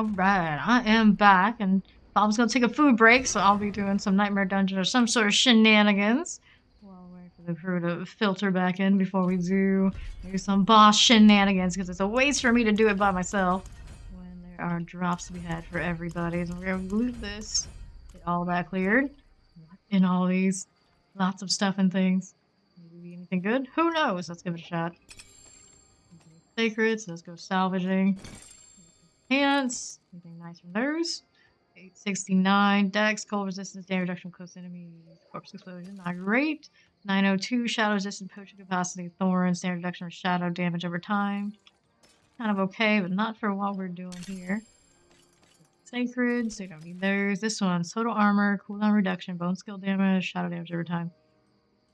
Alright, I am back, and Bob's gonna take a food break, so I'll be doing some Nightmare Dungeon or some sort of shenanigans while waiting for the crew to filter back in before we do maybe some boss shenanigans, because it's a waste for me to do it by myself when there are drops to be had for everybody. So we're gonna loot this, get all that cleared, and all these lots of stuff and things. Maybe anything good? Who knows? Let's give it a shot. Sacred, so let's go salvaging. Pants. Anything nice from those? 869. Dex. Cold resistance. Damage reduction. Close enemies. Corpse explosion. Not great. 902. Shadow resistant. Potion capacity. Thorns. Damage reduction. Shadow damage over time. Kind of okay, but not for what we're doing here. Sacred. So you don't need those. This one's total armor. Cooldown reduction. Bone skill damage. Shadow damage over time.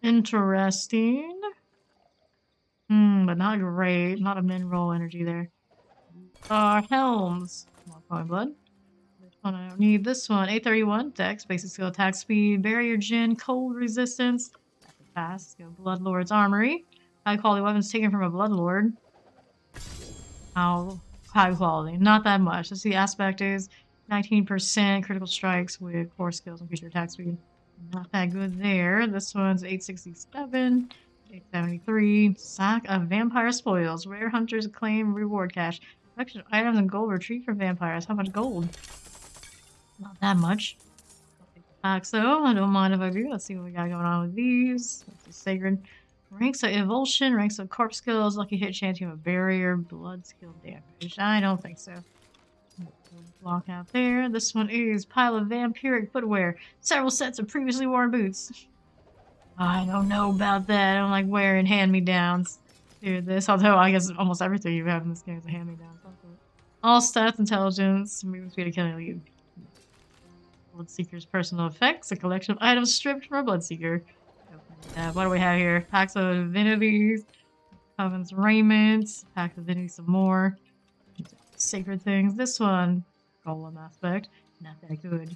Interesting. But not great. Not a mineral energy there. Helms. More coin blood. This one I don't need. This one, 831. Dex, basic skill, attack speed, barrier gen, cold resistance. Rapid fast. Skill, Bloodlord's armory. High quality weapons taken from a Bloodlord. How high quality? Not that much. Let's see, aspect is 19% critical strikes with core skills and future attack speed. Not that good there. This one's 867. 873. Sack of vampire spoils. Rare hunters claim reward cache. Collection of items and gold retrieved from vampires. How much gold? Not that much. I'll take the packs though. I don't mind if I do. Let's see what we got going on with these. Let's see, sacred. Ranks of evulsion, ranks of corpse skills, lucky hit chance, human barrier, blood skill damage. I don't think so. Block out there. This one is pile of vampiric footwear. Several sets of previously worn boots. I don't know about that. I don't like wearing hand-me-downs. Hear this, although I guess almost everything you have in this game is a hand-me-down. All stats, intelligence, movement speed, and killing lead. Bloodseeker's personal effects, a collection of items stripped from a Bloodseeker. What do we have here? Packs of divinities, Coven's raiment, packs of divinities, some more. Sacred things. This one, golem aspect, not that good.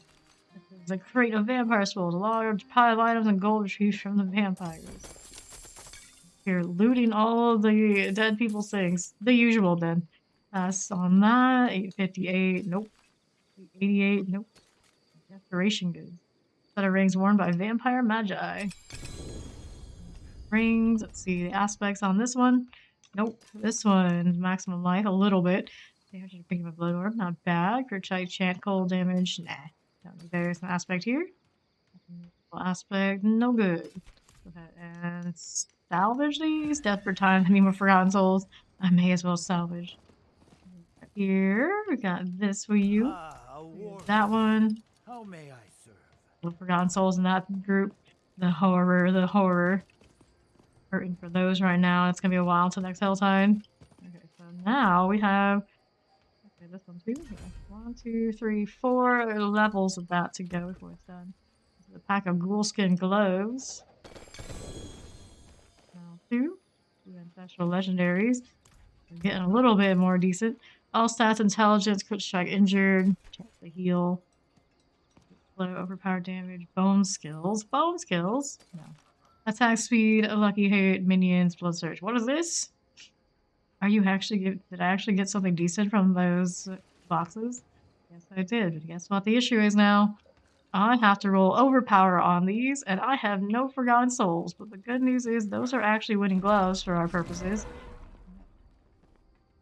This is a crate of vampire souls, a large pile of items and gold retrieved from the vampires. Here, looting all the dead people's things. The usual then. Pass on that. 858, nope. 888, nope. Desperation goods. Set of rings worn by vampire magi. Rings, let's see the aspects on this one. Nope. This one, maximum life, a little bit. Damage to picking a blood orb, not bad. Crit chant, cold damage, nah. Don't need there's an aspect here. Aspect, no good. Go ahead and salvage these. Death for time, any more forgotten souls. I may as well salvage. Here, we got this for you. That one. How may I serve? No forgotten souls in that group. The horror. Hurting for those right now. It's gonna be a while until next Helltide. Okay, so now we have. Okay, this one too. Yeah. 1, 2, 3, 4 levels of that to go before it's done. A pack of ghoulskin gloves. Now 2 ancestral legendaries. We're getting a little bit more decent. All stats, intelligence, crit strike, injured, chance to heal, flow, overpowered damage, bone skills. Bone skills? No. Attack speed, a lucky hit, minions, blood surge. What is this? Are you actually did I actually get something decent from those boxes? Yes, I did. But guess what the issue is now? I have to roll overpower on these, and I have no forgotten souls. But the good news is those are actually winning gloves for our purposes.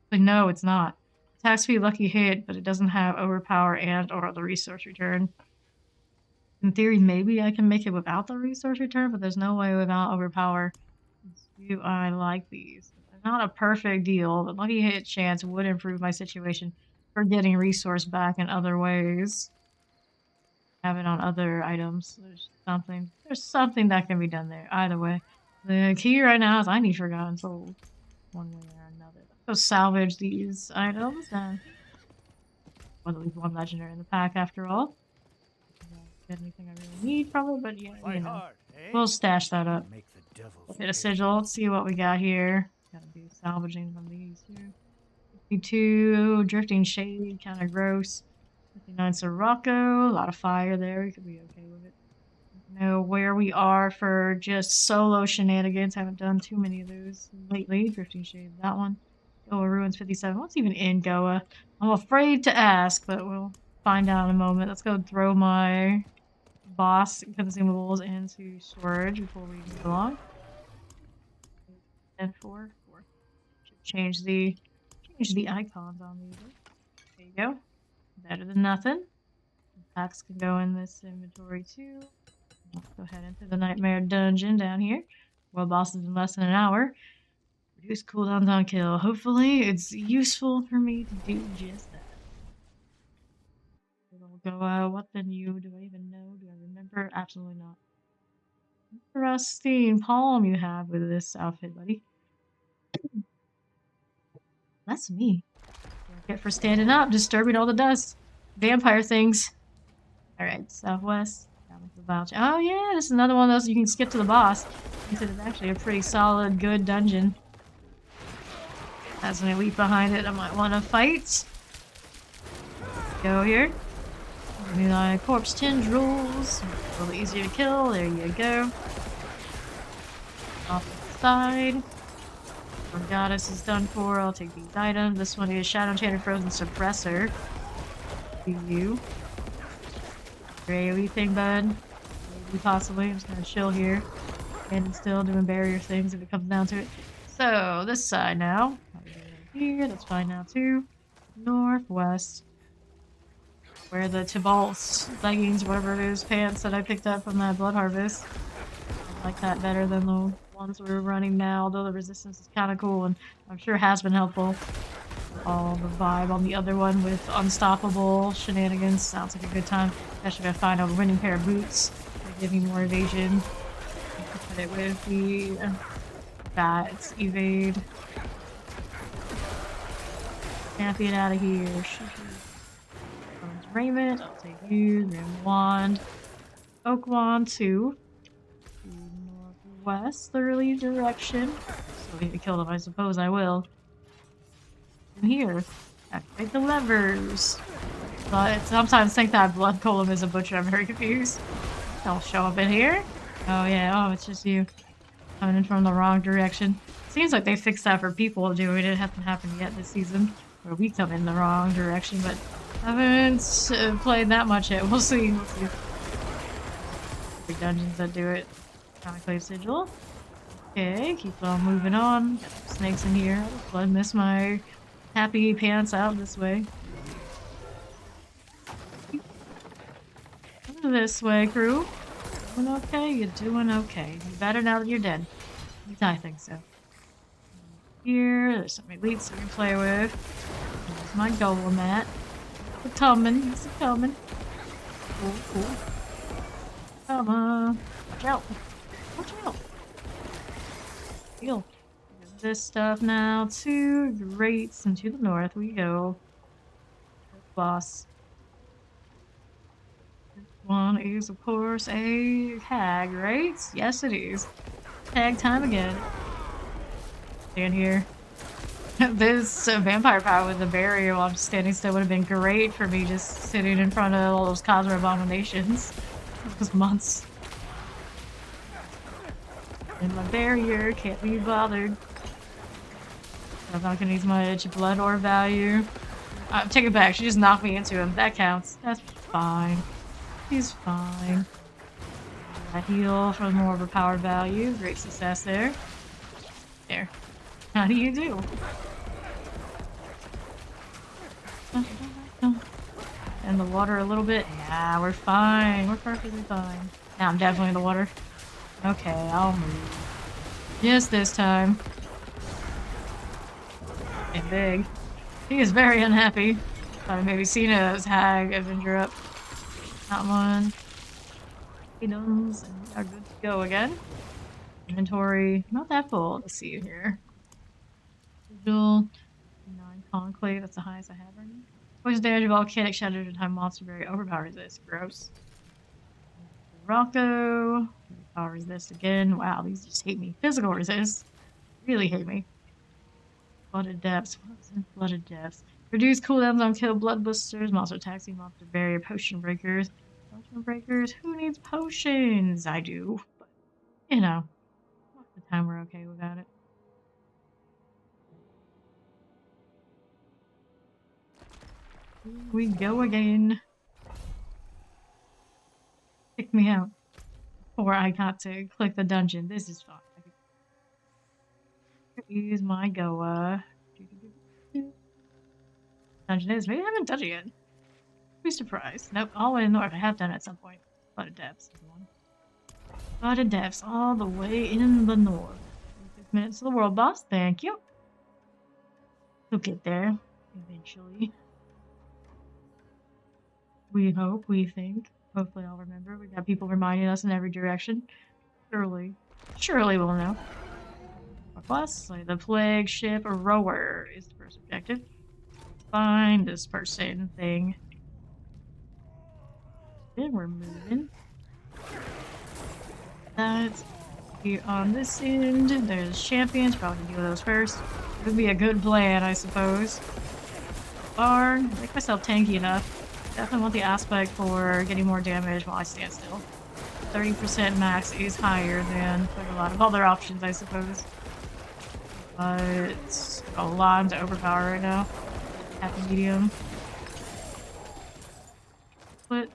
But no, it's not. Attack speed, lucky hit, but it doesn't have overpower and or the resource return. In theory, maybe I can make it without the resource return, but there's no way without overpower. Do I like these? They're not a perfect deal, but lucky hit chance would improve my situation for getting resource back in other ways. Have it on other items. There's something that can be done there. Either way. The key right now is I need forgotten souls. One way or another. Let's go salvage these items and well, at least one legendary in the pack after all. Get anything I really need probably, but yeah, you know. Heart, eh? We'll stash that up. Make the devil's Hit a sigil. Let's see what we got here. Gotta do salvaging from these too. 52 drifting shade, kind of gross. 59 Sirocco, a lot of fire there. We could be okay with it. Know where we are for just solo shenanigans. Haven't done too many of those lately. Drifting shade, that one. Goa Ruins 57. What's even in Goa? I'm afraid to ask, but we'll find out in a moment. Let's go throw my boss consumables into storage before we move along. And four. Should change the icons on these. There you go. Better than nothing. Packs can go in this inventory too. Let's go ahead into the Nightmare Dungeon down here. World bosses in less than an hour. Reduce cooldowns on kill. Hopefully it's useful for me to do just that. We'll go, what the new? Do I even know? Do I remember? Absolutely not. Rusty and palm you have with this outfit, buddy. That's me. Get for standing up, disturbing all the dust. Vampire things. Alright, southwest. Down to the voucher. Oh yeah, this is another one of those you can skip to the boss. It's actually a pretty solid, good dungeon. Has an elite behind it I might want to fight. Go here. Give me my corpse tendrils. A little easier to kill. There you go. Off to the side. Our goddess is done for. I'll take these items. This one is Shadow Enchanted Frozen Suppressor. To you. Gray thing, bud. Maybe possibly. I'm just gonna chill here. And still doing barrier things if it comes down to it. So, this side now. Here, that's fine now too. Northwest. Where the Tibalt's leggings, whatever it is, pants that I picked up from that Blood Harvest. I like that better than the ones we're running now, although the resistance is kind of cool and I'm sure has been helpful. All the vibe on the other one with unstoppable shenanigans sounds like a good time. Especially if I find a winning pair of boots that give me more evasion. Put it with the bats, evade. Can't get out of here. Raiment, I'll take you. Rim Wand. Oak Wand 2. Northwesterly direction. So need to kill them, I suppose I will. And here, activate the levers. But I sometimes think that Blood Golem is a butcher. I'm very confused. They'll show up in here. Oh yeah, oh, it's just you. Coming in from the wrong direction. Seems like they fixed that for people doing it. It hasn't happened yet this season. Where we come in the wrong direction, but haven't played that much yet. We'll see. We'll see. Big dungeons that do it. Conclave Sigil. Okay, keep on moving on. Got some snakes in here. Blood miss my happy pants out this way. This way, crew. Doing okay? You're doing okay. You're better now that you're dead. At least I think so. Here, there's some elites we can play with. There's my golem mat. He's coming. He's coming. Cool, cool. Come on. Watch out. Watch out. Heal. This stuff now to great, and to the north we go. Boss. This one is, of course, a hag, right? Yes, it is. Hag time again. Stand here. This vampire power with the barrier while I'm standing still would have been great for me just sitting in front of all those Cosmo abominations. Those months. And my barrier can't be bothered. I'm not gonna use much blood or value. Take it back. She just knocked me into him. That counts. That's fine. He's fine. I heal for more overpowered value. Great success there. There. How do you do? And the water a little bit. Yeah, we're fine. We're perfectly fine. Now I'm definitely in the water. Okay, I'll move. Just this time. And big. He is very unhappy. Thought I maybe seen his hag avenger up. Not one. Items, and we are good to go again. Inventory, not that full. Let's see here. Sigil, 9 conclave, that's the highest I have right now. Poison damage, volcanic shadow to time monster, very overpowers this. Gross. Rocco, overpowers this again. Wow, these just hate me. Physical resist, really hate me. Flooded depths, what's in flooded depths? Reduce cooldowns on kill, blood boosters, monster taxi, monster barrier, potion breakers. Potion breakers? Who needs potions? I do, but you know, most of the time we're okay without it. Here we go again. Kick me out before I got to click the dungeon. This is fun. Use my Goa. Dungeon is. Maybe I haven't done it yet. Be surprised. Nope, all the way north. I have done it at some point. A lot of depths. A lot of depths all the way in the north. 6 minutes to the world boss. Thank you. We'll get there eventually. We hope, we think. Hopefully I'll remember. We got people reminding us in every direction. Surely we'll know. Plus, like the plague ship rower is the first objective. Find this person thing. Then we're moving. That's here on this end. There's champions. Probably gonna deal with those first. It would be a good plan, I suppose. Barn. I make myself tanky enough. Definitely want the aspect for getting more damage while I stand still. 30% max is higher than a lot of other options, I suppose. But a lot to overpower right now. Happy medium. But,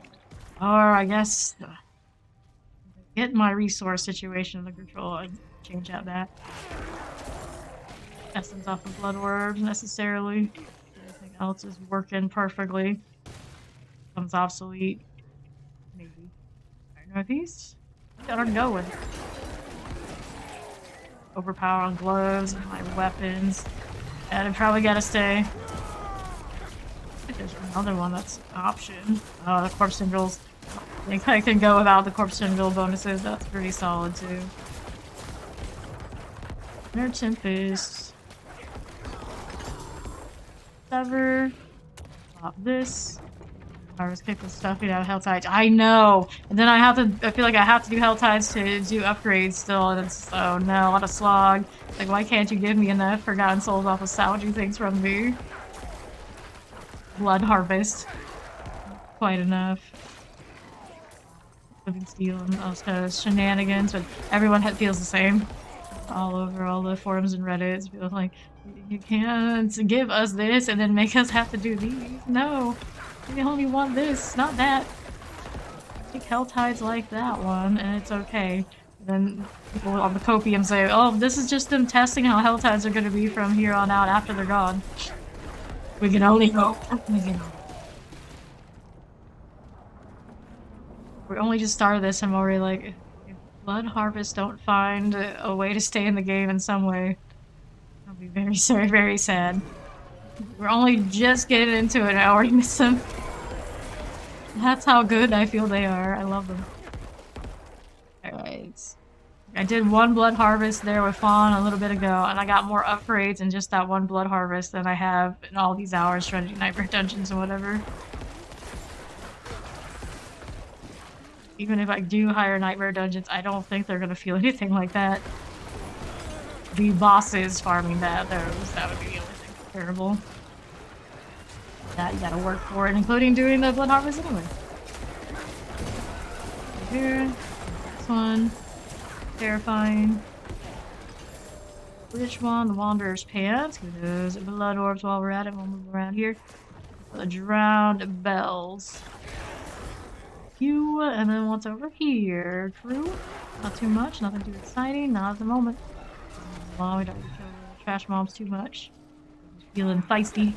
or I guess, get my resource situation under control and change out that. Essence off of blood orbs necessarily. Everything else is working perfectly. Becomes obsolete. Maybe. Right, northeast? Got her going. Overpower on gloves and my weapons. And I probably gotta stay. I think there's another one that's an option. Oh, the corpse tendrils. I think I can go without the corpse tendril bonuses. That's pretty solid too. Inner Tempest. Sever. Pop this. I was kick the stuff out of Hell Tides. I know! And then I feel like I have to do Hell Tides to do upgrades still, and it's, oh no, what a slog. Like, why can't you give me enough Forgotten Souls off of salvaging things from me? Blood Harvest. Quite enough. Living Steel and those shenanigans, but everyone feels the same. All over all the forums and Reddits, people like, you can't give us this and then make us have to do these. No! We only want this, not that. I think Hell Tides like that one, and it's okay. And then people on the copium say, oh, this is just them testing how Hell Tides are going to be from here on out after they're gone. We can only hope. We only just started this and we're already like, if Blood Harvest don't find a way to stay in the game in some way, I'll be very, very, very sad. We're only just getting into it and I already miss them. That's how good I feel they are. I love them. Alright. I did one Blood Harvest there with Fawn a little bit ago, and I got more upgrades in just that one Blood Harvest than I have in all these hours trying to do Nightmare Dungeons and whatever. Even if I do higher Nightmare Dungeons, I don't think they're gonna feel anything like that. The bosses farming that would be the only thing terrible. That you gotta work for it, including doing the Blood Harvest anyway. Here, this one, terrifying. Which one? The Wanderer's Pants, because blood orbs while we're at it. We'll move around here. The Drowned Bells. You, and then what's over here? True. Not too much, nothing too exciting, not at the moment. Well, we don't kill the trash mobs too much. Feeling feisty.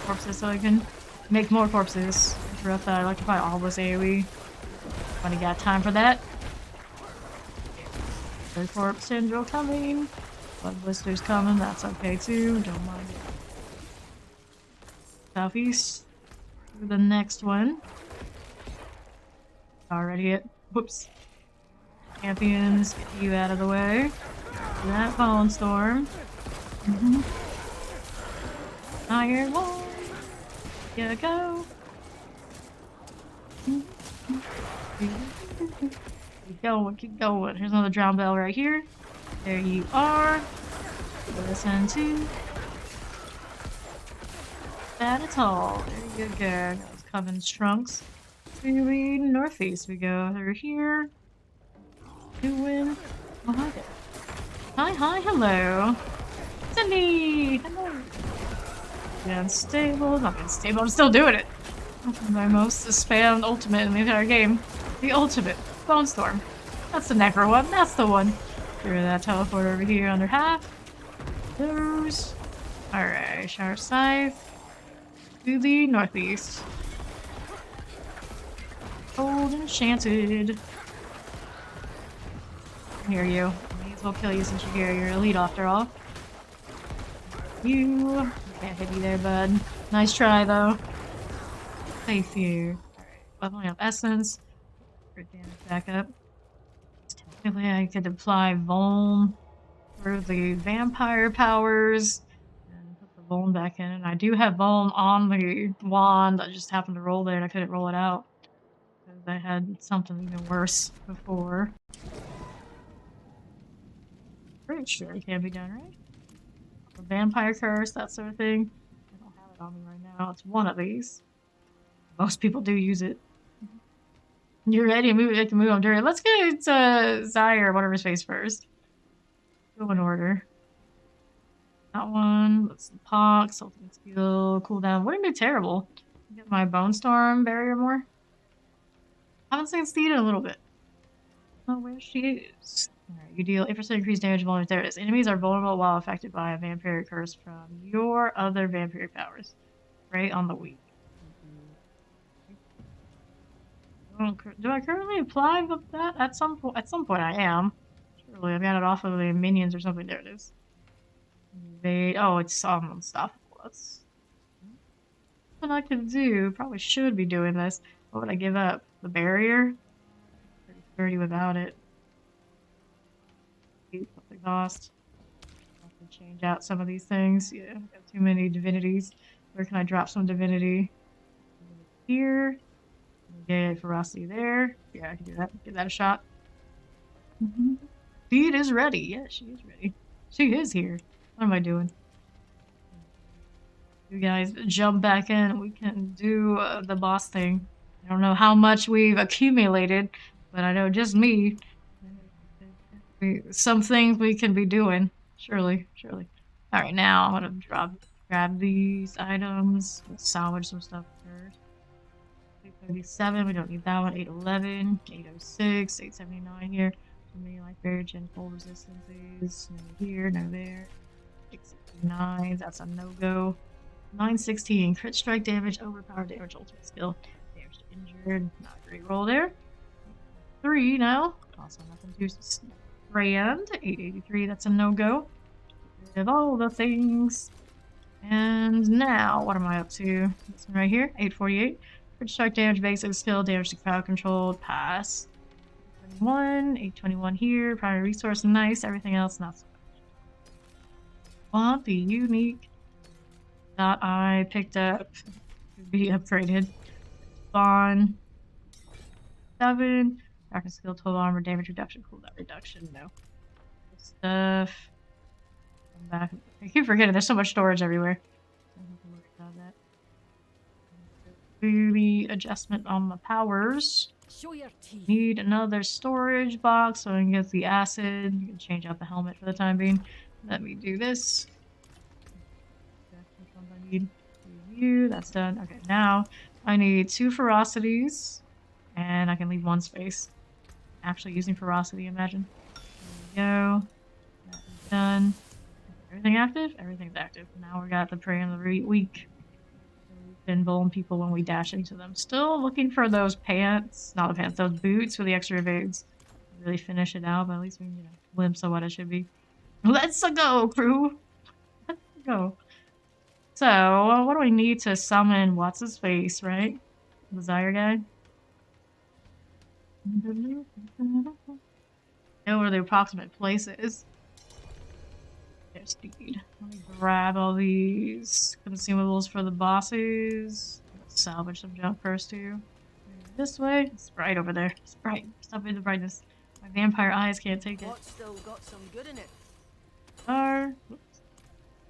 Corpses so I can make more corpses. Interrupt that. I like to fight all this AoE. When you got time for that. The corpse tendril coming. Blood blisters coming, that's okay too. Don't mind it. Southeast. To the next one. Already it. Whoops. Champions, get you out of the way. That Fallen Storm. Iron Wall. Here go. Keep going, keep going. Here's another Drown Bell right here. There you are. Listen to that at all. There you go. Those Coven's trunks. To the northeast we go. Through here. Doing. Oh, hi there. Hi, hello. Cindy! Hello. Yeah, unstable. Not unstable. I'm still doing it. My most spammed ultimate in the entire game. The ultimate. Bone Storm. That's the Necro one. That's the one. Through that teleport over here under half. Those. Alright, Shower Scythe. To the northeast. Cold Enchanted. I hear you. May as well kill you since you're here. You're elite after all. You. Can't hit you there, bud. Nice try, though. Safe here. Alright, leveling up Essence. Crit damage back up. Technically, I could apply Vuln for the vampire powers and put the Vuln back in. And I do have Vuln on the wand. I just happened to roll there and I couldn't roll it out because I had something even worse before. Pretty sure it can be done, right? A vampire curse, that sort of thing. I don't have it on me right now. It's one of these. Most people do use it. You're ready to move. Make the move on Durian. Let's get Zaire, whatever's face first. Go in order. That one. Let's see. Pox, ultimate skill, cooldown. Wouldn't be terrible. Get my Bone Storm barrier more. Haven't seen Steed in a little bit. Oh, where she is. Alright, you deal 8% increased damage vulnerable. There it is. Enemies are vulnerable while affected by a vampiric curse from your other vampiric powers. Right on the weak. Do I currently apply that at some point? At some point, I am. Surely, I've got it off of the minions or something. There it is. Oh, it's unstoppable. That's what I could do. Probably should be doing this. What would I give up? The barrier? 30 without it. What's the cost? I have to change out some of these things. Yeah, I've got too many divinities. Where can I drop some divinity? Here. Okay, ferocity there. Yeah, I can do that. Give that a shot. Speed is ready. Yeah, she is ready. She is here. What am I doing? You guys jump back in. We can do the boss thing. I don't know how much we've accumulated, but I know just me. Some things we can be doing. Surely, surely. Alright, now I'm gonna grab these items. Let's salvage some stuff first. 837, we don't need that one. 811, 806, 879 here. Too many life barrier gen full resistances. No here, no there. 669, that's a no-go. 916, crit strike damage, overpower damage, ultimate skill. Damage to injured, not a great roll there. 3 now. Also nothing too grand. 883, that's a no-go. We have all the things. And now, what am I up to? This one right here, 848. Crit strike damage, basic skill, damage to crowd control, pass. 821, 821 here, primary resource, nice. Everything else, not so much. Want the unique that I picked up to be upgraded. Spawn. 7. Darkness skill, total armor, damage reduction, cooldown reduction, no. Good stuff. Come back. I keep forgetting, there's so much storage everywhere. Don't have to worry about that. Do the adjustment on the powers. Show your teeth. Need another storage box so I can get the acid. You can change out the helmet for the time being. Let me do this. Which ones I need? Review, that's done. Okay, now I need 2 ferocities. And I can leave 1 space. Actually using ferocity, imagine. There we go. That is done. Everything active? Everything's active. Now we got the prey of the weak. We can vuln people when we dash into them. Still looking for those pants. Not the pants, those boots for the extra evades. Really finish it out, but at least we can, you know, glimpse of what it should be. Let's go, crew! Let's go. So, what do we need to summon what's his face, right? The Zaire guy? Know where the approximate place is. There's speed. Let me grab all these consumables for the bosses. Let's salvage some junk first too. This way. It's bright over there. It's bright. Stop with the brightness. My vampire eyes can't take it. What's still got some good in it?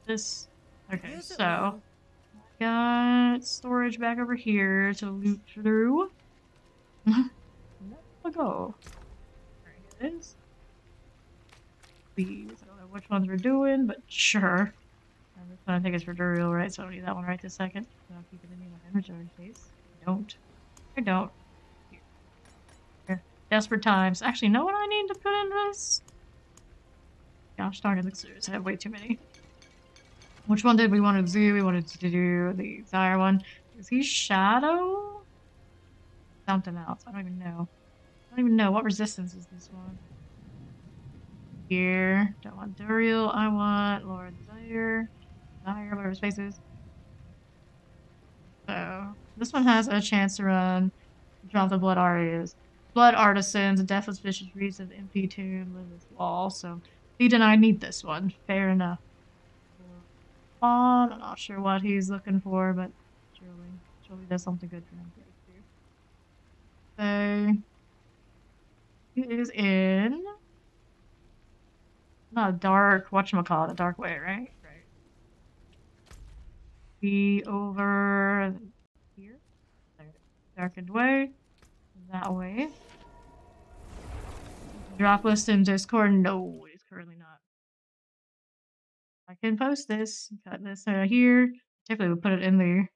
This. Okay, Here's it, so got storage back over here to loot through. Let's go. There it is. These. I don't know which ones we're doing, but sure. And this one I think is for Duriel, right? So I don't need that one right this second. So I'll keep it in my inventory in case. I don't. Here. Desperate times. Actually, know what I need to put in this? Gosh darn elixirs. I have way too many. Which one did we want to do? We wanted to do the Xyre one. Is he Shadow? Something else. I don't even know. I don't even know. What resistance is this one? Here. Don't want Duriel. I want Lord Xyre. Xyre, whatever his face is. So, this one has a chance to run. Drop the Blood Arias. Blood Artisans, Deathless Vicious Reeds of MP Tomb, Limitless Wall. So, he denied need this one. Fair enough. I'm not sure what he's looking for, but surely does something good for him. So, he is in not a dark, whatchamacallit, a dark way, right? Right. Be over here. There. Darkened way. That way. Drop list in Discord? No, it's currently not. I can post this. Cut this out here. Typically, we'll put it in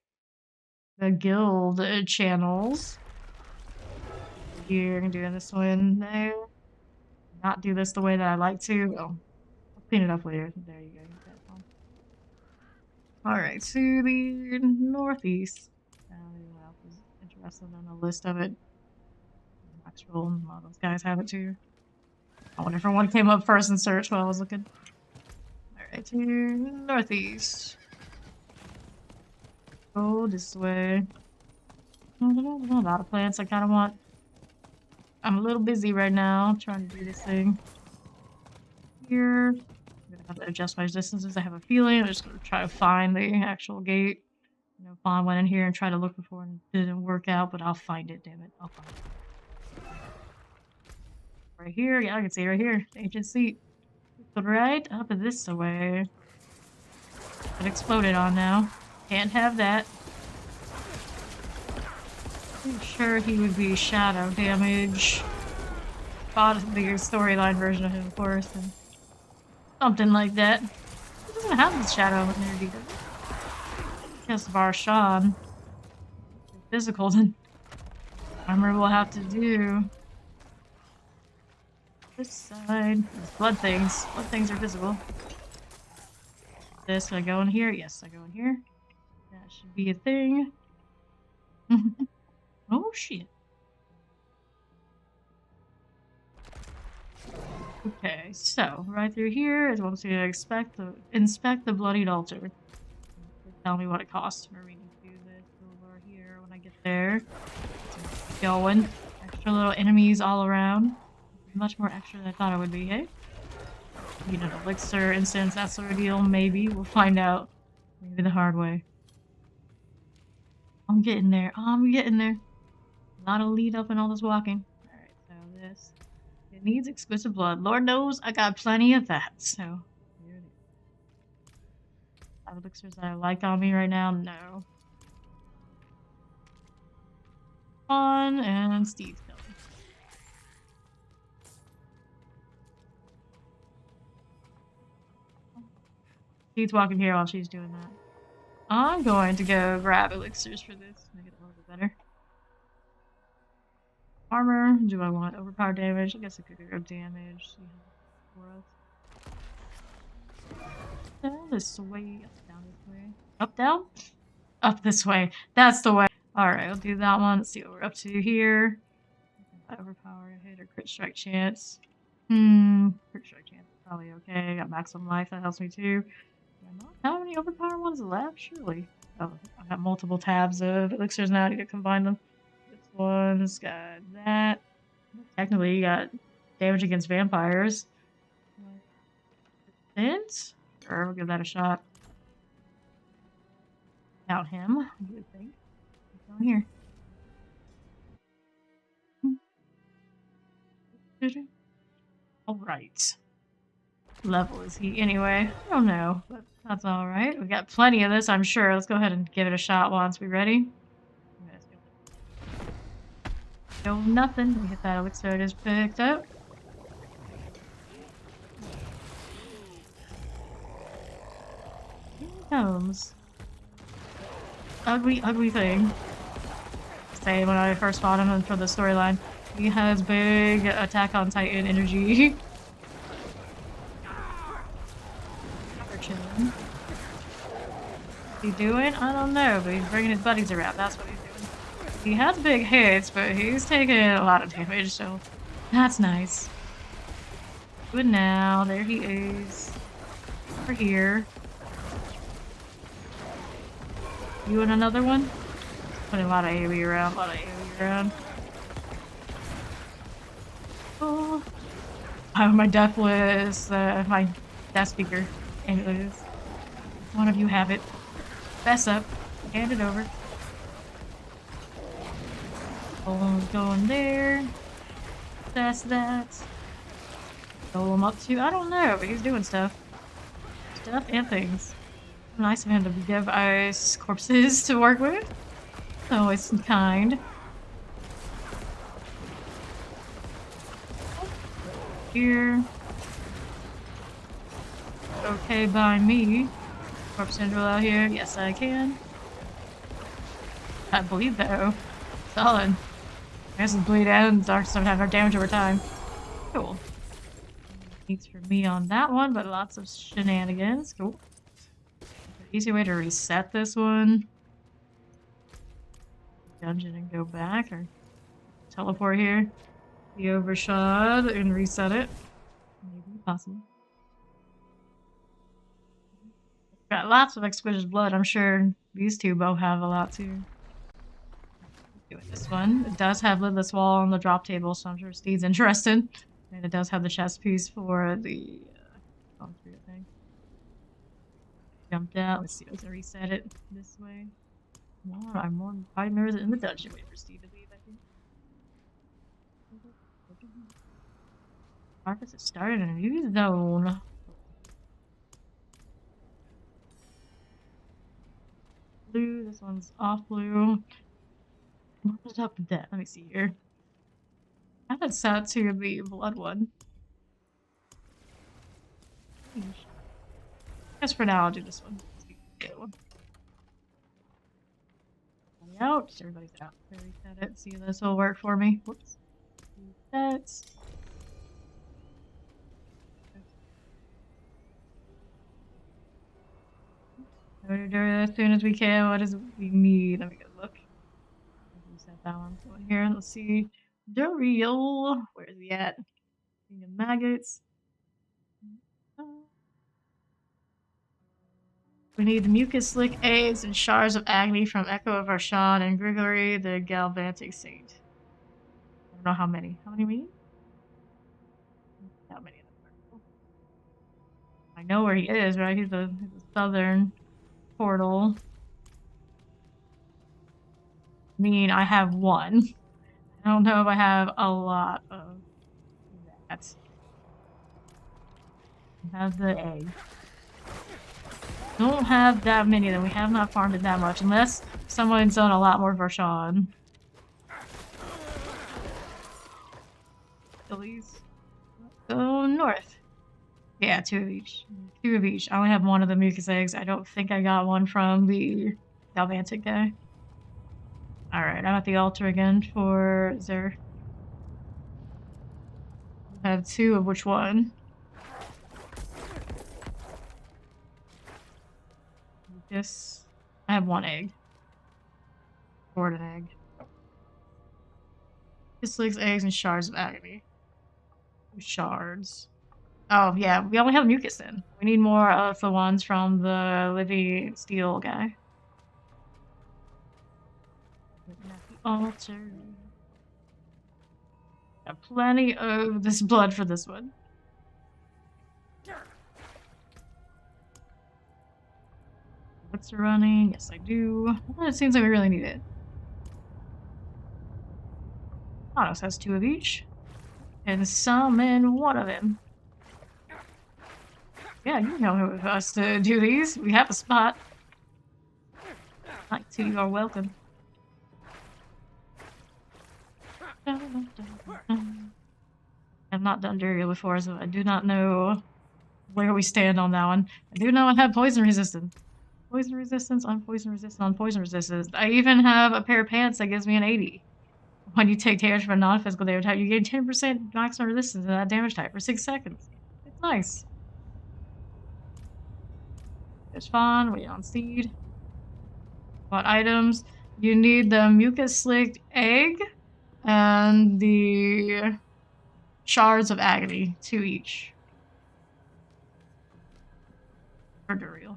the guild channels. Here, I'm doing this one there. Not do this the way that I like to. Well, I'll clean it up later. There you go. Alright, to the northeast. Anyone else is interested in a list of it? Actual, a lot of those guys have it too. I wonder if one came up first in search while I was looking. Alright, to northeast. Go this way. A lot of plants I kind of want. I'm a little busy right now trying to do this thing. Here. I'm gonna have to adjust my distances. I have a feeling I'm just gonna try to find the actual gate. You know, Fawn went in here and tried to look before and it didn't work out, but I'll find it, damn it. I'll find it. Right here, yeah, I can see it right here. Ancient seat. But right up this way. It exploded on now. Can't have that. Pretty sure he would be shadow damage. Thought the storyline version of him, of course, and something like that. He doesn't have the shadow immunity, does he? Yes, Varshan. Physical, then armor will have to do. This side. There's blood things. Blood things are visible. This, I go in here? Yes, I go in here. That should be a thing. Oh shit. Okay, so right through here is once you inspect the bloodied altar. Tell me what it costs for me to do this over here when I get there. It's going. Extra little enemies all around. Much more extra than I thought it would be, hey? You know, elixir, instance, that sort of deal, maybe. We'll find out. Maybe the hard way. I'm getting there. I'm getting there. A lot of lead up and all this walking. Alright, so this. It needs exquisite blood. Lord knows I got plenty of that, so. Here it is. Have elixirs that I like on me right now? No. On and Steve's going. Steve's walking here while she's doing that. I'm going to go grab elixirs for this. Make it a little bit better. Armor. Do I want overpowered damage? I guess I could go damage. See how for us. Down this way. Down this way. Up, down? Up this way. That's the way. Alright, I'll do that one. Let's see what we're up to here. Overpowered hit or crit strike chance. Crit strike chance is probably okay. Got maximum life. That helps me too. How many overpowered ones left? Surely. Oh, I got multiple tabs of elixirs now. I need to combine them. This one's got that. Technically, you got damage against vampires. Resistance? Sure, we'll give that a shot. Count him, I would think. What's down here? Alright. Level is he anyway? I don't know, but that's alright. We got plenty of this, I'm sure. Let's go ahead and give it a shot once. We ready? No, nothing. We hit that elixir, it is picked up. Gnomes. Ugly, ugly thing. Say when I first fought him for the storyline, he has big Attack on Titan energy. We're chilling. What's he doing? I don't know, but he's bringing his buddies around. That's what he's doing. He has big hits, but he's taking a lot of damage, so that's nice. Good now. There he is. Over here. You and another one? Putting a lot of AoE around, a lot of AoE around. Oh. Oh, my deathless, my death speaker. Anyways. One of you have it. Fess up. Hand it over. Oh, going there. That's that. Throw him up to, I don't know, but he's doing stuff. Stuff and things. Nice of him to give us corpses to work with. Always kind. Here. Okay by me. Corpse Central out here. Yes, I can. I bleed though. Solid. I guess it's bleed out and start to have our damage over time. Cool. Needs for me on that one, but lots of shenanigans. Cool. Easy way to reset this one. Dungeon and go back, or teleport here. Be overshot and reset it. Maybe possible. Got lots of exquisite blood. I'm sure these two both have a lot too. Doing this one. It does have Lidless Wall on the drop table, so I'm sure Steve's interested. And it does have the chest piece for the thing. Jumped out. Let's see if I can reset it this way. More 5 members in the dungeon. Wait for Steve to leave, I think. Marcus has started a new zone. Blue, this one's off blue. What's up with that? Let me see here. I have it set to the blood one. I guess for now I'll do this one. The other one. Out. Everybody's out. Reset it. See if this will work for me. Whoops. Reset. As soon as we can. What does we need? Let me go look. Reset that one. Go in here. Let's see. The real. Where is he at? The maggots. We need the mucus slick eggs and shards of agony from Echo of Arshan and Grigory the Galvantic Saint. I don't know how many. How many we need? Not many of them. I know where he is, right? He's a southern portal. I mean, I have one. I don't know if I have a lot of that. I have the egg. Don't have that many of them. We have not farmed it that much, unless someone's done a lot more Varshan. Phillies. Go north. Yeah, 2 of each. 2 of each. I only have one of the mucus eggs. I don't think I got one from the Galvantic guy. Alright, I'm at the altar again for Zer. I have 2 of which one? This. I have 1 egg. Stored an egg. This leaks eggs and shards of agony. Shards. Oh, yeah, we only have mucus then. We need more of the ones from the Livy Steel guy. At the altar. Got plenty of this blood for this one. What's running? Yes, I do. Well, it seems like we really need it. Autos has 2 of each. And summon 1 of them. Yeah, you know who us to do these. We have a spot. Like to, you are welcome. I've not done Dario before, so I do not know where we stand on that one. I do know I have poison resistance. poison resistance, on poison resistance, on poison resistance. I even have a pair of pants that gives me an 80. When you take damage from a non-physical damage type, you gain 10% maximum resistance to that damage type for 6 seconds. It's nice. There's Fawn, wait on Seed. What items? You need the mucus slicked egg and the shards of agony, 2 each. For Duriel.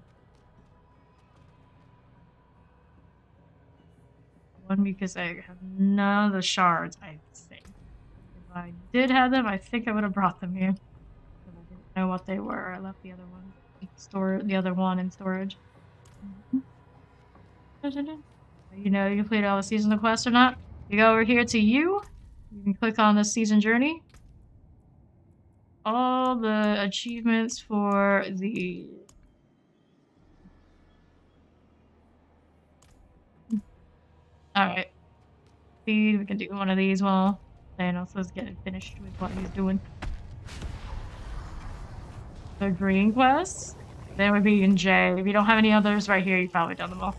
1 mucus egg. Have none of the shards, I think. If I did have them, I think I would have brought them here. But I didn't know what they were. I left the other one. The other one in storage. You know you completed all the seasonal quests or not. You go over here to you. You can click on the season journey. All the achievements for the... Alright. See, we can do one of these while Thanos is getting finished with what he's doing. The green quests? They would be in J. If you don't have any others right here, you've probably done them all.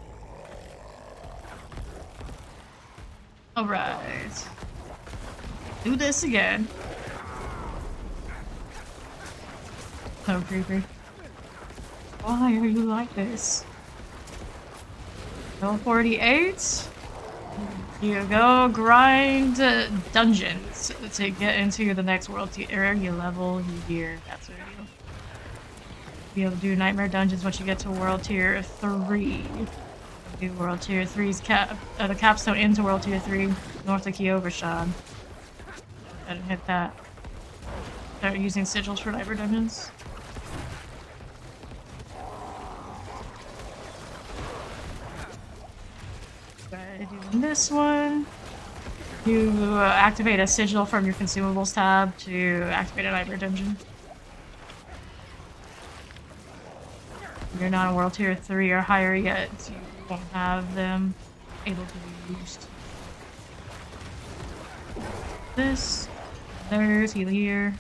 Alright. Do this again. So creepy. Why are you like this? Level 48. You go grind dungeons to get into the next world tier. You level here. That's what you do. Be able to do nightmare dungeons once you get to world tier 3. Do world tier 3's the capstone into world tier 3 north of Kyovashad. I didn't hit that. Start using sigils for nightmare dungeons. Doing this one. You activate a sigil from your consumables tab to activate a nightmare dungeon. You're not in world tier 3 or higher yet, so you won't have them able to be used. This, there's heal here.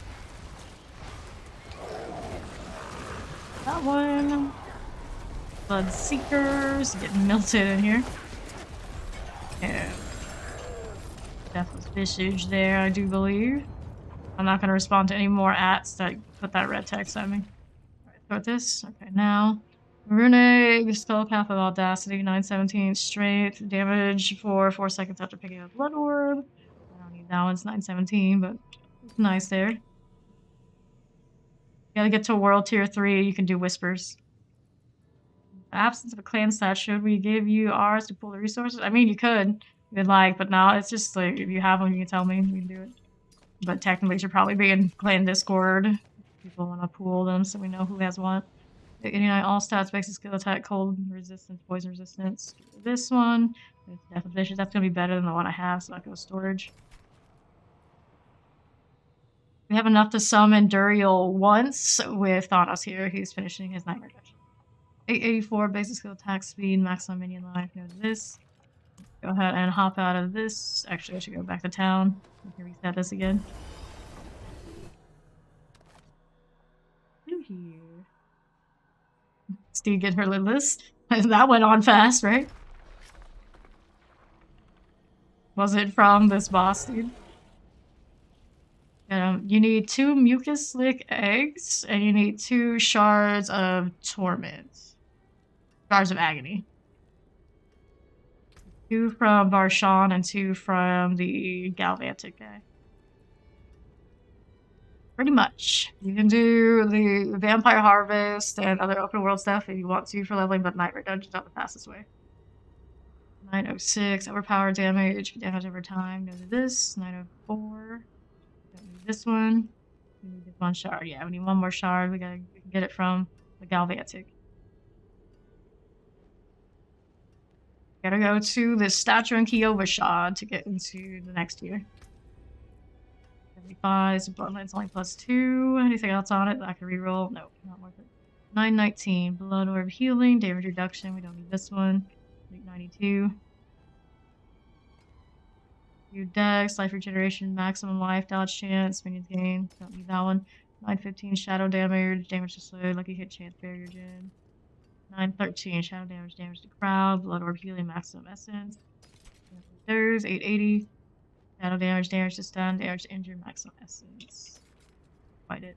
That one. Blood Seekers getting melted in here. Yeah. Deathless Visage there, I do believe. I'm not gonna respond to any more ats that put that red text at me. Alright, start this. Okay, now. Runic, Skull Cap of Audacity, 917 straight. Damage for 4 seconds after picking up Blood Orb. I don't need that one, it's 917, but it's nice there. You gotta get to World Tier 3, you can do Whispers. Absence of a clan stat, should we give you ours to pull the resources? I mean, you could, if you'd like, but no, it's just like, if you have them, you can tell me, you can do it. But technically, it should probably be in clan Discord. People want to pool them so we know who has what. 89 all stats, basic skill attack, cold resistance, poison resistance. This one, it's Death of Vicious. That's going to be better than the one I have, so that goes storage. We have enough to summon Duriel once with Thanos here. He's finishing his Nightmare Dungeon. 884 basic skill attack speed, maximum minion life. Go to this. Go ahead and hop out of this. Actually, I should go back to town. We can reset this again. Here. Steve get her list. That went on fast, right? Was it from this boss, dude? You need 2 mucus slick eggs, and you need 2 shards of torment. Shards of agony. 2 from Barshan and 2 from the Galvantic guy. Pretty much. You can do the Vampire Harvest and other open world stuff if you want to for leveling, but Nightmare Dungeon's not the fastest way. 906, overpower damage over time. Go to this. 904. Don't need this one. We need this 1 shard. Yeah, we need 1 more shard. We can get it from the Galvantic. Gotta go to the statue in Kyovashad to get into the next tier. 75, so Bloodline's only +2. Anything else on it that I can reroll? No, not worth it. 919, Blood Orb Healing, damage reduction. We don't need this one. 892. Your Dex, life regeneration, maximum life, dodge chance, minions gain. Don't need that one. 915, shadow damage, damage to slay, lucky hit chance, barrier gen. 913 shadow damage to crowd, blood orb healing, maximum essence. There's 880 shadow damage to stun, damage to injure, maximum essence. Quite it.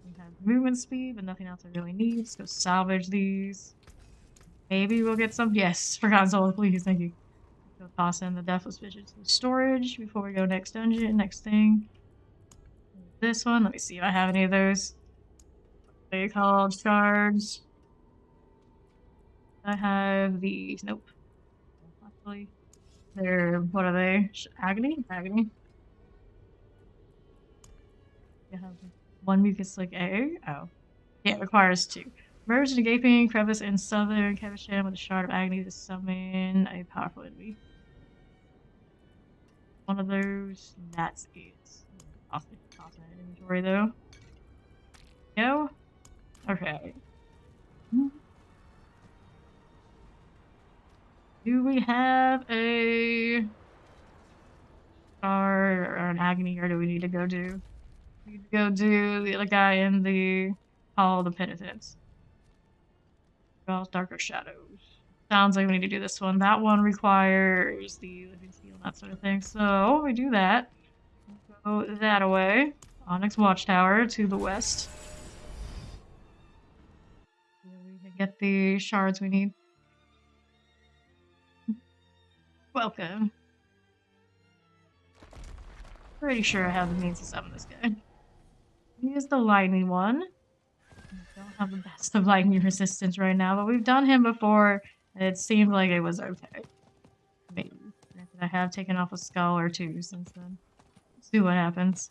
We have movement speed, but nothing else I really need. Let's go salvage these. Maybe we'll get some. Yes, Forgotten Soul, please, thank you. Go toss in the Deathless Vision to storage before we go next dungeon. Next thing. This one. Let me see if I have any of those. They called shards. I have these. Nope. Actually, they're. What are they? Agony? Agony. You have one mucus like A. Oh. Yeah, it requires 2. Merge in a gaping crevice in southern Kevisham with a shard of agony to summon a powerful enemy. One of those. That's it. Toss in inventory though. Go. Okay. Do we have a shard or an agony, or do we need to go do? We need to go do the other guy in the Hall of the Penitents. Draws darker shadows. Sounds like we need to do this one. That one requires the living seal and that sort of thing. So we do that. We'll go that away. Onyx Watchtower to the west. We can get the shards we need. Welcome. Pretty sure I have the means to summon this guy. He is the lightning one. We don't have the best of lightning resistance right now, but we've done him before, and it seemed like it was okay. Maybe. I have taken off a skull or 2 since then. Let's see what happens.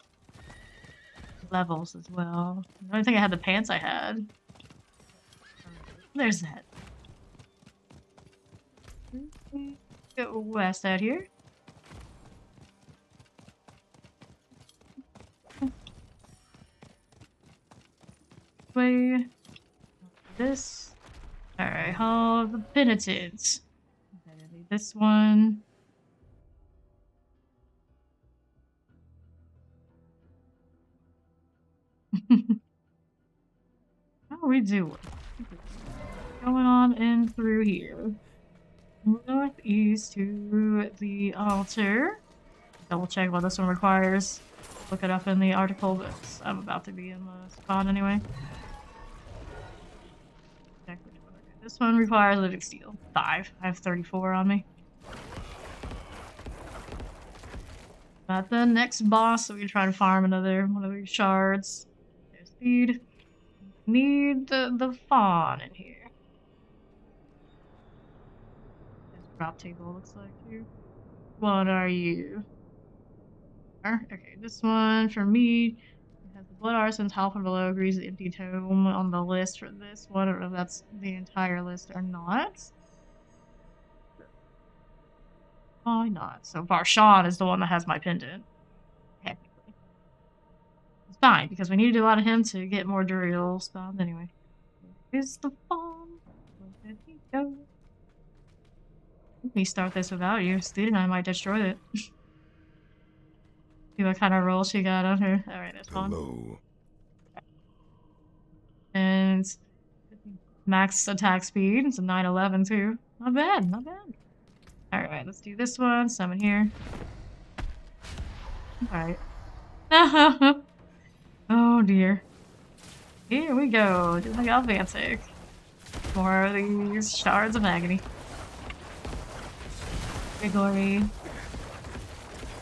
Levels as well. I don't think I had the pants I had. There's that. Go west out here. Way. This. Alright, Hall of the Penitents. Okay, I need this one. How are we doing? Going on in through here. Northeast to the altar. Double check what this one requires. Look it up in the article, but I'm about to be in the spawn anyway. Check which one. Okay. This one requires living steel. 5. I have 34 on me. Got the next boss, so we can try to farm another one of these shards. There's speed. Need the fawn in here. Drop table looks like you. What are you? Okay, this one for me. It has the Blood Arson's Half and Below agrees the Empty Tome on the list for this one. I don't know if that's the entire list or not. Why not? So far, Sean is the one that has my pendant. Technically. It's fine, because we need to do a lot of him to get more Duriel spawns anyway. Here's the fawn. Where did he go? Let me start this without you. Steed and I might destroy it. See what kind of roll she got on her. Alright, that's fine. Hello. And max attack speed. It's a 911 too. Not bad, not bad. Alright, let's do this one. Summon here. Alright. Oh dear. Here we go. Do like Alvantic. More of these shards of agony. Gregory.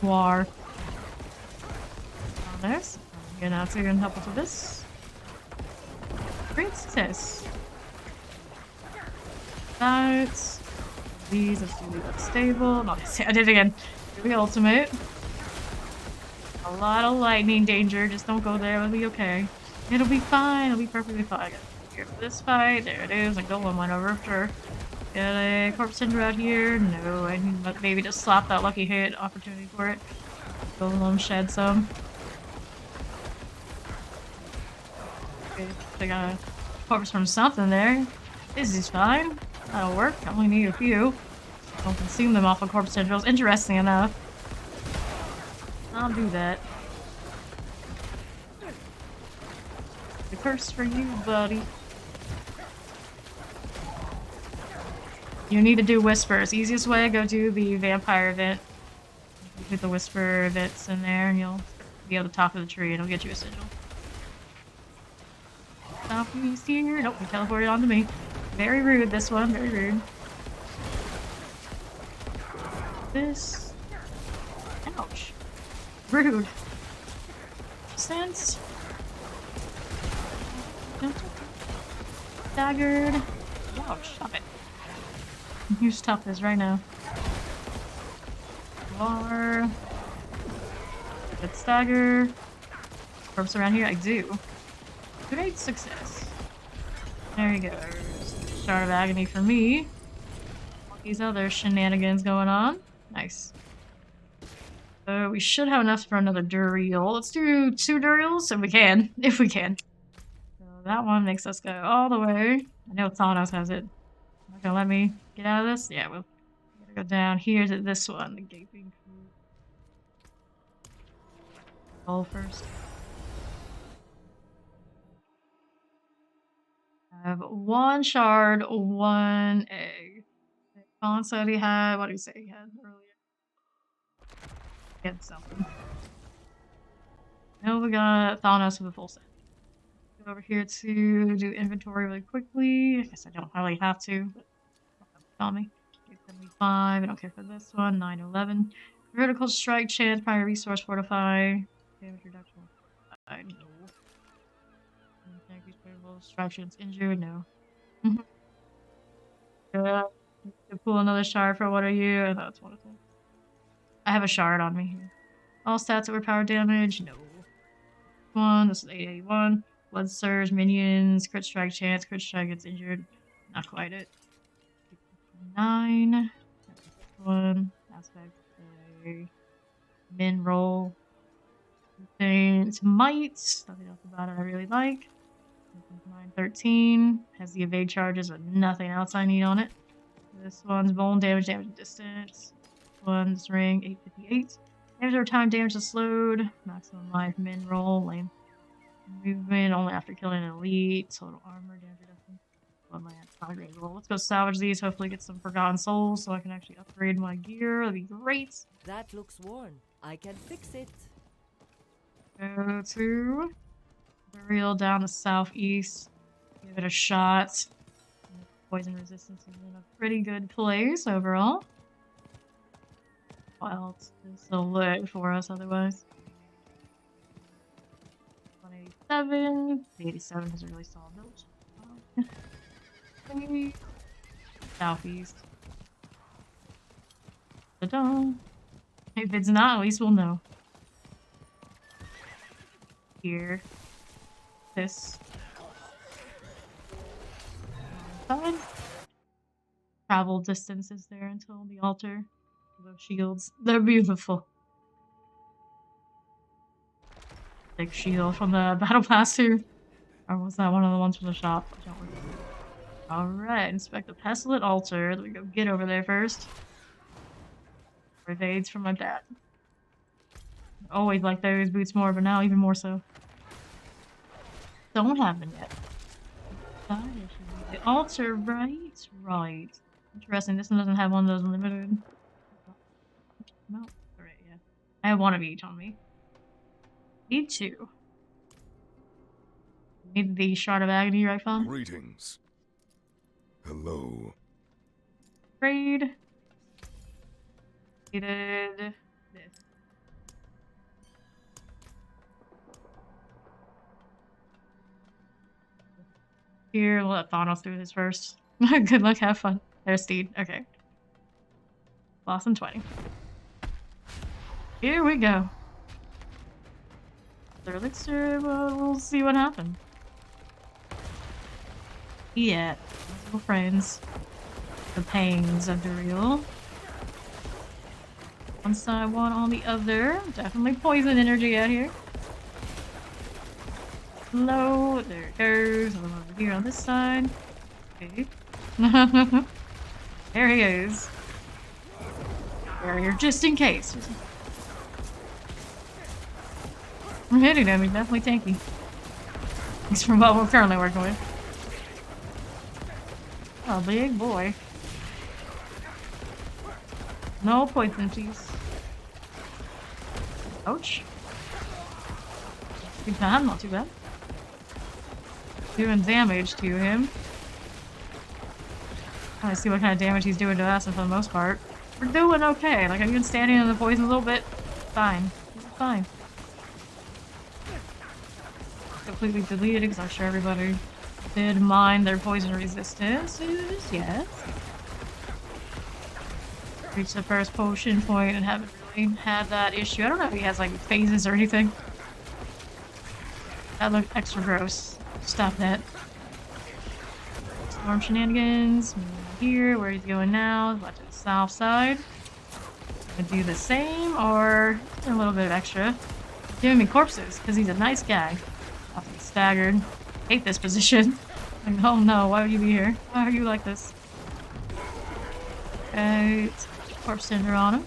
War. There's. You're now to help us with this. Great success. That. These, let's do the stable. No, I did it again. Do the ultimate. A lot of lightning danger. Just don't go there. It'll be okay. It'll be fine. It'll be perfectly fine. Here for this fight. There it is. And Golem went over after. Get a Corpse Tender out here. No, I need maybe just slap that lucky hit opportunity for it. Golem shed some. Okay, they got a corpse from something there. This is fine. That'll work. I only need a few. Don't consume them off of corpse tendrils. Interesting enough. I'll do that. The curse for you, buddy. You need to do whispers. Easiest way, go do the vampire event. You put the whisper events in there and you'll be on the top of the tree and it'll get you a sigil. Southeast here. Nope, you teleported onto me. Very rude, this one. Very rude. This. Ouch. Rude. Sense. Staggered. Ouch, stop it. You stop this right now. Bar. Good stagger. Corpse around here? I do. Great success. There he goes. Shard of Agony for me. All these other shenanigans going on. Nice. So we should have enough for another Duriel. Let's do 2 Duriels if we can. If we can. So that one makes us go all the way. I know Thanos has it. Not gonna let me get out of this? Yeah, we'll gotta go down here to this one. The gaping hole first. I have 1 shard, 1 egg. Colin said he had, what did he say he had earlier? He had something. Now we got Thanos with a full set. Go over here to do inventory really quickly. I guess I don't really have to, but tell me. 875, I don't care for this one. 911. Vertical strike, chance, fire, resource, fortify. Damage reduction. I know. Distractions, injured, no. To pull another shard for what are you? That's wonderful. I have a shard on me here. All stats overpowered damage, no. This is 881. Blood surge, minions, crit strike chance, crit strike gets injured. Not quite it. 9. One aspect. Min roll. It's might. Nothing else about it I really like. 913 has the evade charges, but nothing else I need on it. This one's bone damage, damage distance. This one's ring, 858. Damage over time, damage is slowed. Maximum life, min roll, lame. Movement only after killing an elite. Total armor, damage reduction. One land, not a great roll. Let's go salvage these. Hopefully get some forgotten souls so I can actually upgrade my gear. That'd be great. That looks worn. I can fix it. Go to Burial down the southeast. Give it a shot. Poison resistance is in a pretty good place overall. Well, it's still lit for us otherwise. 187. The 87 has a really solid build. Southeast. Ta-da. If it's not, at least we'll know. Here. This. Side. Travel distance is there until the altar. Those shields. They're beautiful. Big shield from the battle pass too. Or was that one of the ones from the shop? I don't remember. Alright, inspect the pestilent altar. Let me go get over there first. Evades from my dad. Always like those boots more, but now even more so. Don't have them yet. The altar, right? Right. Interesting, this one doesn't have one of those limited. No. Alright, yeah. I have one of each on me. Need 2. Need the Shard of Agony, right, Fawn? Greetings. Hello. Trade. Needed this. Here, we'll let Thanos do his first. Good luck, have fun. There's Steed. Okay. Lost in 20. Here we go. The elixir, we'll see what happens. Yeah, little friends. The pangs of Duriel. One side, one on the other. Definitely poison energy out here. Low, there it goes. One over here on this side. Okay. There he is. Barrier just in case. I'm hitting him, he's definitely tanky. He's from what we're currently working with. Oh, big boy. No poison, please. Ouch. Not too bad, not too bad. Doing damage to him. I see what kind of damage he's doing to us, and for the most part, we're doing okay. Like, I'm even standing in the poison a little bit. Fine. Fine. Completely deleted because I'm sure everybody did mind their poison resistances. Yes. Reached the first potion point and haven't really had that issue. I don't know if he has like phases or anything. That looked extra gross. Stop that. Storm shenanigans. Here, where he's going now. About to the south side. Gonna do the same or a little bit of extra. Giving me corpses because he's a nice guy. About to be staggered. Hate this position. Like, oh no, why would you be here? Why are you like this? Okay, corpse center on him.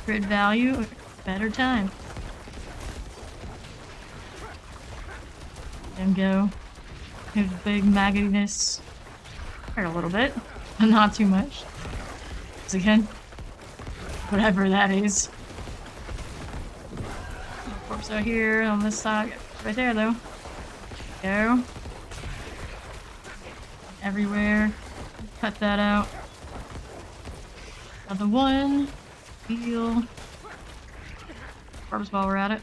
Crit value, better time. And go. His big maggotiness. Hurt a little bit, but not too much. Once again, whatever that is. Corpse out here on this side. Right there though. Go. Everywhere. Cut that out. Another one. Heal. Corpse while we're at it.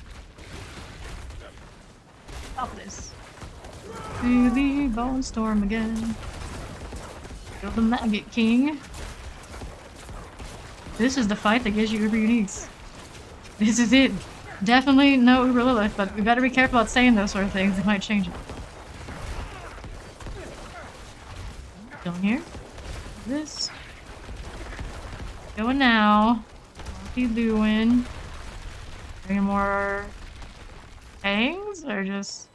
Stop this. To the Bone Storm again. Kill the Maggot King. This is the fight that gives you Uber Uniques. This is it. Definitely no Uber Lilith, but we better be careful about saying those sort of things. It might change it. Still here. This. Going now. What are you doing? Bringing more pangs or just...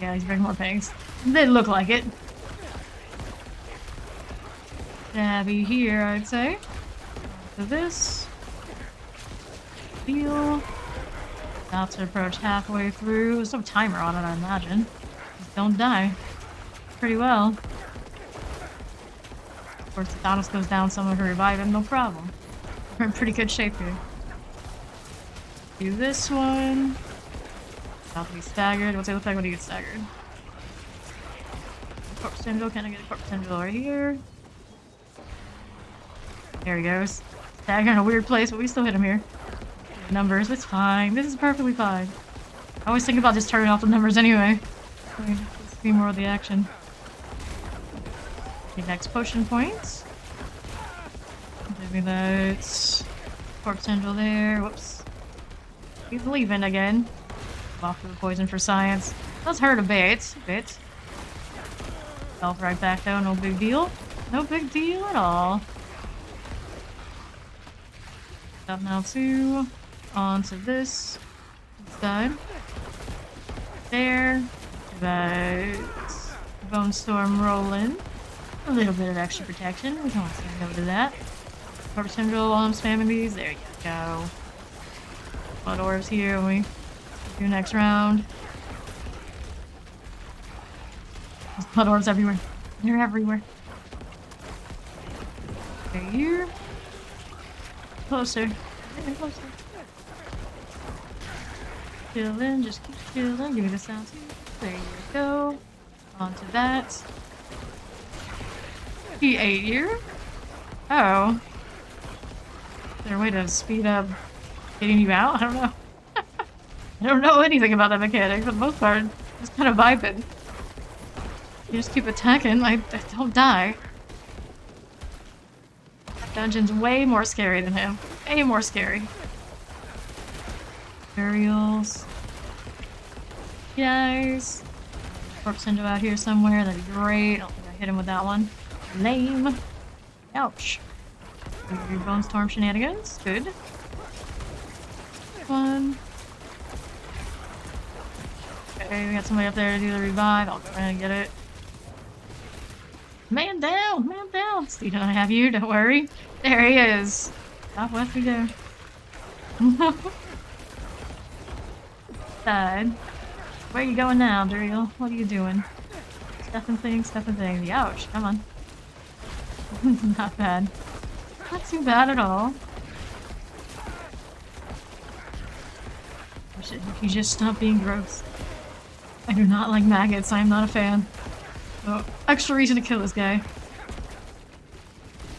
Yeah, he's bringing more pangs. They look like it. Stabby here, I'd say. So this. Heal. About to approach halfway through. There's no timer on it, I imagine. Just don't die. Pretty well. Of course, if Thanos goes down, someone can revive him, no problem. We're in pretty good shape here. Do this one. About to be staggered. What's it look like when he gets staggered? Corpse tendril. Can I get a corpse tendril right here? There he goes. Stagger in a weird place, but we still hit him here. Numbers, it's fine. This is perfectly fine. I always think about just turning off the numbers anyway. Let's see more of the action. Okay, next potion points. Give me that corpse tendril there. Whoops. He's leaving again. Off to the poison for science. Does hurt a bit. Health right back though, no big deal. No big deal at all. Up now too. Onto this side. There. That Bone Storm rolling. A little bit of extra protection. We don't say no to that. Corpse tendril while I'm spamming these. There you go. Blood orbs here when we do next round. There's blood orbs everywhere. They're everywhere. Okay, here. Closer. Getting closer. Chillin', just keep chillin'. Give me the sound too. There you go. Onto that. He ate you? Oh. Is there a way to speed up getting you out? I don't know. I don't know anything about that mechanic. For the most part, just kind of vibing. You just keep attacking, I don't die. Dungeon's way more scary than him. Way more scary. Burials. Guys. Corpse tendril out here somewhere. That'd be great. I don't think I hit him with that one. Lame. Ouch. Bone Storm shenanigans. Good. One. Okay, we got somebody up there to do the revive. I'll go ahead and get it. Man down! Man down! Steve and I have you, don't worry. There he is. Southwest we go. Side. Where are you going now, Drill? What are you doing? Stuffing things, stuffing things. Ouch, come on. Not bad. Not too bad at all. If you just stop being gross. I do not like maggots. I am not a fan. So, extra reason to kill this guy.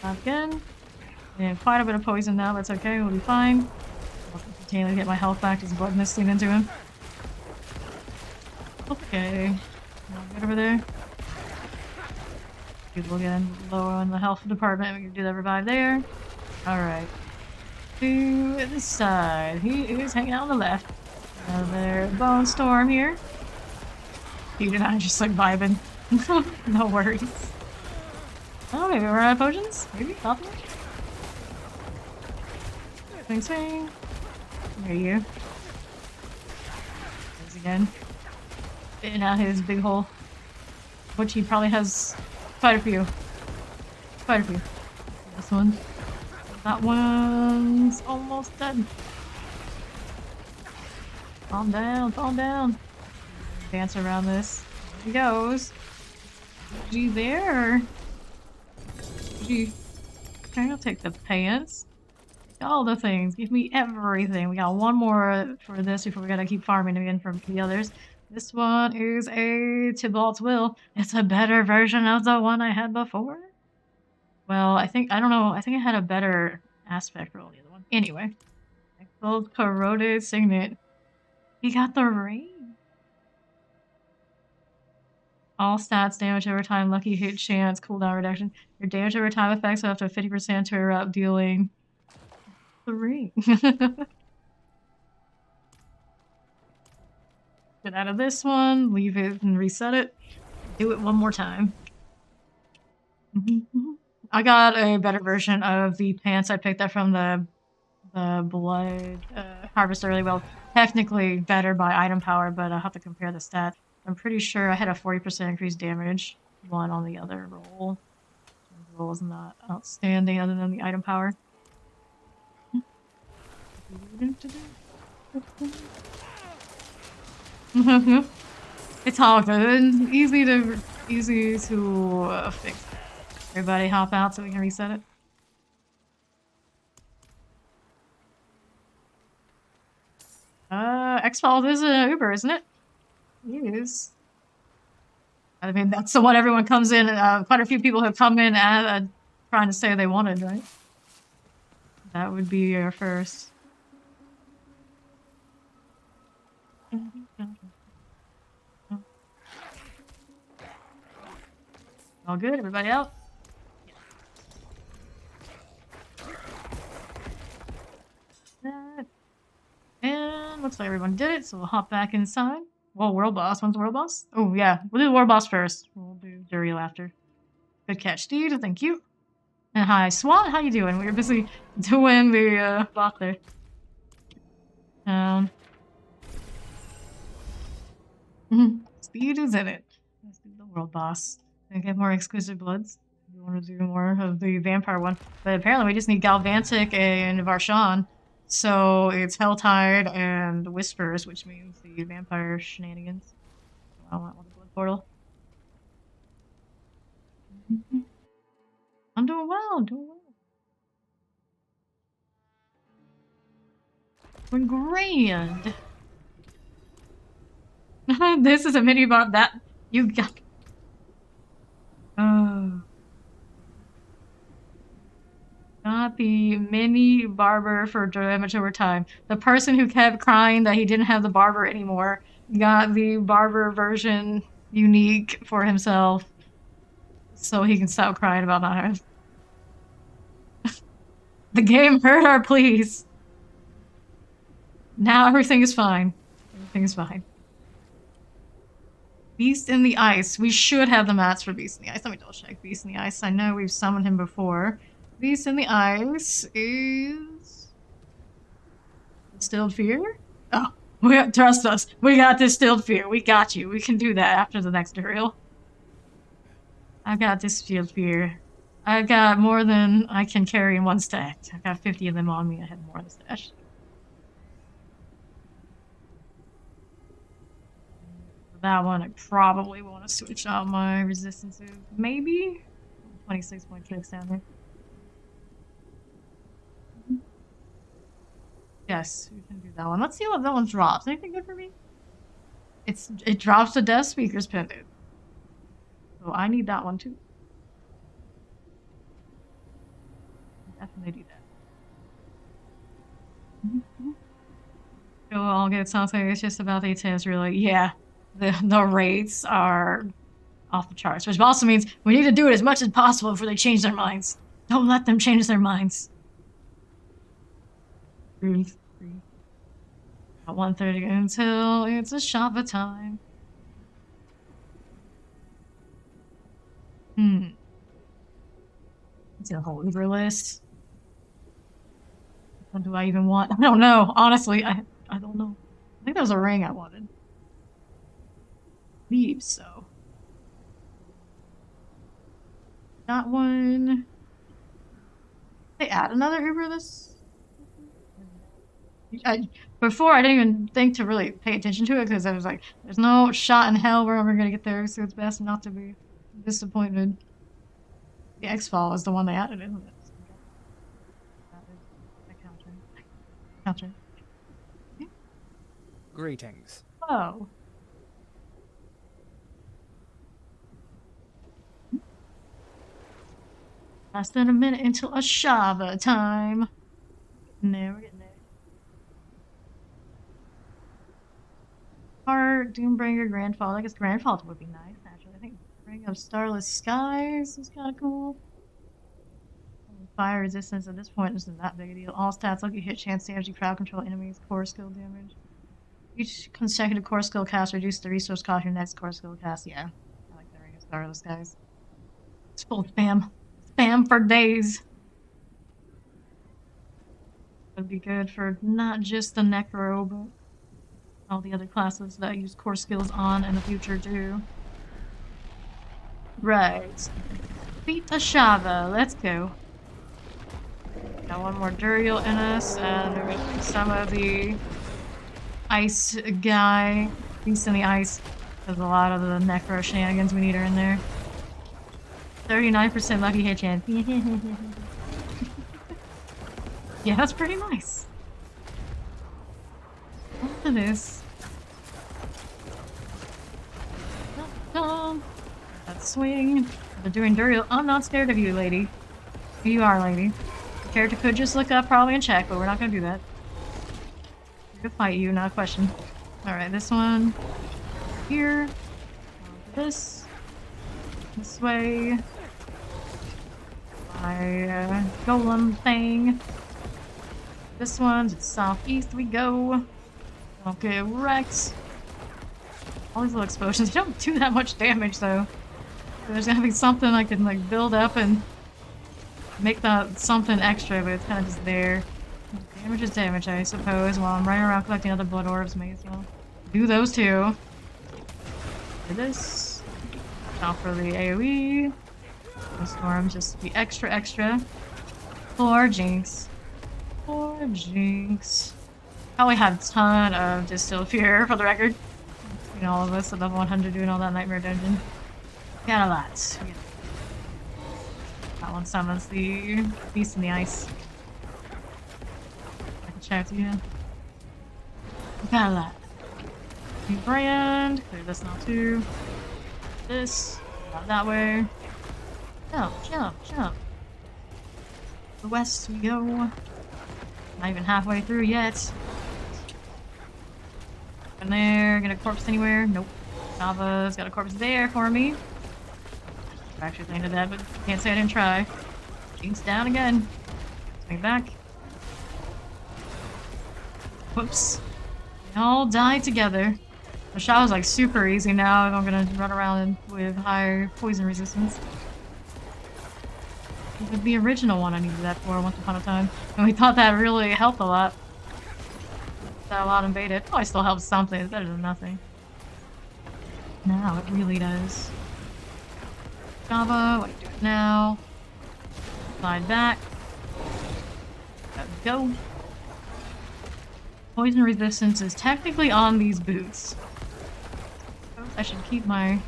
Not again. And quite a bit of poison now. That's okay. We'll be fine. I'll continue to get my health back. There's blood misting into him. Okay. Now get over there. We'll get low on the health department. We can do that revive there. Alright. To this side. He is hanging out on the left. Another bone storm here. Dude and I just like vibing. No worries. Oh, maybe we're out of potions? Maybe? Possibly? Swing, swing. There you go. There's again. Spitting out his big hole. Which he probably has quite a few. Quite a few. This one. That one's almost dead. Calm down, calm down. Dance around this. There he goes. Is he there? Okay, I'll take the pants. All the things. Give me everything. We got one more for this before we gotta keep farming again from the others. This one is a Tybalt's Will. It's a better version of the one I had before. Well, I don't know. I think I had a better aspect roll the other one. Anyway. Gold corroded signet. He got the ring. All stats, damage over time, lucky hit chance, cooldown reduction. Your damage over time effects are up to 50% to erupt, dealing the ring. Get out of this one, leave it and reset it. Do it one more time. I got a better version of the pants. I picked up from the blood harvest early. Well, technically better by item power, but I'll have to compare the stats. I'm pretty sure I had a 40% increased damage one on the other roll. The roll is not outstanding other than the item power. It's all good. Easy to fix. Everybody hop out so we can reset it. X-Files is an Uber, isn't it? It is. I mean, that's the one everyone comes in. Quite a few people have come in trying to say they wanted, right? That would be your first. All good? Everybody out? And looks like everyone did it, so we'll hop back inside. Whoa, world boss. When's the world boss? Oh, yeah. We'll do the world boss first. We'll do Duriel after. Good catch, Steed. Thank you. And hi, SWAT. How you doing? We were busy doing the bot there. Steed is in it. Let's do the world boss. And get more exquisite bloods. We want to do more of the vampire one. But apparently we just need Galvantic and Varshan. So it's Helltide and Whispers, which means the vampire shenanigans. I want the blood portal. I'm doing well, doing well. We're grand. This is a mini bot that you got. Not the mini barber for damage over time. The person who kept crying that he didn't have the barber anymore got the barber version unique for himself so he can stop crying about not having. The game heard our pleas. Now everything is fine. Everything is fine. Beast in the Ice. We should have the mats for Beast in the Ice. Let me double check Beast in the Ice. I know we've summoned him before. Beast in the Ice is... Distilled Fear? Oh, trust us. We got Distilled Fear. We got you. We can do that after the next tutorial. I got Distilled Fear. I got more than I can carry in one stack. I got 50 of them on me. I had more in the stash. That one, I probably want to switch out my resistances. Maybe? 26.6 down there. Yes, we can do that one. Let's see what that one drops. Anything good for me? It drops a death speaker's pendant. So I need that one too. Definitely do that. So I'll get something. It's just about the attempts, really. Yeah, the rates are off the charts, which also means we need to do it as much as possible before they change their minds. Don't let them change their minds. Breathe. At 1:30 until it's a shopper time. It's a whole Uber list. What do I even want? I don't know. Honestly, I don't know. I think that was a ring I wanted. Leave, so. That one. They add another Uber list? Before, I didn't even think to really pay attention to it because I was like, there's no shot in hell where I'm going to get there, so it's best not to be disappointed. The X-Fall is the one they added, isn't it? Counter. Greetings. Oh. Less than a minute until a Shava time. No, we're getting there. Heart, Doombringer, Grandfather. I guess Grandfather would be nice, actually. I think Ring of Starless Skies is kind of cool. Fire resistance at this point isn't that big a deal. All stats, lucky hit chance, damage, crowd control enemies, core skill damage. Each consecutive core skill cast reduces the resource cost of your next core skill cast. Yeah, I like the Ring of Starless Skies. It's full spam. Spam for days. Would be good for not just the Necro, but all the other classes that I use core skills on in the future too. Right. Beat the Shava. Let's go. Got one more Duriel in us, and we're gonna some of the ice guy. Beast in the ice. There's a lot of the Necro shenanigans we need are in there. 39% lucky hit chance. Yeah, that's pretty nice. Look at this. That swing. They're doing Duriel. I'm not scared of you, lady. You are, lady. The character could just look up probably and check, but we're not gonna do that. We're gonna fight you, not a question. Alright, this one. Here. This. This way. My golem thing. This one to the southeast we go. Don't get wrecked. All these little explosions. They don't do that much damage though. There's gonna be something I can like build up and make that something extra, but it's kind of just there. Damage is damage, I suppose. While I'm running around collecting other blood orbs, may as well do those too. Do this. Now for the AoE. The storm just be extra. Poor Jinx. Poor Jinx. Probably have a ton of Distill Fear for the record. You know, all of us at level 100 doing all that Nightmare Dungeon. Got a lot. That one summons the Beast in the Ice. I can shout to you. Got a lot. New brand. Clear this now too. This. Out that way. Jump. The west we go. Not even halfway through yet. In there, get a corpse anywhere? Nope. Java's got a corpse there for me. I actually landed that, but can't say I didn't try. Jinx down again. Swing back. Whoops. They all die together. The shot was like super easy now if I'm gonna run around with higher poison resistance. The original one I needed that for once upon a time. And we thought that really helped a lot. That a lot invaded. Oh, it still helps something. It's better than nothing. Now it really does. Java, what are you doing now? Slide back. Let's go. Poison resistance is technically on these boots. I should keep my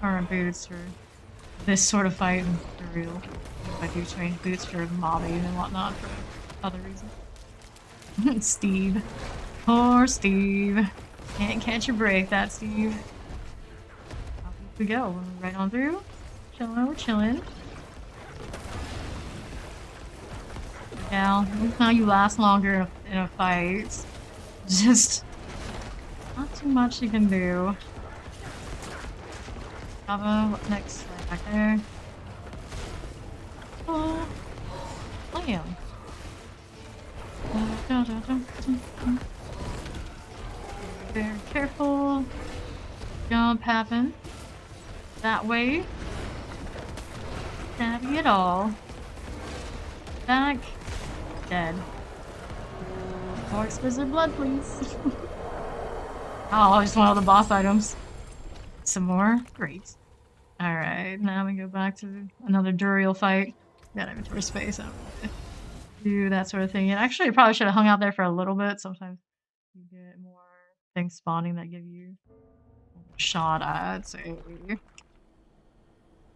current boots for this sort of fight for real. I do change boots for mobbing and whatnot for other reasons. Steve. Poor Steve. Can't catch a break, that Steve. Off we go. Right on through. Chilling, we're chilling. Now, how you last longer in a fight. Just not too much you can do. Java, what's next? Right back there. Oh, bam. Very careful. Jump happen. That way. Stabby it all. Back. Dead. More exquisite blood, please. Oh, I just want all the boss items. Some more? Great. Alright, now we go back to another Duriel fight. Got inventory space. I don't really do that sort of thing. And actually, I probably should have hung out there for a little bit. Sometimes you get more things spawning that give you a shot at, say,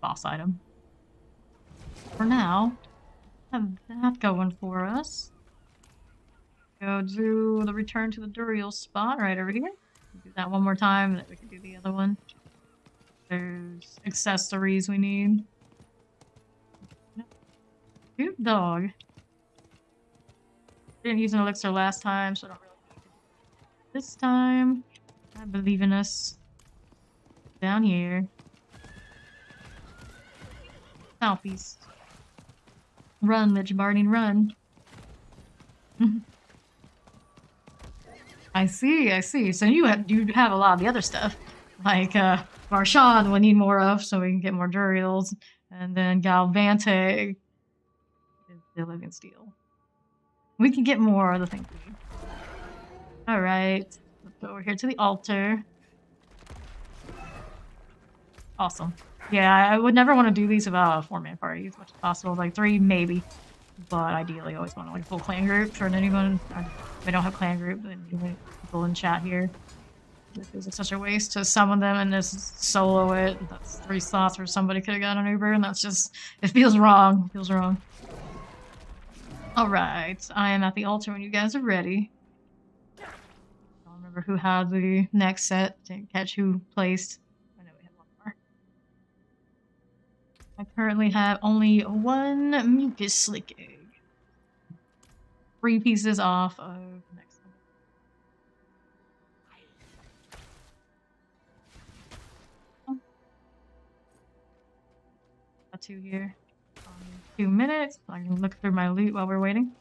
boss item. For now, have that going for us. Go do the return to the Duriel spot right over here. Do that one more time, and then we can do the other one. There's accessories we need. Cute dog. Didn't use an elixir last time, so I don't really need it this time. I believe in us. Down here. Southeast. Run, Lich Barding, run. I see. So you have a lot of the other stuff. Like, Marshawn we need more of, so we can get more Duriels. And then Galvante is the Living Steel. We can get more of the things we need. Alright. Let's go over here to the altar. Awesome. Yeah, I would never want to do these without a 4-man party as much as possible. Like 3, maybe. But ideally, I always want like a full clan group for anyone. If I don't have clan group, then even people in chat here. This is such a waste to summon them and just solo it. That's 3 slots where somebody could have got an Uber, and that's just, it feels wrong. It feels wrong. Alright, I am at the altar when you guys are ready. I don't remember who had the next set. Didn't catch who placed. I know we have one more. I currently have only 1 mucus slick egg. 3 pieces off of the next one. Got 2 here. 2 minutes. I can look through my loot while we're waiting.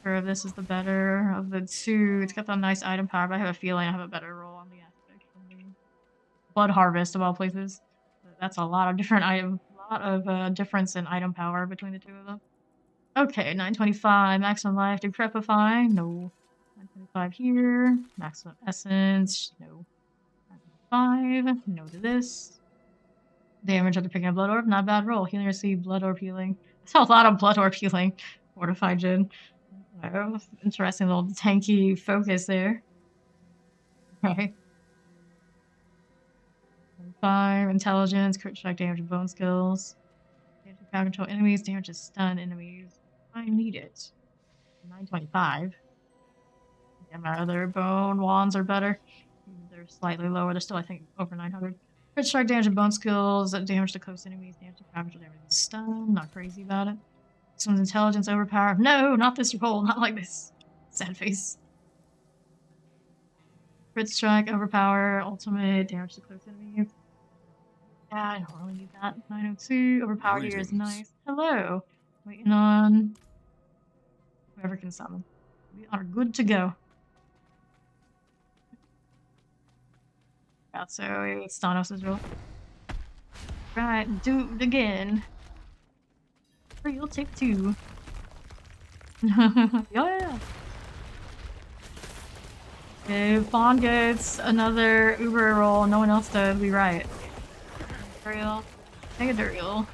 Sure, this is the better of the 2. It's got the nice item power, but I have a feeling I have a better roll on the aspect from the Blood Harvest of all places. That's a lot of different item, difference in item power between the 2 of them. Okay, 925 maximum life, decrepify, no. 925 here, maximum essence, no. 925, no to this. Damage after picking a blood orb, not a bad roll. Healing received, blood orb healing. That's a lot of blood orb healing. Fortified Jin. Oh, interesting little tanky focus there. Okay. 5 intelligence, crit strike damage and bone skills. Damage to crowd control enemies, damage to stun enemies. I need it. 925. Yeah, my other bone wands are better. They're slightly lower. They're still, I think, over 900. Crit strike damage and bone skills, damage to close enemies, damage to crowd control, damage to stun. Not crazy about it. Someone's intelligence overpower. No, not this roll. Not like this. Sad face. Crit strike, overpower, ultimate, damage to close enemies. Yeah, I don't really need that. 902, overpower here is nice. Hello. Waiting on whoever can summon. We are good to go. Yeah, so it's Thanos' roll. Right, do it again. Or you'll take 2. Yeah. If Fawn gets another Uber roll, no one else does, we riot. Duriel. Take a Duriel.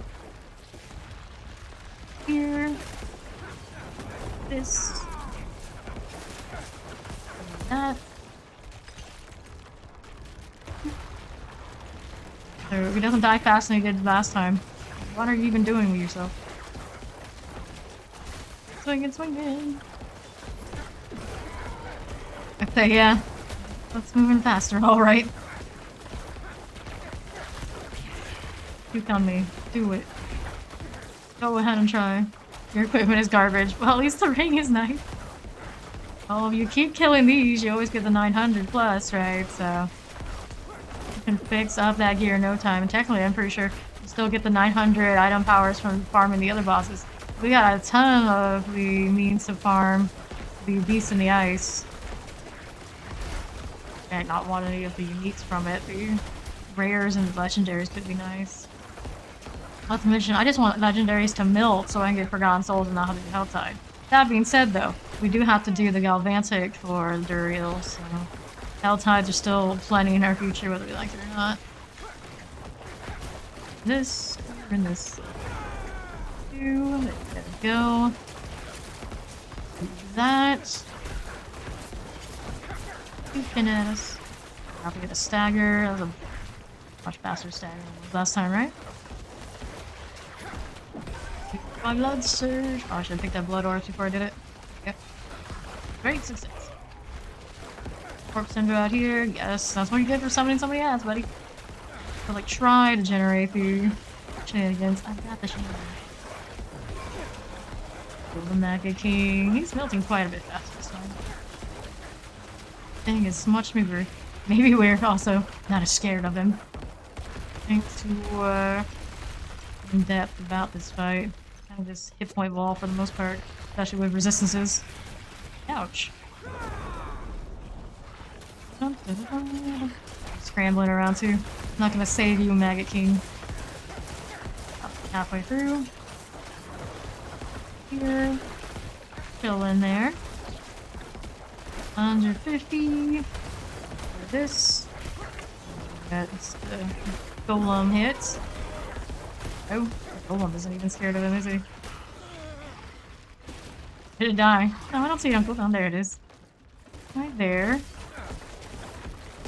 Here. This. That. So he doesn't die faster than he did last time. What are you even doing with yourself? Swinging, swinging. So yeah, let's move in faster, alright. Puke on me. Do it. Go ahead and try. Your equipment is garbage. Well, at least the ring is nice. Oh, if you keep killing these, you always get the 900 plus, right? So you can fix up that gear in no time. And technically, I'm pretty sure you still get the 900 item powers from farming the other bosses. We got a ton of the means to farm the beasts in the ice. And not want any of the uniques from it. The rares and legendaries could be nice. Not to mention, I just want legendaries to melt so I can get Forgotten Souls and not have to do Helltide. That being said, though, we do have to do the Galvantic for Duriel, so Helltides are still plenty in our future, whether we like it or not. This, and this. Two, there we go. Do that. Looking at us. Have to get a stagger. That was a much faster stagger than it was last time, right? My blood surge. Oh, I should have picked that blood ore before I did it. Yep. Great success. Corpse Syndrome out here. Yes, that's what you get for summoning somebody else, buddy. So, like, try to generate the shenanigans. I got the shenanigans. The Mega King. He's melting quite a bit faster this time. Thing is much smoother. Maybe we're also not as scared of him. Thanks to, in depth about this fight. Kind of this hit point wall for the most part, especially with resistances. Ouch. Scrambling around too. Not gonna save you, Maggot King. Up halfway through. Here. Chill in there. 150. For this. That's the golem hit. Oh, the golem isn't even scared of him, is he? Did it die? No, I don't see it on cooldown. There it is. Right there.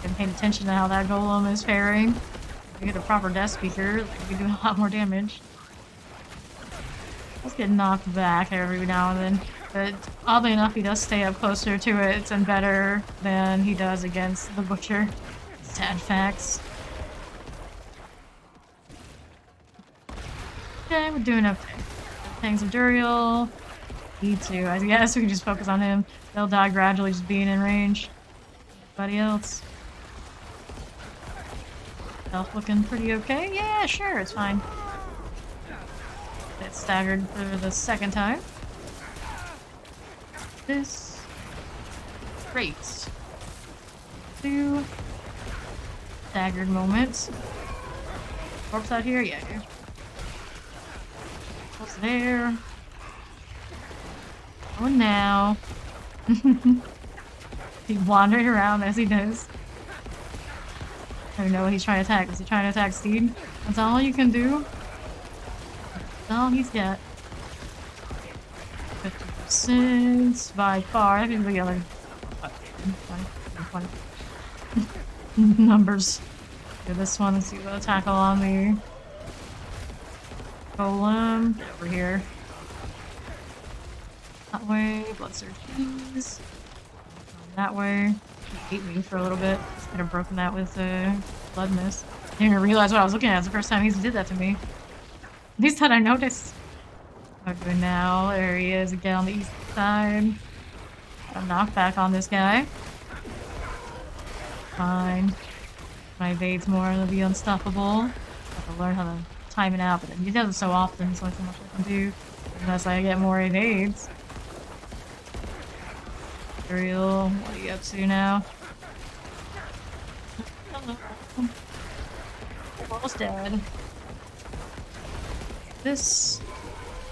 Been paying attention to how that golem is faring. If you get a proper death speaker, like, you can do a lot more damage. Let's get knocked back every now and then. But oddly enough, he does stay up closer to it and better than he does against the butcher. Sad facts. Okay, we're doing okay. Things of Duriel. Need to. I guess we can just focus on him. They'll die gradually just being in range. Everybody else. Health looking pretty okay? Yeah, sure, it's fine. Get staggered for the second time. This. Great. Two. Staggered moments. Corpse out here? Yeah, here. What's there? Oh, now. He's wandering around as he does. I don't know what he's trying to attack. Is he trying to attack Steed? That's all you can do? That's all he's got. 50% by far. I think the other 20. Numbers. Do this one. Let's see what tackle on the golem. Get over here. That way. Blood surge, please. That way. He ate me for a little bit. Could have broken that with blood mist. I didn't even realize what I was looking at. It's the first time he's did that to me. At least that I noticed. Okay, now there he is again on the east side. A knockback on this guy. Fine. My evades more, it'll be unstoppable. I have to learn how to time it out, but he does it so often, so so much I can do. Unless I get more evades. Real, what are you up to now? Almost dead. This.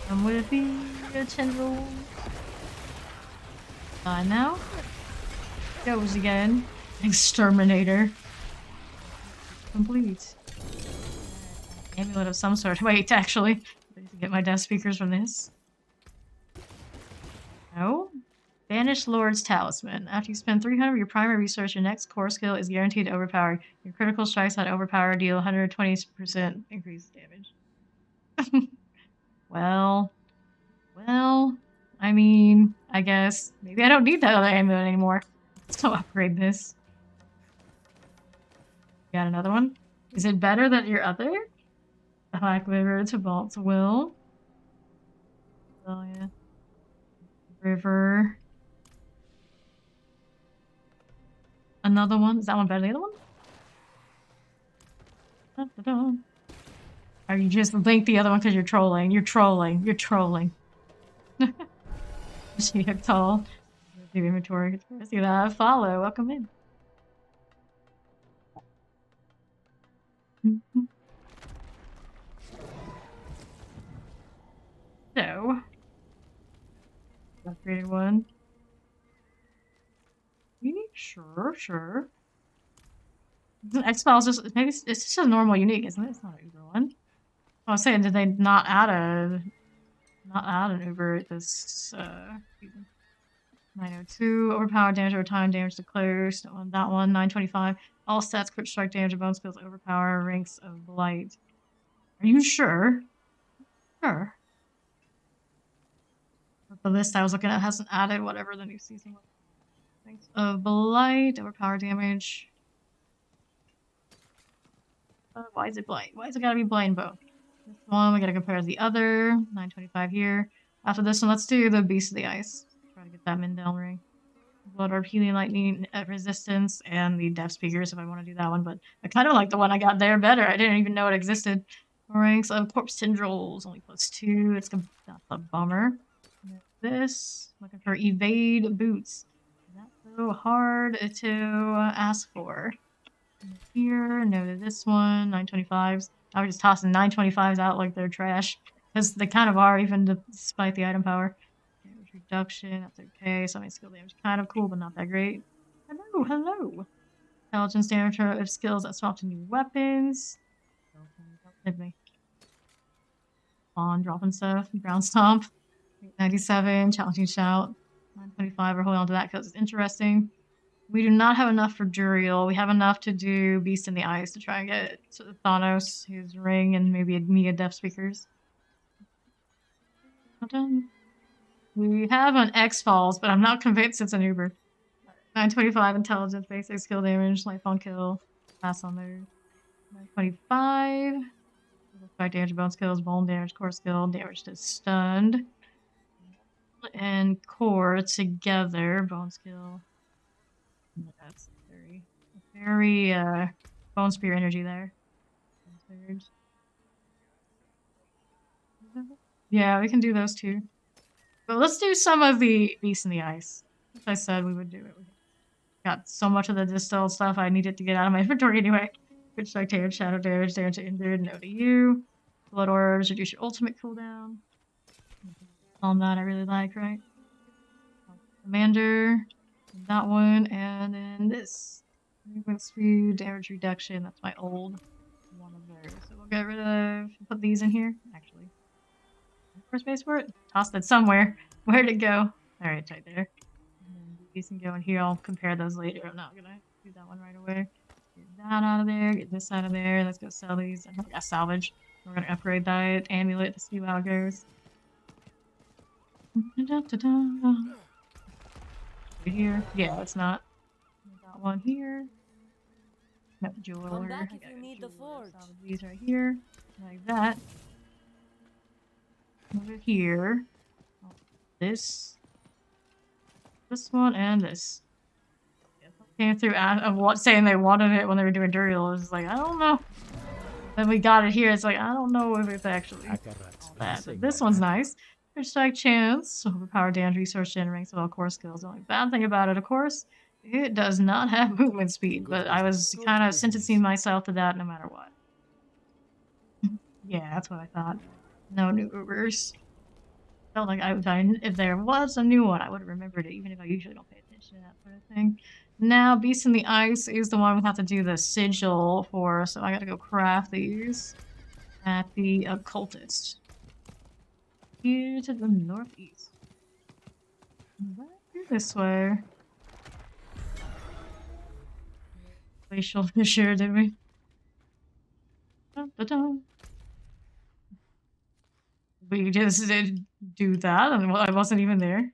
I'm with the tendril. Now. Goes again. Exterminator. Complete. Amulet of some sort. Wait, actually. I need to get my death speakers from this. No. Banished Lord's Talisman. After you spend 300 of your primary resource, your next core skill is guaranteed to overpower. Your critical strikes on overpower deal 120% increased damage. Well, I mean, I guess maybe I don't need that other amulet anymore. So upgrade this. Got another one. Is it better than your other? Black River to Vault's Will. Oh yeah. River. Another one. Is that one better than the other one? Da-da-da. Or you just link the other one because you're trolling. You're trolling. You're trolling. She hooked tall. The inventory. See that? Follow. Welcome in. So, upgraded one. Sure, sure. X-Files just maybe it's just a normal unique, isn't it? It's not an Uber one. I was saying, did they not add an Uber this season? 902 overpowered damage over time, damage to close. On that one, 925. All stats, crit strike damage, and bone skills overpower ranks of blight. Are you sure? Sure. But the list I was looking at hasn't added whatever the new season was. Ranks of blight, overpower damage. Why is it blight? Why is it gotta be blight in both? This one we gotta compare the other. 925 here. After this one, let's do the Beast of the Ice. Try to get that Mindell ring. Blood Orb, Healing Lightning Resistance, and the Death Speakers if I want to do that one, but I kind of like the one I got there better. I didn't even know it existed. Ranks of Corpse Tendrils, only +2. That's a bummer. This, looking for Evade Boots. That's so hard to ask for. Here, no to this one, 925s. I was just tossing 925s out like they're trash. Because they kind of are, even despite the item power. Damage reduction, that's okay. Some skill damage kind of cool, but not that great. Hello, hello. Intelligence damage of skills that swap to new weapons. Hit me. On dropping stuff. Ground Stomp. 97, Challenging Shout. 925, we're holding on to that because it's interesting. We do not have enough for Duriel. We have enough to do Beast in the Ice to try and get Thanos, his ring, and maybe a Mega Death Speakers. We have an X-Falls, but I'm not convinced it's an Uber. 925 intelligence, basic skill damage, life on kill. Pass on there. 925. Strike damage, bone skills, bone damage, core skill, damage to stunned. And core together, bone skill. That's very bone spear energy there. Yeah, we can do those too. But let's do some of the Beast in the Ice. As I said, we would do it. We got so much of the distilled stuff I needed to get out of my inventory anyway. Good strike damage, shadow damage, damage to injured, no to you. Blood orbs, reduce your ultimate cooldown. On that I really like, right? Commander, that one, and then this. Movement speed, damage reduction, that's my old one of those. So we'll get rid of, put these in here, actually. Where's space for it? Tossed it somewhere. Where'd it go? Alright, it's right there. And then these can go in here, I'll compare those later. I'm not gonna do that one right away. Get that out of there, get this out of there, let's go sell these. I got salvage. We're gonna upgrade that amulet to see how it goes. Right here. Yeah, it's not. Got one here. Got the jeweler. Come back I if got you a need the jeweler. forge. Salvage these right here. Like that. Over here. This. This one and this. Came through of what saying they wanted it when they were doing Duriel. It was like, I don't know. Then we got it here. It's like, I don't know if it's actually all that. But this one's nice. Crit strike chance, overpower damage, resource generating, so all core skills. The only bad thing about it, of course, it does not have movement speed. But I was kind of sentencing myself to that no matter what. Yeah, that's what I thought. No new Ubers. Felt like if there was a new one, I would have remembered it, even if I usually don't pay attention to that sort of thing. Now, Beast in the Ice is the one we have to do the sigil for, so I gotta go craft these at the Occultist. Here to the northeast. This way. Glacial Fissure, did we? Dun, dun, dun. We just did do that, and I wasn't even there.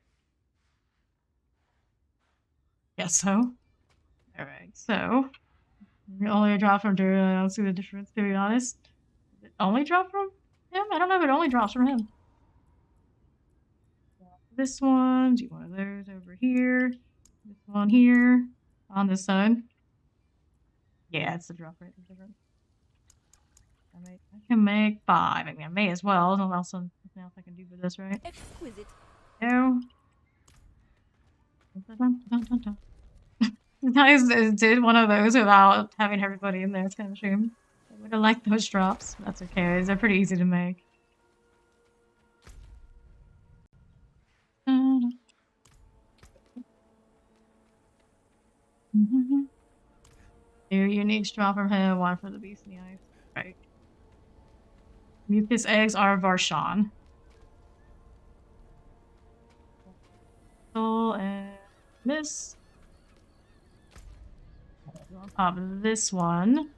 Guess so. Alright, so. Only a drop from Drew. I don't see the difference, to be honest. Does it only drop from him? I don't know if it only drops from him. This one. Do one of those over here. This one here. On this side. Yeah, it's the drop rate different. I can make 5. I mean, I may as well. There's nothing else I can do with this, right? Exquisite. No. Nice did one of those without having everybody in there. It's kind of a shame. I would have liked those drops. That's okay. They're pretty easy to make. Two unique drop from him, one for the beast in the ice. Right. Mucus eggs are Varshan. And this. On top of this one.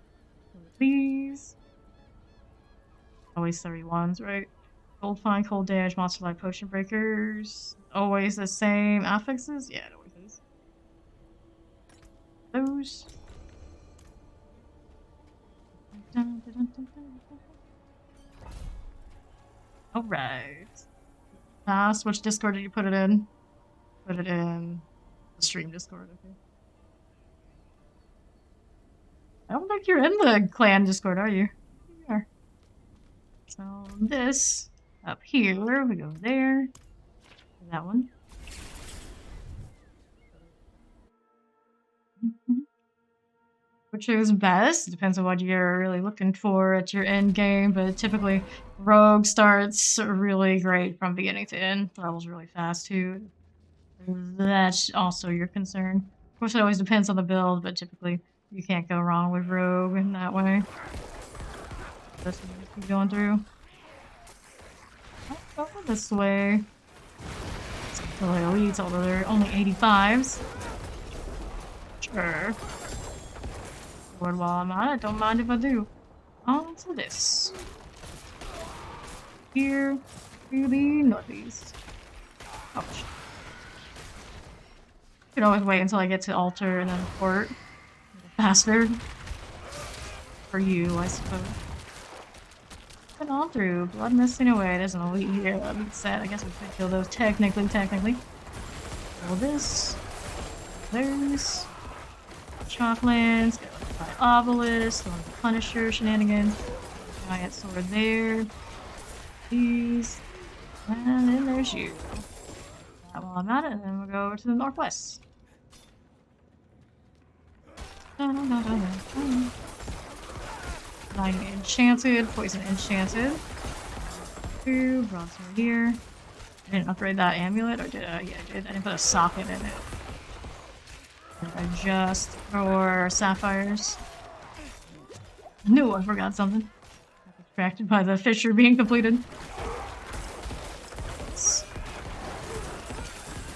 These. Always 31s, right? Cold fine, cold damage, monster life, potion breakers. Always the same affixes? Yeah, it always is. Those. Alright. Pass. Which Discord did you put it in? Put it in the stream Discord, okay. I don't think you're in the clan Discord, are you? You are. So this up here, we go there. That one. Which is best? Depends on what you're really looking for at your end game, but typically Rogue starts really great from beginning to end. Levels really fast too. That's also your concern. Of course, it always depends on the build, but typically you can't go wrong with Rogue in that way. That's what you keep going through. I'll go this way. Until elites, although they're only 85s. Sure. While I'm on it, don't mind if I do. On to this. Here to the northeast. Ouch. You can always wait until I get to altar and then port. Faster. For you, I suppose. Put on through. Blood missing away. There's an elite here. Elite set. I guess we could kill those technically. Kill this. There's Chalklands. Obelisk, the Punisher shenanigans, giant sword there, these, and then there's you. That while I'm at it, and then we'll go over to the northwest. Lightning enchanted, poison enchanted. 2, bronze sword here. I didn't upgrade that amulet, or did I? Yeah, I did. I didn't put a socket in it. Just for sapphires. No, I forgot something. Got distracted by the fissure being completed. It's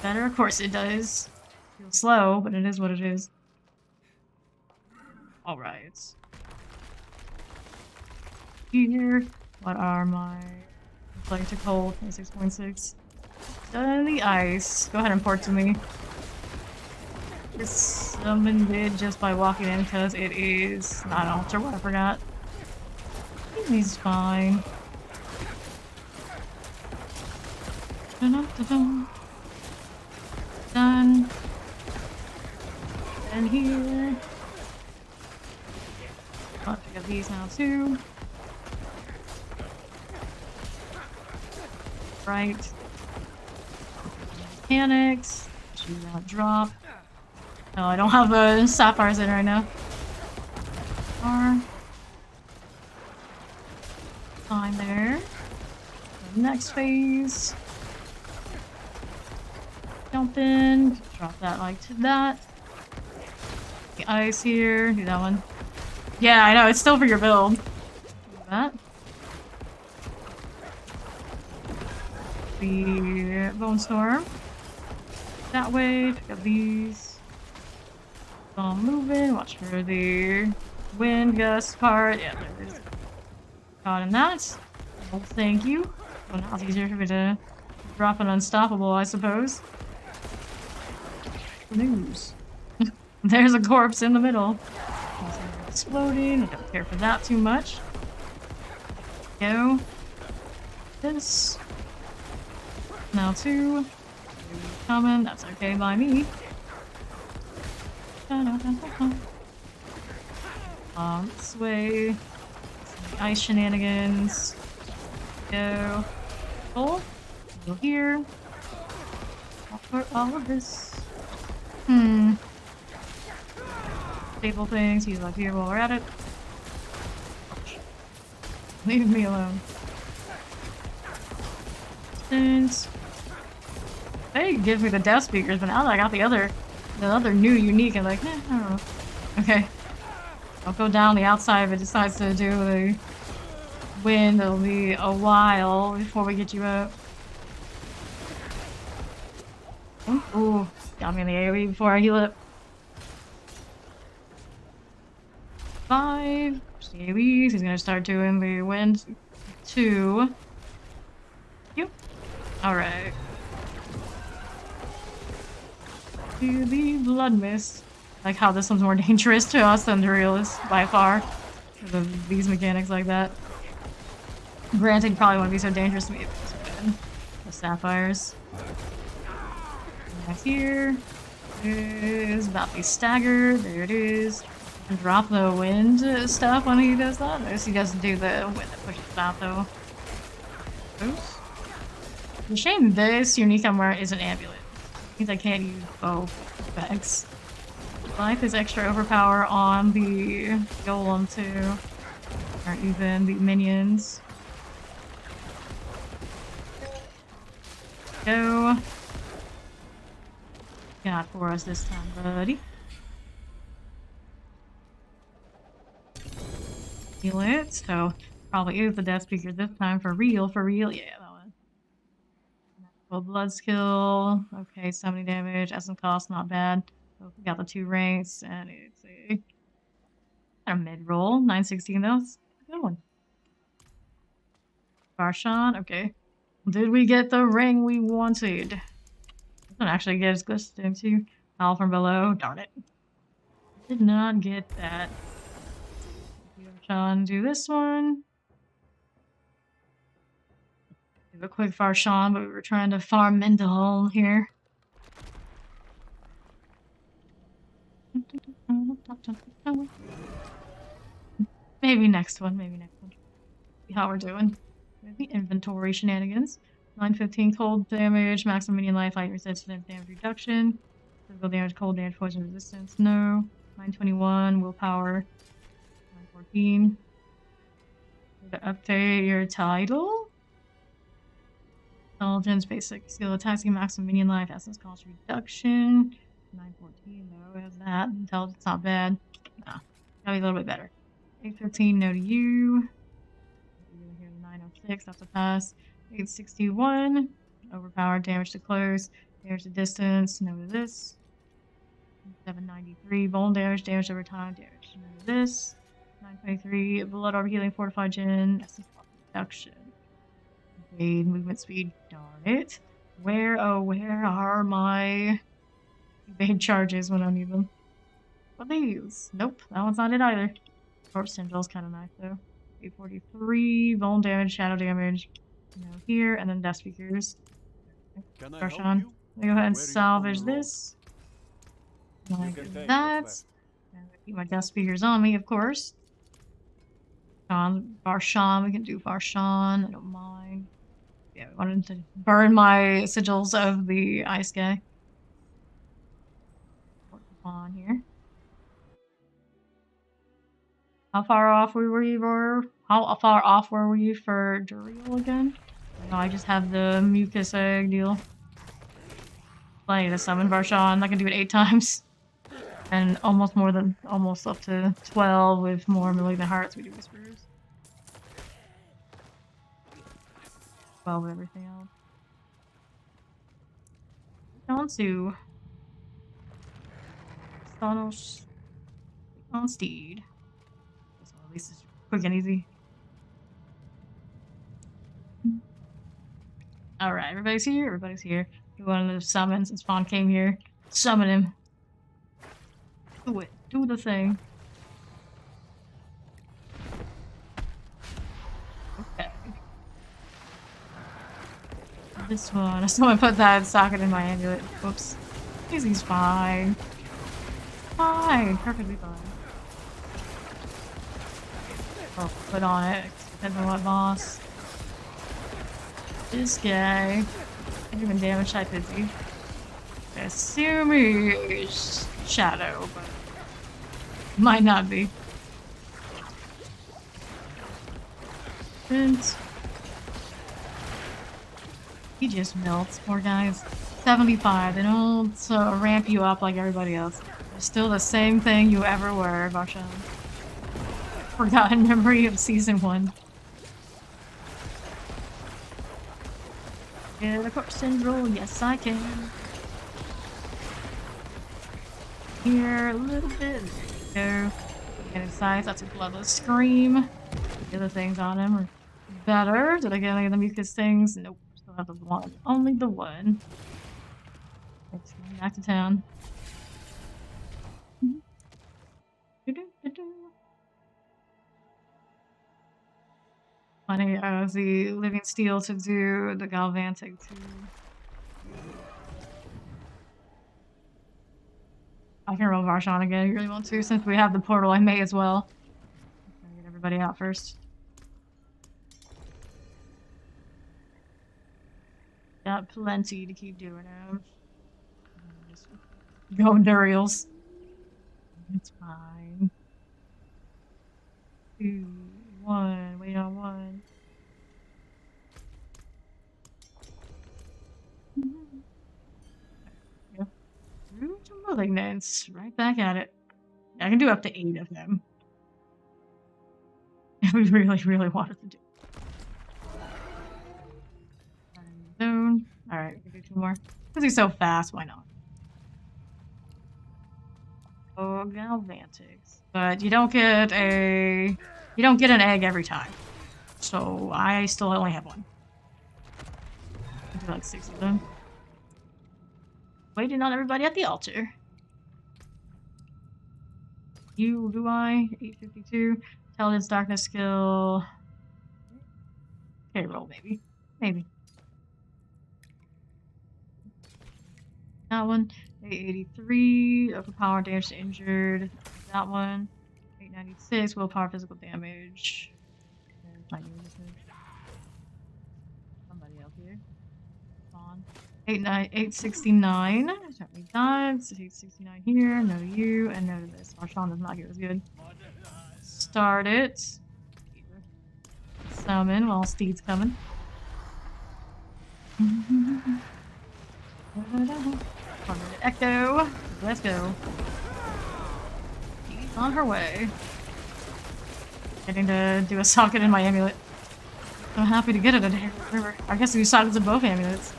better, of course it does. Feels slow, but it is what it is. Alright. Here, what are my like to cold 26.6? Done the ice. Go ahead and port to me. This summon did just by walking in because it is not an altar. What I forgot. He's fine. Dun-dun-dun-dun. Done. And here. I'll pick up these now too. Right. Mechanics. Do that drop. No, I don't have the sapphires in right now. Fine there. The next phase. Jump in. Drop that like to that. The ice here. Do that one. Yeah, I know. It's still for your build. Do that. The Bone Storm. That way. Pick up these. All moving. Watch for the wind gust part. Yeah, there it is. Caught in that. Well, thank you. Well, now it's easier for me to drop an unstoppable, I suppose. News. There's a corpse in the middle. Exploding. I don't care for that too much. Go. This. Now 2. Coming. That's okay by me. This way. Some ice shenanigans. Go. Pull. Go here. I'll put all of this. Staple things. He's up here while we're at it. Leave me alone. Since they give me the death speakers, but now that I got the other new unique, I'm like, I don't know. Okay. I'll go down the outside if it decides to do the wind. It'll be a while before we get you up. Ooh, got me in the AoE before I heal up. 5. The AoEs. He's gonna start doing the wind. 2. Yep. Alright. Do the blood mist. Like how this one's more dangerous to us than the real is by far. Because of these mechanics like that. Granted, probably wouldn't be so dangerous to me if it was good. The sapphires. Next here is about to be staggered. There it is. And drop the wind stuff when he does that. Notice he doesn't do the wind that pushes out though. Oops. It's a shame this unique I'm wearing is an amulet. It means I can't use both effects. Life is extra overpower on the golem too. Or even the minions. Go. Got for us this time, buddy. Heal it, so probably is the death speaker this time for real, yeah, that one. Full blood skill, okay, 70 damage, essence cost, not bad. So we got the 2 ranks, and it's a mid roll, 916 though, it's a good one. Barshan, okay. Did we get the ring we wanted? Doesn't actually get as glistening to Foul from below. Darn it. Did not get that. Sean, do this one. Do a quick Farshawn, but we were trying to farm Mendelholm here. Maybe next one, See how we're doing. The inventory shenanigans. 915 cold damage, maximum minion life, light resistance, damage reduction. Physical damage, cold damage, poison resistance, no. 921, willpower. 914. To update your title. Intelligence, basic skill, attacking, maximum minion life, essence cost reduction. 914, though, has that. Intelligence, not bad. Nah, gotta be a little bit better. 815, no to you. 906, that's a pass. 861, overpowered, damage to close, damage to distance, no to this. 793, bone damage, damage over time, damage, no to this. 923, blood orb healing, fortified gen, essence reduction. Evade, movement speed, darn it. Where are my evade charges when I need them? What are these? Nope, that one's not it either. Corpse Tendril's kind of nice though. 843, bone damage, shadow damage, here, and then death speakers. Darshan, let me go ahead and salvage this. Like that. And keep my death speakers on me, of course. Barshan, we can do Barshan, I don't mind. Yeah, we wanted to burn my sigils of the ice guy. On here. How far off were we for Duriel again? No, I just have the mucus egg deal. Plenty to summon Varshawn. I can do it 8 times. And almost up to 12 with more malignant hearts. We do whispers. 12 with everything else. On to Stanos on Steed. So at least it's quick and easy. Alright, everybody's here. We wanted to summon since Fawn came here. Summon him. Do it. Do the thing. Okay. This one. Someone put that socket in my amulet. Whoops. He's fine. Fine. Perfectly fine. Oh, put on it. Depends on what boss. This guy. Can't even damage type is he? I assume he's Shadow, but might not be. And he just melts, poor guys. 75, they don't ramp you up like everybody else. They're still the same thing you ever were, Varshan. Forgotten memory of season 1. Get a corpse roll, yes I can. Here, a little bit. There you go. Get inside, that's a bloodless scream. The other things on him are better. Did I get any of the mucus things? Nope. Still have the one. Only the one. Let's go back to town. Funny, the living steel to do the galvantic too. I can roll Varshan again if you really want to. Since we have the portal, I may as well. I'm gonna get everybody out first. Got plenty to keep doing of. Just go Duriels. It's fine. 2, 1. Wait on 1. Yep. Through to Malignance. Right back at it. I can do up to 8 of them. If we really, really wanted to do. Zone. Alright, we can do 2 more. Because he's so fast, why not? Oh, Galvantics. But you don't get an egg every time. So I still only have 1. I do like 6 of them. Waiting on everybody at the altar. You, do I? 852. Intelligence, darkness skill. Okay, roll maybe. Maybe. That one. 883. Overpower, damage to injured. That one. 896. Willpower, physical damage. Somebody else here. On. 869. Certainly dives. 869 here. No to you. And no to this. Marshawn does not get as good. Start it. Summon while Steed's coming. Echo. Let's go. She's on her way. Getting to do a socket in my amulet. I'm happy to get it at River. I guess we sockets in both amulets.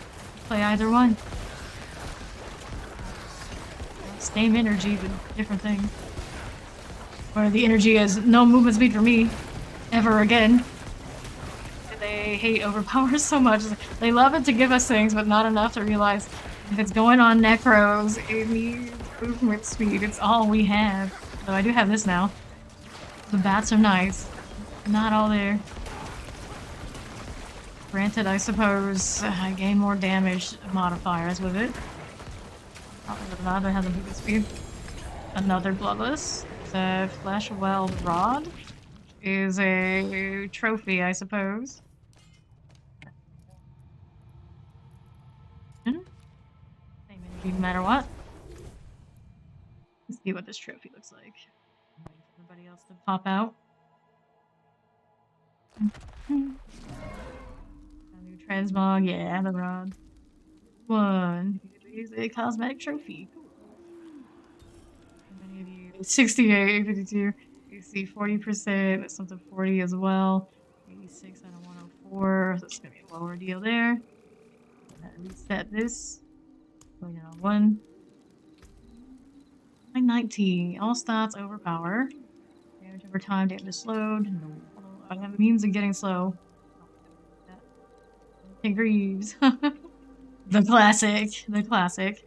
Play either one. Same energy, but different things. Where the energy is no movement speed for me. Ever again. They hate overpower so much. They love it to give us things, but not enough to realize if it's going on Necros, it needs movement speed. It's all we have. So I do have this now. The bats are nice. Not all there. Granted, I suppose I gain more damage modifiers with it. Probably would rather have the movement speed. Another bloodless. The Flesh Weld Rod is a trophy, I suppose. Same energy no matter what. Let's see what this trophy looks like. Wait for everybody else to pop out. A new transmog, yeah, the rod. 1. Is a cosmetic trophy. How many of you? 68, 52. You see 40%, that's something 40 as well. 86 out of 104, so it's gonna be a lower deal there. Reset this. Going on 1. 19. All stats overpower. Damage over time, damage slowed. No. I have a means of getting slow. It grieves. The classic. The classic.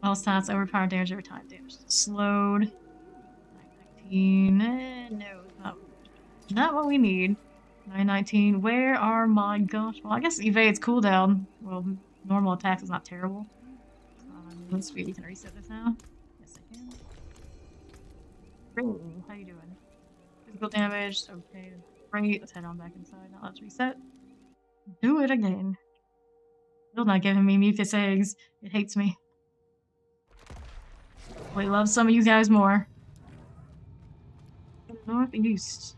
All stats overpower, damage over time, damage slowed. 919. No, not what we need. 919. Where are my gosh? Well, I guess evade's cooldown. Well, normal attacks is not terrible. Let's see. We can reset this now. Yes, I can. Ooh, how you doing? Physical damage. Okay. Great. Let's head on back inside. Now let's reset. Do it again. Still not giving me mucus eggs. It hates me. We love some of you guys more. Northeast.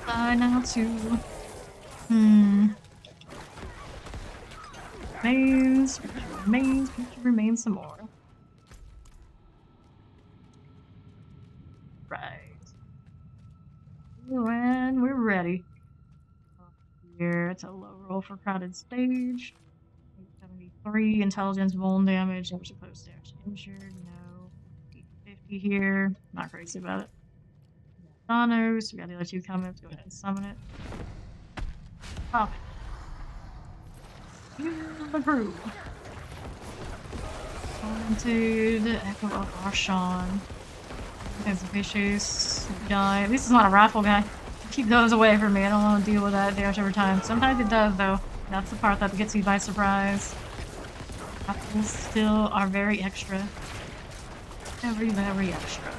Fly now to remains, future remains some more. Right. And we're ready. Here, it's a low roll for crowded stage. 873 intelligence, vuln damage, damage opposed damage injured, no. 850 here, not crazy about it. Thanos, we got the other two coming, let's go ahead and summon it. Pop it. Here's the crew. Talented Echo of Arshawn. Has a vicious guy. At least it's not a rifle guy. Keep those away from me. I don't want to deal with that damage every time. Sometimes it does, though. That's the part that gets you by surprise. Rifles still are very extra. Very extra.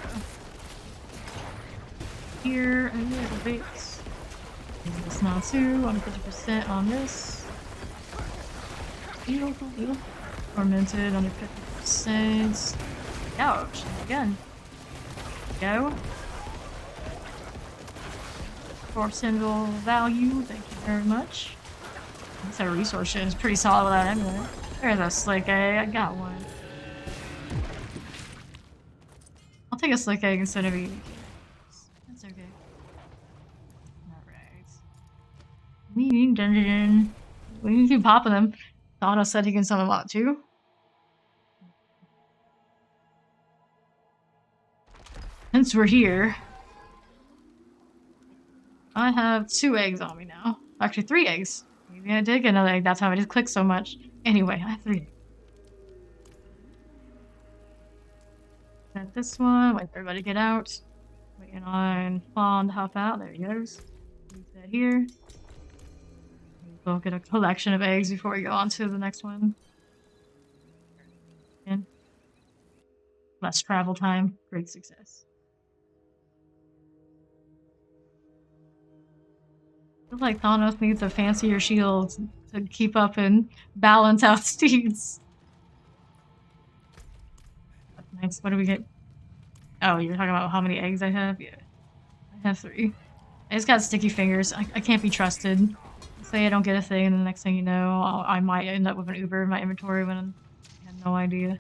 Here, a little bit. This now too, 150% on this. Heal. Tormented, under 50%. Ouch, again. Go. For single value, thank you very much. This resource shit is pretty solid without anyway. There's a slick egg, I got one. I'll take a slick egg instead of eating. That's okay. Alright. Meeting dungeon. We can keep popping them. Thanatos said he can summon a lot too. Since we're here, I have 2 eggs on me now. Actually, 3 eggs. Maybe I did get another egg. That's how I just clicked so much. Anyway, I have 3 eggs. Set this one. Wait for everybody to get out. Waiting on Fawn to hop out. There he goes. Reset here. We'll get a collection of eggs before we go on to the next one. And less travel time. Great success. I feel like Thanos needs a fancier shield to keep up and balance out steeds. Nice. What do we get? Oh, you're talking about how many eggs I have? Yeah. I have 3. I just got sticky fingers. I can't be trusted. Say I don't get a thing, and the next thing you know, I might end up with an Uber in my inventory when I have no idea.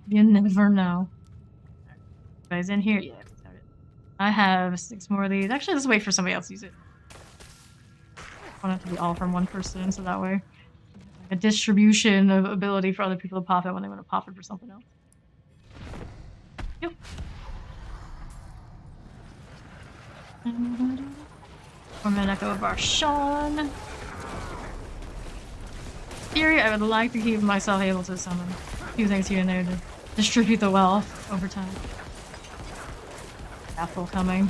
You never know. You guys in here? Yeah, we got it. I have 6 more of these. Actually, let's wait for somebody else to use it. I want it to be all from one person, so that way a distribution of ability for other people to pop it when they want to pop it for something else. Yep. Torment Echo of Arshawn. Theory, I would like to keep myself able to summon a few things here and there to distribute the wealth over time. Apple coming.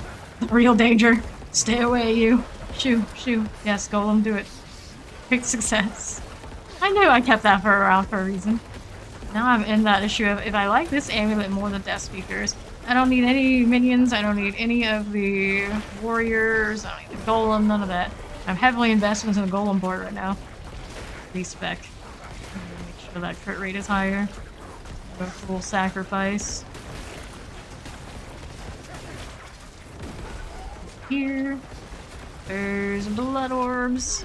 Real danger. Stay away, you. Shoo. Yes, Golem, do it. Big success. I knew I kept that around for a reason. Now I'm in that issue of if I like this amulet more than Death Speakers, I don't need any minions, I don't need any of the warriors, I don't need the golem, none of that. I'm heavily invested into the golem board right now. Respec. Make sure that crit rate is higher. Go full sacrifice. Here. There's blood orbs.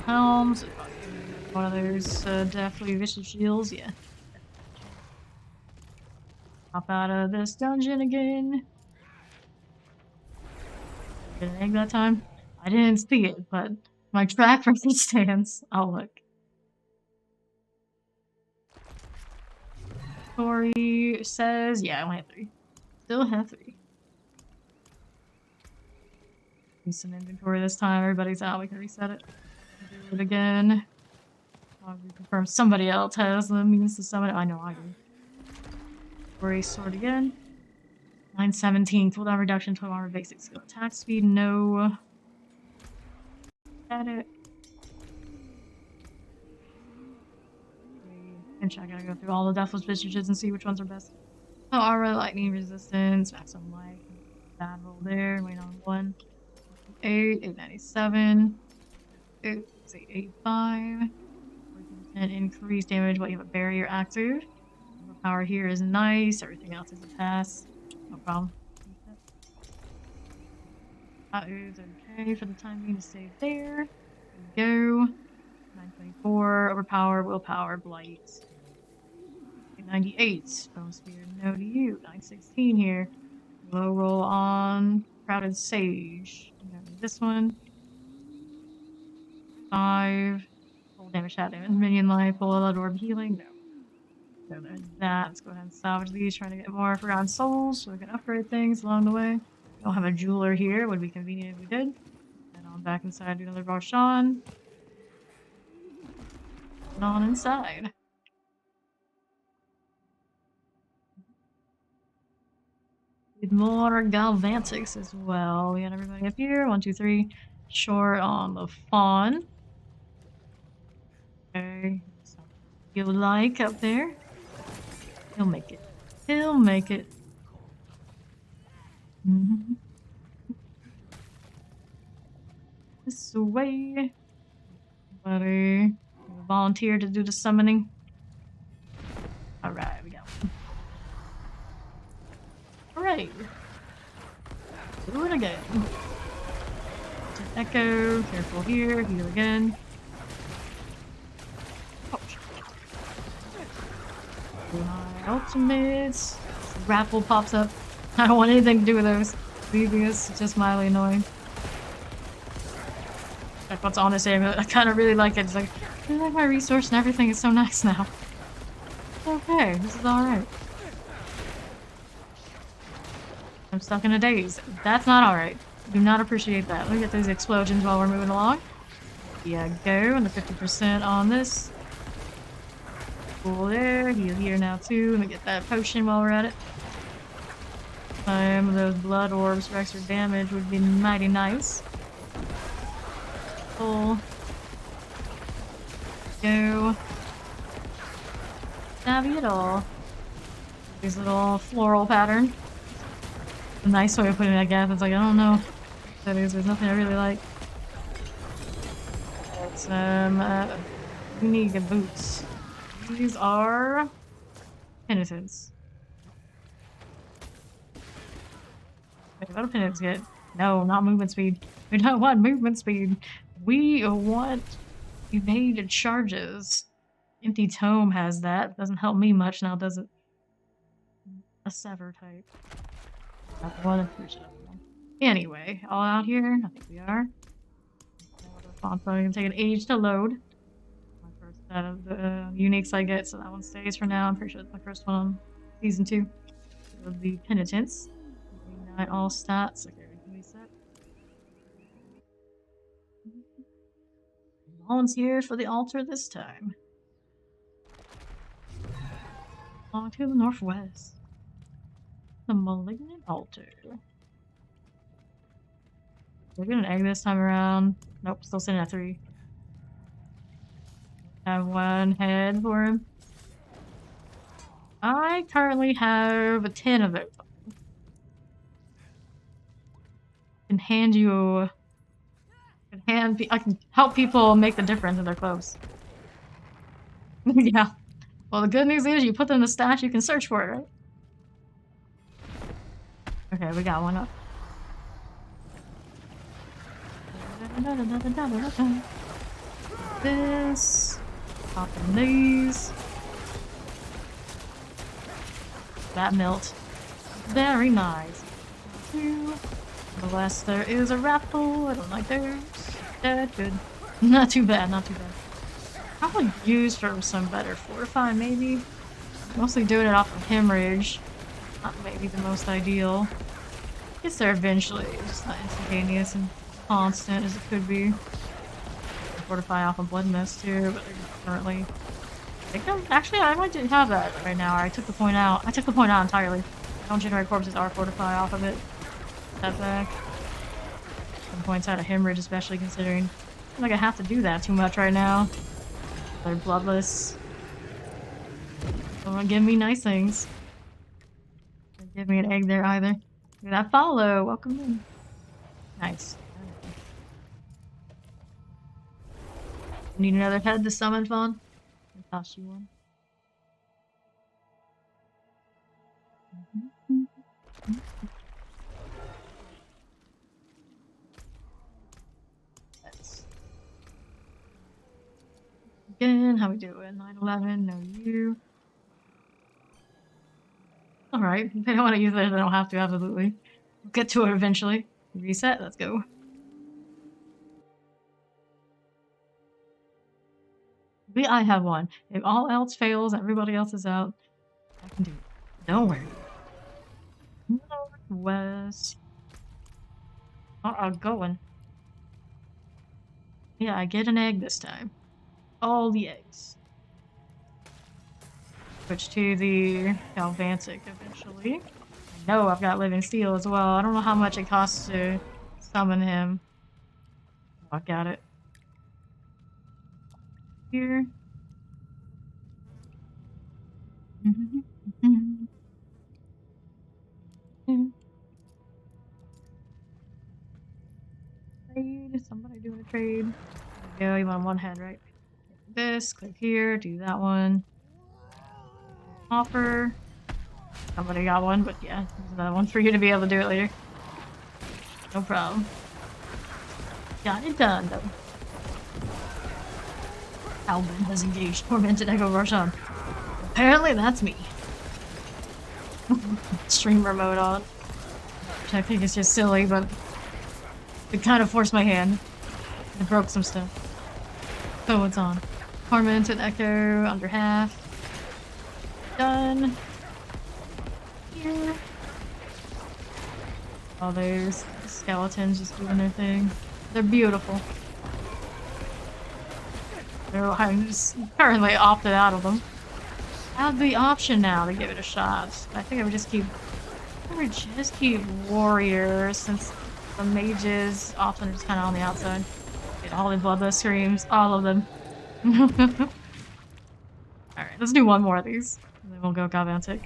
Helms. One of those deathly vicious shields, yeah. Hop out of this dungeon again. Get an egg that time? I didn't see it, but my track record stands. I'll look. Tori says, yeah, I only have 3. Still have 3. Use some inventory this time. Everybody's out. We can reset it. Do it again. We confirm somebody else has the means to summon it. I know I do. Race sword again. 917 cooldown reduction, 12 armor, basic skill, attack speed. No. At it. And I gotta go through all the deathless visages and see which ones are best. Oh, armor, lightning resistance, maximum life. Bad roll there. Wait on 1. 8, 897. 885. 14% increased damage while you have a barrier active. Power here is nice. Everything else is a pass. No problem. That is okay for the time being to stay there. There we go. 924. Overpower, willpower, blight. 898. Bone spear, no to you. 916 here. Low roll on crowded sage. This one. 5. Full damage, shot damage, minion life, blood orb healing. No. So there's that. Let's go ahead and salvage these, trying to get more forgotten souls so we can upgrade things along the way. We don't have a jeweler here. Would be convenient if we did. Head on back inside, do another Varshan. Head on inside. Need more Galvantics as well. We got everybody up here. 1, 2, 3. Short on the fawn. Okay. So you like up there? He'll make it. He'll make it. This way. Buddy. Volunteer to do the summoning. Alright, we go. Alright. Do it again. Echo. Careful here. Heal again. My ultimates. Grapple pops up. I don't want anything to do with those. Leaving us just mildly annoying. Like, what's honest, I kind of really like it. It's like, I really like my resource and everything is so nice now. Okay, this is alright. I'm stuck in a daze. That's not alright. Do not appreciate that. Let me get those explosions while we're moving along. Yeah, go. And the 50% on this. Cool there. Heal here now too. Let me get that potion while we're at it. Those blood orbs for extra damage would be mighty nice. Pull. Go. Savvy it all. These little floral pattern. A nice way of putting it, I guess. It's like, I don't know. That is, there's nothing I really like. It's, we need good boots. These are penitents. Wait, what do penitents get? No, not movement speed. We don't want movement speed. We want evaded charges. Empty Tome has that. Doesn't help me much now, does it? A sever type. Not the one, unfortunately. Anyway, all out here? I think we are. Font's probably gonna take an age to load. My first set of the uniques I get, so that one stays for now. I'm pretty sure it's my first one on season 2. It'll be penitents. Not all stats. Okay, everything is set. Volunteers for the altar this time. On to the northwest. The malignant altar. We're getting an egg this time around. Nope, still sitting at 3. Have 1 head for him. I currently have 10 of those. I can hand you. I can help people make the difference in their clothes. Yeah. Well, the good news is you put them in the stash, you can search for it, right? Okay, we got one up. This. Popping these. That melt. Very nice. 2. Unless there is a raffle. I don't like those. Good. Not too bad, not too bad. Probably use for some better fortify, maybe. Mostly doing it off of hemorrhage. Not maybe the most ideal. Gets there eventually. It's just not instantaneous and constant as it could be. fortify off of Blood Mist too, but they're currently. I think actually I might didn't have that right now. I took the point out. I took the point out entirely. I don't generate corpses or fortify off of it. That back. Some points out of hemorrhage, especially considering I feel like I have to do that too much right now. They're bloodless. Don't give me nice things. Don't give me an egg there either. Look at that follow. Welcome in. Nice. Need another head to summon, Fawn? I toss you one. That's... Again, how we doing? 9-11, no you. Alright, if they don't want to use it, they don't have to, absolutely. We'll get to it eventually. Reset, let's go. I have one. If all else fails, everybody else is out. I can do it. Don't worry. Northwest. Going. Yeah, I get an egg this time. All the eggs. Switch to the Galvantic eventually. I know I've got Living Steel as well. I don't know how much it costs to summon him. Oh, I got it. Here. Trade. Somebody doing a trade. There we go. You want one head, right? This. Click here. Do that one. Offer. Somebody got one, but yeah, there's another one for you to be able to do it later. No problem. Got it done, though. Alvin has engaged Tormented Echo Roshan. Apparently that's me. Streamer mode on. Which I think is just silly, but it kind of forced my hand. It broke some stuff. So it's on. Tormented Echo, under half. Done. Here. Oh, there's skeletons just doing their thing. They're beautiful. I'm just currently opted out of them. I have the option now to give it a shot. I think I would just keep warriors, since the mages often are just kind of on the outside. Get all the bloodless screams, all of them. Alright, let's do one more of these. And then we'll go Galvantic.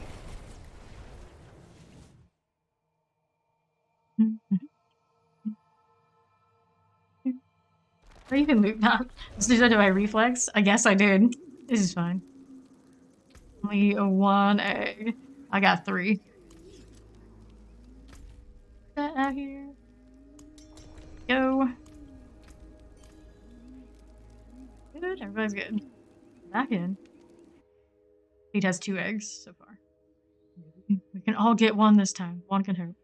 Or you can loot that. Just do that to my reflex? I guess I did. This is fine. Only one egg. I got 3. Get that out here. Go. Good, everybody's good. Back in. He has 2 eggs so far. We can all get one this time. One can hurt.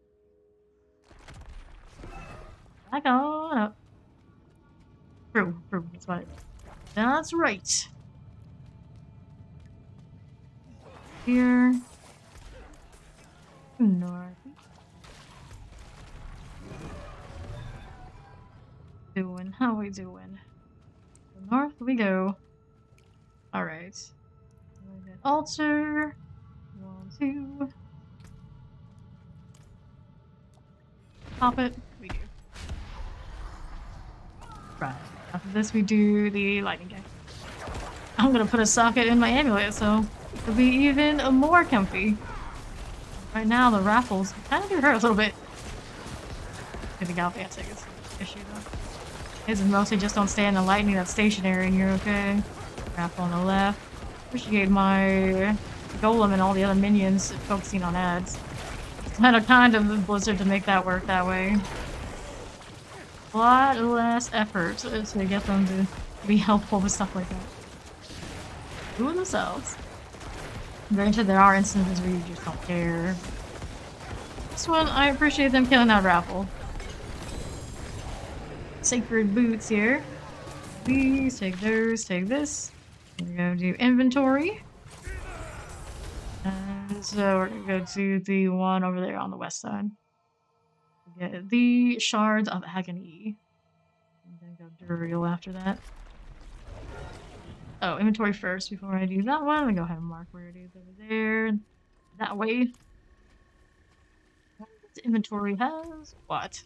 Back on up. True, that's right. That's right. Here. North. Doing? How we doing? North we go. Alright. Altar. 1, 2. Pop it. We do. Right. After this, we do the lightning gang. I'm gonna put a socket in my amulet, so it'll be even more comfy. Right now, the raffles kind of do hurt a little bit. I think Galvantic is the issue, though. This is mostly just don't stay in the lightning that's stationary, and you're okay. Raffle on the left. Appreciate my golem and all the other minions focusing on ads. It's kind of the Blizzard to make that work that way. A lot less effort to get them to be helpful with stuff like that. Doing themselves. Granted, there are instances where you just don't care. This one, I appreciate them killing that raffle. Sacred boots here. These, take those, take this. We're gonna do inventory. And so we're gonna go to the one over there on the west side. Get the Shards of Agony. And then go Duriel after that. Oh, inventory first before I do that one. I'm gonna go ahead and mark where it is over there. That way. This inventory has what?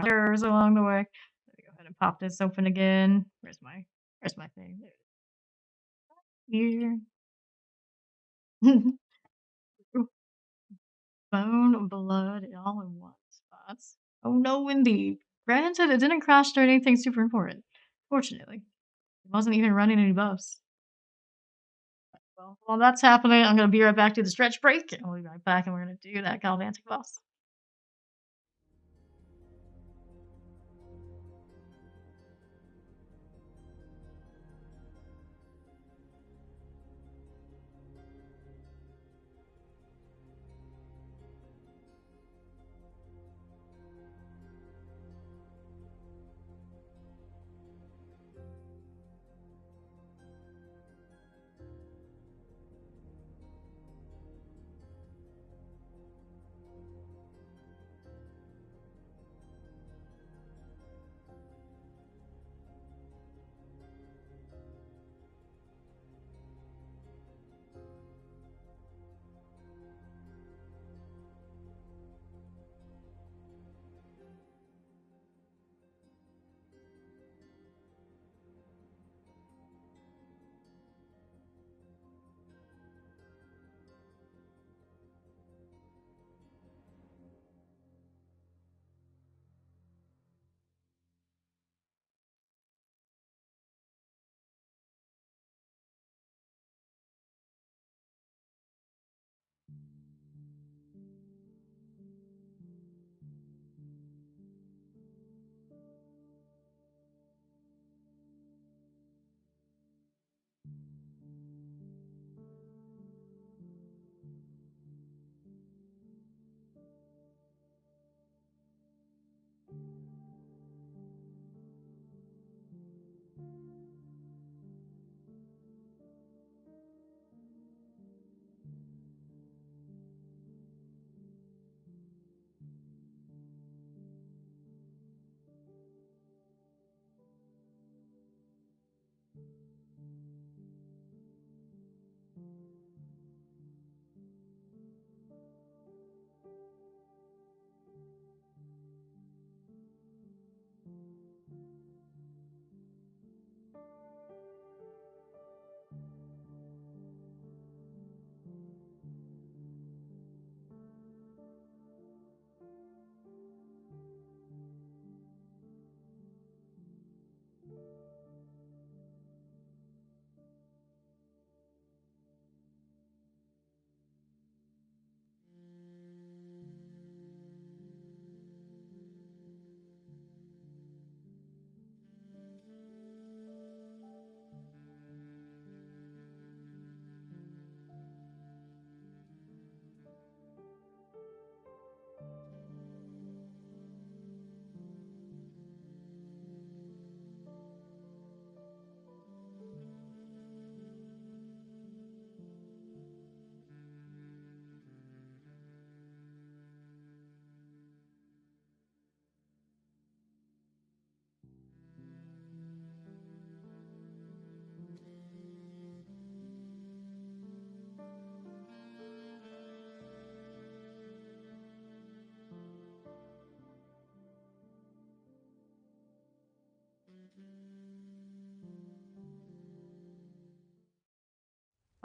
Errors along the way. Let me go ahead and pop this open again. Where's my thing? There it is. Here. Bone, blood, all in one spots. Oh no, indeed. Granted, it didn't crash during anything super important. Fortunately, it wasn't even running any buffs. Well, while that's happening, I'm gonna be right back to the stretch break, and we'll be right back, and we're gonna do that galvanic boss.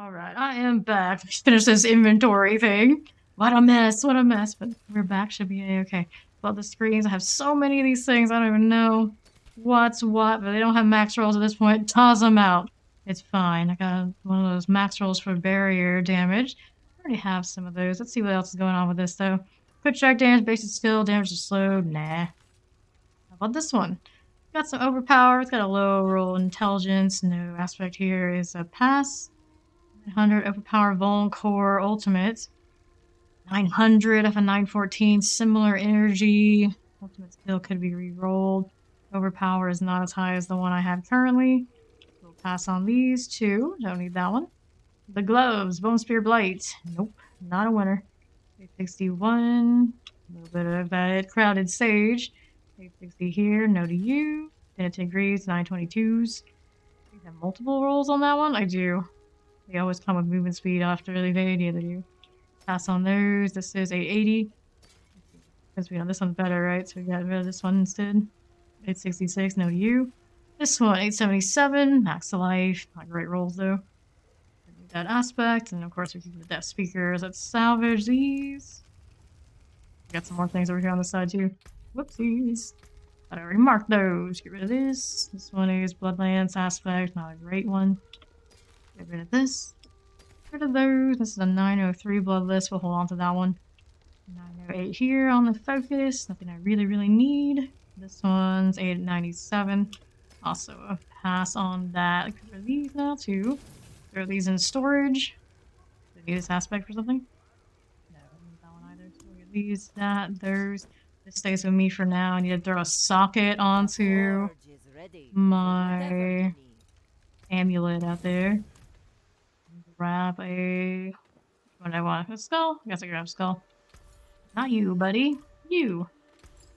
Alright, I am back. Let's finish this inventory thing. What a mess, but we're back, should be a-okay. Well, the screens, I have so many of these things, I don't even know what's what, but they don't have max rolls at this point. Toss them out. It's fine. I got one of those max rolls for barrier damage. I already have some of those. Let's see what else is going on with this, though. Quick strike damage, basic skill, damage is slowed. Nah. How about this one? Got some overpower. It's got a low roll intelligence. No aspect here is a pass. 900 overpower Vuln Core Ultimate. 900 of a 914. Similar energy. Ultimate skill could be re-rolled. Overpower is not as high as the one I have currently. We'll pass on these two. Don't need that one. The gloves, Bone Spear Blight. Nope, not a winner. 861. A little bit of that Crowded Sage. 860 here, no to you. Penitent Greaves, 922s. You have multiple rolls on that one? I do. They always come with movement speed after they evade, yeah, they do. Pass on those. This is 880. Because we know this one's better, right? So we got rid of this one instead. 866, no to you. This one, 877, max to life. Not great rolls though. Need that aspect, and of course we keep the death speakers. Let's salvage these. We got some more things over here on the side too. Whoopsies. I already marked those. Get rid of this. This one is Bloodlands aspect, not a great one. Get rid of this. Get rid of those. This is a 903 Bloodless. We'll hold on to that one. 908 here on the focus. Nothing I really, really need. This one's 897. Also a pass on that. Get rid of these now too. Throw these in storage. Do I need this aspect for something? No, I don't need that one either. So we'll get these, that, those. This stays with me for now. I need to throw a socket onto Forge is ready. my Whatever you need. amulet out there. Grab a... What do I want? A skull? I guess I grab a skull. Not you, buddy. You.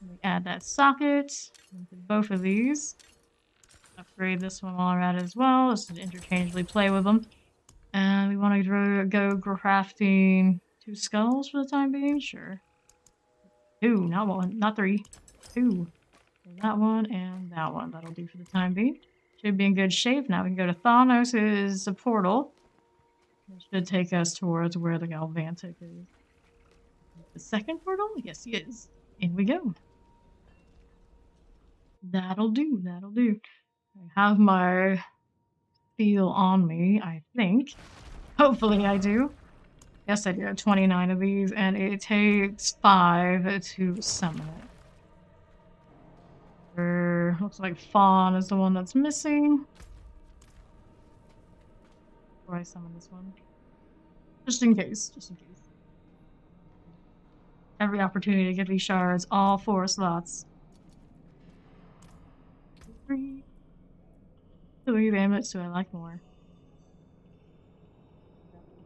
Let me add that socket into both of these. Upgrade this one while we're at it as well, just to interchangeably play with them. And we want to go crafting 2 skulls for the time being? Sure. 2, not 1, not 3. 2. That one and that one. That'll do for the time being. Should be in good shape. Now we can go to Thanos' portal. Which should take us towards where the Galvantic is. The second portal? Yes, he is. In we go. That'll do, that'll do. I have my seal on me, I think. Hopefully I do. Yes, I do have 29 of these, and it takes 5 to summon it. Looks like Fawn is the one that's missing. Before I summon this one. Just in case, just in case. Every opportunity to get these shards, all 4 slots. 3. 3 amulets do I like more?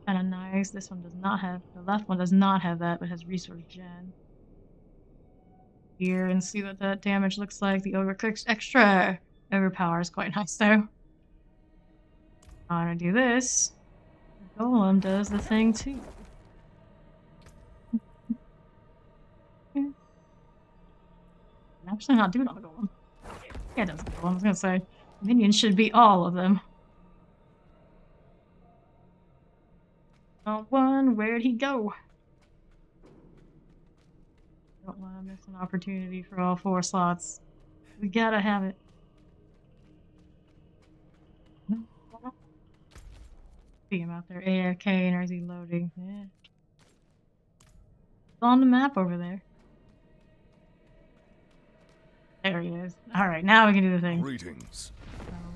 Kind of nice. This one does not have, the left one does not have that, but has resource gen. Here and see what that damage looks like. The extra overpower is quite nice though. I'm gonna do this. The golem does the thing too. I'm actually not doing on the golem. Yeah, it does the golem. I was gonna say minions should be all of them. One, where'd he go? Don't want to miss an opportunity for all 4 slots. We gotta have it. See him out there, AFK, and is he loading? Yeah. It's on the map over there. There he is. Alright, now we can do the thing. Greetings.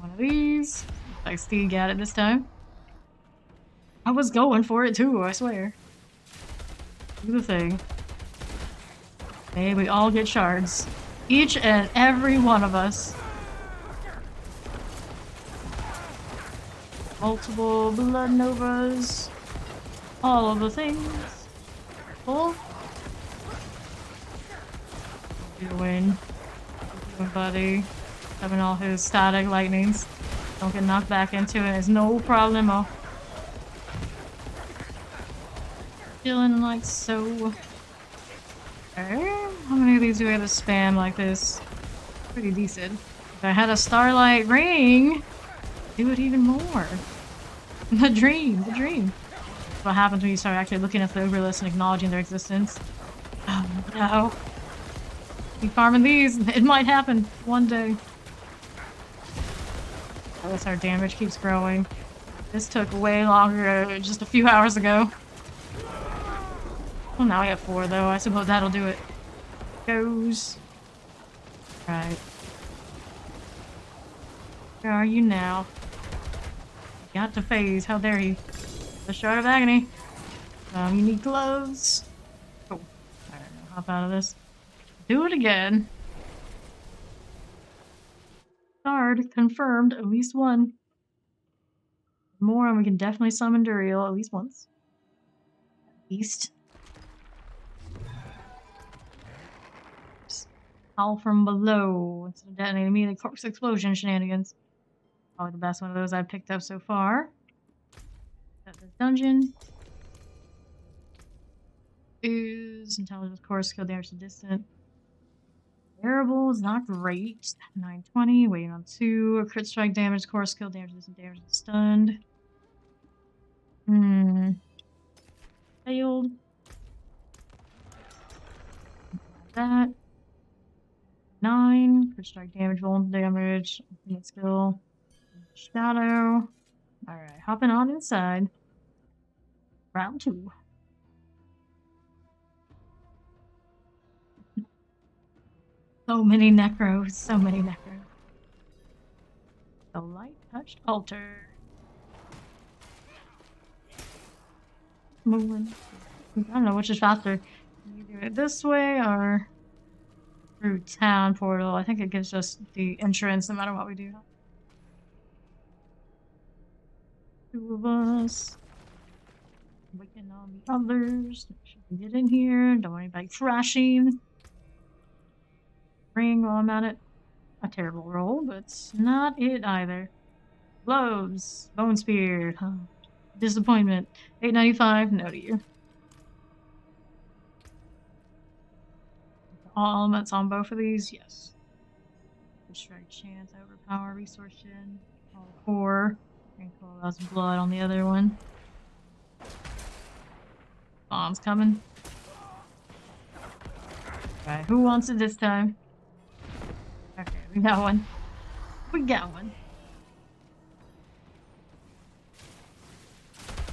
One of these. Looks like Steve got it this time. I was going for it too, I swear. Do the thing. Okay, we all get shards. Each and every one of us. Multiple blood novas. All of the things. Full. Doing, buddy. Having all his static lightnings. Don't get knocked back into it. It's no problemo. Feeling like so. Okay. How many of these do we have to spam like this? Pretty decent. If I had a starlight ring, do it even more. The dream, the dream. That's what happens when you start actually looking at the over list and acknowledging their existence. Oh no. Keep farming these. It might happen one day. Unless our damage keeps growing. This took way longer just a few hours ago. Well, now we have 4 though. I suppose that'll do it. Goes. Right. Where are you now? Got to phase. How dare you? The Shard of Agony. You need gloves. Oh. Alright, hop out of this. Do it again. Shard confirmed. At least 1. More, and we can definitely summon Duriel at least once. At least. Howl from below. Instead of detonating immediately, corpse explosion shenanigans. Probably the best one of those I've picked up so far. Got this dungeon. Ooze, intelligence core, skill damage to distant. Variable is not great. 920, waiting on 2. Crit strike damage, core skill damage, distant damage, and stunned. Failed. That. 9. Crit strike damage, vulnerable damage, infinite skill. Shadow. Alright, hopping on inside. Round 2. So many necros, so many necros. The light touched altar. Moving. I don't know which is faster. You do it this way or through town portal. I think it gives us the entrance no matter what we do. 2 of us. Waiting on the others. Make sure we get in here. Don't want anybody crashing. Ring while I'm at it. A terrible roll, but it's not it either. Blows. Bone spear. Huh. Disappointment. 895. No to you. All elements on both of these? Yes. Strike chance, overpower, resource gen, all core. And that's blood on the other one. Bomb's coming. Alright, who wants it this time? Okay, we got one. We got one.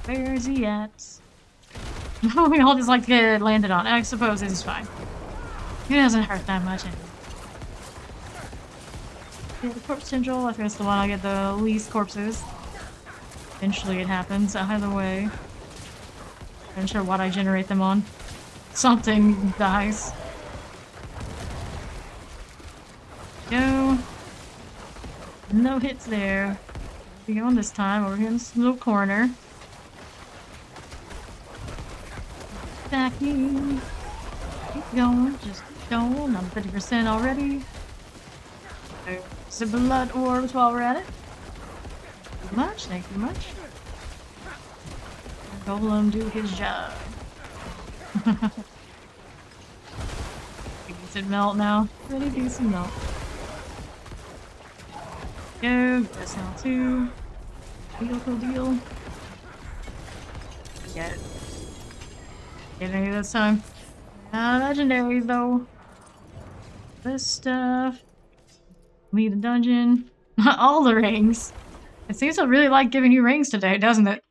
Where's he at? We all just like to get landed on. I suppose it's fine. It doesn't hurt that much anyway. Yeah, the corpse tendril, I think that's the one I get the least corpses. Eventually it happens, either way. I'm not sure what I generate them on. Something dies. Go. No hits there. We're going this time over here in this little corner. Stacking. Keep going, just keep going. I'm 50% already. There's the blood orbs while we're at it. Thank you much, thank you much. Golem do his job. Pretty decent melt now. Pretty decent melt. Go, that's now 2. Deal. Get it. Get any this time. Legendary though. This stuff. Lead a dungeon. All the rings. It seems to really like giving you rings today, doesn't it?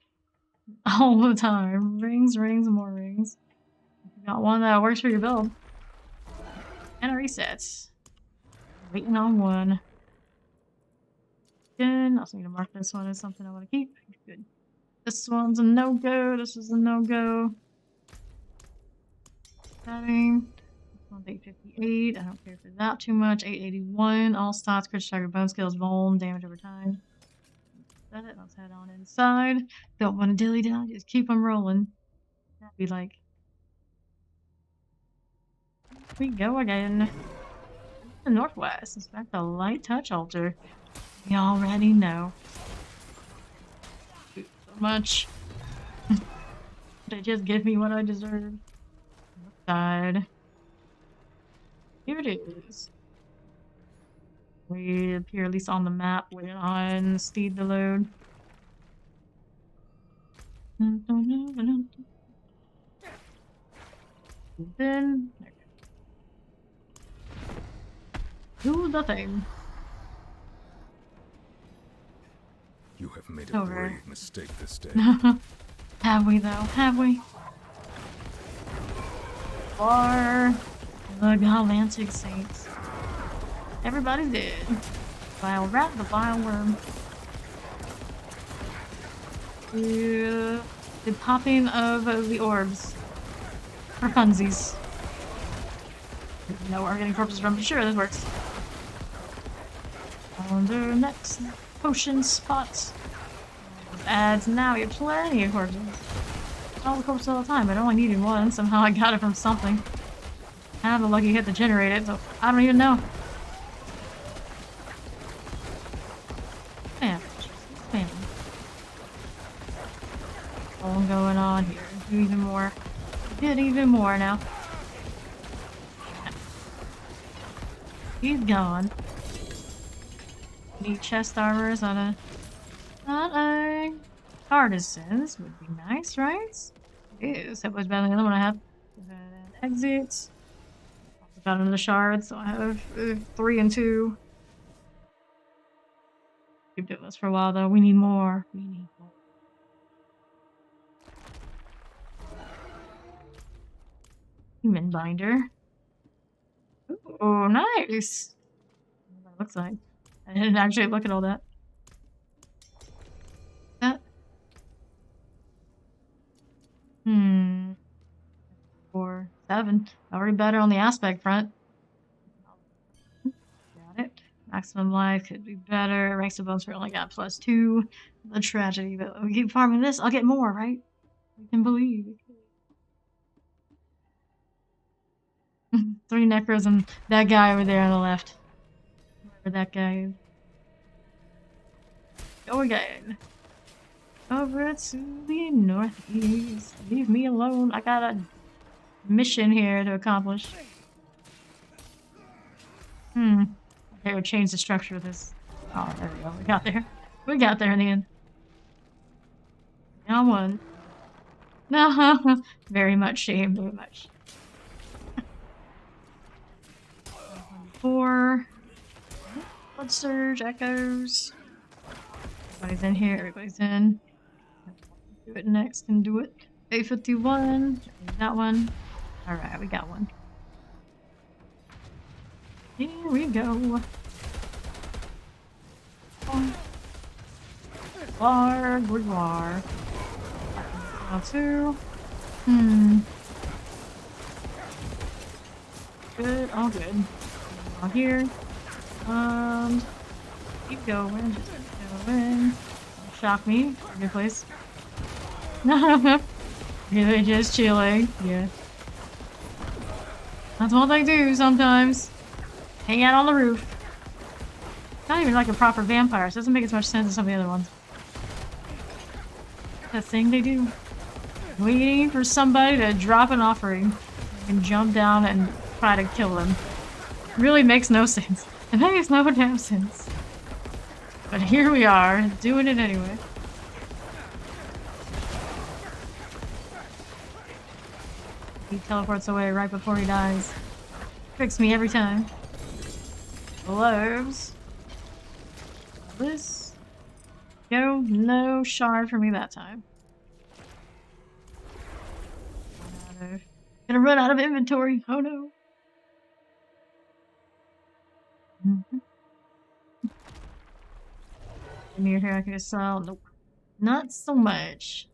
All the time. Rings, more rings. You got one that works for your build. And a reset. Waiting on one. Good. Also need to mark this one as something I want to keep. Good. This one's a no-go. This is a no-go. Setting. This one's 858. I don't care for that too much. 881. All stats, crit strike, bone skills, vuln, damage over time. Set it. Let's head on inside. Don't want to dilly dally. Just keep them rolling. That'd be like. Here we go again. The northwest. Inspect the light touch altar. We already know. So much. They just give me what I deserve. Side. Here it is. We appear at least on the map, waiting on Steed to load. Then do the thing. You have made a Over. grave mistake this day. Have we though? Have we? Or the Galactic Saints. Everybody's dead. Vile rat, the vile worm. The popping of the orbs. For funsies. No, we're getting corpses from, but sure, this works. On the next potion spot. adds now. We have plenty of corpses. All the corpses all the time, but I only needed one. Somehow I got it from something. I had a lucky hit to generate it, so I don't even know. Man, man. All going on here. Do even more. Did even more now. He's gone. Need chest armors on a artisans would be nice, right? It is. That was better than the other one I have. Exit. Got another shard, so I have 3 and 2. Keep doing this for a while though. We need more. We need more. Human binder. Oh, nice. What that looks like. I didn't actually look at all that. That. 4, 7. Already better on the aspect front. Got it. Maximum life could be better. Ranks of bones we only got +2. The tragedy, but we keep farming this. I'll get more, right? We can believe. 3 Necros and that guy over there on the left. Whoever that guy is. Go again. Over to the northeast. Leave me alone. I got a mission here to accomplish. Okay, we'll change the structure of this. Oh, there we go. We got there. We got there in the end. Now one. No, very much shame. Very much. 4. Blood surge, echoes. Everybody's in here. Everybody's in. Do it next and do it. 851. That one. Alright, we got one. Here we go. Gouloir. Now 2. Good, all good. All here. Keep going, just keep going. Shock me. Good place. Really just chilling. Yeah. That's what they do sometimes. Hang out on the roof. Not even like a proper vampire, so it doesn't make as much sense as some of the other ones. That thing they do. Waiting for somebody to drop an offering and jump down and try to kill them. Really makes no sense. It makes no damn sense. But here we are, doing it anyway. He teleports away right before he dies. Tricks me every time. Globes. This. Go. No shard for me that time. Gonna run out of inventory. Oh no. Near here I can just sell. Nope. Not so much.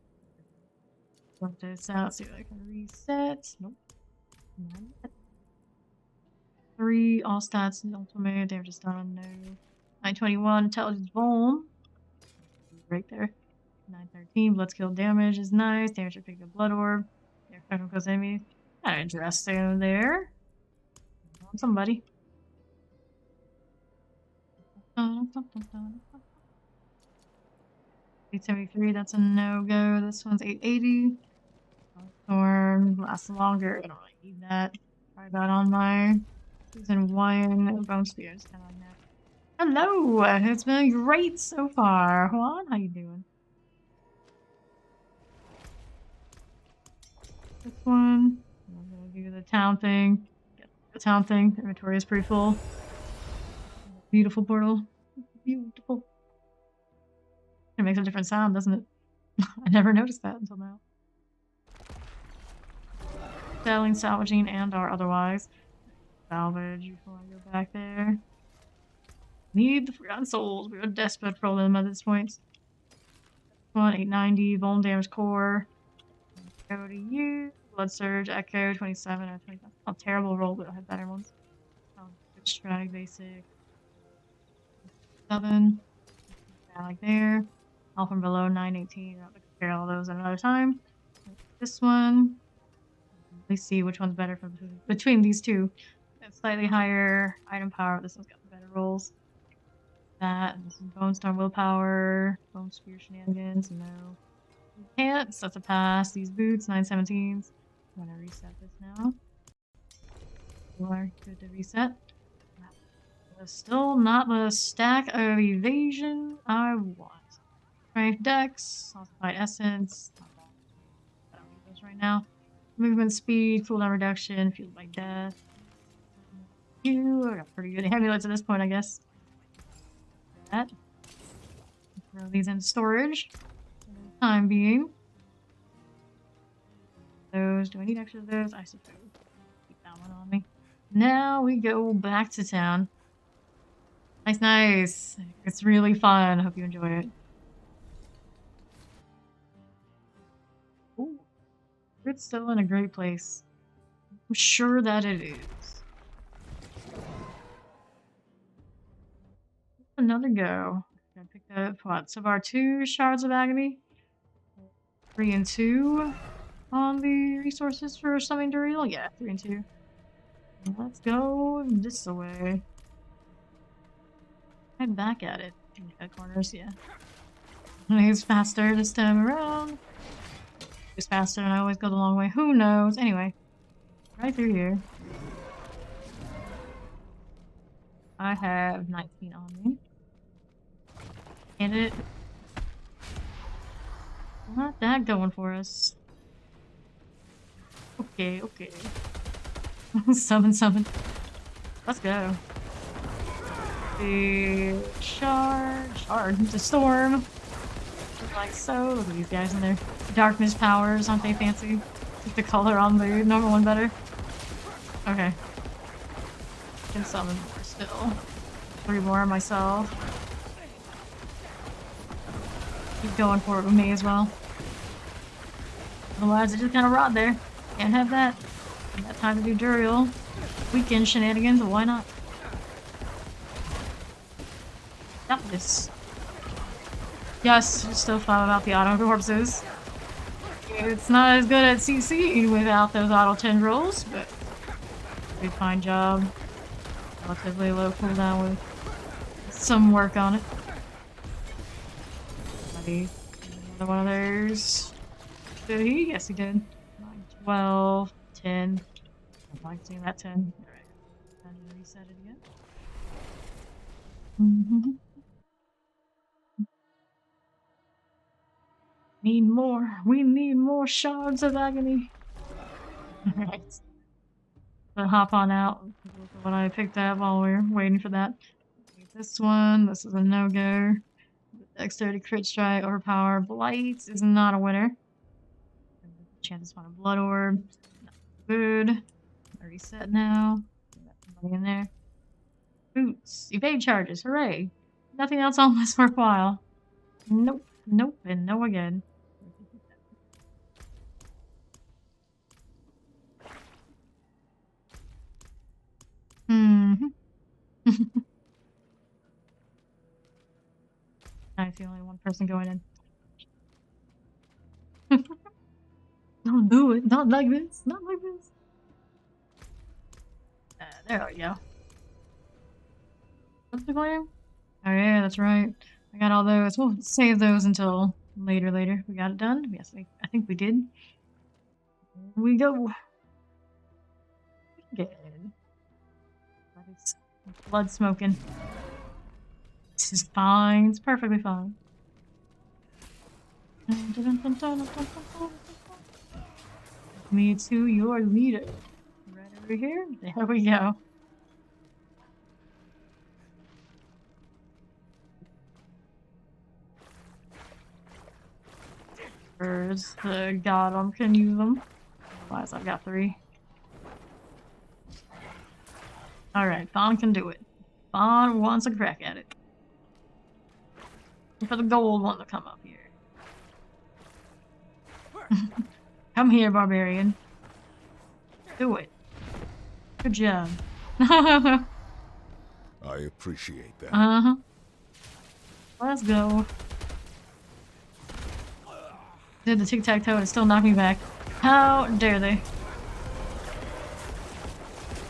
Work this out, see if I can reset. Nope. Not yet. 3, all stats, ultimate, damage is done, no. 921, intelligence boom. Right there. 913, blood skill damage is nice. Damage to pick a blood orb. Effect close enemies. Got a dress down there. On somebody. 873, that's a no-go. This one's 880. Storm lasts longer. I don't really need that. Try that on my season 1 bone spears. Kind of that. Hello! It's been great so far. Juan, how you doing? This one. I'm gonna do the town thing. Get the town thing. Inventory is pretty full. Beautiful portal. Beautiful. It makes a different sound, doesn't it? I never noticed that until now. Selling, salvaging, and or otherwise. Salvage before I go back there. Need the forgotten souls. We are desperate for them at this point. 890, vuln damage core. Go to you. Blood surge, echo, 27 or 25. Not a terrible roll, but I have better ones. Strike, basic. 7. Like there. All from below 918. I'll have to compare all those at another time. This one. Let's see which one's better from between these two. It's slightly higher item power. This one's got the better rolls. That. And this is Bone Storm Willpower. Bone Spear Shenanigans. No. You can't. So that's a pass. These boots, 917s. I'm gonna reset this now. You are good to reset. Still not the stack of evasion I want. Strength Dex, Ossified Essence. I don't need those right now. Movement speed, cooldown reduction, fueled by death. I got pretty good amulets at this point, I guess. That. Throw these in storage for the time being. Those, do I need extra of those? I suppose. Keep that one on me. Now we go back to town. Nice, nice. It's really fun. Hope you enjoy it. Ooh, it's still in a great place. I'm sure that it is. Another go. Gonna pick that up. What? So far, 2 shards of agony. 3 and 2 on the resources for something to real. Yeah, 3 and 2. Let's go this way. Head back at it. Head corners, yeah. It's faster this time around. It's faster and I always go the long way. Who knows? Anyway. Right through here. I have 19 on me. And it. Not that going for us. Okay, okay. Summon, summon. Let's go. The shard, the storm. Just like so. Look at these guys in their darkness powers. Aren't they fancy? Like the color on the normal one better. Okay. Can summon more still. 3 more myself. Keep going for it with me as well. Otherwise, it just kind of rot there. Can't have that. Got time to do Duriel. Weekend shenanigans, but why not? Got this. Yes, still fun about the auto corpses. It's not as good at CC without those auto tendrils, but pretty fine job. Relatively low cooldown with some work on it. Maybe another one of those. Did he? Yes, he did. 9, 12, 10. I'd like seeing that 10. Alright. Time to reset it again. Need more. We need more shards of agony. Alright. So hop on out. What I picked up while we were waiting for that. This one. This is a no-go. Dexterity, crit strike, overpower. Blight is not a winner. Chances spawn a blood orb. Not good. I reset now. Got somebody in there. Boots. Evade charges. Hooray. Nothing else on this worthwhile. Nope. Nope. And no again. I'm the only one person going in. Don't do it. Not like this. Not like this. There we go. What's the plan? Oh yeah, that's right. I got all those. We'll save those until later. We got it done? Yes, I think we did. Here we go. Good. Blood smoking. This is fine. It's perfectly fine. Me to your leader. Right over here. There we go. Birds. The god can use them. Otherwise, I've got 3. Alright, Fawn can do it. Fawn wants a crack at it. For the gold one to come up here. Come here, barbarian. Do it. Good job. I appreciate that. Uh-huh. Let's go. Did the tic-tac-toe and still knock me back. How dare they?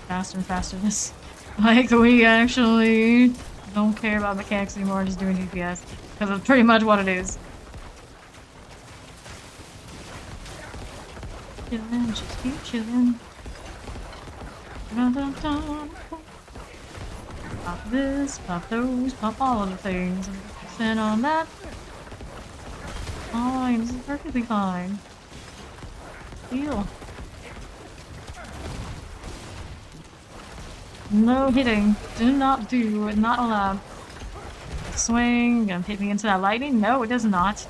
Faster and faster this. Like, we actually don't care about mechanics anymore, just doing DPS. Because that's pretty much what it is. Chillin', just keep chillin'. Pop this, pop those, pop all of the things. 100% on that. Fine, this is perfectly fine. Deal. No hitting. Do not do. Not allowed. Swing. Gonna hit me into that lightning? No, it does not.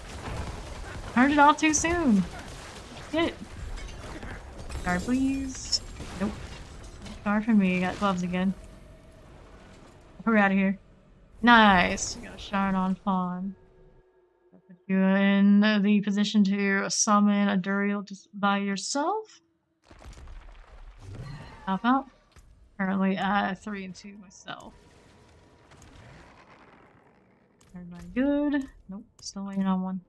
Turned it off too soon. Get it. Guard, please. Nope. Guard for me. Got gloves again. Hurry out of here. Nice. You got a shard on Fawn. Put you in the position to summon a Duriel just by yourself. Help out. Currently at 3 and 2 myself. Everybody good? Nope, still waiting on one.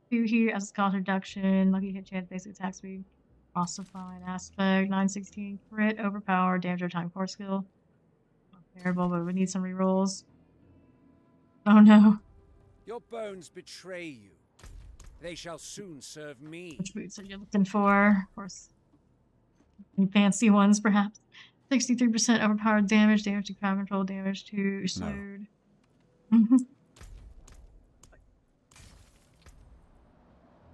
2 here as a cost reduction, lucky hit chance, basic attack speed, ossified aspect, 916 crit, overpowered, damage over time core skill. Not terrible, but we need some rerolls. Oh no. Your bones betray you. They shall soon serve me. Which boots are you looking for? Of course. Any fancy ones, perhaps. 63% overpowered damage, damage to crowd control, damage to sword.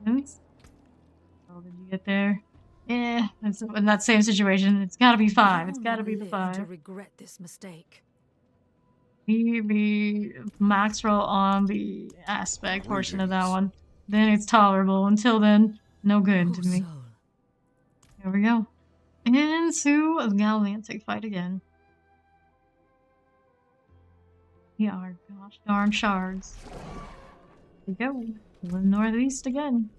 Nice. Oh, did you get there? Yeah, it's in that same situation. It's gotta be 5. It's gotta be the 5. To regret this mistake. Maybe max roll on the aspect portion of that one. Then it's tolerable. Until then, no good to me. Here we go. Into a galvantic fight again. We are gosh darn shards. Here we go. To the northeast again.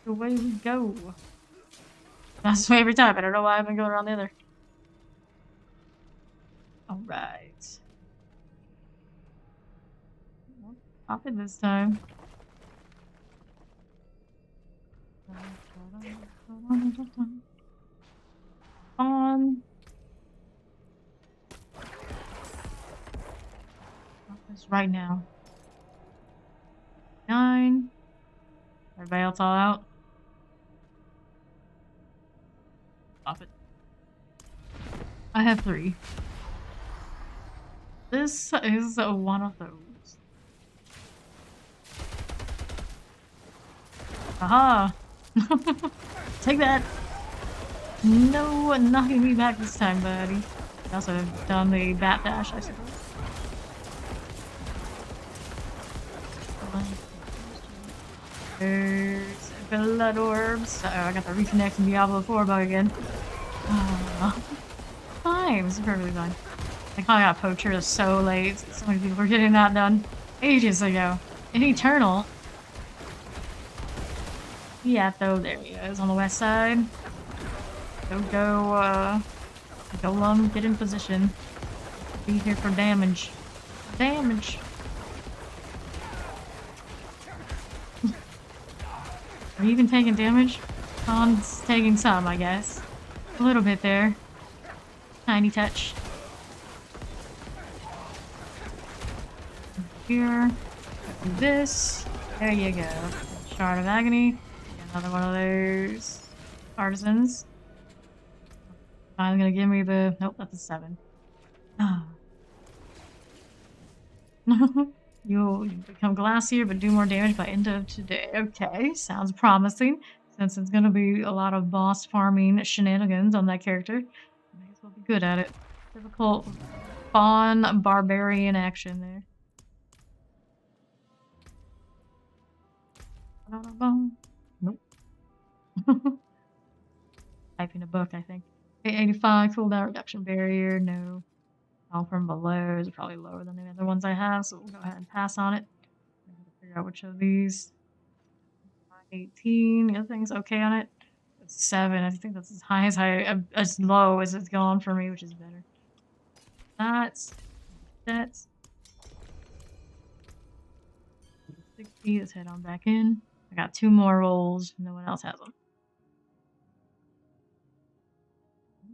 Away we go. That's the way every time. I don't know why I've been going around the other. Alright. Pop it this time. On. Pop this right now. 9. Everybody else all out? Pop it. I have 3. This is one of those. Aha! Take that! No, knocking me back this time, buddy. I also have done the bat dash, I suppose. There's blood orbs. Uh oh, I got the reconnect in Diablo 4 bug again. Fine, this is perfectly fine. I kinda got poacher so late. So many people were getting that done ages ago. In Eternal. Yeah, though, there he is on the west side. Go, get in position. Be here for damage. Damage! Are you even taking damage? Khan's taking some, I guess. A little bit there. Tiny touch. Here. Do this. There you go. Shard of Agony. Another one of those artisans. Finally gonna give me the... Nope, that's a 7. You'll become glassier but do more damage by end of today. Okay, sounds promising. Since it's gonna be a lot of boss farming shenanigans on that character, may as well be good at it. Typical Fawn barbarian action there. Nope. Typing a book, I think. 885 cooldown reduction barrier. No. All from below is probably lower than the other ones I have, so we'll go ahead and pass on it. Figure out which of these. 18. The other thing's okay on it. It's 7. I think that's as high as low as it's gone for me, which is better. That's That's 60. Let's head on back in. I got 2 more rolls. No one else has them.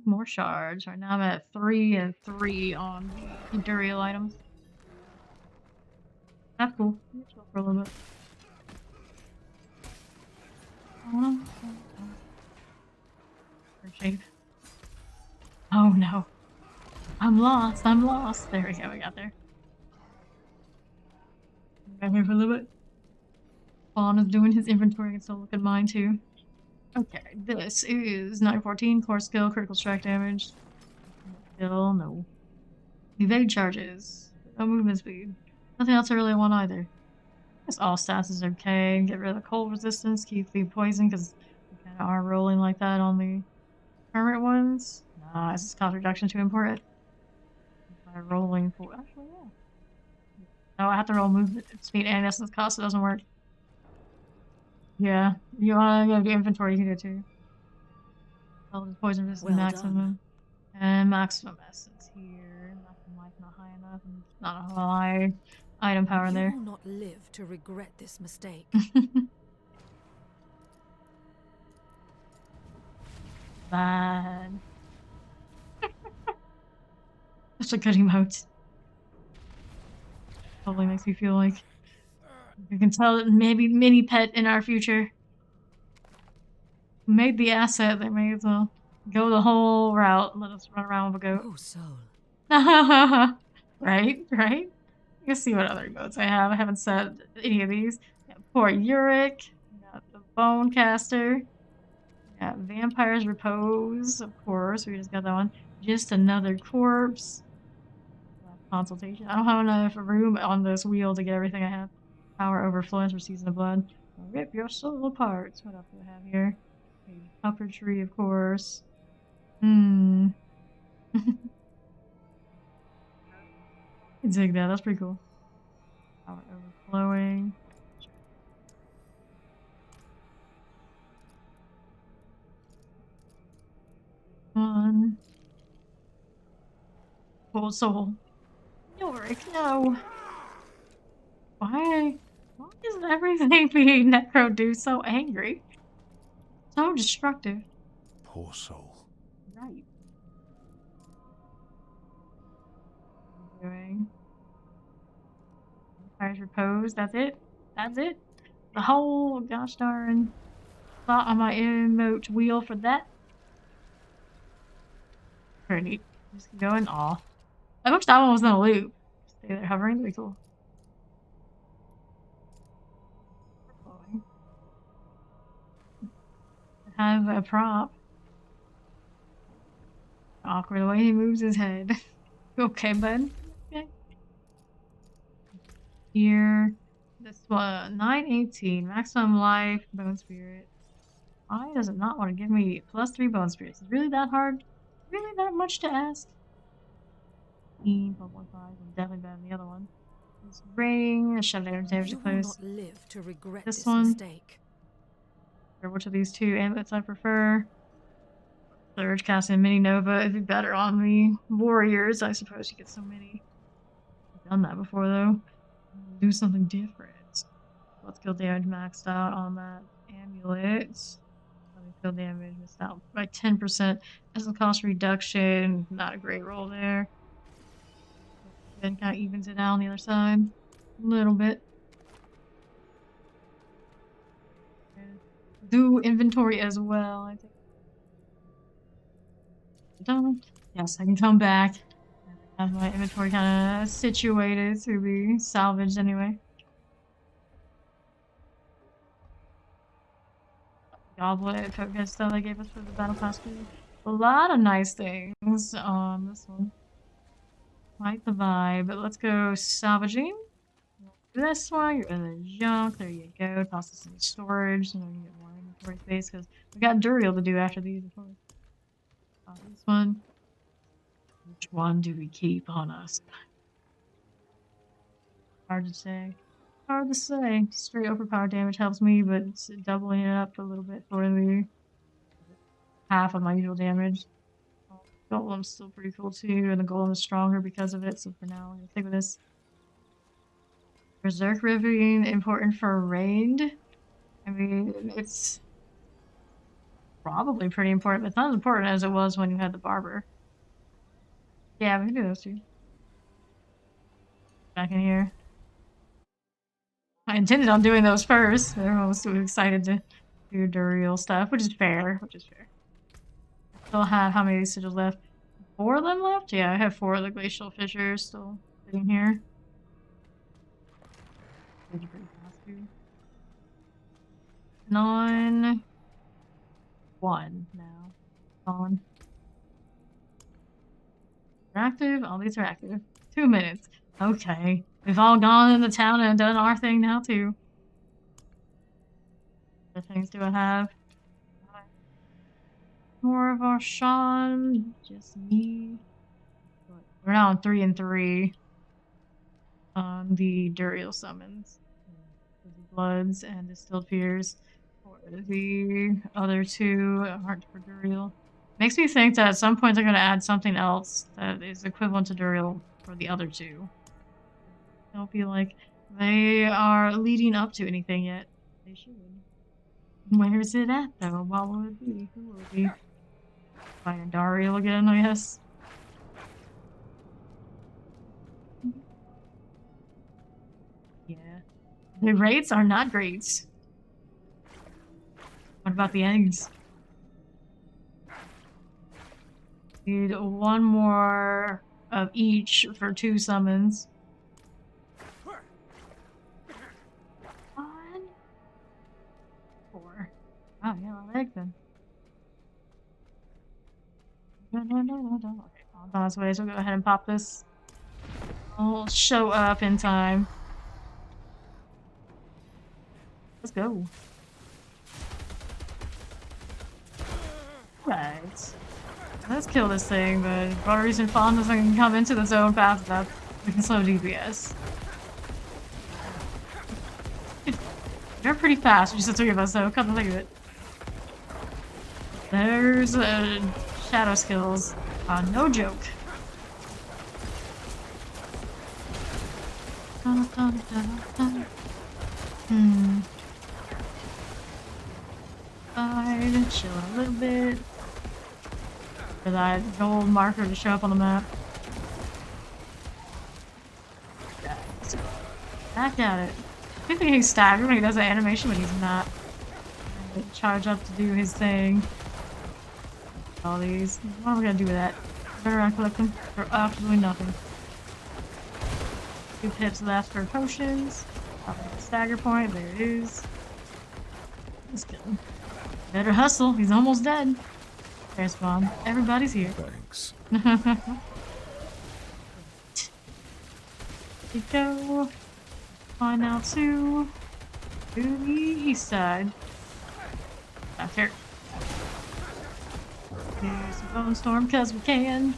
More shards. Right now I'm at 3 and 3 on the Duriel items. That's cool. Let's go for a little bit. Shape. Oh no. I'm lost. I'm lost. There we go. We got there. Back here for a little bit. Fawn is doing his inventory. I can still look at mine too. Okay, this is 914 core skill, critical strike damage. Still no. Evade charges. No movement speed. Nothing else I really want either. I guess all stats is okay. Get rid of cold resistance, keep the poison because we kind of are rolling like that on the current ones. Nah, is this cost reduction too important? By rolling for actually yeah. No, I have to roll movement speed and essence cost, so it doesn't work. Yeah, you wanna go to inventory, you can do it too. Oh, the poison resistance Well maximum. done. And maximum essence here. Maximum life not high enough. And not a whole high item power You there. will not live to regret this mistake. Bad. Such a good emote. Probably makes me feel like you can tell that maybe mini pet in our future made the asset. They may as well go the whole route. Let us run around with a goat. Oh, soul. Right, right. Let's see what other emotes I have. I haven't said any of these. Got poor Uric. Got the Bone Caster. Got Vampire's Repose, of course. We just got that one. Just another corpse. Consultation. I don't have enough room on this wheel to get everything I have. Power overflows for Season of Blood. Rip your soul apart. What else do I have here? Upper Tree, of course. I dig that. That's pretty cool. Power overflowing. One. Cold soul. Yorick, no. Why is everything being Necro do so angry? So destructive. Poor soul. Right. Doing. Empire's Repose. That's it. That's it. The whole gosh darn thought on my emote wheel for that. Pretty neat. Just keep going. Aw. I wish that one was in a loop. Stay there hovering. That'd be cool. Have a prop. Awkward the way he moves his head. Okay, bud. Okay. Here. This one. 918. Maximum life. Bone spirit. Why does it not want to give me +3 bone spirits? Is it really that hard? Really that much to ask? 12.5. I'm definitely better than the other one. This ring. Shut down damage to You will close. not live to regret This this one. mistake. Which of these 2 amulets I prefer? Surge casting mini Nova. It'd be better on the warriors. I suppose you get so many. I've done that before though. Do something different. Let's kill damage maxed out on that amulet. Let me kill damage missed out by 10%. Essence cost reduction. Not a great roll there. Then kind of evens it out on the other side. A little bit. Do inventory as well, I think. Done. Yes, I can come back. I have my inventory kind of situated to be salvaged anyway. Goblet, focus stuff they gave us for the battle pass. A lot of nice things on this one. Quite the vibe, but let's go salvaging. This one, you're in the junk. There you go. Toss this in storage so we can get more inventory space because we got Duriel to do after these, of course. This one. Which one do we keep on us? Hard to say. Hard to say. Straight overpower damage helps me, but it's doubling it up a little bit for the half of my usual damage. Golem's still pretty cool too, and the Golem is stronger because of it, so for now, I'm gonna stick with this. Berserk Riveting, important for raid. I mean, it's probably pretty important, but it's not as important as it was when you had the Barber. Yeah, we can do those two. Back in here. I intended on doing those first. Everyone was too excited to do Duriel stuff, which is fair. Still have how many sigils left? 4 of them left? Yeah, I have 4 of the glacial fissures still sitting here. These are pretty fast, too. 9. 1 now. Gone. They're active? All these are active. 2 minutes. Okay. We've all gone in the town and done our thing now, too. What things do I have? More of our Sean. Just me. We're now on 3 and 3 on the Duriel summons. Bloods and Distilled Fears. For the other 2 aren't for Duriel. Makes me think that at some point they're going to add something else that is equivalent to Duriel for the other 2. Don't feel like they are leading up to anything yet. They should. Where is it at, though? What will it be? Who will it be? Fighting Dariel again, I guess. Yeah. The rates are not great. What about the eggs? Need 1 more of each for 2 summons. 1. 4. Oh, yeah, a lot of eggs then. Okay, on its way, so we'll go ahead and pop this. I'll show up in time. Let's go. Right. Let's kill this thing, but for a reason Fawn doesn't come into the zone fast enough, we can slow DPS. They're pretty fast, just the 3 of us, though. Come to think of it. There's shadow skills. No joke. Fine, chill a little bit. For that gold marker to show up on the map. Back at it. I think he's staggered when he does the animation, but he's not. Charge up to do his thing. All these. What are we gonna do with that? Better not collect them for absolutely nothing. 2 pips left for potions. Stagger point, there it is. Let's kill him. Better hustle, he's almost dead. There's Bomb. Everybody's here. Thanks. We go. Fly now to the east side. Back here. Here's a bone storm because we can.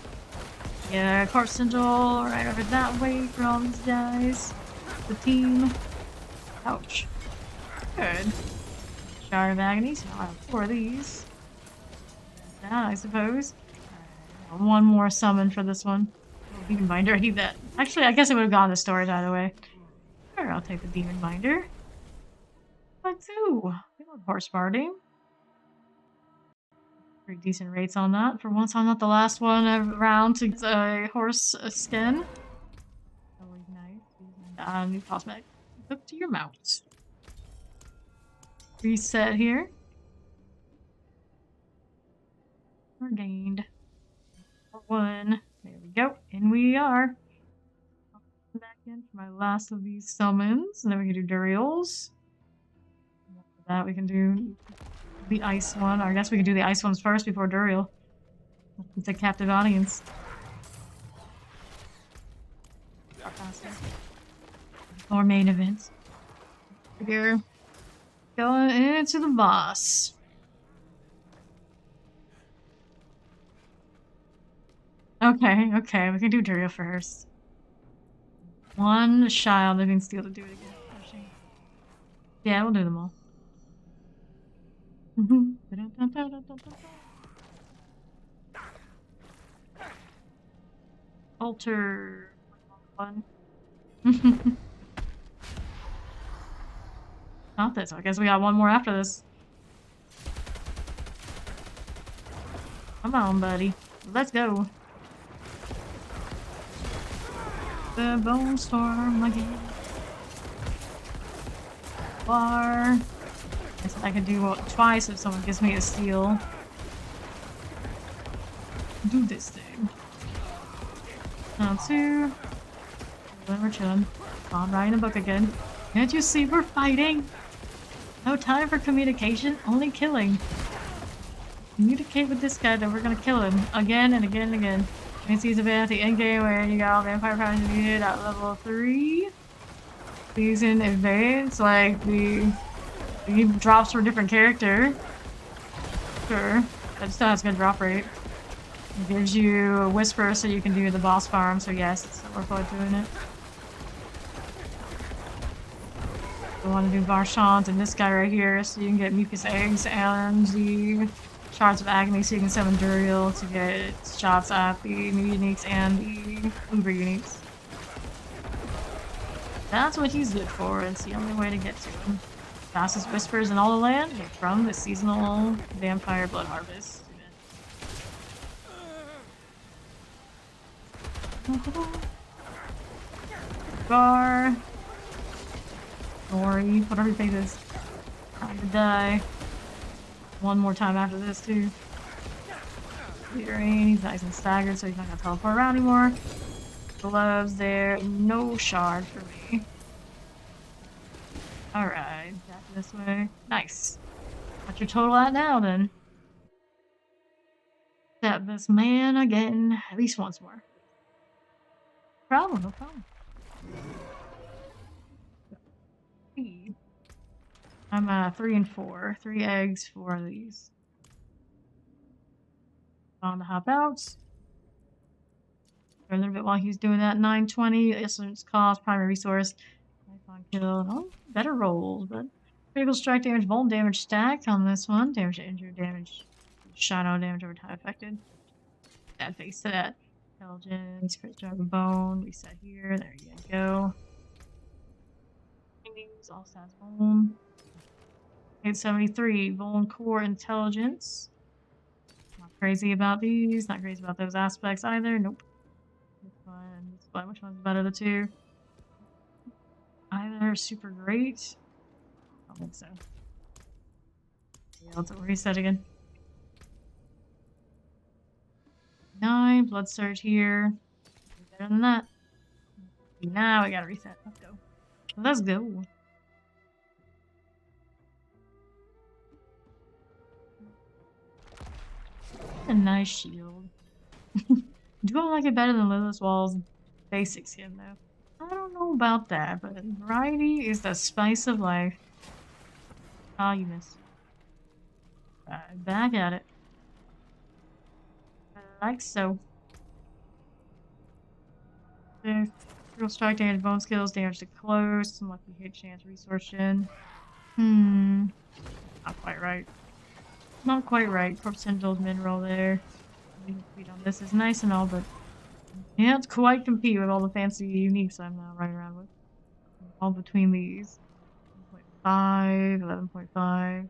Yeah, Corpse Sigil right over that way for all these guys. The team. Ouch. Good. Shard of Agony, so I'll have 4 of these. That, I suppose. Right, 1 more summon for this one. Oh, Demon Binder, I need that. Actually, I guess it would have gone to storage either way. Sure, I'll take the Demon Binder. Like 2. We love horse barding. Pretty decent rates on that. For once, I'm not the last one around to get a horse skin. Always nice. New cosmetic. Hook to your mount. Reset here. Ordained. 1. There we go. And we are. I'll come back in for my last of these summons. And then we can do Duriels. After that, we can do the ice one. Or I guess we can do the ice ones first before Duriel. It's a captive audience. Or main events. Here. Going into the boss. Okay, okay, we can do Duriel first. 1 child living steel to do it again. Yeah, we'll do them all. Alter one. Not this. I guess we got one more after this. Come on, buddy. Let's go. The Bone Storm again. Bar. Guess I could do it twice if someone gives me a steal. Do this thing. Now two. Then we're chilling. I'm writing a book again. Can't you see we're fighting? No time for communication, only killing. Communicate with this guy that we're gonna kill him again and again and again. And he's a bit at the end game where you got all vampire powers needed at level 3. Season advance, like the he drops for a different character. Sure. That still has good drop rate. It gives you a whisper so you can do the boss farm, so yes, it's worthwhile doing it. I want to do Varshant and this guy right here so you can get mucus eggs and the shards of agony so you can summon Duriel to get shots at the new uniques and the uber uniques. That's what he's good for. It's the only way to get to him. Fastest whispers in all the land are from the seasonal vampire blood harvest. Gar. Nori, whatever you think is. Time to die. One more time after this too. Clearing, he's nice and staggered so he's not gonna teleport around anymore. Gloves there, no shard for me. Alright, back this way. Nice. What's your total at now then? Step this man again, at least once more. No problem, no problem. I'm 3 and 4. 3 eggs, 4 of these. On to hop out. For a little bit while he's doing that. 920, essence cost, primary resource. Lifeline kill. Oh, better rolls, but critical strike damage, vuln damage stack on this one. Damage to injured, damage, shadow damage over time affected. Bad face to that. Intelligence, crit drive a bone, reset here. There you go. All stats vuln. 873, vuln core intelligence. Not crazy about these, not crazy about those aspects either. Nope. This one, which one's better of the two? Either super great. I don't think so. Yeah, let's reset again. 9, blood surge here. Better than that. Now we gotta reset. Let's go. Let's go. A nice shield. Do I like it better than Lilith Wall's basic skin though? I don't know about that, but variety is the spice of life. Ah, you missed. Back at it. Like so. Critical strike damage, bone skills, damage to close, some lucky hit chance, resource gen. Not quite right. Not quite right. Corpse Tendrils mineral there. Speed on this is nice and all, but can't quite compete with all the fancy uniques I'm now running around with. All between these. 11.5, 11.5.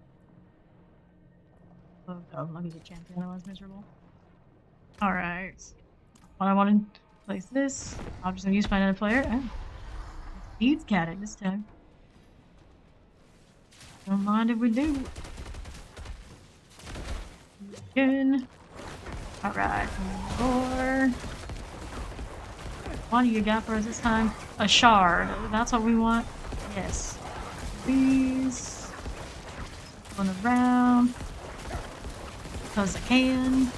Oh, let me get champion, I was miserable. Alright. What I wanted to place this. I'm just gonna use my another player. Oh. He's got it this time. Don't mind if we do. Again. Alright, more. What do you got for us this time? A shard. That's what we want? Yes. Please. One around. Because I can.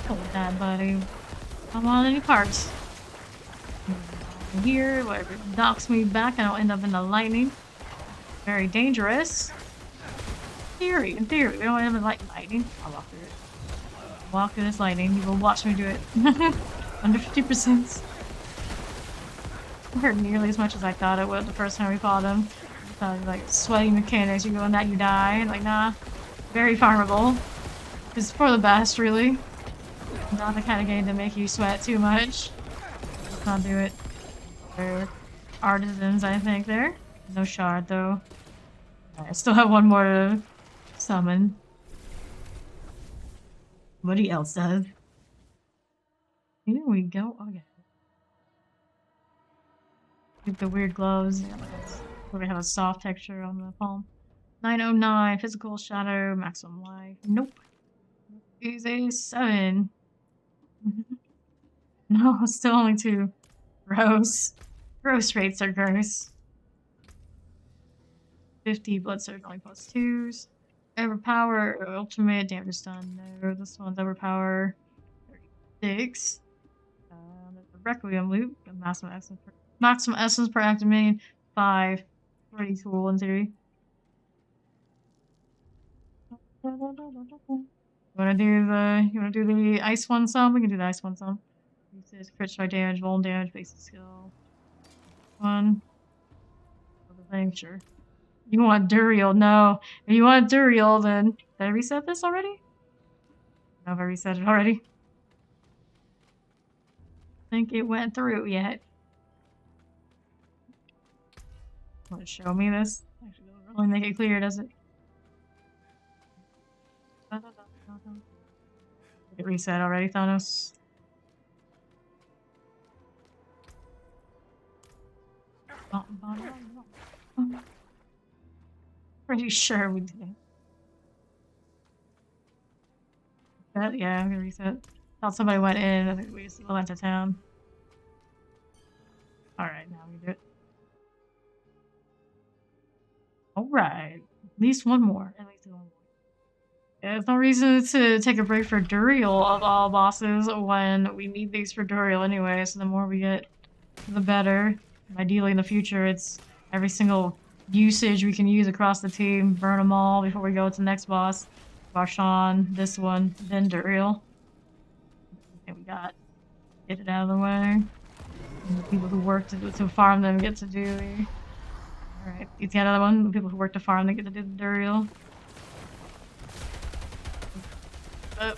Hold that, buddy. I don't want any parts. Here, whatever knocks me back, and I'll end up in the lightning. Very dangerous. In theory, we don't have a lightning. I'll walk through it. Walk through this lightning. You will watch me do it. Under 50%. It hurt nearly as much as I thought it would the first time we fought him. I thought it was like sweaty mechanics. You go in that, you die. Like, nah. Very farmable. It's for the best, really. Not the kind of game to make you sweat too much. Let's not do it. They're artisans, I think, there. No shard, though. I still have one more to summon. Somebody else does. Here we go. Okay. Get the weird gloves. Yeah, we're gonna have a soft texture on the palm. 909, physical shadow, maximum life. Nope. Is a 7. No, still only 2. Gross. Gross rates are gross. 50 blood surge only +2s. Overpower, ultimate, damage done. No, this one's overpower. 36. There's a Requiem loop. Maximum essence per active minion. 5. Pretty cool in theory. You wanna do the ice one some? We can do the ice one some. This is crit strike damage, volume damage, basic skill. One. Other thing, sure. You want Duriel? No. If you want Duriel, then did I reset this already? No, I reset it already. I think it went through yet. Want to show me this? Actually, doesn't really make it clear, does it? It reset already, Thanos. Pretty sure we did. Yeah, I'm gonna reset. Thought somebody went in. I think we just went to town. Alright, now we do it. Alright. At least one more. At least one more. Yeah, there's no reason to take a break for Duriel of all bosses when we need these for Duriel anyway, so the more we get, the better. Ideally in the future, it's every single usage we can use across the team, burn them all before we go to the next boss. Barshan, this one, then Duriel. Okay, we got. Get it out of the way. And the people who work to farm them get to do the... Alright, get the other one. The people who work to farm, they get to do the Duriel. Oh.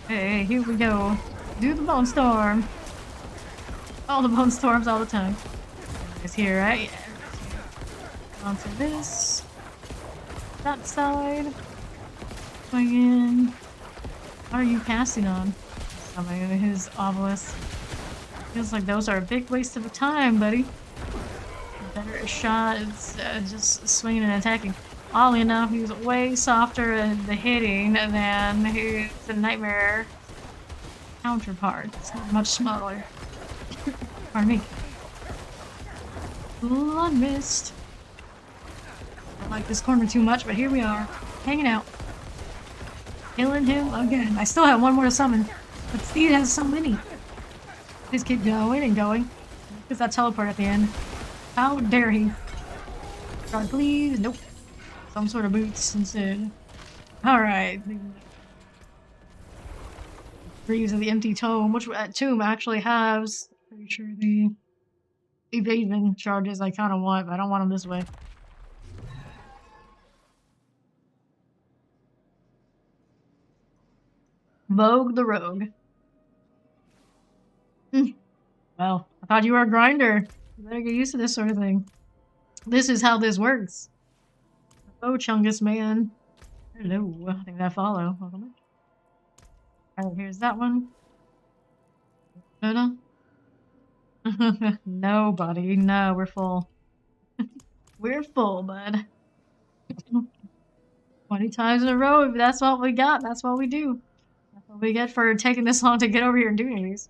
Hey, here we go. Do the Bone Storm. All the Bone Storms all the time. It's here, right? Yeah. Onto this. That side. Going in. What are you casting on? Somebody in his obelisk. Feels like those are a big waste of time, buddy. Better shot is just swinging and attacking. Oddly enough, he's way softer in the hitting than his Nightmare counterpart. It's much smaller. Pardon me. Blood mist. I don't like this corner too much, but here we are, hanging out. Killing him again. I still have one more to summon, but Steve has so many. Just keep going and going. Because that teleport at the end. How dare he? God, please. Nope. Some sort of boots instead. Alright. Breeze of the Empty Tomb, which tomb actually has, pretty sure, the evasion charges I kind of want, but I don't want them this way. Vogue the Rogue. Well, I thought you were a grinder. You better get used to this sort of thing. This is how this works. Oh, Chungus man. Hello. I think that follow. Welcome. Alright, here's that one. No. No, buddy. No, we're full. We're full, bud. 20 times in a row. If that's what we got, that's what we do. That's what we get for taking this long to get over here and doing these.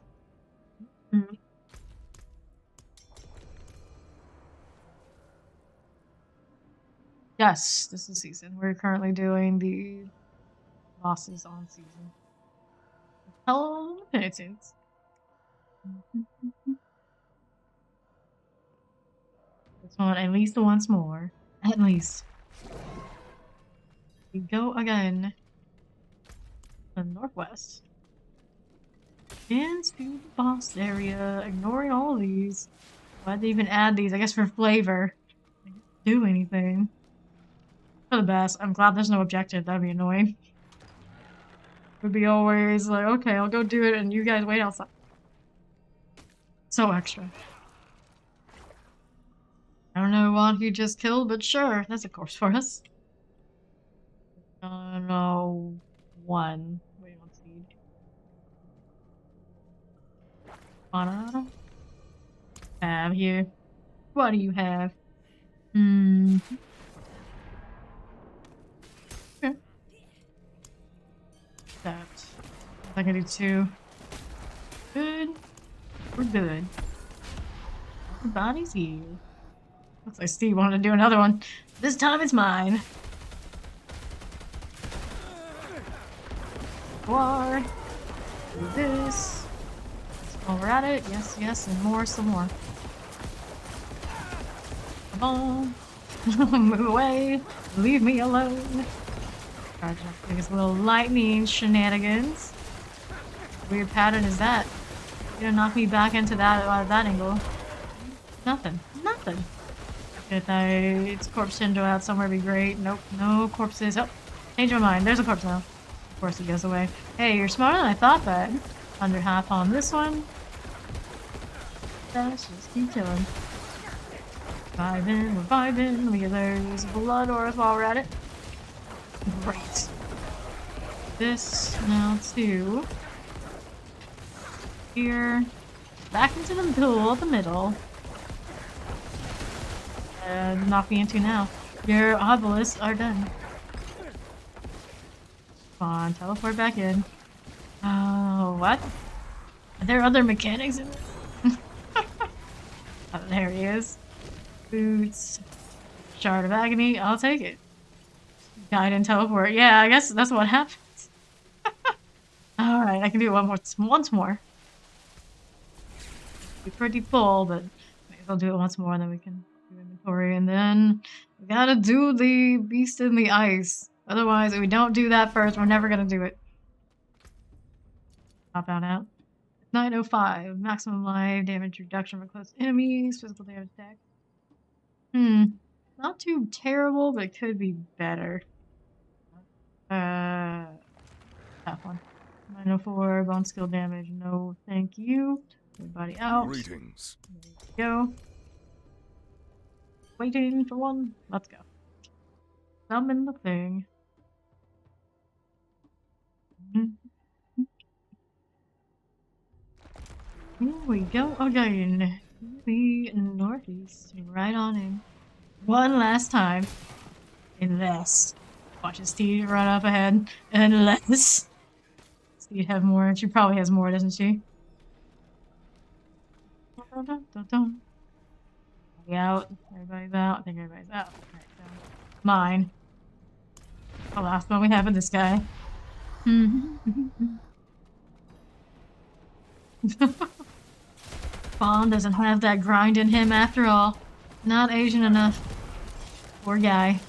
Yes, this is season. We're currently doing the bosses on season. Hello, penitents. This one at least once more. At least. We go again. The northwest. Into the boss area. Ignoring all these. Why'd they even add these? I guess for flavor. They didn't do anything. For the best. I'm glad there's no objective. That'd be annoying. would be always like, okay, I'll go do it and you guys wait outside. So extra. I don't know what he just killed, but sure, that's a corpse for us. No, one. Wait, one seed. What have here? What do you have? Hmm. Okay. That. I can do two. Good. We're good. Everybody's here. Looks like Steve wanted to do another one. This time it's mine. War. Do this. While we're at it, yes, yes, and more, some more. Come on. Move away. Leave me alone. Charging up these little lightning shenanigans. Weird pattern is that? You're gonna knock me back into that angle. Nothing. Nothing. If its corpse didn't go out somewhere, would be great. Nope. No corpses. Oh, change my mind. There's a corpse now. Of course it goes away. Hey, you're smarter than I thought, but under half on this one. Let's just keep killing. Vibing, we're vibing. Let me get those blood ores while we're at it. Great. This now too. Here. Back into the pool at the middle. Knock me into now. Your obelisks are done. Come on, teleport back in. Oh, what? Are there other mechanics in it? Oh, there he is. Boots. Shard of Agony. I'll take it. Guide and teleport. Yeah, I guess that's what happens. Alright, I can do it once more. Be pretty full, but maybe I'll do it once more and then we can do inventory. And then we gotta do the beast in the ice. Otherwise, if we don't do that first, we're never gonna do it. Pop out. 905. Maximum life damage reduction for close enemies. Physical damage attack. Not too terrible, but it could be better. That one. 904. Bone skill damage. No, thank you. Everybody out. Greetings. There we go. Waiting for one. Let's go. Summon the thing. Here we go again. The northeast. Right on in. One last time. Unless. Watch his Steve run up ahead. Unless. Steve have more. She probably has more, doesn't she? Everybody out. Everybody's out. I think everybody's out. Right, so mine. The last one we have with this guy. Fawn doesn't have that grind in him after all. Not Asian enough. Poor guy.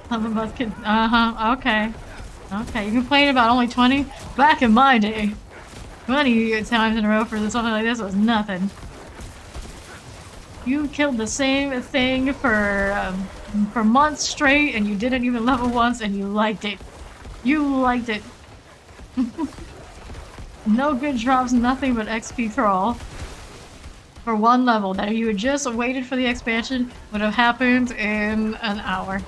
Some of us could. Okay. Okay, you complain about only 20? Back in my day, 20 times in a row for something like this was nothing. You killed the same thing for months straight, and you didn't even level once, and you liked it. You liked it. No good drops, nothing but XP crawl. For one level that if you had just waited for the expansion would have happened in an hour.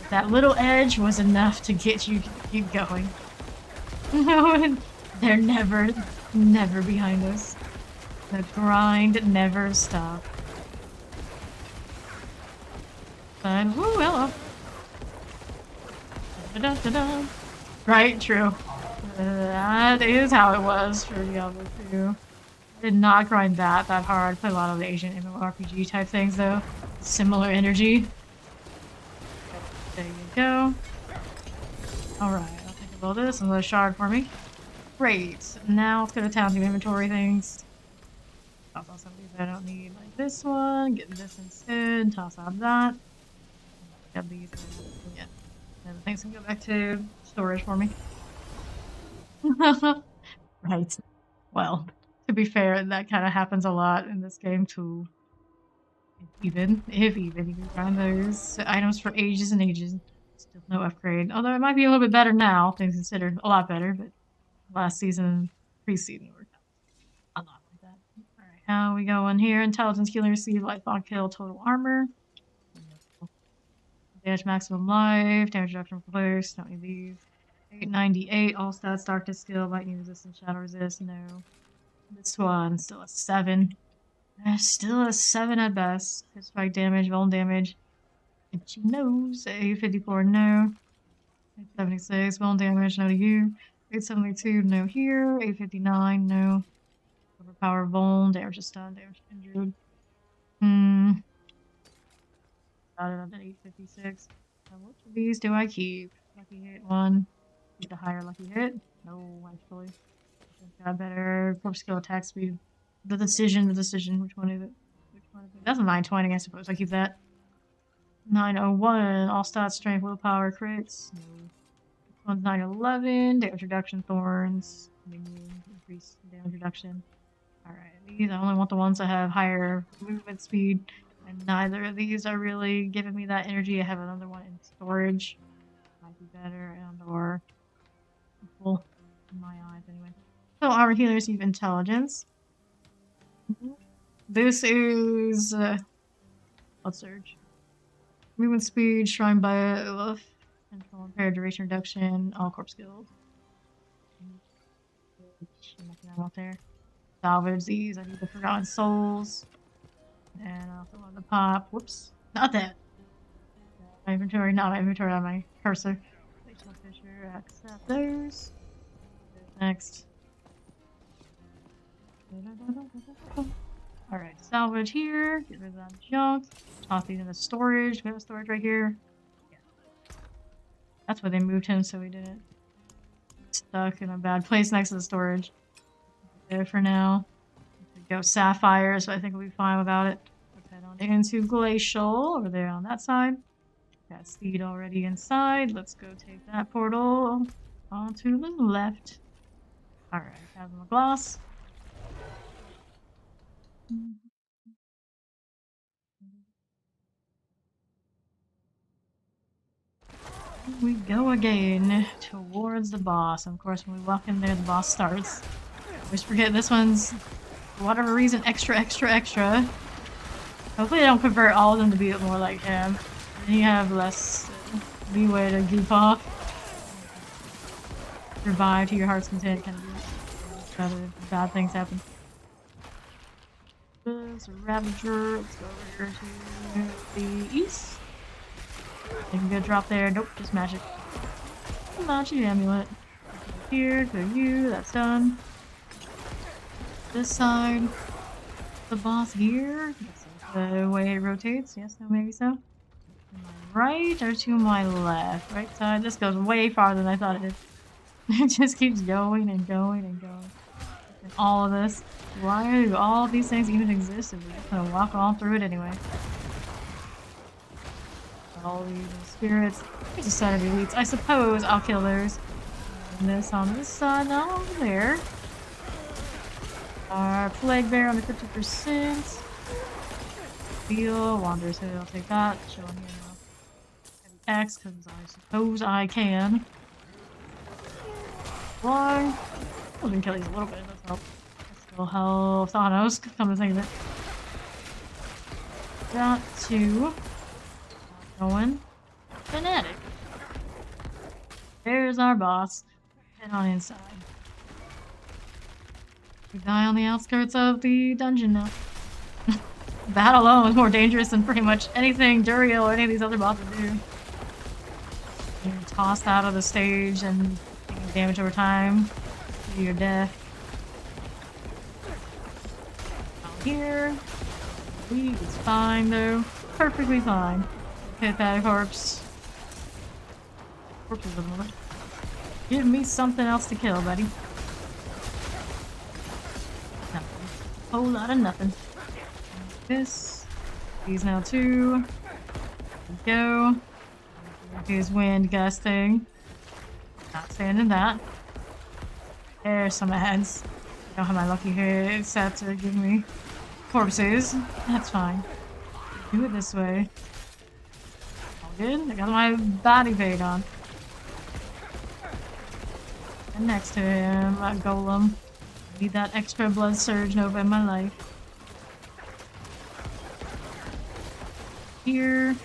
That little edge was enough to get you to keep going. No, they're never behind us. The grind never stops. But, woo, hello. Da-da-da-da. Right, true. That is how it was for Diablo 2. I did not grind that hard. I played a lot of the Asian MMORPG type things though. Similar energy. There you go. Alright, I'll think about this. Another shard for me. Great. Now let's go to town to inventory things. Toss out some of these I don't need, like this one. Get this instead. Toss out that. Got these. Yeah. And the things can go back to storage for me. Right. Well, to be fair, that kind of happens a lot in this game too. If even you can find those items for ages and ages. Still no upgrade. Although it might be a little bit better now, things considered. A lot better, but last season, preseason worked out a lot like that. Alright, how we going here? Intelligence, healing, receive, life bond, kill, total armor. Damage maximum life, damage reduction for players, don't need these. 898, all stats, darkness skill, lightning resistance, shadow resist, no. This one, still a 7. Still a 7 at best. Hit spike damage, vuln damage. Itchy nose, 854, no. 876, vuln damage, no to you. 872, no here. 859, no. Overpower vuln, damage to stun, damage to injured. Got it up at 856. So which of these do I keep? Lucky hit 1. Keep the higher lucky hit. No, actually. Got better corpse skill, attack speed. The decision. Which one is it? Which one is it? That's a 920, I suppose. I keep that. 901. All stats, strength, willpower, crits. No. This one's 911. Damage reduction, thorns. Increase damage reduction. Alright, these I only want the ones that have higher movement speed. And neither of these are really giving me that energy. I have another one in storage. Might be better and or full in my eyes anyway. So armor healer receive intelligence. This is blood surge. Movement speed, shrine buff, control impaired duration reduction, all corpse skills. Nothing I want there. Salvage these. I need the Forgotten Souls. And I also want the pop. Whoops. Not that. My inventory, not my inventory, on my cursor. Fisher, accept those. Next. Alright, salvage here. Get rid of that junk. Toss these in the storage. We have a storage right here. Yeah. That's where they moved him, so we didn't stuck in a bad place next to the storage. There for now. Go sapphire, so I think we'll be fine without it. Let's head on into glacial over there on that side. Got Steed already inside. Let's go take that portal onto the left. Alright, have a gloss. Here we go again towards the boss. And of course, when we walk in there, the boss starts. I always forget this one's, for whatever reason, extra. Hopefully they don't convert all of them to be more like him. And you have less leeway to goof off. Survive to your heart's content, kind of other bad things happen. There's a Ravager. Let's go over here to the east. I can go drop there. Nope, just magic. Magic amulet. Here, go you, that's done. This side. The boss here. The way it rotates. Yes, no, maybe so. To my right or to my left? Right side. This goes way farther than I thought it did. It just keeps going and going and going. And all of this. Why do all of these things even exist if we're just gonna walk all through it anyway? All these spirits. There's a set of elites. I suppose I'll kill those. And this on this side, not over there. Our plague bear on the 50%. Steel, Wanderer's Hood, I'll take that. Show him here now. Heavy axe, because I suppose I can. Why? I can kill these a little bit, that's help. Still help Thanos, come to think of it. Got to going fanatic. There's our boss. Head on inside. We die on the outskirts of the dungeon now. That alone is more dangerous than pretty much anything Duriel or any of these other bosses do. You're tossed out of the stage and taking damage over time to your death. Out here. It's fine though. Perfectly fine. Hit that corpse. Corpses of the moment. Give me something else to kill, buddy. Nothing. A whole lot of nothing. This. These now too. There we go. His wind gusting. Not standing that. There's some ads. I don't have my lucky hit set to give me corpses. That's fine. Do it this way. Good. I got my body bait on. And next to him, a golem. I need that extra blood surge Nova in my life. Here.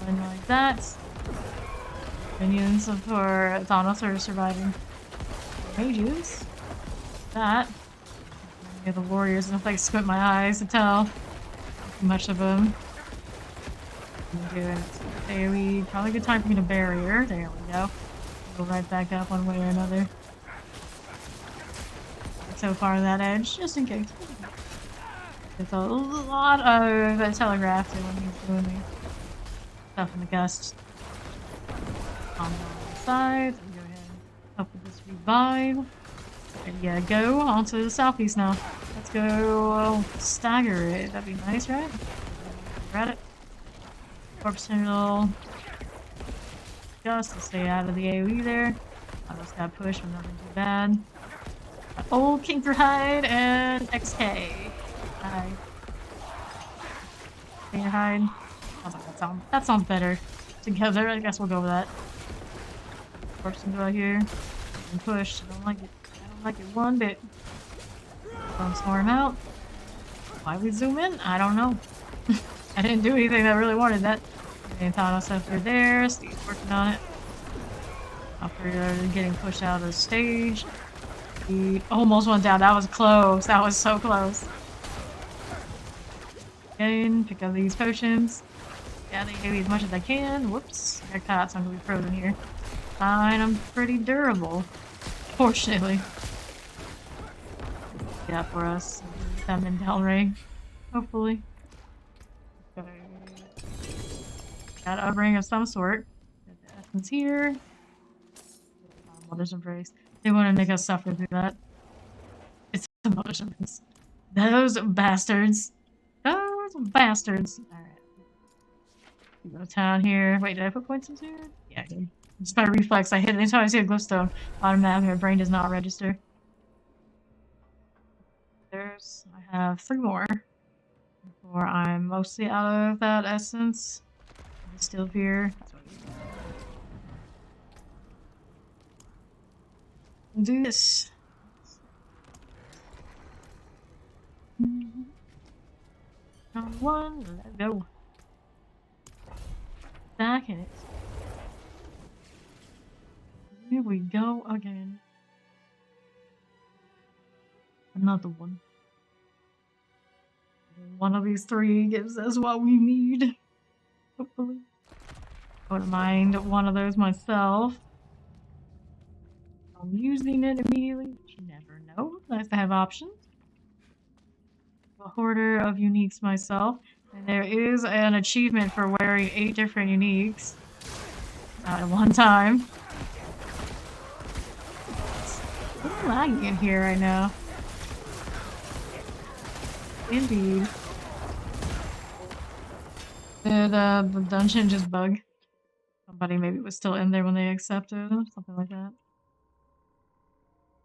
And like that. Minions for Thanos are surviving. Mages. That. Yeah, the warriors, and if I squint my eyes to tell too much of them. I'm doing AoE. Probably a good time for me to barrier. There we go. Go right back up one way or another. So far that edge, just in case. It's a lot of telegraph when he's doing the stuff in the gust. On the side. Go ahead and help with this revive. And yeah, go on to the southeast now. Let's go stagger it. That'd be nice, right? We're at it. Corpse Tendril. Just to stay out of the AoE there. I just got pushed, but nothing too bad. Old King for Hide and XK. Hide. King for Hide. That sounds better. Together, I guess we'll go with that. Corpse Tendril out here. And push. I don't like it. I don't like it one bit. Don't storm out. Why we zoom in? I don't know. I didn't do anything that really wanted that. And Thanos up there. Steve's working on it. After getting pushed out of the stage. He almost went down. That was close. That was so close. Again, pick up these potions. Yeah, they give me as much as I can. Whoops. I got caught, so I'm gonna be frozen here. Fine, I'm pretty durable. Fortunately. Yeah, for us. Them in Hellring. Hopefully. Okay. Got a ring of some sort. Got the essence here. Mother's Embrace. They want to make us suffer through that. It's the Mother's Embrace. Those bastards. Those bastards. Alright. Go to town here. Wait, did I put points in here? Yeah, I did. Just by reflex, I hit it. Anytime I see a glowstone on map, my brain does not register. I have 3 more. Before I'm mostly out of that essence. It's still here. Do this. Round 1, let's go. Back in it. Here we go again. Another one. One of these 3 gives us what we need. Hopefully. I wouldn't mind one of those myself. I'm using it immediately. You never know. Nice to have options. A hoarder of uniques myself. And there is an achievement for wearing 8 different uniques. At one time. It's a little laggy in here right now. Indeed. Did the dungeon just bug? Somebody maybe was still in there when they accepted, something like that.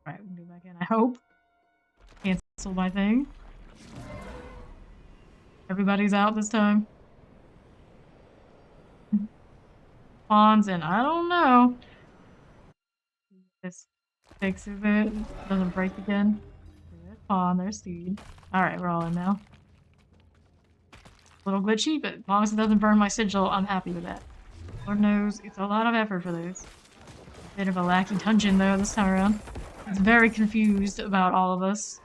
Alright, we can go back in, I hope. Cancel my thing. Everybody's out this time. Pawns in, I don't know. This fixes it. Doesn't break again. There's Pawn, there's Steed. Alright, we're all in now. A little glitchy, but as long as it doesn't burn my sigil, I'm happy with that. Lord knows, it's a lot of effort for this. A bit of a lackey dungeon though this time around. It's very confused about all of us.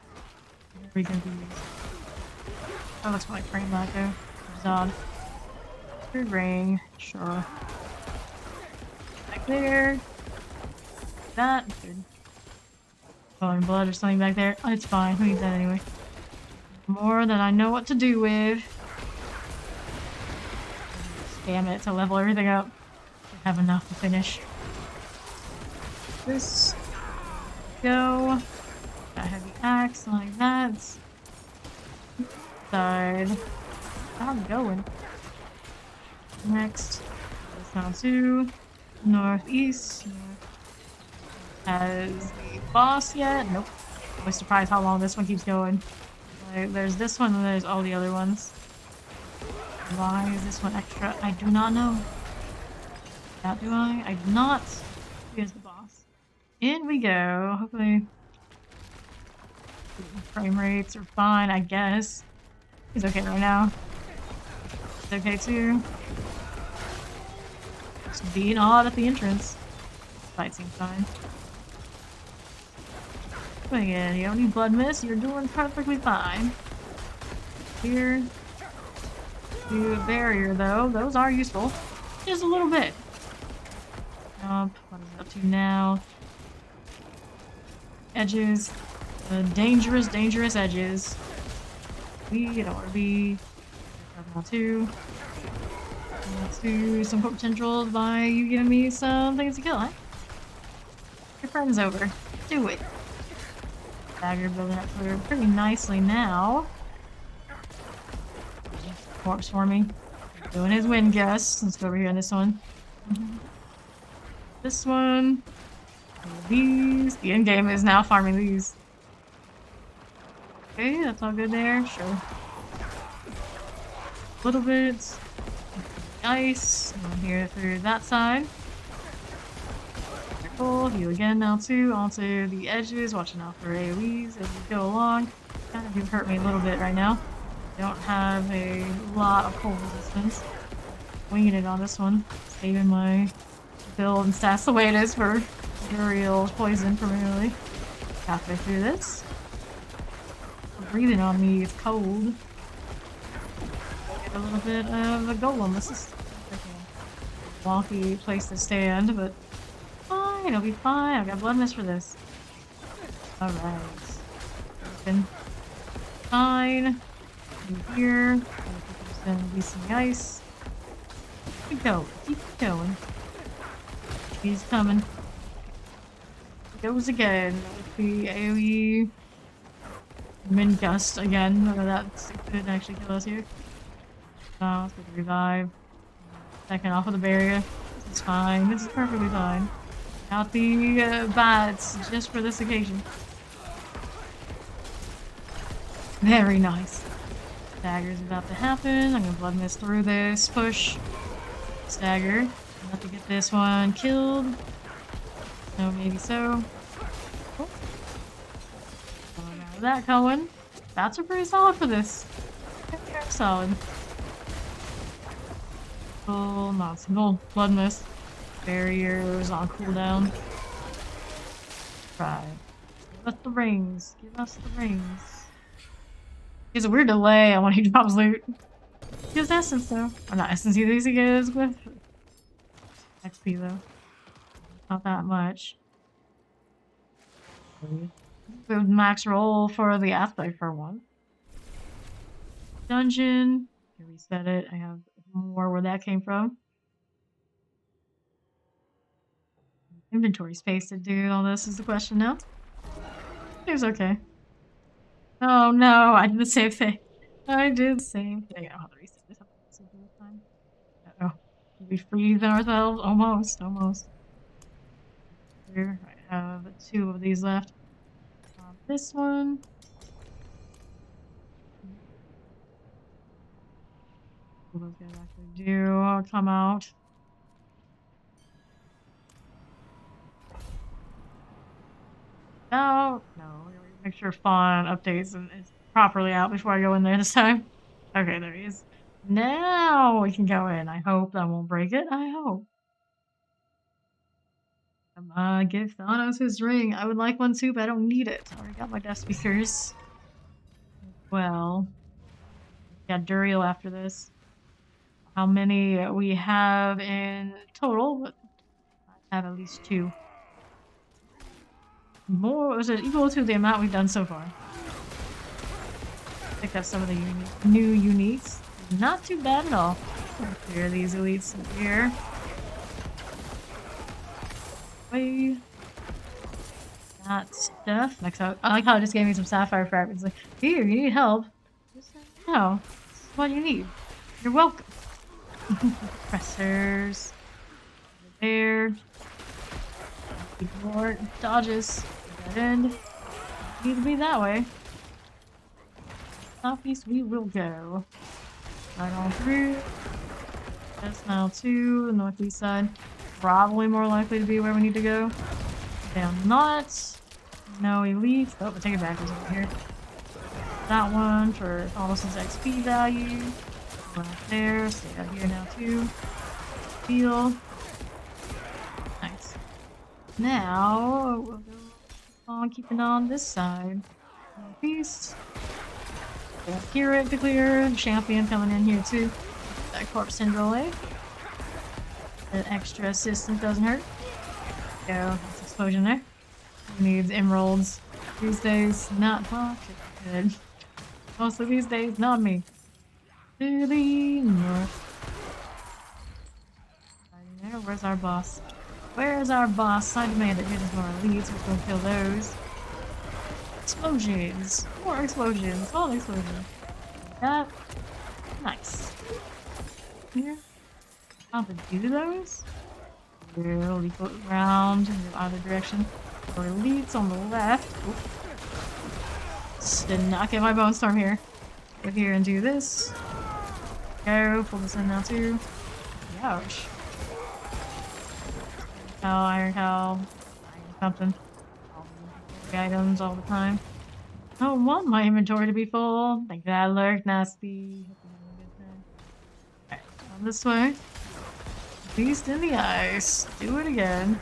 Very confused. That looks like frame lag though. Which is odd. Third ring, sure. Back there. That, good. Flowing blood or something back there. Oh, it's fine, who needs that anyway? More than I know what to do with. Spam it to level everything up. I have enough to finish. This. Go. Got a heavy axe like that. Side. I'm going. Next. This now too. Northeast. Has the boss yet? Nope. I was surprised how long this one keeps going. Like, there's this one and there's all the other ones. Why is this one extra? I do not know. That do I? I do not. Here's the boss. In we go. Hopefully frame rates are fine, I guess. He's okay right now. It's okay too. Just being odd at the entrance. Fight seems fine. But again, you don't need blood mist, you're doing perfectly fine. Here. Do a barrier though. Those are useful. Just a little bit. What is it up to now? Edges. Dangerous, dangerous edges. We don't want to be. Two. Let's do some potential by you giving me some things to kill, huh? Your friend's over. Do it. Dagger building up pretty nicely now. Corpse forming. Doing his wind gust. Let's go over here on this one. This one. These. The end game is now farming these. Okay, that's all good there. Sure. A little bit. Ice. And here through that side. Cool. Heal again now too. Onto the edges. Watching out for AoEs as we go along. Kind of hurt me a little bit right now. Don't have a lot of cold resistance. Winging it on this one. Saving my build and stats the way it is for Uriel poison primarily. Halfway through this. Breathing on me is cold. Get a little bit of a golem. This is a wonky place to stand, but fine, it'll be fine. I've got blood mist for this. Alright. Open. Fine. In here. Then release some ice. Keep going. Keep going. He's coming. Goes again with the AoE wind gust again. None of that could actually kill us here. Let's get the revive. Second off of the barrier. This is fine. This is perfectly fine. Out the bats just for this occasion. Very nice. Stagger's about to happen. I'm gonna blood mist through this. Push. Stagger. Have to get this one killed. No, maybe so. Cool. Out of that going. Bats are pretty solid for this. Very solid. Full, not single blood mist. Barriers on cooldown. Right. Give us the rings. Give us the rings. It's a weird delay on when he drops loot. He gives essence though. Or not essence either, he gives with XP though. Not that much. Good max roll for the aspect for one. Dungeon. Can reset it. I have more where that came from. Inventory space to do all this is the question now. It was okay. Oh no, I did the same thing. I did the same thing. I don't have to reset this time. Uh-oh. Did we freeze ourselves? Almost, almost. Here, I have 2 of these left. This one. What those guys actually do? I'll come out. No, make sure fawn updates and is properly out before I go in there this time. Okay, there he is. Now we can go in. I hope that won't break it. I hope. Come on, give Thanos his ring. I would like one too, but I don't need it. I already got my death speakers. Well, got Duriel after this. How many we have in total? But I have at least 2. More was it equal to the amount we've done so far? Pick up some of the new uniques. Not too bad at all. Clear these elites here. Wait. That stuff. Next up, I like how it just gave me some sapphire fragments. Like, here, you need help. Just no, this is what you need. You're welcome. Pressers. There. More dodges. Dead end. Need to be that way. Southeast we will go. Right on through. That's now to the northeast side. probably more likely to be where we need to go. Down not. No elite. Oh, we'll take it backwards over here. That one for almost its XP value. One up there. Stay out here now too. Heal. Nice. Now we'll go on keeping on this side. Peace. Curate to clear. Champion coming in here too. That corpse syndrome away. That extra assistance doesn't hurt. Go. That's explosion there. Who needs emeralds these days? Not much. Good. Mostly these days, not me. To the north. Right there. Where's our boss? Where's our boss? I demand it. Here's more elites. We're gonna kill those. Explosions. More explosions. All explosions. Like that. Nice. Here. How to do those? Really float around in either direction. Or elites on the left. Oop. Did not get my bone storm here. Go here and do this. Go, pull this in now too. Ouch. Cow, iron cow, iron something. All the items all the time. I don't want my inventory to be full. Like that lurk nasty. Alright, on this way. Beast in the ice. Do it again.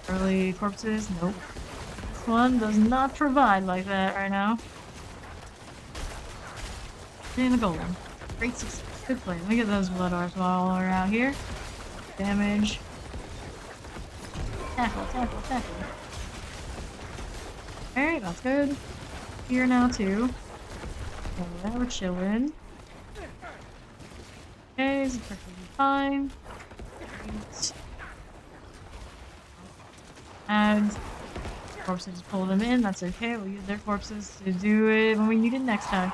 Early corpses? Nope. This one does not provide like that right now. And a golem. Great success. Good play. Let me get those blood orbs while we're out here. Damage. Tackle, tackle, tackle. Alright, that's good. Here now too. Okay, we're chilling. Okay, this is perfectly fine. And corpses, just pull them in, that's okay. We'll use their corpses to do it when we need it next time.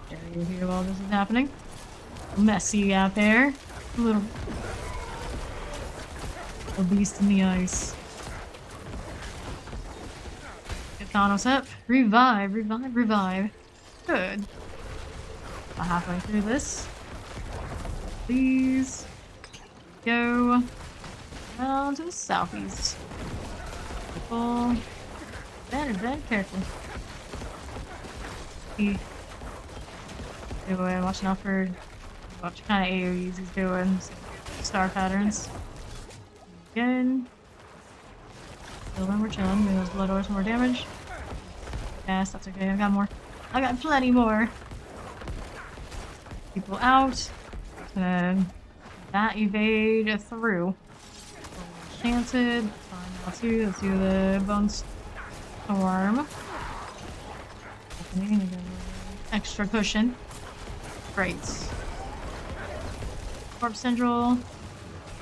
There you hear while this is happening. Messy out there. A little beast in the ice. Get Thanos up. Revive, revive, revive. Good. About halfway through this. Please go down to the southeast. Careful. Very careful. Anyway, watching out for what kind of AoEs he's doing. Star patterns. Again. Chilling, we're chilling. Maybe those blood orbs more damage. Yes, that's okay. I got more. I got plenty more. People out. And that evade through. Enchanted. Fine, now too. Let's do the bone storm. Extra cushion. Great. Corpse Central. A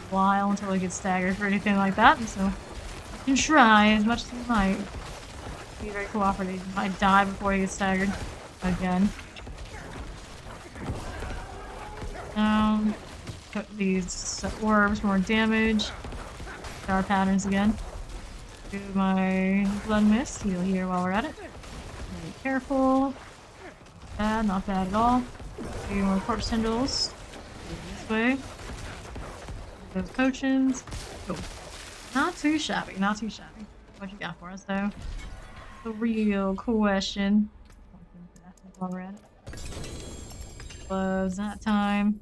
while until we get staggered or anything like that, so you can try as much as you might. Be very cooperative. You might die before you get staggered. Again. Put these orbs more damage. Star patterns again. Do my blood mist. Heal here while we're at it. Be careful. Bad, not bad at all. Do more corpse tendrils. This way. Those potions. Cool. Not too shabby, not too shabby. What you got for us though? The real question. While we're at it. Was that time?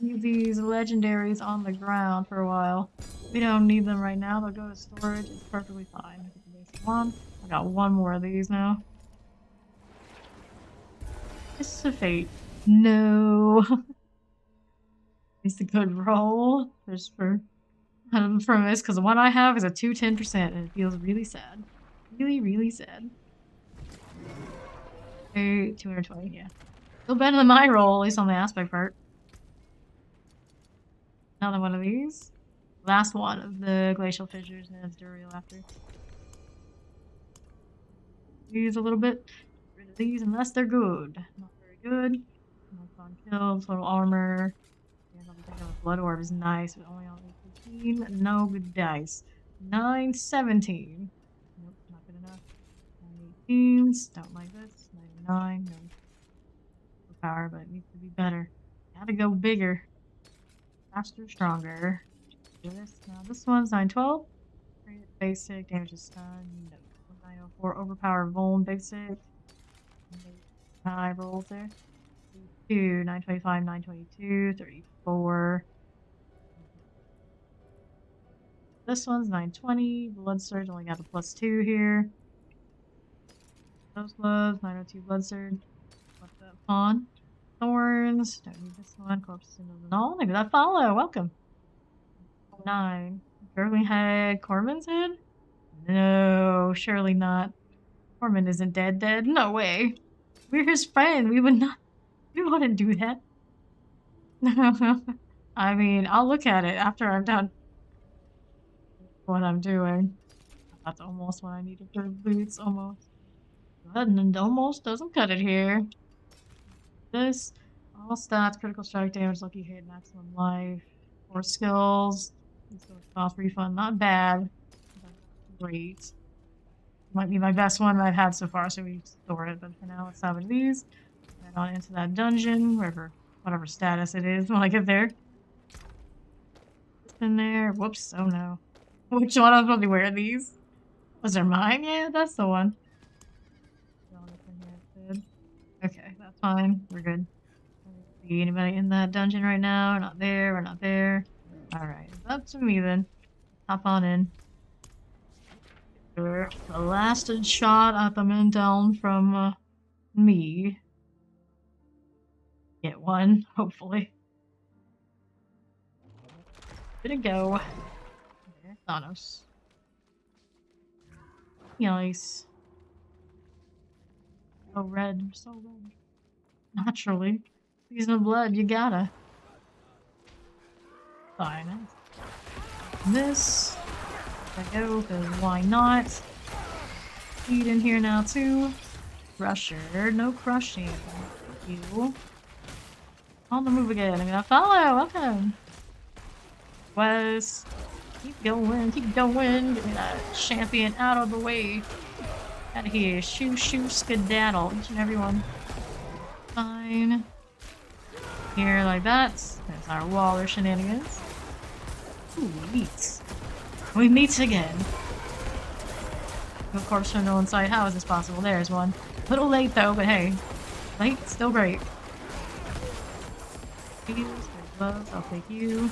Leave these legendaries on the ground for a while. We don't need them right now. They'll go to storage. It's perfectly fine. I got one more of these now. It's a fate. No. It's a good roll. Just for from this, because the one I have is a 210%, and it feels really sad. Really, really sad. Okay, 220, yeah. Still better than my roll, at least on the aspect part. Another one of these. Last one of the glacial fissures, and it's Duriel after. Use a little bit. Get rid of these unless they're good. Not very good. Mark on kills, little armor. Yeah, I'll be taking a blood orb is nice, but only on 15. No good dice. 917. Nope, not good enough. 918s. Don't like this. 99. No. power, but it needs to be better. Gotta go bigger. Faster, stronger. Do this. Now this one's 912. Basic, damage is stun. No. 904, overpower, vuln, basic. High rolls there. 2, 925, 922, 34. This one's 920. Blood Surge only got a +2 here. Those gloves, 902 Blood Surge. What's that pawn? Thorns. Don't need this one. Corpses into the null. Maybe that follow. Welcome. 9. Gurgling head. Corman's head? No, surely not. Corman isn't dead. No way. We're his friend. We would not. We wouldn't do that. I mean, I'll look at it after I'm done what I'm doing. That's almost what I needed for boots. Almost. But it almost doesn't cut it here. This. All stats, critical strike damage, lucky hit, maximum life, 4 skills. Cost refund, not bad. Great. Might be my best one I've had so far, so we store it. But for now, let's salvage these. Head on into that dungeon, whatever status it is when I get there. It's in there. Whoops. Oh no. Which one? I was supposed to wear these. Was there mine? Yeah, that's the one. Okay, that's fine. We're good. See anybody in that dungeon right now? We're not there. We're not there. Alright, it's up to me then. Hop on in. The last shot at the men down from me. Get one, hopefully. Good to go. There, Thanos. Nice. So red, so red. Naturally. Season of blood, you gotta. Fine. This. There we go, because why not? Speed in here now, too. Crusher. No crushing. Thank you. On the move again. I'm gonna follow. Welcome. West. Keep going. Keep going. Get me that champion out of the way. Out of here. Shoo, shoo, skedaddle. Each and every one. Fine. Here, like that. That's our Waller shenanigans. Ooh, meat. We meet again. Of course, from no inside. How is this possible? There's one. A little late though, but hey. Late, still great. Gloves, I'll take you.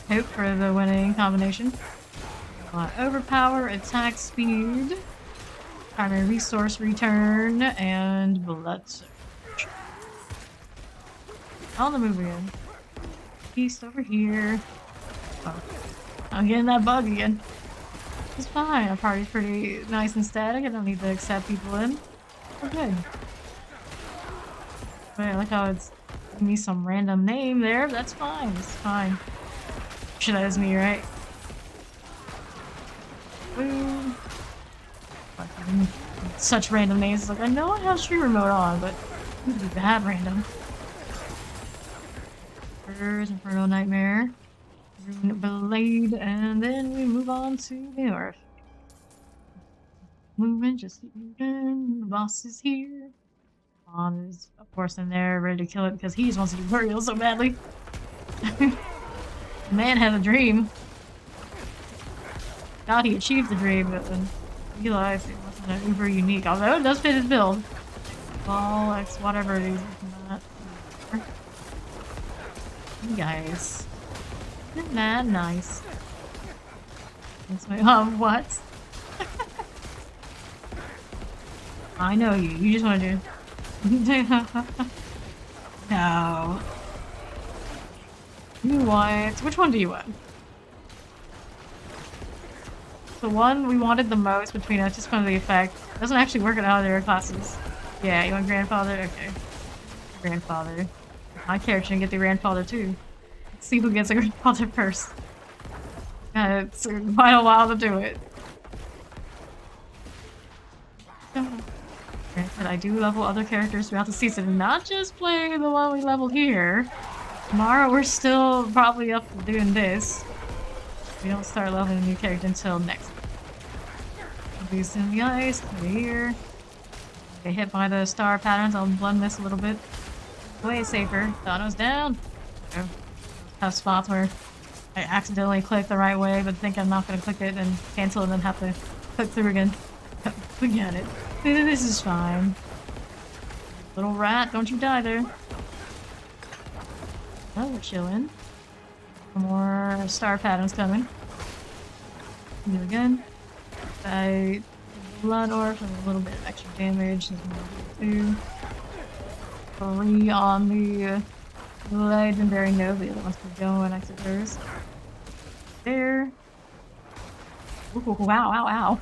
Hope for the winning combination. Overpower, attack speed, primary resource return, and blood surge. On the move again. Beast over here. Oh. I'm getting that bug again. It's fine. Our party's pretty nice and static. I don't need to accept people in. We're good. But I like how it's giving me some random name there. That's fine. It's fine. Sure, that is me, right? Boom. Such random names. It's like, I know I have streamer mode on, but it would be that random. Inferno Nightmare. Rune Blade, and then we move on to the north. Moving, just keep moving. The boss is here. Vaughn is, of course, in there, ready to kill it because he just wants to do burial so badly. The man had a dream. God, he achieved the dream, but then realized it wasn't an uber unique. Although it does fit his build. Ball, X, whatever it is. Not. You guys. Isn't that nice? What? I know you. You just want to do. No. You want. Which one do you want? The one we wanted the most between us, just because of the effect. Doesn't actually work at other classes. Yeah, you want grandfather? Okay. Grandfather. My character can get the grandfather too. Let's see who gets a grandfather first. It's quite a while to do it. Granted, I do level other characters throughout the season, not just playing the one we leveled here. Tomorrow we're still probably up to doing this. We don't start leveling a new character until next week. These in the ice, over here. Get hit by the star patterns, I'll blend this a little bit. Way safer. Dono's down. Oh, tough spots where I accidentally click the right way, but think I'm not gonna click it and cancel and then have to click through again. We get it. This is fine. Little rat, don't you die there. Oh, we're chilling. More star patterns coming. Do it again. I blood orb for a little bit of extra damage. There's 2. 3 on the legendary node. The other one's going. Exit hers. There. Ooh, wow, ow, ow.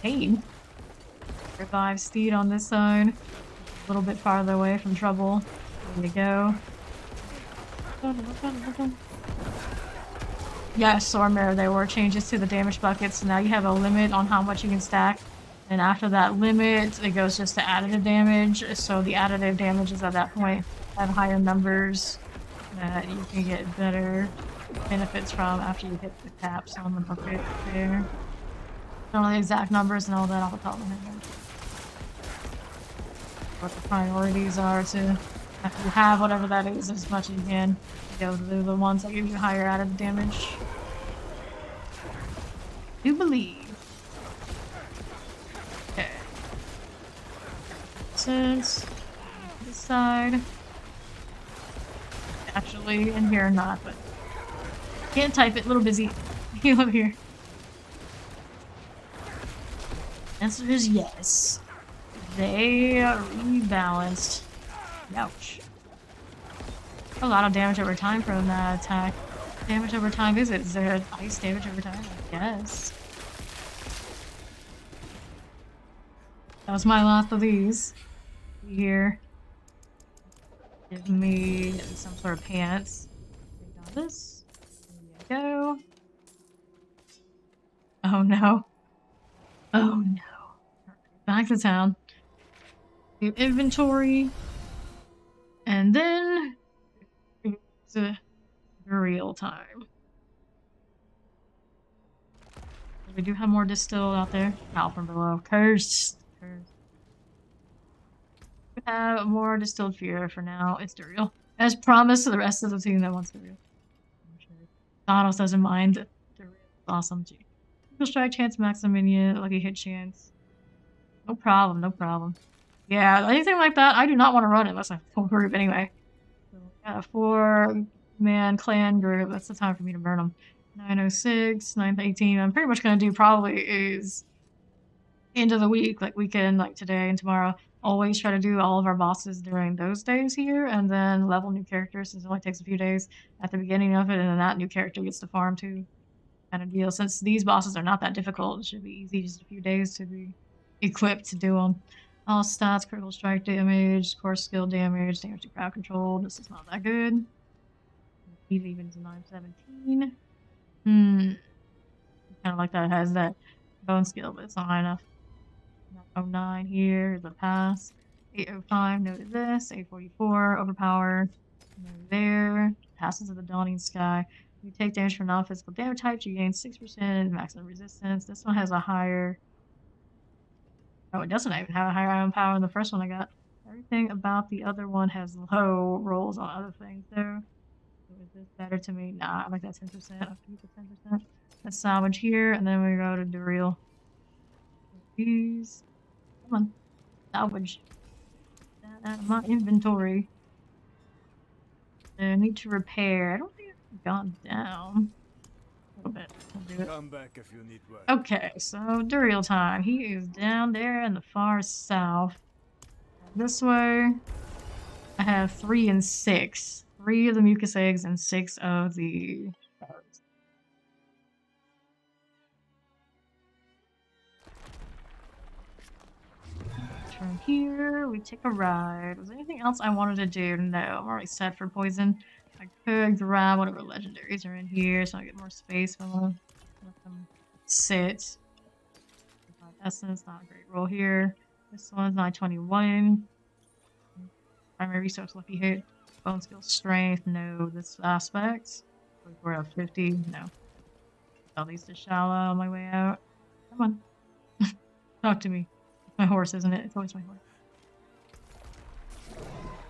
Pain. Revive Steed on this side. A little bit farther away from trouble. There we go. Yes, Stormare, there were changes to the damage buckets. So now you have a limit on how much you can stack. And after that limit, it goes just to additive damage. So the additive damages at that point have higher numbers that you can get better benefits from after you hit the caps on the bucket there. Don't know the exact numbers and all that off the top of my head. What the priorities are to, after you have whatever that is, as much as you can, go to the ones that give you higher added damage. Do believe. Okay. Since this side. Actually, in here or not, but can't type it. A little busy. You over here. Answer is yes. They rebalanced. Ouch. A lot of damage over time from that attack. Damage over time is it? Is there ice damage over time? I guess. That was my last of these. Here. Give me some sort of pants. Take on this. There we go. Oh no. Oh no. Back to town. Do inventory. And then it's a real time. We do have more distilled out there. Out from below. Cursed. Cursed. We have more distilled fear for now. It's Duriel. As promised to the rest of the team that wants Duriel. I'm sure Thanos doesn't mind. Duriel is awesome. Gee. Critical strike chance, maximum minion, lucky hit chance. No problem, no problem. Yeah, anything like that, I do not want to run unless I have a full group anyway. So, yeah, 4-man clan group. That's the time for me to burn them. 906, 918. I'm pretty much going to do probably is end of the week, like weekend, like today and tomorrow. Always try to do all of our bosses during those days here, and then level new characters since it only takes a few days at the beginning of it, and then that new character gets to farm too. Kind of deal. Since these bosses are not that difficult, it should be easy, just a few days to be equipped to do them. All stats, critical strike damage, core skill damage, damage to crowd control. This is not that good. He's even to 917. Kind of like that. It has that bone skill, but it's not high enough. 909 here, the pass. 805, noted this. 844, overpower. Noted there. Passes of the dawning sky. You take damage from non-physical damage types, you gain 6% maximum resistance. This one has a higher... Oh, it doesn't even have a higher iron power than the first one I got. Everything about the other one has low rolls on other things, though. So is this better to me? Nah, I like that 10%. I'll keep the 10%. Let's salvage here, and then we go to Duriel. These. Come on. Salvage. That out of my inventory. I need to repair. I don't think it's gone down. A little bit. We'll do it. Come back if you need work. Okay, so Duriel time. He is down there in the far south. This way, I have 3 and 6. 3 of the mucus eggs and 6 of the stars. From here, we take a ride. Was there anything else I wanted to do? No, I'm already set for poison. I could grab whatever legendaries are in here so I get more space when I let them sit. Essence, not a great roll here. This one's 921. Primary resource, lucky hit. Bone skill, strength, no. This aspect. We're at 50, no. All these to shallow on my way out. Come on. Talk to me. My horse, isn't it? It's always my horse.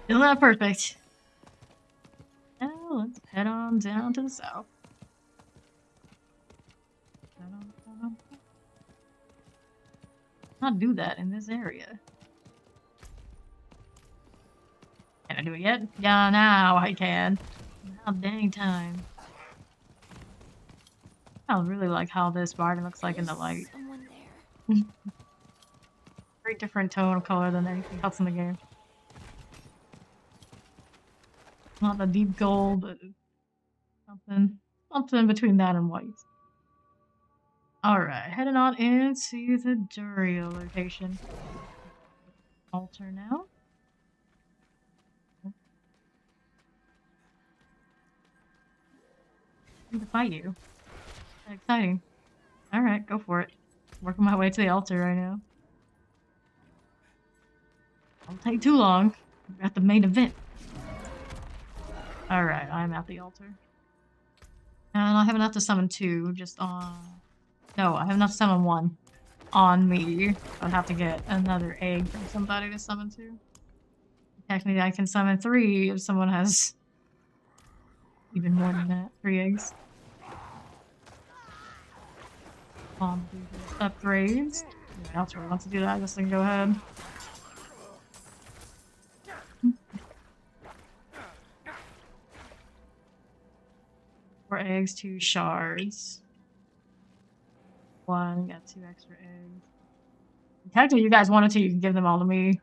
Isn't that perfect? Let's head on down to the south. Not do that in this area. Can I do it yet? Yeah, now I can. Now dang time. I really like how this garden looks like in the light. Someone there. Very different tone of color than anything else in the game. Not the deep gold, but something between that and white. Alright, heading on into the Duriel location. Altar now. I need to fight you. That's exciting. Alright, go for it. Working my way to the altar right now. Won't take too long. We're at the main event. Alright, I'm at the altar. And I have enough to summon 2, just on... No, I have enough to summon 1 on me. I'll have to get another egg from somebody to summon 2. Technically, I can summon 3 if someone has even more than that. 3 eggs. Upgrades. Yeah, I'll try not to do that. I guess I can go ahead. 4 eggs, 2 shards. 1, got 2 extra eggs. Technically, you guys wanted to, you can give them all to me.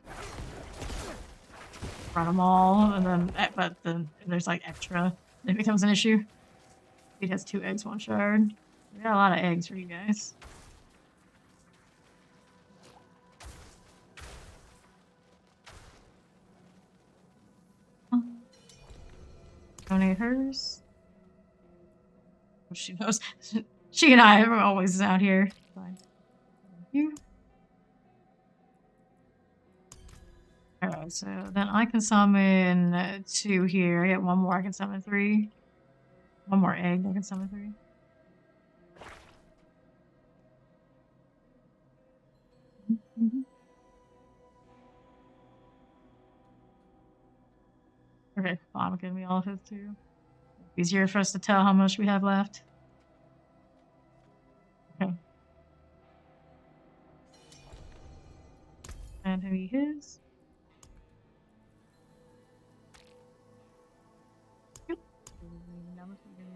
Run them all, and then, but then there's like extra. It becomes an issue. It has 2 eggs, 1 shard. We got a lot of eggs for you guys. Donate hers. Oh, she knows. She and I are always out here. Fine. Thank you. Alright, so then I can summon 2 here. I get 1 more, I can summon 3. 1 more egg, I can summon 3. Okay, Bob will give me all of his too. Easier for us to tell how much we have left. Okay. And who he is. Yep.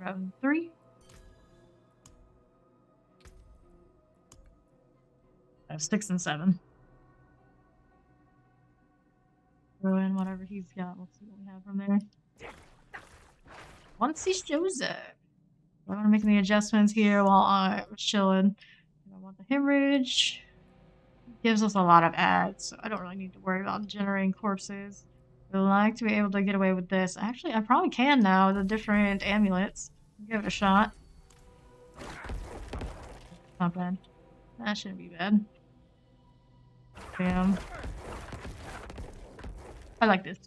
Round 3. I have 6 and 7. Throw in whatever he's got. Let's see what we have from there. Once he shows up, I'm gonna make any adjustments here while I'm chilling. I want the hemorrhage. It gives us a lot of ads, so I don't really need to worry about generating corpses. I'd like to be able to get away with this. Actually, I probably can now with the different amulets. Give it a shot. Not bad. That shouldn't be bad. Bam. I like this.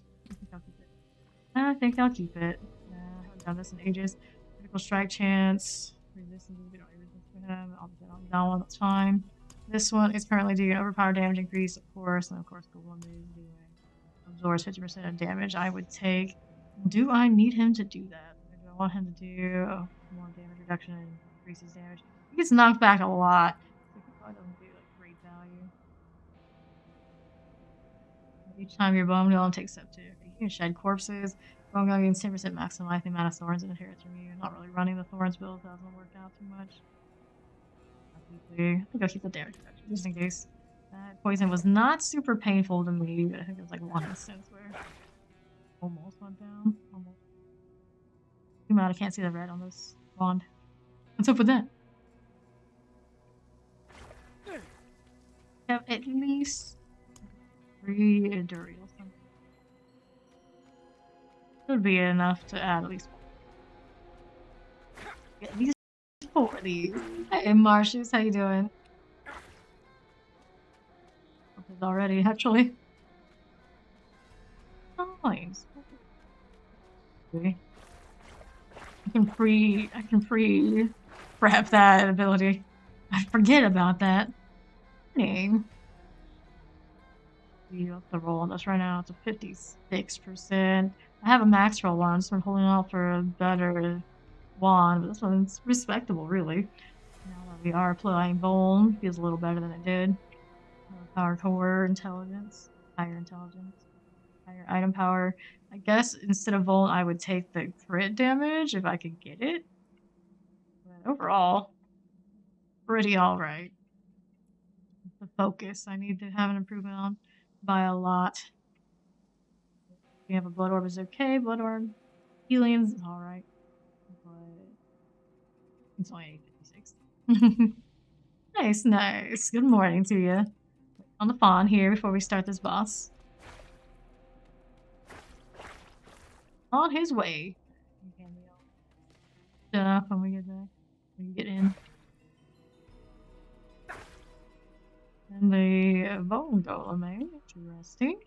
I think I'll keep it. I haven't done this in ages. Critical strike chance. Resistance. We don't need resistance for him. I'll put that one. That's fine. This one is currently doing an overpower damage increase, of course. And of course, the one that is doing absorbs 50% of damage. I would take. Do I need him to do that? Or do I want him to do more damage reduction and increases damage? He gets knocked back a lot. So he probably doesn't do like great value. Each time you're bone gun takes step 2. You can shed corpses. Bone gun gains 10% maximize the amount of thorns and inherits from you. Not really running the thorns build, so that doesn't work out too much. I think I'll keep the damage reduction just in case. That poison was not super painful to me, but I think it was like 1 instance where almost went down. Almost. Too bad I can't see the red on this wand. What's up with that? Have at least 3 Duriel something. Should be enough to add at least 1. At least 4 of these. Hey Marcius, how you doing? Already, actually. Nice. Okay. I can prep that ability. I forget about that. Dang. see what the roll on this right now. It's a 56%. I have a max roll one, so I'm holding out for a better wand, but this one's respectable, really. Now that we are applying bone, feels a little better than it did. Power core, intelligence, higher item power. I guess instead of Volt, I would take the crit damage if I could get it. But overall, pretty alright. The focus I need to have an improvement on by a lot. We have a blood orb is okay. Blood orb healings is alright. But it's only 856. Nice, nice. Good morning to you. On the fawn here before we start this boss. On his way. You can be all stuff when we get there. When you get in. And the bone golem, eh? Interesting.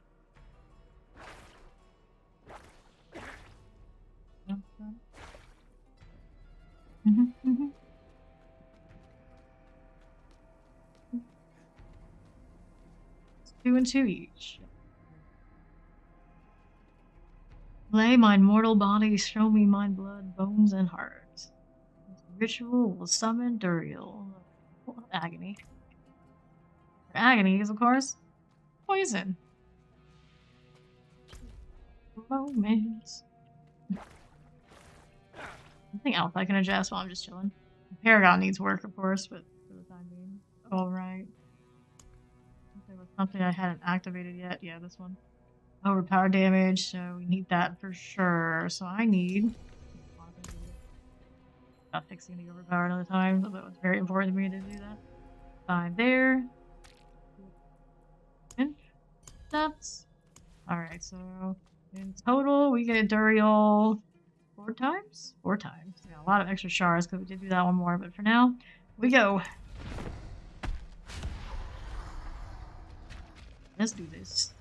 It's 2 and 2 each. Lay mine mortal body, show me mine blood, bones, and heart. This ritual will summon Duriel. Agony. Agony is, of course, poison. Moments. Nothing else I can adjust while I'm just chilling. Paragon needs work, of course, but for the time being. Alright. There was something I hadn't activated yet. Yeah, this one. Overpower damage, so we need that for sure. So I need... About fixing the overpower another time, but that was very important to me to do that. 5 there. Steps. Alright, so in total we get Duriel 4 times? 4 times. We got a lot of extra shards because we did do that one more, but for now, we go. Let's do this.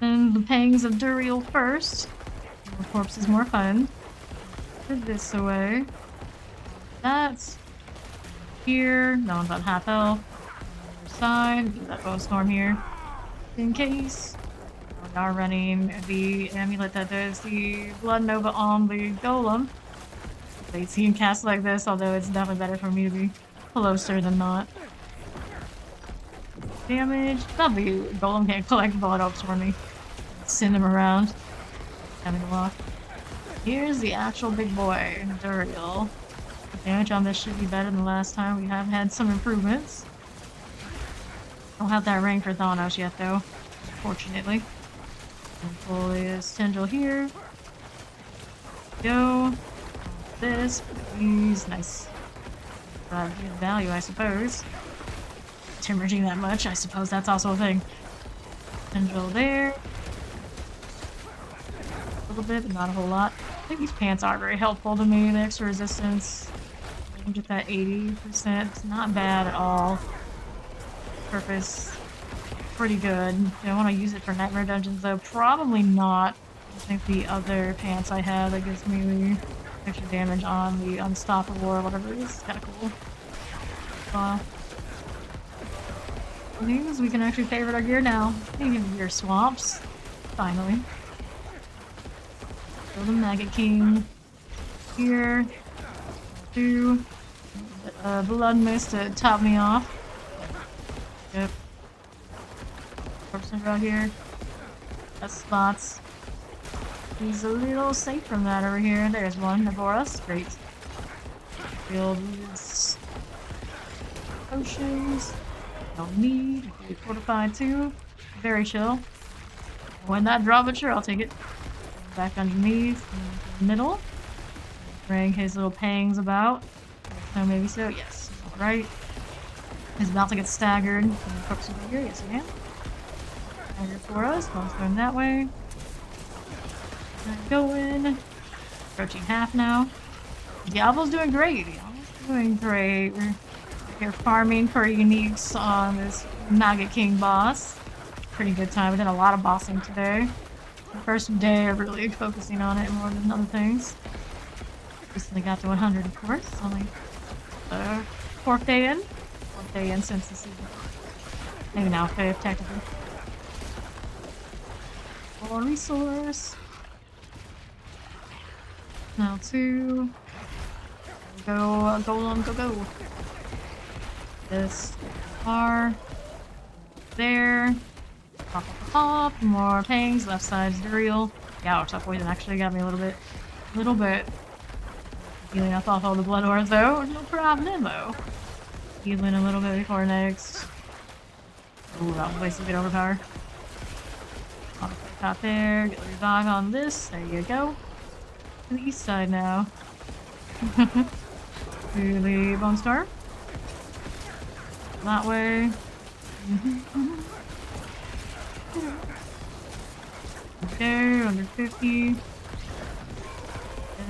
And the pangs of Duriel first. More corpse is more fun. Put this away. That's here. That one's on half health. Other side. Do that bow storm here. In case. We are running the amulet that does the blood nova on the golem. They see him cast like this, although it's definitely better for me to be closer than not. Damage. W. Golem can't collect blood orbs for me. Send them around. Having to walk. Here's the actual big boy, Duriel. The damage on this should be better than last time. We have had some improvements. Don't have that ring for Thanos yet, though. Unfortunately. And pull this tendril here. Go. This. Please. Nice. Good value, I suppose. Hemorrhaging that much, I suppose that's also a thing. Tendril there. A little bit, but not a whole lot. I think these pants are very helpful to me. The extra resistance. I can get that 80%. It's not bad at all. Purpose. Pretty good. Do I want to use it for nightmare dungeons though? Probably not. I think the other pants I have that gives me the extra damage on the unstoppable or whatever it is kind of cool. News, we can actually favorite our gear now. Even gear swaps. Finally. Build a Maggot King. Here. Do Blood Mist to top me off. Yep. Corpse out here. That's spots. He's a little safe from that over here. There's one for us. Great. Build these potions. Don't need. Fortified too. Very chill. When that drop it, sure, I'll take it. Back underneath. In the middle. Bring his little pangs about. So maybe so. Yes. Alright. He's about to get staggered. Corpse over here. Yes, we can. Staggered for us. One's going that way. Going. Approaching half now. Diablo's doing great. Diablo's doing great. We're here farming for uniques on this Maggot King boss. Pretty good time. We did a lot of bossing today. The first day of really focusing on it more than other things. Recently got to 100, of course. Only the 4th day in. day in since the season. Maybe now, fifth, technically. More resource. Now 2. Go, golem, go. This bar. There. Pop. More pangs. Left side's Duriel. Ouch, that poison actually got me a little bit. Healing up off all the blood ores though. No problemo. Healing a little bit before next. Ooh, that place is a bit overpowered. Top there. Get the revive on this. There you go. To the east side now. To the Bone Star. That way. Okay, under 50. And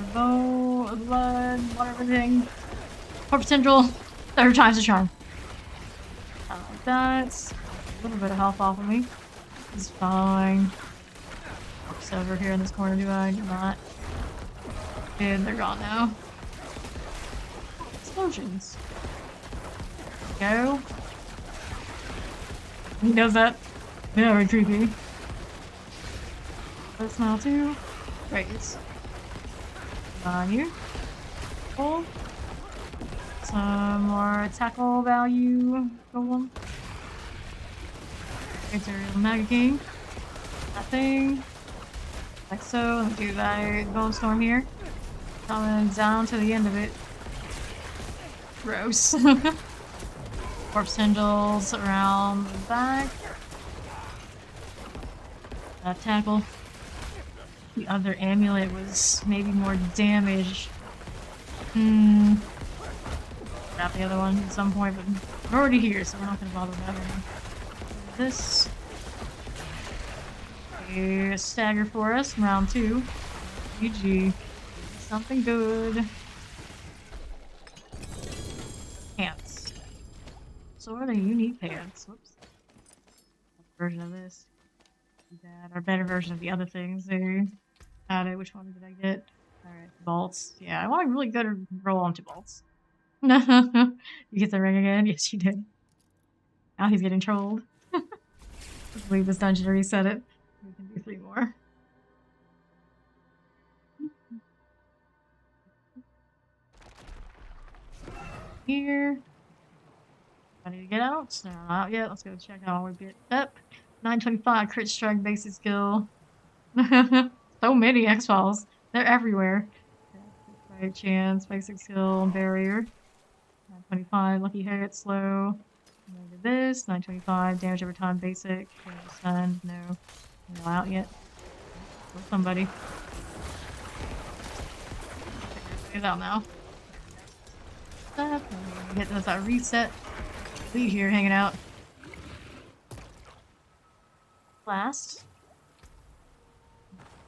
a bow, blood, water, everything. Corpse Central. 3rd time's a charm. I like that. A little bit of health off of me. It's fine. Corpse over here in this corner, do I? Do not. And they're gone now. Explosions. Go. He does that. Very creepy. That's now too. Great. On you. Cool. Some more tackle value. Golem. It's a real Mega King. That thing. Like so. Let's do that Golem Storm here. Coming down to the end of it. Gross. Corpse tendrils around the back. That tackle. The other amulet was maybe more damage. Grab the other one at some point, but we're already here, so we're not gonna bother with that right now. This. A stagger for us, round 2. GG. Something good. Pants. Sort of unique pants. Whoops. Version of this. That or better version of the other things there. Had it. Which one did I get? Alright, bolts. Yeah, I want to really go to roll onto bolts. No. You get the ring again? Yes, you did. Now he's getting trolled. Let's leave this dungeon to reset it. We can do 3 more. Here. I need to get out. No, not yet. Let's go check out what we get up. 925 crit strike basic skill. So many X-Files. They're everywhere. Right chance, basic skill, barrier. 925, lucky hit, slow. Look at this. 925, damage over time, basic. Stunned, no. No out yet. Kill somebody. Get out now. Get this that reset. Lee here hanging out. Last.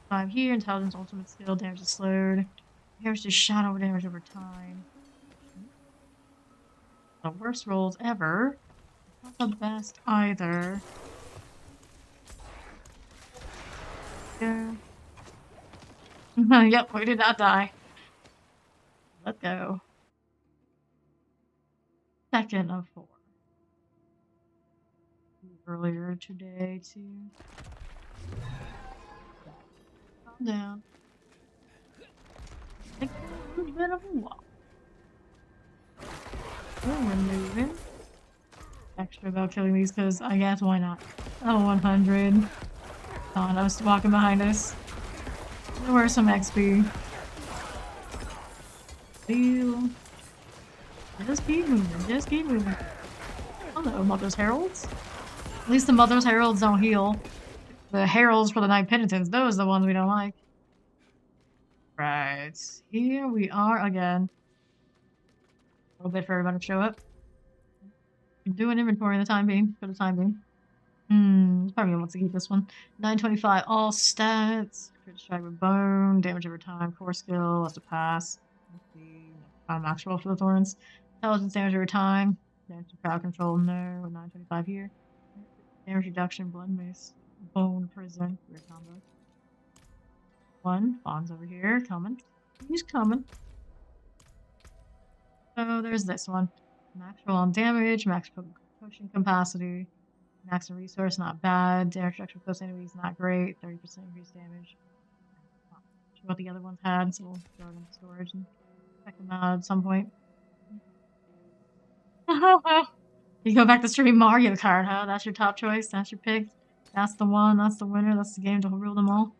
5 here, intelligence ultimate skill, damage is slowed. Damage is shadow damage over time. The worst rolls ever. Not the best either. Yeah. Yep, we did not die. Let's go. 2nd of 4. Earlier today too. Calm down. Take a little bit of a walk. We're moving. Extra about killing these because I guess why not? Oh, 100. Oh, no, it's walking behind us. There were some XP. Deal. Just keep moving. Just keep moving. Hello, Mother's Heralds. At least the Mother's Heralds don't heal. The Heralds for the Night Penitents, those are the ones we don't like. Right. Here we are again. A little bit for everybody to show up. Do an inventory in the time being, for the time being. Probably wants to keep this one. 925 all stats. Crit strike with bone. Damage over time. Core skill. Lost a pass. Let's see. Not max roll for the thorns. Intelligence damage over time. Damage to crowd control. No. 925 here. Damage reduction. Blood mace. Bone prison. Weird combo. 1. Fawn's over here. Coming. He's coming. So there's this one. Max roll on damage, max potion capacity, max resource, not bad. Damage reduction close enemies, not great. 30% increased damage. Not sure what the other ones had, so we'll throw them in storage and check them out at some point. You go back to stream Mario Kart, huh? That's your top choice? That's your pick? That's the one, that's the winner, that's the game to rule them all?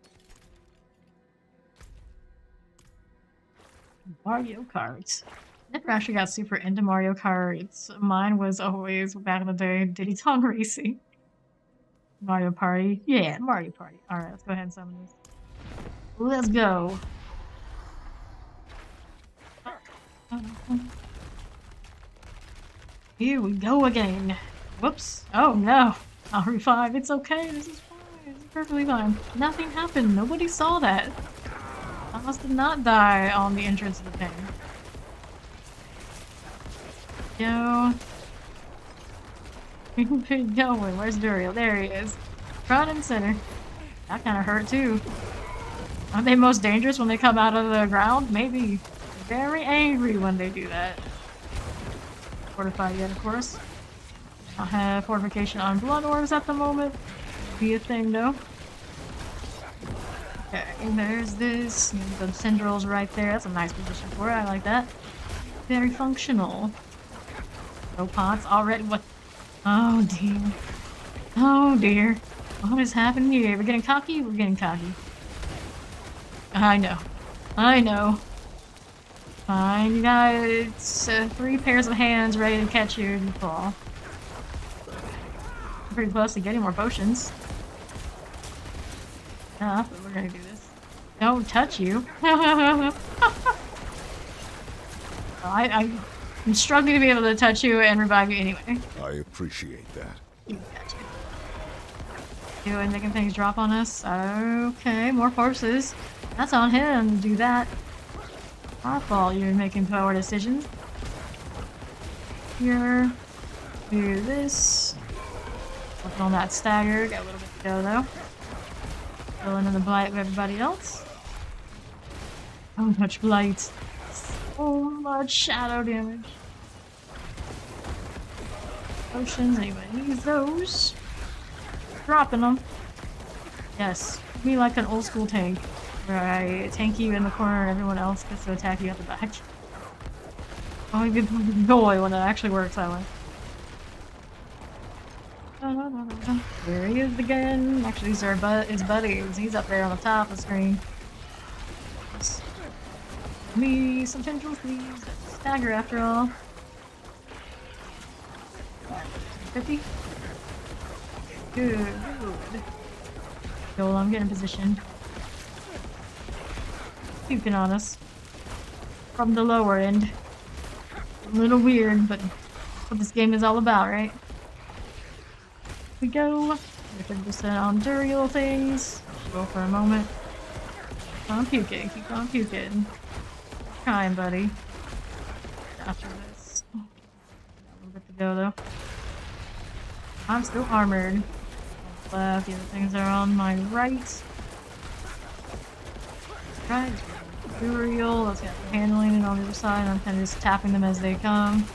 Mario Kart. Never actually got super into Mario Kart. Mine was always, back in the day, Diddy Kong Racing. Mario Party. Yeah, Mario Party. Alright, let's go ahead and summon this. Let's go. Here we go again. Whoops. Oh no. I'll revive. It's okay. This is fine. This is perfectly fine. Nothing happened. Nobody saw that. I must have not die on the entrance of the thing. Yo. Keep going. Where's Duriel? There he is. Front and center. That kind of hurt too. Aren't they most dangerous when they come out of the ground? Maybe. Very angry when they do that. Fortified yet, of course. I have fortification on blood orbs at the moment. Be a thing though. Okay, there's this. The tendrils right there. That's a nice position for it. I like that. Very functional. No pots already. What? Oh dear. Oh dear. What is happening here? We're getting cocky? We're getting cocky. I know. I know. Fine, you got 3 pairs of hands ready to catch you if you fall. I'm pretty close to getting more potions. But we're gonna do this. Don't touch you. I'm struggling to be able to touch you and revive you anyway. I appreciate that. You gotcha. Doing making things drop on us. Okay, more corpses. That's on him to do that. Our fault you're making power decisions. Here. Do this. Working on that stagger. Got a little bit to go though. Filling in the blight of everybody else. So much blight. So much shadow damage. Potions, anybody needs those. Dropping them. Yes. Be like an old school tank. Where I tank you in the corner and everyone else gets to attack you at the back. Oh, good boy when it actually works that way. There he is again. Actually, these are his buddies. He's up there on the top of the screen. Me some tendrils, please. Stagger after all. 50. Good, good. Go, I'm getting in position. Puking on us. From the lower end. A little weird, but that's what this game is all about, right? We go. 50% on Duriel things. Go for a moment. Keep on puking. Keep on puking. Trying, buddy. After this. Got a little bit to go, though. I'm still armored. Left. The other things are on my right. Right. Duriel. Let's get the handling and on the other side. I'm kind of just tapping them as they come.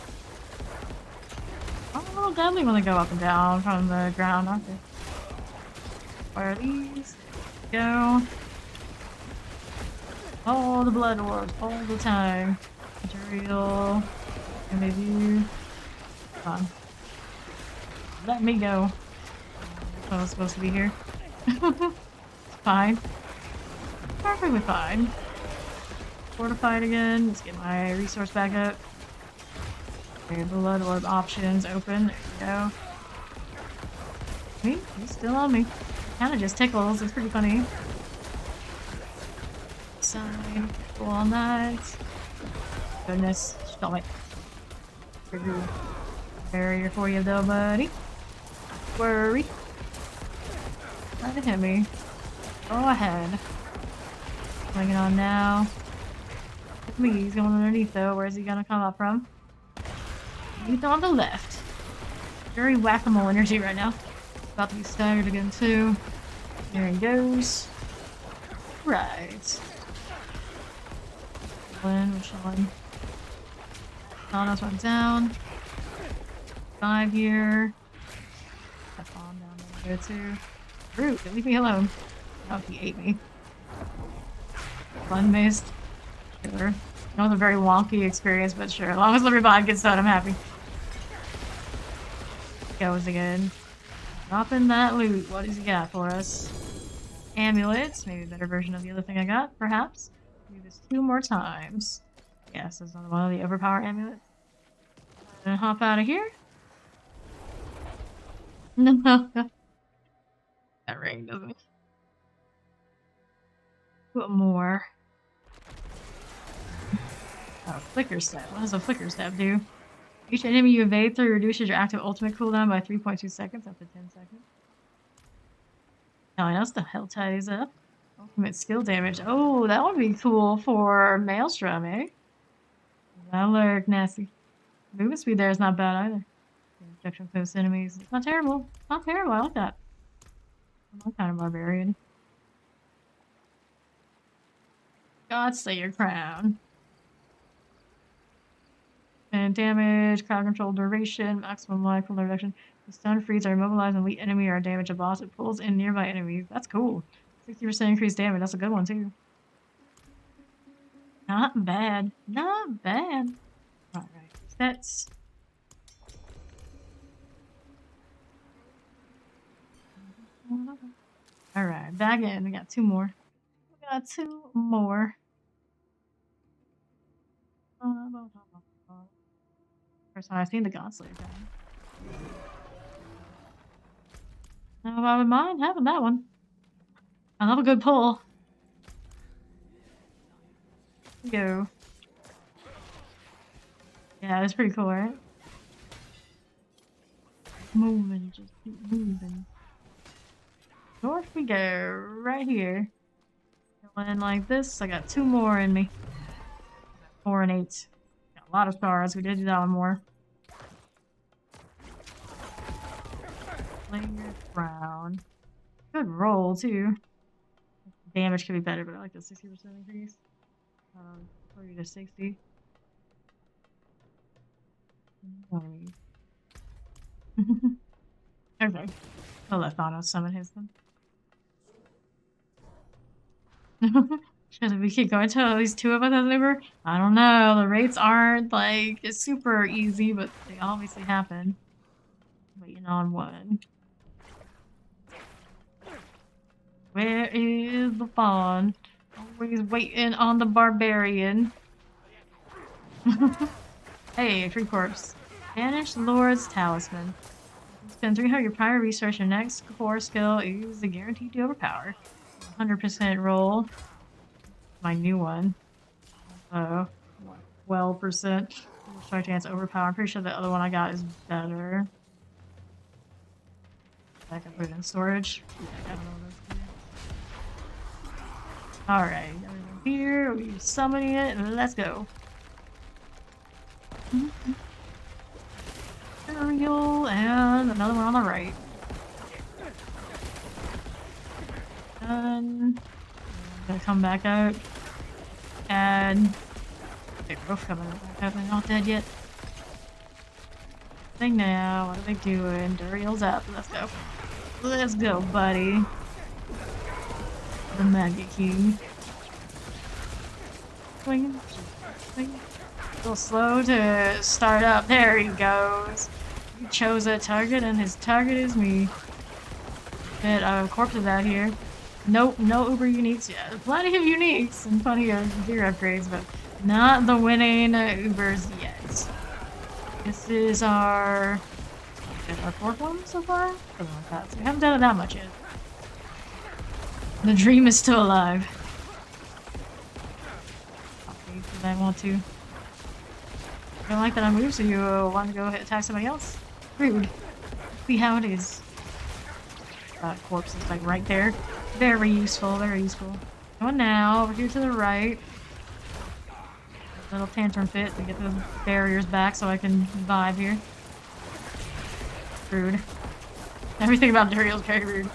Oh, a little deadly when they go up and down from the ground, aren't they? Where are these? Go. All the blood orbs, all the time. Duriel. And maybe. Come on. Let me go. I was supposed to be here. It's fine. Perfectly fine. Fortified again. Let's get my resource back up. Okay, blood orb options open. There we go. He's still on me. Kinda just tickles. It's pretty funny. Side. Go on that. Goodness. Stop it. Barrier for you though, buddy. Worry. Try to hit me. Go ahead. Swinging on now. Look at me, he's going underneath though. Where's he gonna come up from? He's on the left. Very whack-a-mole energy right now. About to be staggered again too. There he goes. Right. Which one? Oh, that's one down. 5 here. That bomb down there too. Root, leave me alone. Oh, he ate me. Fun mist. Sure. That was a very wonky experience, but sure. As long as the revive gets done, I'm happy. Goes again. Dropping that loot. What does he got for us? Amulets. Maybe a better version of the other thing I got, perhaps. Do this 2 more times. Yes, that's another one of the overpower amulets. And hop out of here. No. That ring doesn't. What more? Oh, flicker step. What does a flicker step do? Each enemy you evade through reduces your active ultimate cooldown by 3.2 seconds after 10 seconds. Telling us the hell ties up. Ultimate skill damage. Oh, that would be cool for Maelstrom, eh? That look nasty. Movement speed there is not bad either. Protection close enemies. It's not terrible. Not terrible. I like that. I'm kind of barbarian. God slay your crown. And damage, crowd control duration, maximum life from reduction. The stun, freeze, or immobilize an elite enemy or damage a boss. It pulls in nearby enemies. That's cool. 60% increased damage. That's a good one too. Not bad. Not bad. Alright. Stats. Alright, back in. We got 2 more. We got 2 more. First time I've seen the Godslayer guy. No, I would mind having that one. I love a good pull. Go. Yeah, it's pretty cool, right? Moving, just keep moving. North we go, right here. Going like this. I got 2 more in me. 4 and 8. Got a lot of stars. We did do that one more. Player crown. Good roll too. Damage could be better, but I like the 60% increase. 40 to 60. Okay. I'll let Thanos summon his then. Should we keep going till at least 2 of us have liver? I don't know. The rates aren't like it's super easy, but they obviously happen. Waiting on one. Where is the fawn? Always waiting on the barbarian. Hey, free corpse. Banished Lord's Talisman. Spend 300 your prior research. Your next core skill is guaranteed to overpower. 100% roll. My new one. 12%. Start chance overpower. I'm pretty sure the other one I got is better. I can put it in storage. I don't know what that's for. Alright, everything here. We're summoning it and let's go. Aerial and another one on the right. Done. I'm gonna come back out. And they're both coming back out. They're not dead yet. Thing now. What are they doing? Duriel's up. Let's go. Let's go, buddy. The Maggot King. Swing. Swing. A little slow to start up. There he goes. He chose a target, and his target is me. Get corpses out here. Nope, no uber uniques yet. Plenty of uniques and plenty of gear upgrades, but not the winning ubers yet. This is our 4th one so far? Something like that. So we haven't done it that much yet. The dream is still alive. Okay, because I want to. I don't like that I moved, so you want to go attack somebody else? Rude. See how it is. Corpse is like right there. Very useful, very useful. Going now, over here to the right. Little tantrum fit to get those barriers back so I can vibe here. Rude. Everything about Duriel is very rude.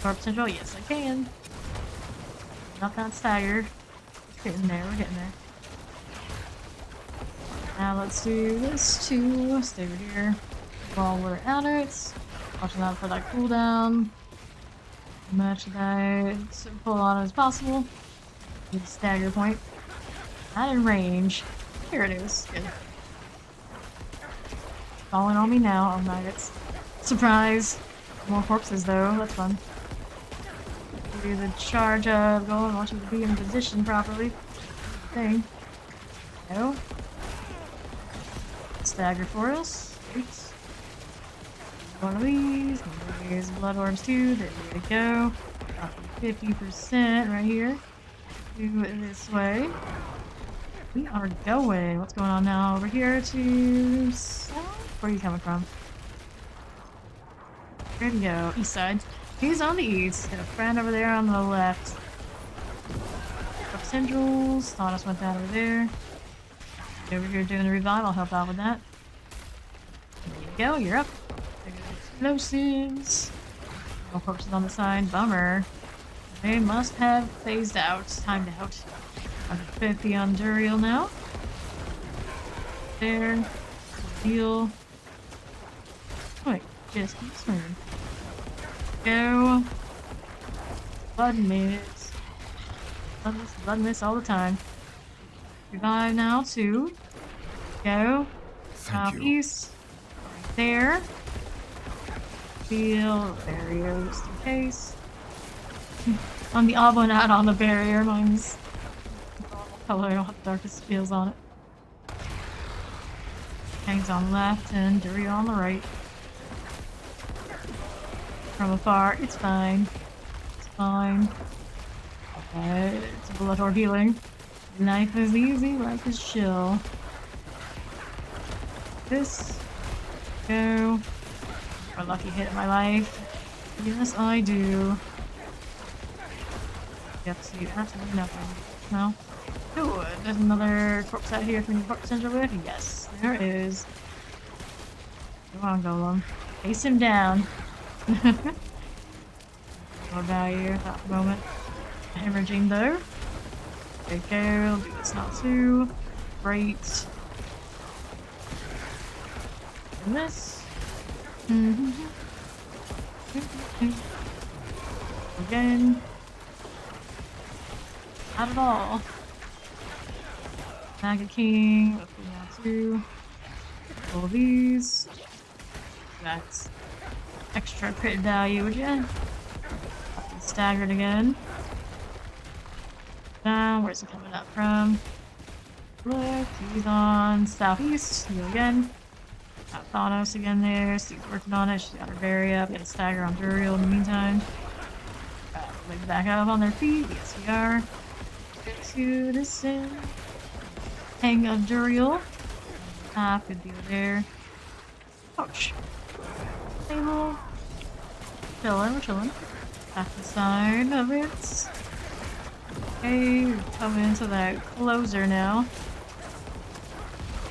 Corpse control, yes I can. Not that staggered. We're getting there, we're getting there. Now let's do this too. Stay over here while we're at it. Watching out for that cooldown. Much that pull on as possible. Get a stagger point. Not in range. Here it is. Good. Falling on me now. Oh maggots. Surprise! More corpses though. That's fun. Do the charge of going. I want you to be in position properly. Thing. No. Stagger for us. Great. One of these. There's blood orbs too. There we go. 50% right here. Do it this way. We are going. What's going on now? Over here to south? Where are you coming from? There you go. East side. He's on the east. Got a friend over there on the left. Up centrals. Thought went that over there. Over here doing the revive. I'll help out with that. There you go. You're up. Explosives. No corpses on the side. Bummer. They must have phased out. Timed out. 150 on Duriel now. There. Deal. Wait, just keep swinging. Go. Blood miss. Blood miss all the time. Revive now too. Go. Southeast. Right there. Deal. Barrier just in case. On the odd one out on the barrier. Mine's color. I don't have the darkest feels on it. Hangs on the left and Duriel on the right. From afar, it's fine. It's fine. Okay, it's blood or healing. Life is easy, life is chill. This. Go. A lucky hit in my life. Yes, I do. Yep, see absolutely nothing. No. Good. There's another corpse out here for me to corpse center with. Yes, there is. Come on, Golem. Face him down. More value at that moment. Hemorrhaging though. Okay, we'll do this now too. Great. And this. Again. Not at all. Maggot King. Let's go now too. All of these. That's extra crit value, would ya? Staggered again. Down, where's he coming up from? Look, he's on southeast. Heal again. Got Thanos again there. Steve's working on it. She's got her berry up. Got a stagger on Duriel in the meantime. Legs back up on their feet. Yes, we are. Get to this hang of Duriel. Good deal there. Ouch. Table. Chilling, we're chilling. Back the side of it. Okay, we're coming into that closer now.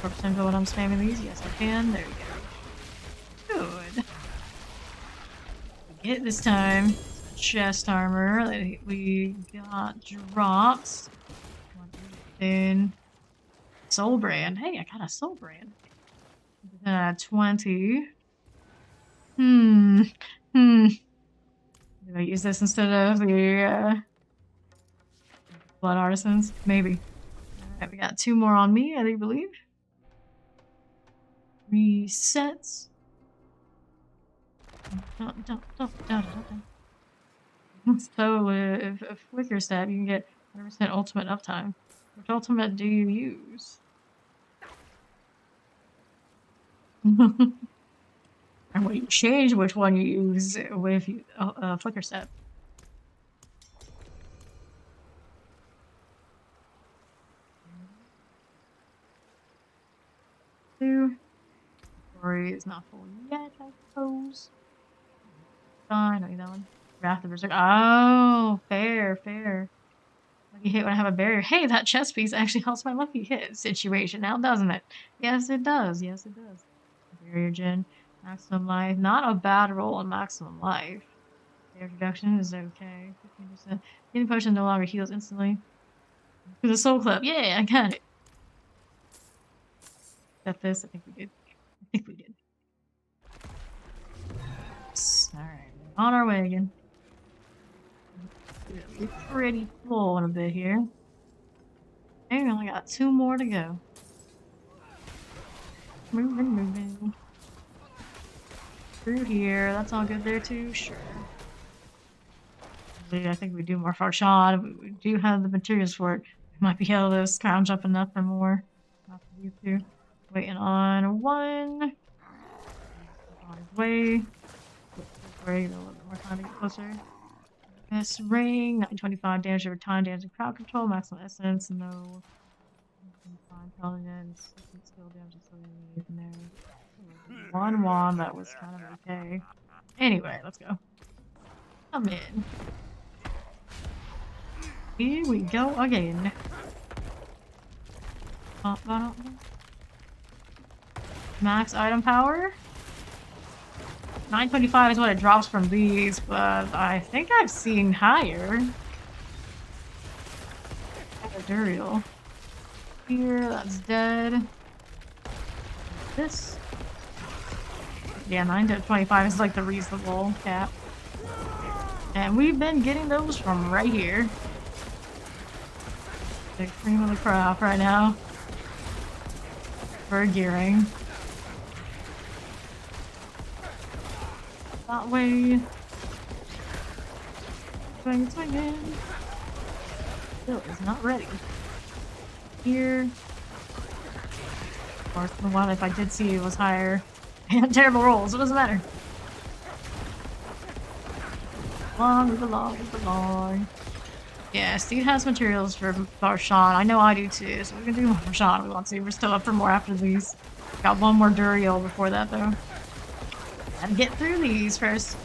4% when I'm spamming these. Yes, I can. There we go. Good. We get it this time. Chest armor that we got dropped. Then soul brand. Hey, I got a soul brand. 20. Do I use this instead of the blood artisans? Maybe. Alright, we got 2 more on me, I do believe. Resets. So with a flicker stab, you can get 100% ultimate uptime. Which ultimate do you use? And will you change which one you use with flicker step? Story is not full yet, I suppose. Fine, I need that one. Wrath of Berserk. Oh, fair, fair. Lucky hit when I have a barrier. Hey, that chest piece actually helps my lucky hit situation now, doesn't it? Yes, it does. Yes, it does. Barrier gen. Maximum life. Not a bad roll on maximum life. Air reduction is okay. 15%. Healing potion no longer heals instantly. To the soul clip. Yeah, I got it. Got this? I think we did. I think we did. Alright, on our way again. We're pretty full in a bit here. Okay, we only got 2 more to go. Moving. Through here, that's all good there too, sure. I think we do more Farshawn. We do have the materials for it. We might be able to scrounge up enough for more. Not for you two. Waiting on 1. On his way. Wait a little bit more time to get closer. This ring, 925 damage over time, damage and crowd control, maximum essence, no. Fine, intelligence, skill damage, in there. 1 wand, that was kind of okay. Anyway, let's go. Come in. Here we go again. Max item power. 925 is what it drops from these, but I think I've seen higher. Duriel. Here, that's dead. This. Yeah, 925 is like the reasonable cap. And we've been getting those from right here. The cream of the crop right now. For gearing. That way. Swinging. Still is not ready. Here. Of course, the one if I did see it was higher. And terrible rolls, it doesn't matter. Move along. Yeah, Steve has materials for Farshawn. I know I do too, so we're gonna do more Farshawn if we want to. We're still up for more after these. Got 1 more Duriel before that though. Gotta get through these first.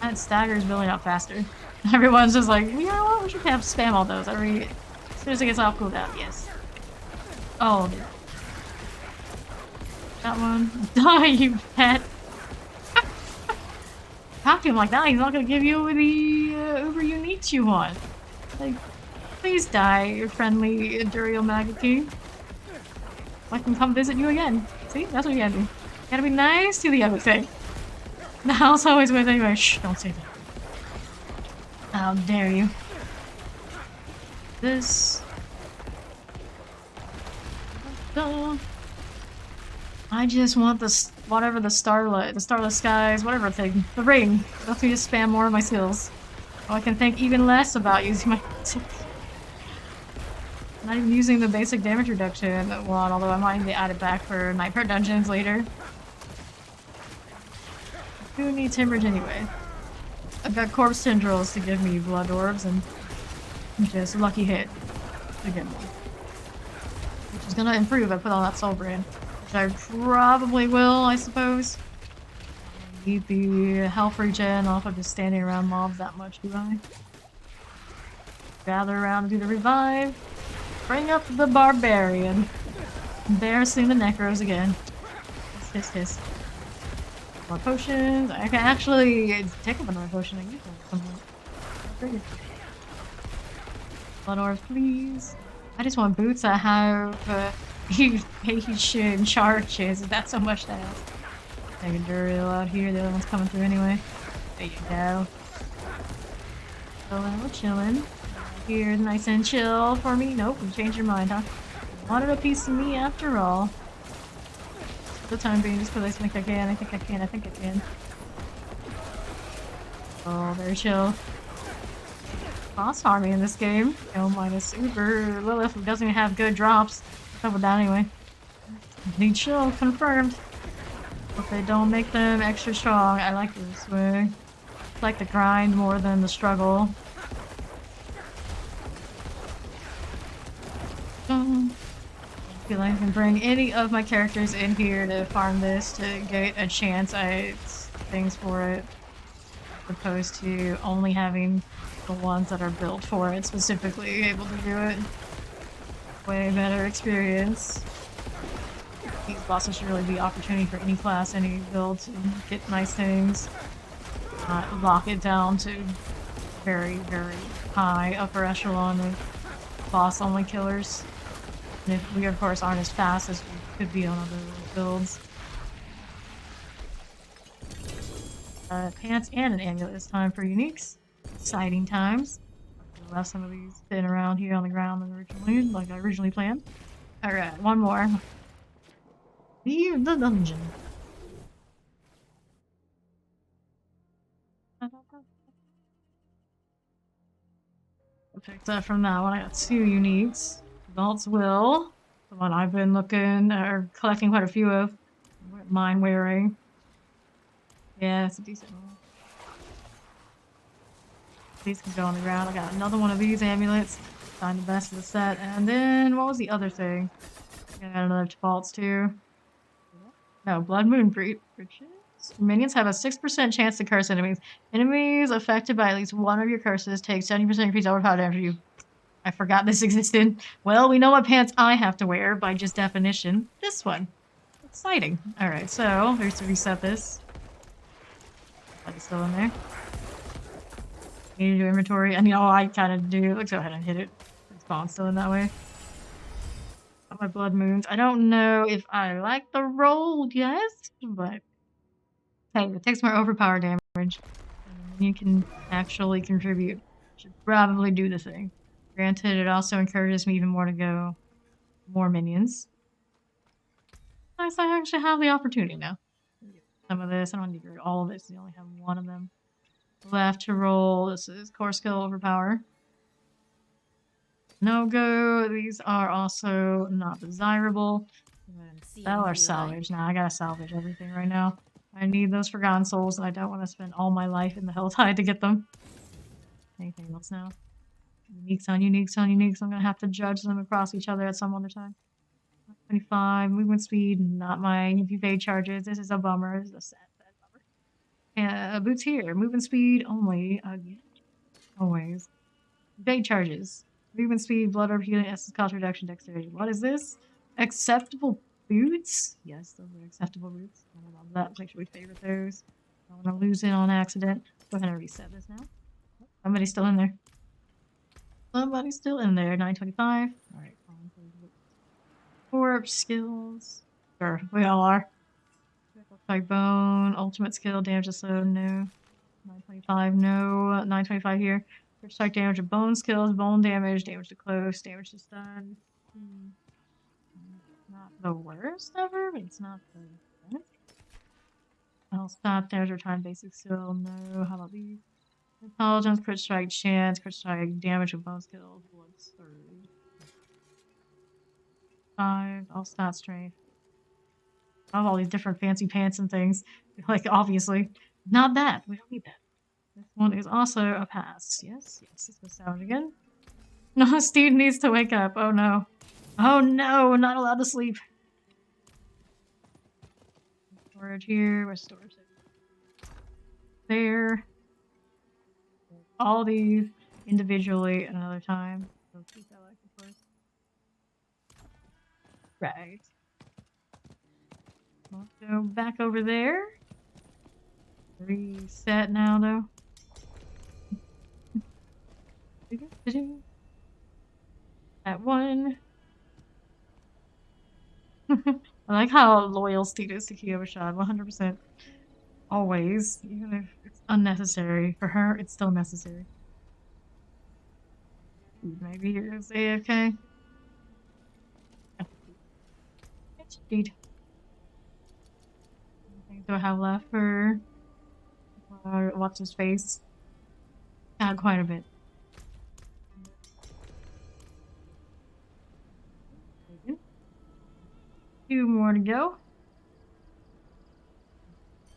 That stagger's building up faster. Everyone's just like, you know what, we should have spam all those as soon as it gets off cooldown, yes. Oh, dude. That one. Die, you pet. Talk to him like that, he's not gonna give you the uber uniques you want. Like, please die, your friendly Duriel Maggie. I can come visit you again. See? That's what you gotta do. You gotta be nice to the other thing. The house always wins anyway. Shh, don't say that. How dare you. This. I just want this, whatever the starless skies, whatever thing. The ring. Let me just spam more of my skills. So I can think even less about using my... Not even using the basic damage reduction one, although I might add it back for Nightmare Dungeons later. Who needs hemorrhage anyway? I've got corpse tendrils to give me blood orbs and just a lucky hit to get one. Which is gonna improve if I put on that soul brand. Which I probably will, I suppose. I need the health regen off of just standing around mobs that much, do I? Gather around and do the revive. Bring up the barbarian. Embarrassing the necros again. Hiss. More potions. I can actually take up another potion and use them at some point. Blood orbs, please. I just want boots that have evasion charges. That's so much to ask. Take a Duriel out here. The other one's coming through anyway. There you go. We're chilling. Here, nice and chill for me. Nope, you changed your mind, huh? Wanted a piece of me after all. For the time being, just because I think I can. I think I can. Oh, very chill. Boss army in this game. Oh, minus Uber Lilith, who doesn't even have good drops. What's up with that anyway? Need chill, confirmed. Hope they don't make them extra strong. I like this way. I like the grind more than the struggle. I feel like I can bring any of my characters in here to farm this to get a chance at things for it, as opposed to only having the ones that are built for it specifically able to do it. Way better experience. These bosses should really be opportunity for any class, any build to get nice things. Not lock it down to very, very high upper echelon of boss only killers. And if we, of course, aren't as fast as we could be on other builds. Pants and an amulet this time for uniques. Exciting times. We'll have some of these sitting around here on the ground like I originally planned. Alright, one more. Leave the dungeon. I picked up from that one. I got 2 uniques. Vault's Will, the one I've been looking or collecting quite a few of. Mine wearing. Yeah, it's a decent one. These can go on the ground. I got another one of these amulets. Find the best of the set. And then, what was the other thing? I got another vaults too. No, Blood Moon Breaches. Minions have a 6% chance to curse enemies. Enemies affected by at least one of your curses take 70% increased overpower damage to you. I forgot this existed. Well, we know what pants I have to wear by just definition. This one. Exciting. Alright, so here's to reset this. It's still in there. Need to do inventory. I mean, I kind of do. Let's go ahead and hit it. It's spawned still in that way. Got my blood moons. I don't know if I like the roll yet, but hey, it takes more overpower damage. And you can actually contribute. Should probably do the thing. Granted, it also encourages me even more to go more minions. Nice, I actually have the opportunity now. Some of this. I don't need to do all of it, so you only have one of them left to roll. This is core skill overpower. No go. These are also not desirable. Sell or salvage. Nah, I gotta salvage everything right now. I need those forgotten souls, and I don't want to spend all my life in the Helltide to get them. Anything else now? Uniques on uniques on uniques. I'm gonna have to judge them across each other at some other time. 25 movement speed, not my evade charges. This is a bummer. This is a sad bummer. Boots here. Movement speed only. Again. Always. Evade charges. Movement speed, blood orb healing, essence cost reduction, dexterity. What is this? Acceptable boots? Yes, those are acceptable boots. I love that. Make sure we favorite those. I don't want to lose it on accident. Go ahead and reset this now. Somebody's still in there. Somebody's still in there. 925. Alright, corpse skills. Sure, we all are. Like bone, ultimate skill, damage to slow, no. 925, no. 925 here. First strike damage to bone skills, bone damage, damage to close, damage to stun. Not the worst ever, but it's not the best. I'll stop damage or time basic skill, no. How about these? Intelligence, crit strike, chance, crit strike, damage with bone skills, blood surge. 5, all stat strength. I have all these different fancy pants and things. Like, obviously. Not that. We don't need that. This one is also a pass. Yes, yes. Let's go salvage again. No, Steve needs to wake up. Oh no. Oh no, we're not allowed to sleep. Storage here. Where's storage? There. All these individually another time. So keep that like of course. Right. Let's go back over there. Reset now, though. That one. I like how loyal Steve is to Kyoto Shad. 100%. Always. Even if it's unnecessary. For her, it's still necessary. Maybe he is AFK. Indeed. Do I have left for what's his face? Got quite a bit. Two more to go.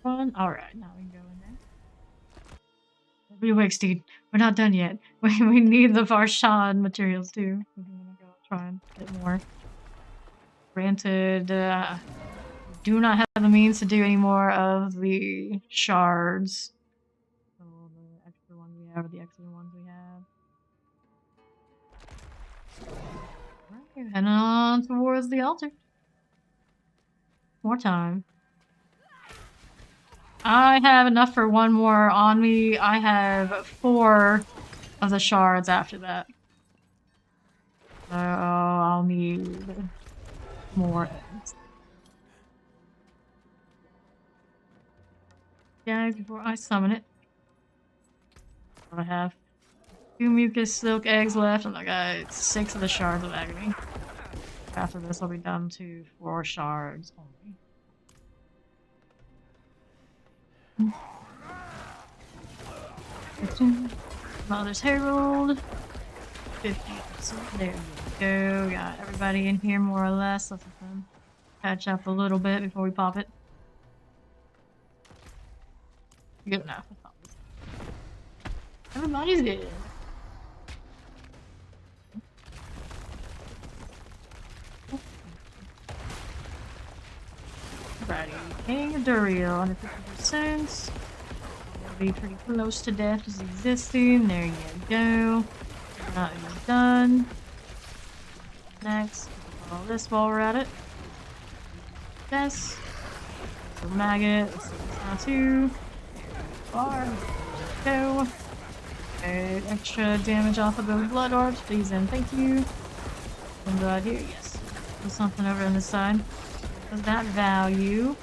One. Alright, now we can go in there. Be awake, Steed. We're not done yet. We need the Varshad materials too. We're gonna go try and get more. Granted, do not have the means to do any more of the shards. So the extra ones we have, or the extra ones we have. Alright, heading on towards the altar. More time. I have enough for one more on me. I have 4 of the shards after that. I'll need more eggs. Guys, before I summon it, I have 2 mucus silk eggs left, and I got 6 of the shards of agony. After this, I'll be down to 4 shards only. Mother's Herald. 50%. There we go. Got everybody in here more or less. Let's let them catch up a little bit before we pop it. Good enough. Everybody's good. Alrighty. King of Duriel under 50%. Be pretty close to death is existing. There you go. Not even done. Next, all this while we're at it. Yes. So maggot. Let's see this now too. Bar. Go. Okay, extra damage off of those blood orbs, please and thank you. And do I do? Yes. Do something over on this side. Does that value?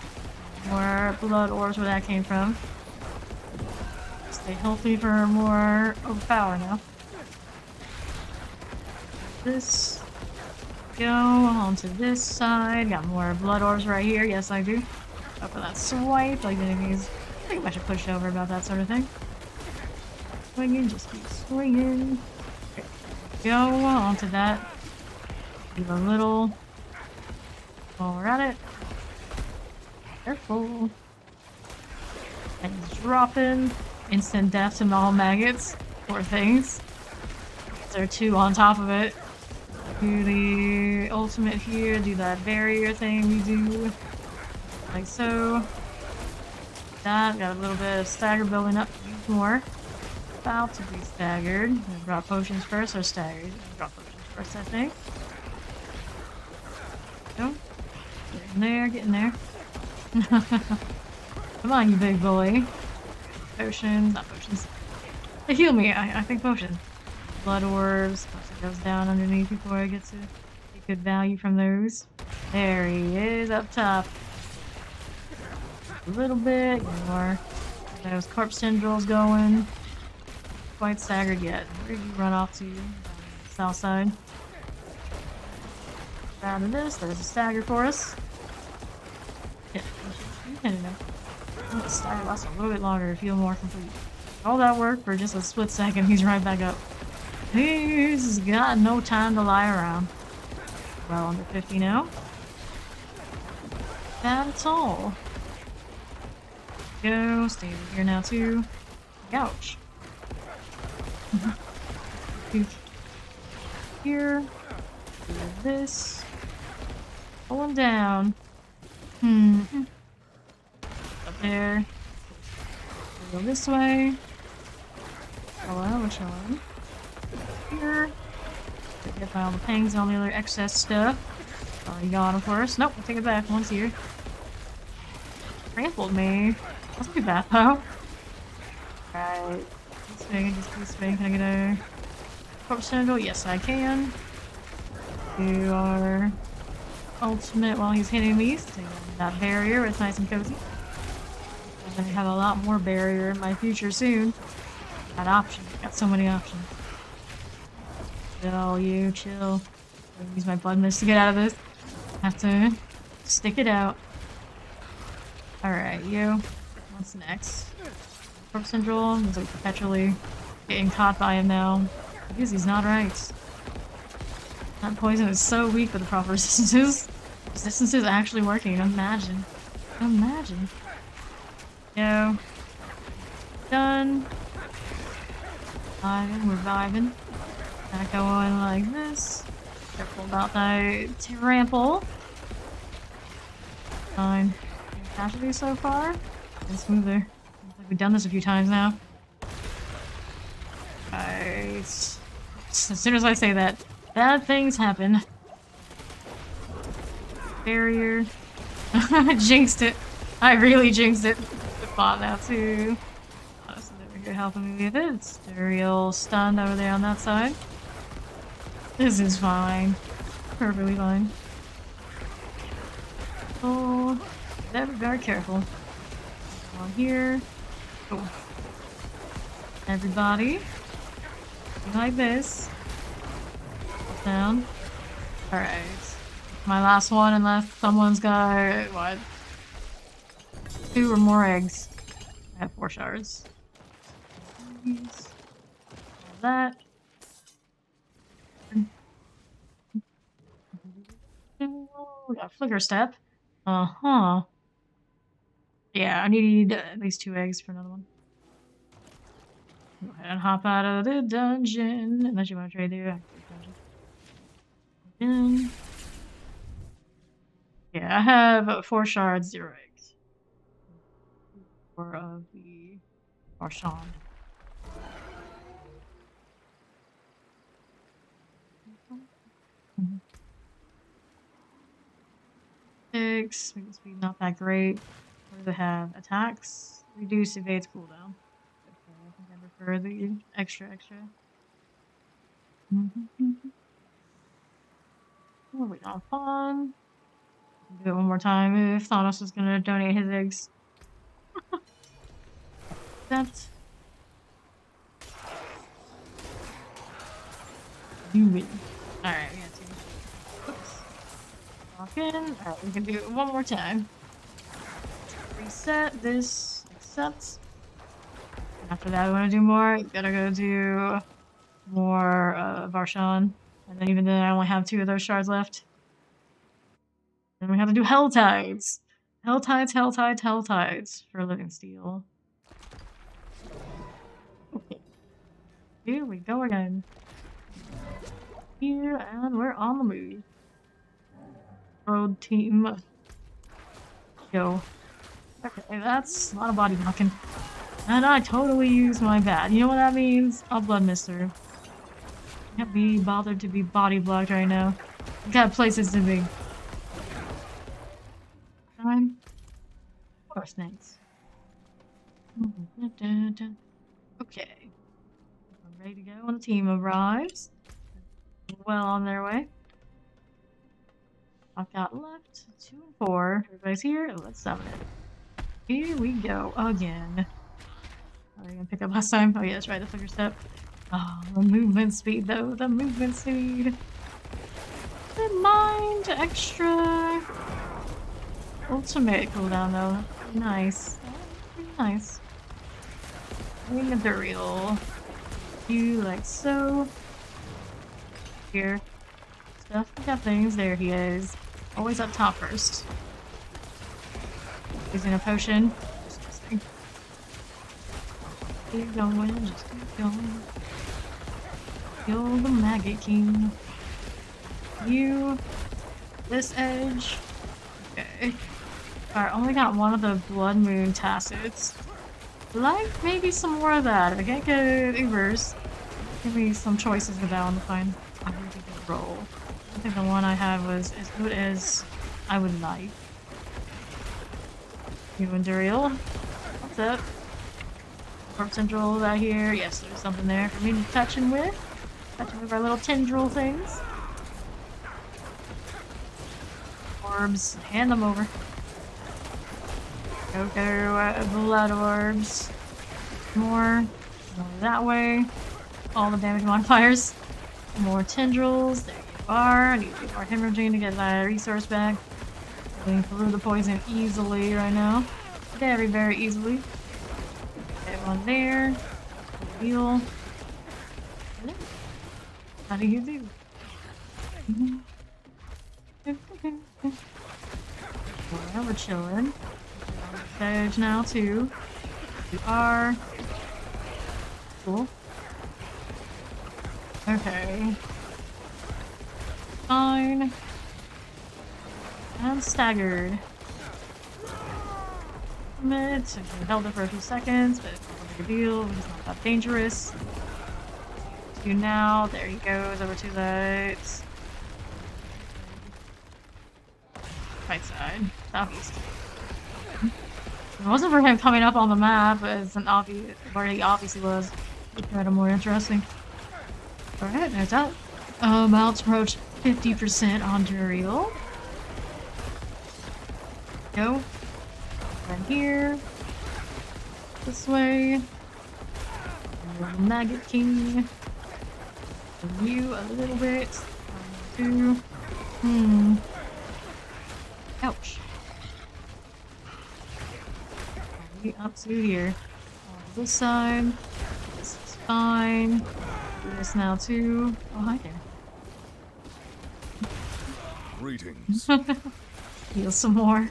More blood orbs where that came from. Stay healthy for more overpower now. This. Go onto this side. Got more blood orbs right here. Yes, I do. Go for that swipe. Like the enemies. I think I should push over about that sort of thing. Swinging, just keep swinging. Okay. Go onto that. Do a little. While we're at it. Careful. And he's dropping. Instant death to all maggots. Poor things. There are 2 on top of it. Do the ultimate here. Do that barrier thing we do. Like so. That. Got a little bit of stagger building up. Use more. About to be staggered. I'm gonna drop potions first or staggered? Drop potions first, I think. Go. Getting there, getting there. Come on, you big boy. Potions, not potions. They heal me, I think potions. Blood orbs. Plus it goes down underneath before I get to get good value from those. There he is up top. A little bit more. Those corpse tendrils going. Quite staggered yet. Where did you run off to? South side. Down to this. There's a stagger for us. Yeah, you kind of know. The stagger lasts a little bit longer to feel more complete. All that work for just a split second, he's right back up. He's got no time to lie around. Well, under 50 now. That's all. Go, stay over here now too. Ouch. Here. Do this. Pulling down. Up there. Go this way. Hello, which one? Here. Get by all the pangs and all the other excess stuff. Already gone, of course. Nope, I'll take it back. One's here. Trampled me. That's pretty bad, though. Right. This way, this way. Can I get a corpse tendril? Yes, I can. Do our ultimate while he's hitting these. Take that barrier. It's nice and cozy. I'm gonna have a lot more barrier in my future soon. Got options. Got so many options. Chill, you chill. I'm gonna use my blood mist to get out of this. Have to stick it out. Alright, you. What's next? Corpse tendril. He's like perpetually getting caught by him now. Because he's not right. That poison is so weak with the proper resistances. Resistances actually working. Imagine. Imagine. Go. Done. Vibing, we're vibing. That going like this. Careful about that trample. Fine. Casualty so far. It's smoother. We've done this a few times now. Right. As soon as I say that, bad things happen. Barrier. Jinxed it. I really jinxed it. The bot now too. Honestly, over here helping me with it. It's Duriel stunned over there on that side. This is fine. Perfectly fine. Oh, very, very careful. On here. Oh. Everybody. Like this. Down. Alright. My last one, unless someone's got, what? 2 or more eggs. I have 4 shards. All that. We got flicker step. Uh-huh. Yeah, I need at least 2 eggs for another one. Go ahead and hop out of the dungeon. Unless you want to trade there. Dungeon. Yeah, I have 4 shards, 0 eggs. 4 of the Marshawn. Six, maybe speed not that great. What do they have? Attacks? Reduce evades cooldown. Okay, I think I prefer the extra. Oh, we got fun. Do it one more time if Thanos is gonna donate his eggs. Accept. You win. Alright, we got 2. Oops. Lock in. Alright, we can do it one more time. Reset this. Accept. After that, we want to do more. Gotta go do more Varshan. And then even then, I only have 2 of those shards left. Then we have to do Hell Tides. Hell Tides for Living Steel. Okay. Here we go again. Here, and we're on the move. Road team. Go. Okay, that's a lot of body blocking. And I totally used my bat. You know what that means? A blood mister. Can't be bothered to be body blocked right now. Got places to be. Time. Of course, thanks. Okay. I'm ready to go when the team arrives. Well on their way. I've got left 2 and 4. Everybody's here. Let's summon it. Here we go again. Are we gonna pick up last time? Oh yeah, that's right, the flicker step. Oh, the movement speed though, the movement speed. The mind extra. Ultimate cooldown though. Nice. Pretty nice. Ring of the real. You like so. Here. Stuff. We got things. There he is. Always up top first. Using a potion. Disgusting. Keep going, just keep going. Kill the Maggot King. You. This edge. Okay. Alright, only got 1 of the Blood Moon Tacits. Like maybe some more of that. I can't get Ubers. Give me some choices with that one to find a really good roll. I think the one I had was as good as I would like. You and Duriel. What's up? Corpse tendrils out here. Yes, there's something there for me to touching with. Touching with our little tendril things. Orbs. Hand them over. Okay, blood orbs. More that way. All the damage modifiers. More tendrils. There you are. I need to do more hemorrhaging to get my resource back. Getting through the poison easily right now. Very, very easily. Get one there. Heal. How do you do? Well, we're chilling. Stage now too. You are cool. Okay. Fine. I'm staggered. It held it for a few seconds, but it's not a big deal. It's not that dangerous. You now. There he goes over to the right side, southeast. If it wasn't for him coming up on the map as an obvious, where he obviously was, it made it more interesting. Alright, there's that. Ouch 50% on Duriel. Go. Right here. This way. Maggot King. And you a little bit. 1, 2. Ouch. Up to here. On this side. This is fine. Do this now too. Oh, hi there. Greetings. Heal some more.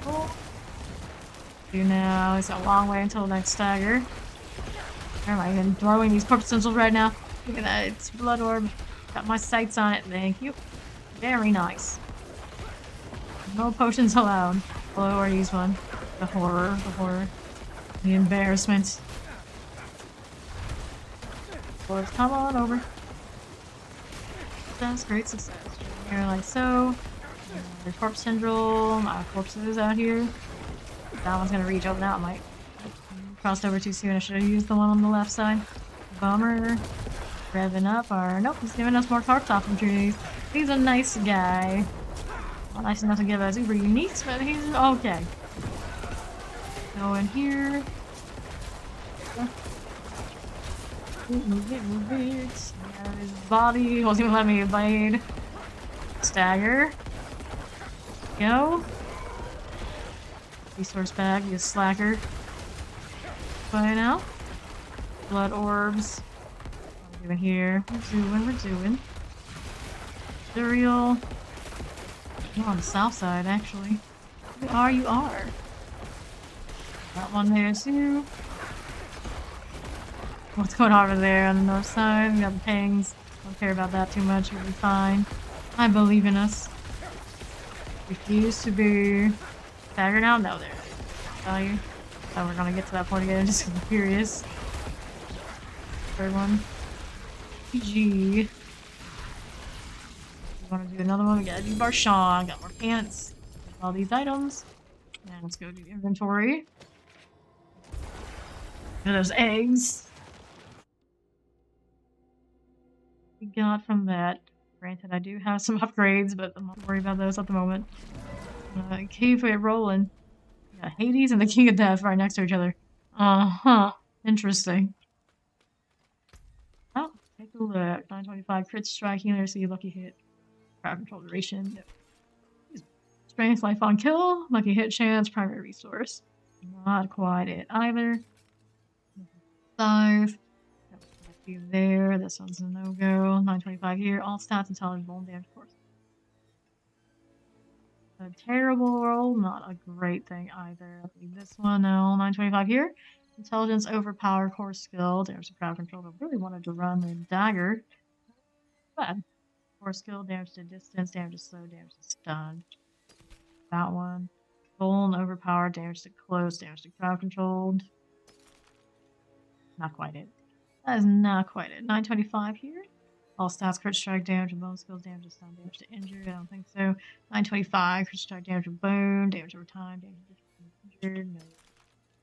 Oh. Do now. It's a long way until the next stagger. Where am I even throwing these corpse essentials right now? Look at that. It's blood orb. Got my sights on it. Thank you. Very nice. No potions allowed. Although I use one. The horror. The horror. The embarrassment. Boys, come on over. That's great success. Here, like so. There's corpse syndrome. Corpses out here. That one's gonna reach over now. I might crossed over too soon. I should have used the one on the left side. Bummer. Revving up. Or nope, he's giving us more carps off from trees. He's a nice guy. Not nice enough to give us uber uniques, but he's okay. Go in here. Move it, move it. Get out of his body. He won't even let me evade. Stagger. Go. Resource bag, you slacker. Play now. Blood orbs. What are we doing here? We're doing. Duriel. You're on the south side, actually. You are. That one there, too. What's going on over there on the north side? We got the pings. Don't care about that too much. We'll be fine. I believe in us. Refuse to be staggered now? No, there. Tell you. Oh, we're gonna get to that point again. Just curious. Third one. GG. You wanna do another one? We gotta do Barshawn. Got more pants. All these items. And let's go do inventory. And those eggs. We got from that. Granted, I do have some upgrades, but I'm not worried about those at the moment. Cave it rolling. Yeah, Hades and the King of Death right next to each other. Uh-huh. Interesting. Oh, take a look. 925 crit strike healer, see lucky hit. Crowd control duration. Yep. Strength, life on kill. Lucky hit chance, primary resource. Not quite it either. 5. There. This one's a no-go. 925 here. All stats and intelligence, bone damage, of course. A terrible roll, not a great thing either. I'll leave this one now. 925 here. Intelligence, overpower, core skill, damage to crowd control. I really wanted to run the dagger. Bad. Core skill, damage to distance, damage to slow, damage to stun. That one. Bone, overpower, damage to close, damage to crowd controlled. Not quite it. That is not quite it. 925 here. All stats, crit strike, damage, and bone skills, damage to stun, damage to injured. I don't think so. 925, crit strike, damage to bone, damage over time, damage to injured. No,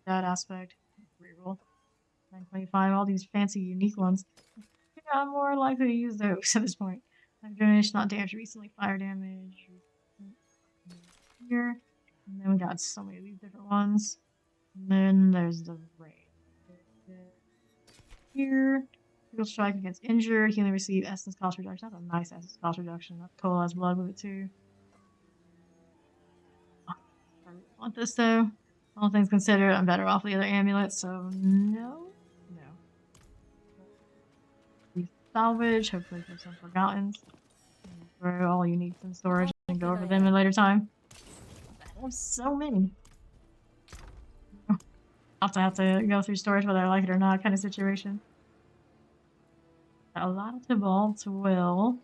that aspect. Reroll. 925, all these fancy, unique ones. Yeah, I'm more likely to use those at this point. Damage, not damage, recently fire damage. Here. And then we got so many of these different ones. And then there's the raid. Here. Critical strike against injured. Healing receive essence cost reduction. That's a nice essence cost reduction. Cola has blood with it too. Oh, I really want this though. All things considered, I'm better off with the other amulets, so no. We salvage, hopefully for some forgotten. Throw all uniques in storage and go over them in a later time. I have so many. I'll have to go through storage whether I like it or not kind of situation. A lot of Tybalt will.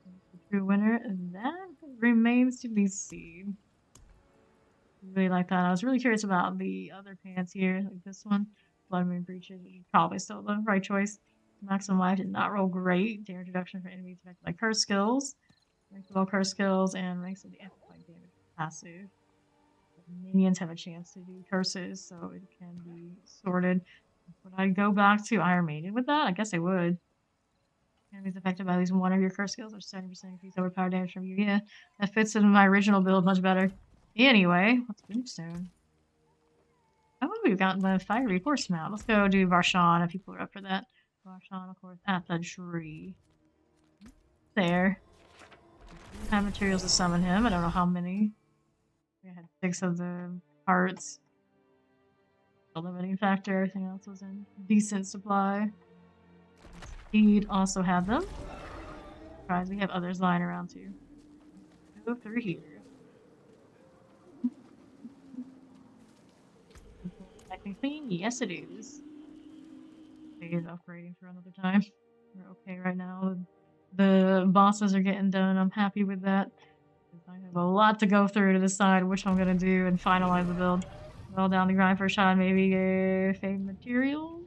The true winner, that remains to be seen. Really like that. I was really curious about the other pants here, like this one. Blood Moon Breaches, which is probably still the right choice. Maximum life did not roll great. Damage reduction for enemies affected by curse skills. Ranks of all curse skills and ranks of the amplified damage passive. Minions have a chance to do curses, so it can be sorted. Would I go back to Iron Maiden with that? I guess I would. Enemies affected by at least one of your curse skills or 70% increase overpower damage from you. Yeah, that fits in my original build much better. Anyway, what's Brimstone? Oh, we've gotten the fiery horse mount. Let's go do Varshan if people are up for that. Varshan, of course, at the tree. There. I have materials to summon him. I don't know how many. I had 6 of the parts. The limiting factor, everything else was in decent supply. He'd also have them. Surprise, we have others lying around too. Go through here. Nice and clean? Yes, it is. It is upgrading for another time. We're okay right now. The bosses are getting done. I'm happy with that. I have a lot to go through to decide which I'm gonna do and finalize the build. Well, down the grind for a shot, maybe a fade material.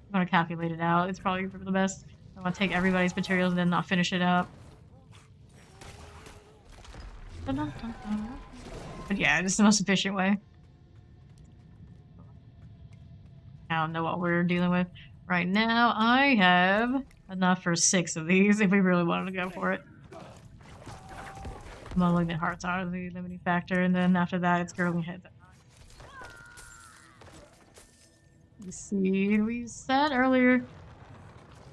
I'm gonna calculate it out. It's probably for the best. I want to take everybody's materials and then not finish it up. But yeah, it's the most efficient way. I don't know what we're dealing with right now. I have enough for 6 of these if we really wanted to go for it. Malignant hearts are the limiting factor, and then after that, it's gurgling heads. You see, we said earlier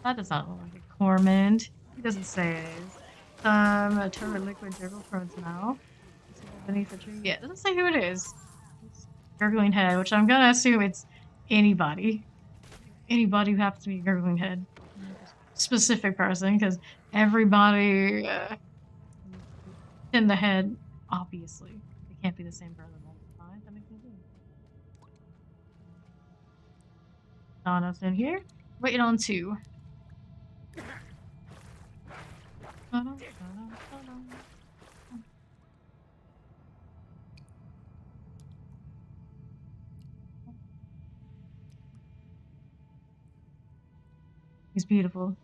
that does not look like a Cormand. He doesn't say it is. A turret liquid gurgle from its mouth. Beneath the tree. Yeah, it doesn't say who it is. It's gurgling head, which I'm gonna assume it's anybody. Anybody who happens to be a gurgling head. Specific person, because everybody in the head, obviously. It can't be the same person all the time. That makes no sense. Donna's in here. Waiting on 2. He's beautiful.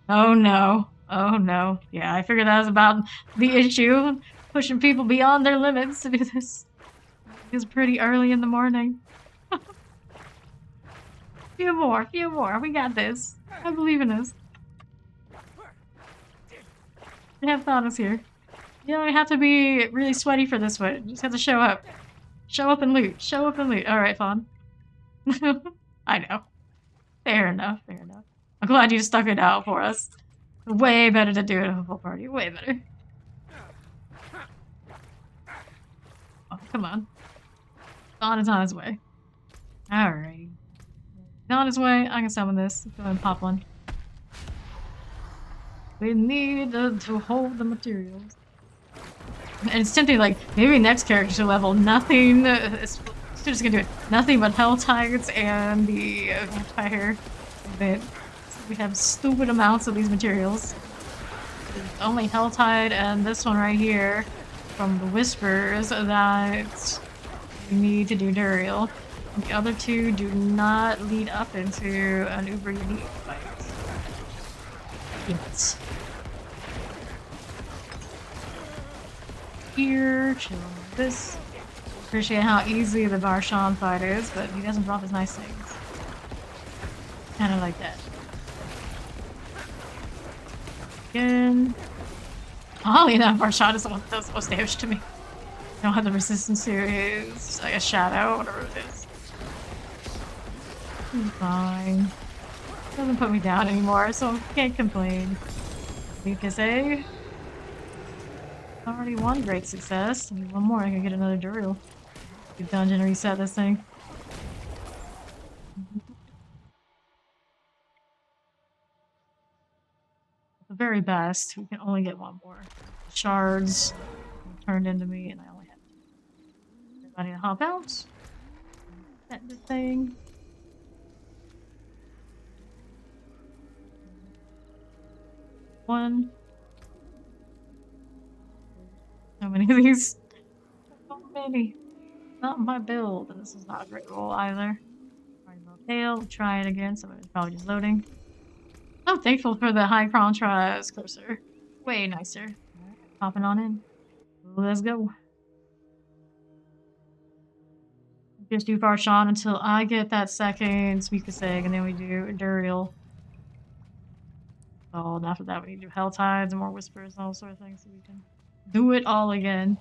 Oh no. Oh no. Yeah, I figured that was about the issue. Pushing people beyond their limits to do this. It's pretty early in the morning. Few more. We got this. I believe in us. We have Thanos here. You don't have to be really sweaty for this one. You just have to show up. Show up and loot. Alright, Fawn. I know. Fair enough. I'm glad you stuck it out for us. Way better to do it at a full party. Way better. Oh, come on. Dawn is on his way. Alright. On his way. I can summon this. Go ahead and pop one. We need to hold the materials. And it's tempting, like, maybe next character level, nothing. It's just gonna do it. Nothing but Hell Tides and the vampire bit. We have stupid amounts of these materials. Only Helltide and this one right here from the Whispers that we need to do Duriel. The other 2 do not lead up into an uber unique fight. Yes. Here, chill with this. Appreciate how easy the Varshan fight is, but he doesn't drop his nice things. Kinda like that. Again. Oddly enough, Varshan is the one that does the most damage to me. I don't have the resistance to his, like, a shadow, whatever it is. He's fine. Doesn't put me down anymore, so I can't complain. Lucas A. Already one great success. I need one more, I can get another Duriel. Good dungeon reset this thing. At the very best, we can only get one more. Shards turned into me, and I only have 2. Everybody to hop out. Set this thing. One. How many of these? So many. Not my build, and this is not a great roll either. Tail, try it again, so it's probably just loading. I'm thankful for the high contrast cursor. Way nicer. Right, popping on in. Let's go. Just do Varshan until I get that second Suikaseg, and then we do Duriel. Oh, and after that we need to do Helltides and more Whispers and all sort of things so we can do it all again.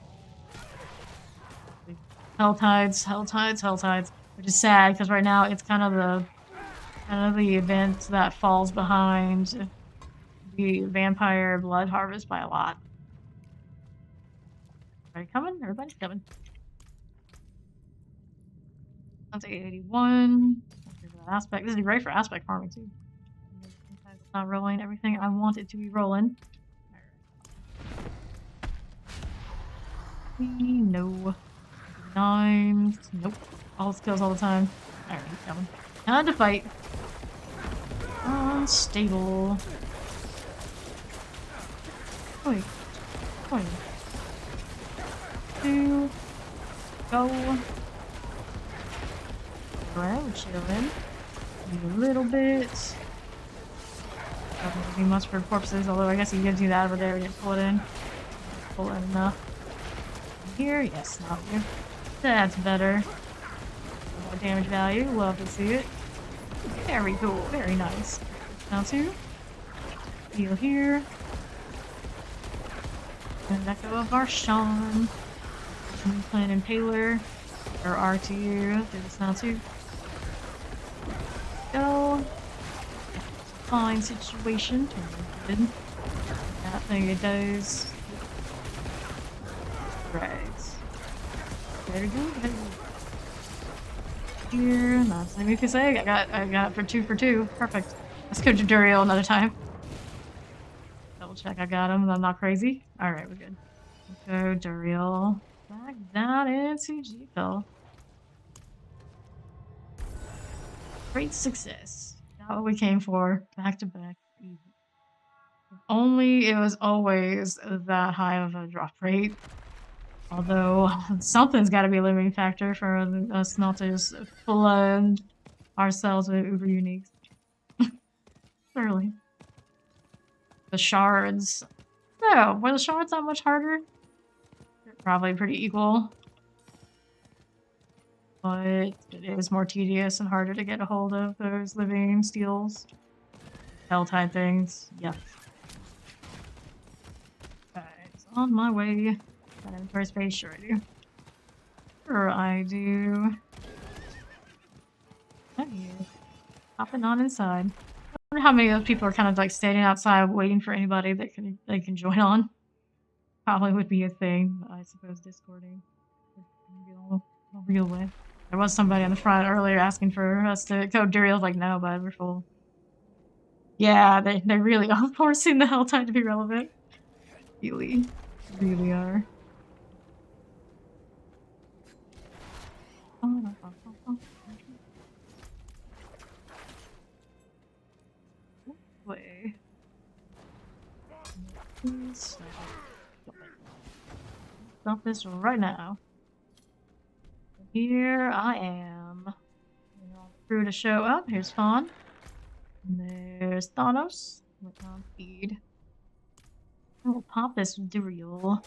Helltides, Helltides, Helltides. Which is sad, because right now it's kind of the event that falls behind the Vampire Blood Harvest by a lot. Everybody coming? Everybody's coming. That's 881. Aspect. This is great for aspect farming too. Sometimes it's not rolling everything I want it to be rolling. No. 9s. Nope. All skills all the time. Alright, he's coming. Time to fight. Unstable. Wait. Wait. 2. Go. Alright, we're chilling. A little bit. Doesn't do much for corpses, although I guess you can do that over there. We didn't pull it in. Pull it enough. Here, yes, not here. That's better. More damage value. Love to see it. Very cool. Very nice. Now two. Heal here. And let go of Varshan. Playing Impaler. Or R2. Do this now too. Go. Fine situation. Good. That thing it does. Right. Very good. Very good. Here. That's the Mucus egg. I got for 2 for 2. Perfect. Let's go to Duriel another time. Double check I got him. I'm not crazy. Alright, we're good. Let's go Duriel. Back down into G-Pill. Great success. Not what we came for. Back to back. Easy. If only it was always that high of a drop rate. Although something's got to be a limiting factor for us not to just flood ourselves with uber uniques. Clearly. The shards. No, were the shards that much harder? They're probably pretty equal. But it is more tedious and harder to get a hold of those living steals. Helltide things. Yep. Alright, on my way. Got inventory space? Sure I do. Sure I do. Oh, yeah. Hopping on inside. I wonder how many of those people are kind of like standing outside waiting for anybody that they can join on. Probably would be a thing, I suppose Discording would be a real way. There was somebody on the front earlier asking for us to go Duriel. Like, no, bud, we're full. Yeah, they really are forcing the Helltide to be relevant. Really are. Way. Stop this right now. Here I am. Crew to show up. Here's Fawn. And there's Thanos. Wait on feed. We'll pop this Duriel.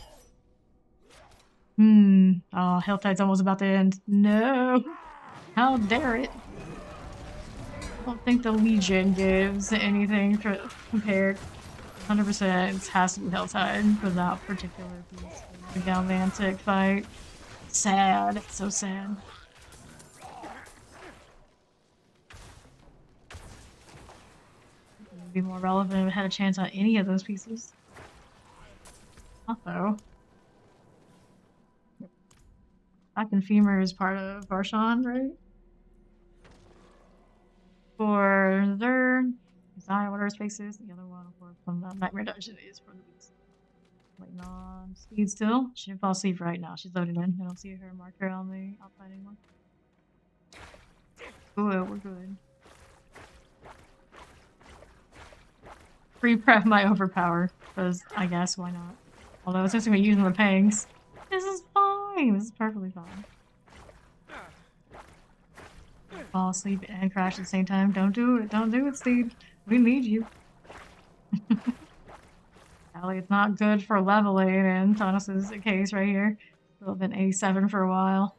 Oh, Helltide's almost about to end. No! How dare it? I don't think the Legion gives anything compared. 100% it has to be Helltide for that particular piece. The Galvantic fight. Sad. So sad. It would be more relevant if it had a chance on any of those pieces. Though. Back and Femur is part of Varshan, right? For their design, what are spaces? The other one, of course, from the Nightmare Dungeon is for the beast. Waiting on speed still. She didn't fall asleep right now. She's loaded in. I don't see her marker on the outside anymore. Ooh, we're good. Pre-prep my overpower, because I guess why not? Although it's just gonna be using the pangs. This is fine. This is perfectly fine. Fall asleep and crash at the same time. Don't do it. Don't do it, Steve. We need you. Allie, it's not good for leveling, and Thomas is the case right here. Still been A7 for a while.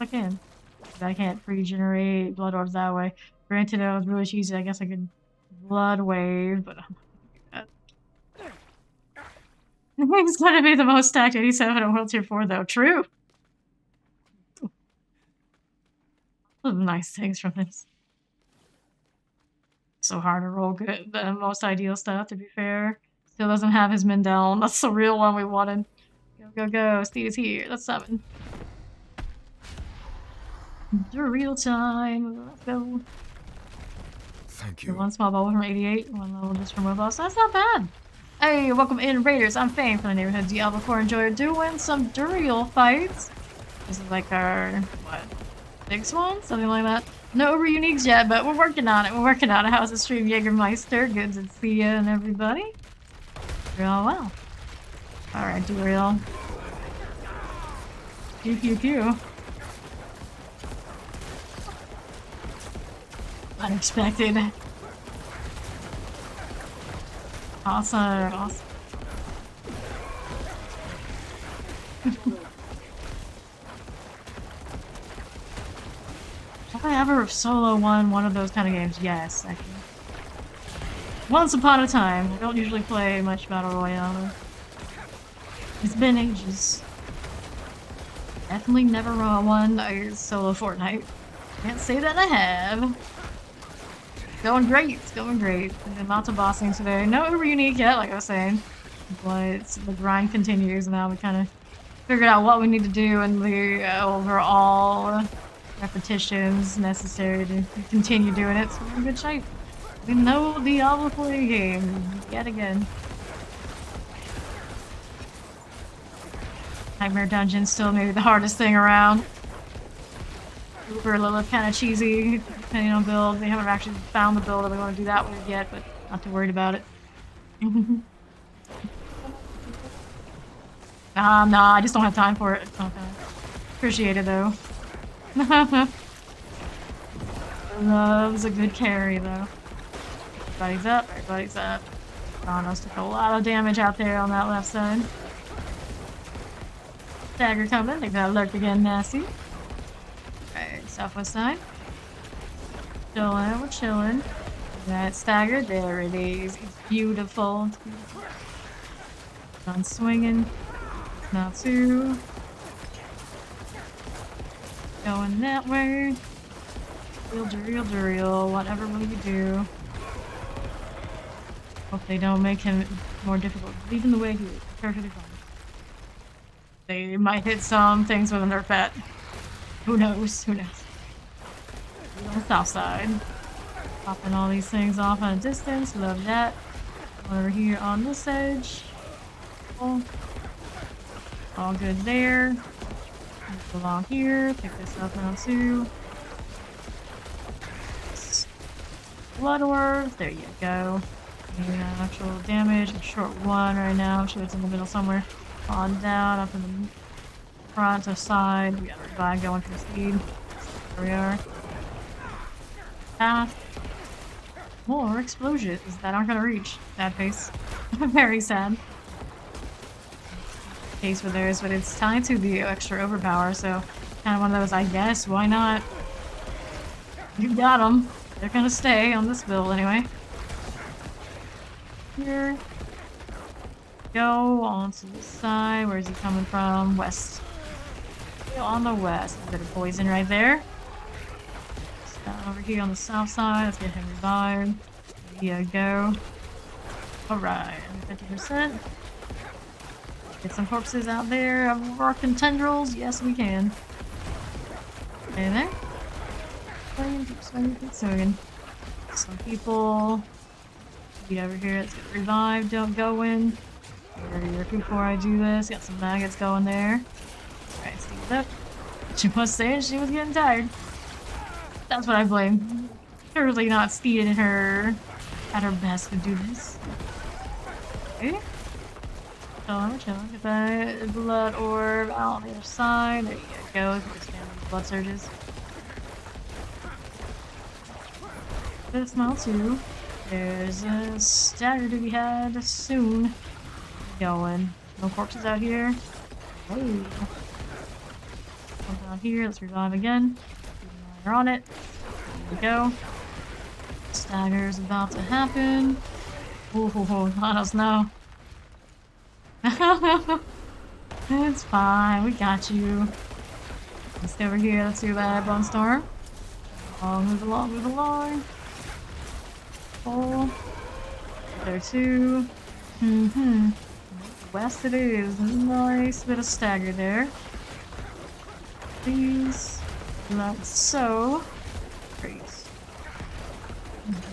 I can. But I can't regenerate blood orbs that way. Granted, it was really cheesy. I guess I could blood wave, but I'm not gonna do that. He's gonna be the most stacked 87 in World Tier 4, though. True. Nice things from this. So hard to roll good. The most ideal stuff, to be fair. Still doesn't have his men down. That's the real one we wanted. Go, go, go. Steed is here. Let's summon. The real time. Let's go. Thank you. One small bubble from 88. One level just from Roblox. That's not bad. Hey, welcome in, Raiders. I'm Fame from the neighborhood Diablo 4 enjoyer doing some Duriel fights. This is like our, what, 6th one? Something like that. No Uber Uniques yet, but we're working on it. We're working on it. How's the stream, Jägermeister? Good to see you and everybody. Real well. Alright, Duriel. Pew pew pew. Unexpected. Awesome, awesome. Have I ever solo won one of those kind of games? Yes, actually. Once upon a time. I don't usually play much Battle Royale. It's been ages. Definitely never won a solo Fortnite. Can't say that I have. Going great, it's going great. And lots of bossing today. No Uber Unique yet, like I was saying. But the grind continues now. We kind of figured out what we need to do and the overall repetitions necessary to continue doing it, so we're in good shape. We know the Diablo 4 game yet again. Nightmare Dungeon still maybe the hardest thing around. Uber Lilith kind of cheesy, depending on build. We haven't actually found the build that we want to do that with yet, but not too worried about it. Nah, I just don't have time for it. Appreciate it though. Loves a good carry though. Everybody's up, everybody's up. Kronos took a lot of damage out there on that left side. Dagger coming, they got lurk again, nasty. Alright, southwest side. Chillin', we're chillin'. That stagger, there it is. It's beautiful. It's beautiful. On swinging. Not too. Going that way. Duriel, whatever will you do? Hope they don't make him more difficult. Leave him the way he is. Perfectly fine. They might hit some things with a nerf at. Who knows? Who knows? On the south side. Popping all these things off on a distance. Love that. Over here on this edge. All good there. Move along here. Pick this up now too. Blood orbs. There you go. Actual damage. A short one right now. I'm sure it's in the middle somewhere. On down, up in the front or side. We got our revive going for speed. There we are. More explosions that aren't gonna reach. Sad face. Very sad. Case with theirs, but it's tied to the extra overpower, so kind of one of those, I guess, why not? You got them. They're gonna stay on this build anyway. Here. Go on to the side. Where is he coming from? West. Go on the west. A bit of poison right there. Down over here on the south side. Let's get him revived. There you go. Alright, 50%. Get some corpses out there of rockin' tendrils. Yes, we can. Okay, there. Keep swinging, keep swinging. Some people. Get over here. Let's get revived. Don't go in. Before I do this, got some maggots going there. Alright, Steve's up. She was saying she was getting tired. That's what I blame. Surely not Steed in her at her best to do this. Okay. Chilling, chilling. Get that blood orb out on the other side. There you go. Just blood surges. This now too. There's a stagger to be had soon. Going. No corpses out here. Hey. Out here, let's revive again. Keep an eye on it. There we go. Stagger's about to happen. Ooh, let us know. It's fine, we got you. Let's go over here, let's do that bone storm. Move along, move along. Pull. There too. West it is. Nice bit of stagger there. Please. Not so. Great.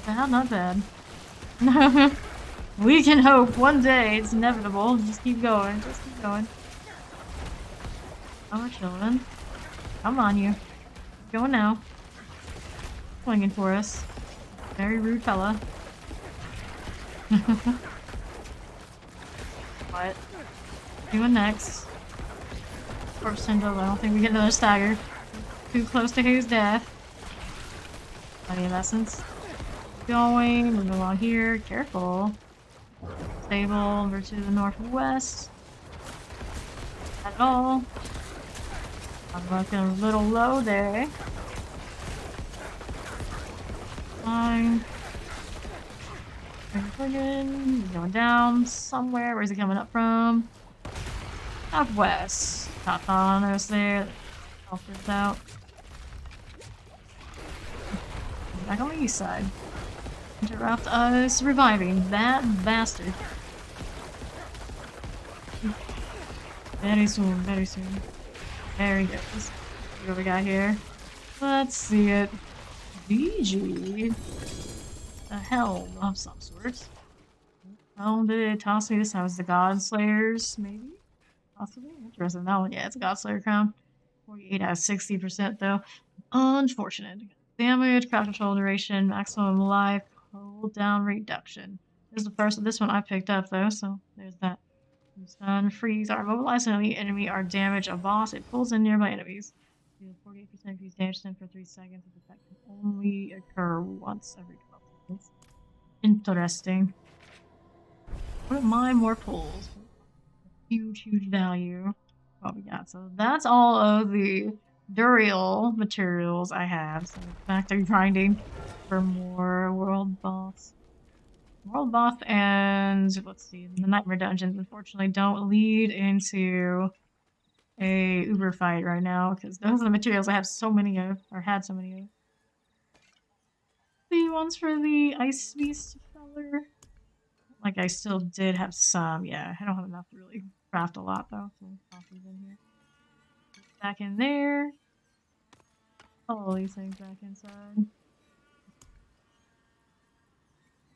Not bad. We can hope one day it's inevitable. Just keep going. Just keep going. Oh, we're chilling. Come on, you. Keep going now. Swinging for us. Very rude fella. What? Doing next? Corpse Tendril, I don't think we get another stagger. Too close to his death. Plenty of essence. Going, moving along here. Careful. Stable over to the northwest. Not at all. I'm looking a little low there. Fine. Going down somewhere. Where's he coming up from? Southwest. Not on us there. Help this out. Back on the east side. Interrupt us reviving that bastard. Very soon, very soon. There he goes. See what we got here. Let's see it. BG. A helm of some sort. Oh, did it toss me this time? Was the God Slayers, maybe? Possibly? Interesting. That one, yeah, it's a God Slayer crown. 48 out of 60% though. Unfortunate. Damage, crowd control duration, maximum life, cooldown reduction. This is the first of this one I picked up though, so there's that. Stun, freeze, or immobilize an enemy or damage a boss. It pulls in nearby enemies. Deal 48% increased damage to them for 3 seconds. This effect can only occur once every 12 seconds. Interesting. Wouldn't mind more pulls. Huge, huge value. What we got. So that's all of the Duriel materials I have. So back to grinding for more world boss. World boss and let's see, the nightmare dungeons unfortunately don't lead into a Uber fight right now because those are the materials I have so many of, or had so many of. The ones for the ice beast feller. Like I still did have some, yeah. I don't have enough to really craft a lot though. So toss these in here. Back in there. All these things back inside.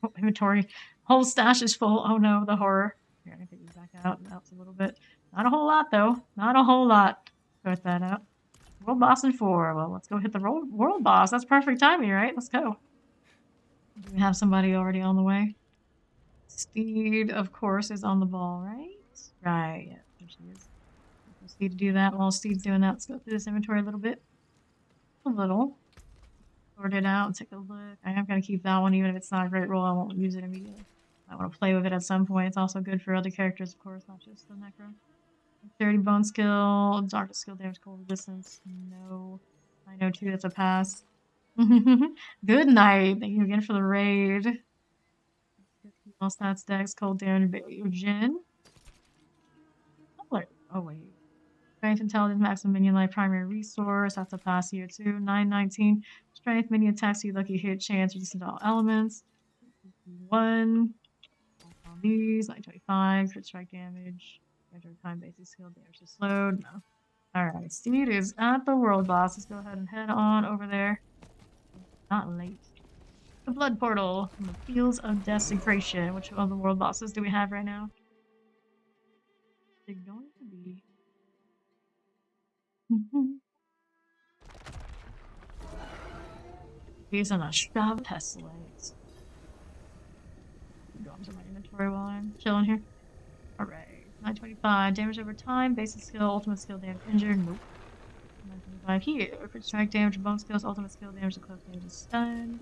Oh, inventory. Whole stash is full. Oh no, the horror. Here, I take these back out. Out a little bit. Not a whole lot though. Not a whole lot. Put that out. World boss in 4. Well, let's go hit the world boss. That's perfect timing, right? Let's go. Do we have somebody already on the way? Steed, of course, is on the ball, right? Right, yeah, there she is. Steed to do that. While Steed's doing that, let's go through this inventory a little bit. A little. Sort it out and take a look. I am going to keep that one, even if it's not a great roll. I won't use it immediately. I want to play with it at some point. It's also good for other characters, of course, not just the Necro. 30 bone skill, darkest skill, damage, cold resistance. No. I know too, that's a pass. Good night. Thank you again for the raid. All stats, dex, cold damage, evasion. Oh, wait. Strength, intelligence, maximum minion life, primary resource. That's a pass here too. 919. Strength, minion attacks, you lucky hit, chance, resistant to all elements. 1. On these, 925. Crit strike damage. Time basic skill damage is slowed. No. Alright, Steed is at the world boss. Let's go ahead and head on over there. Not late. The blood portal from the fields of desecration. Which of the world bosses do we have right now? They're going to be. He's on a Strav Pestilence. Go into my inventory while I'm chilling here. Alright. 925. Damage over time. Basic skill. Ultimate skill damage injured. Nope. 925 here. Crit strike damage. Bone skills. Ultimate skill damage. Close damage is stunned.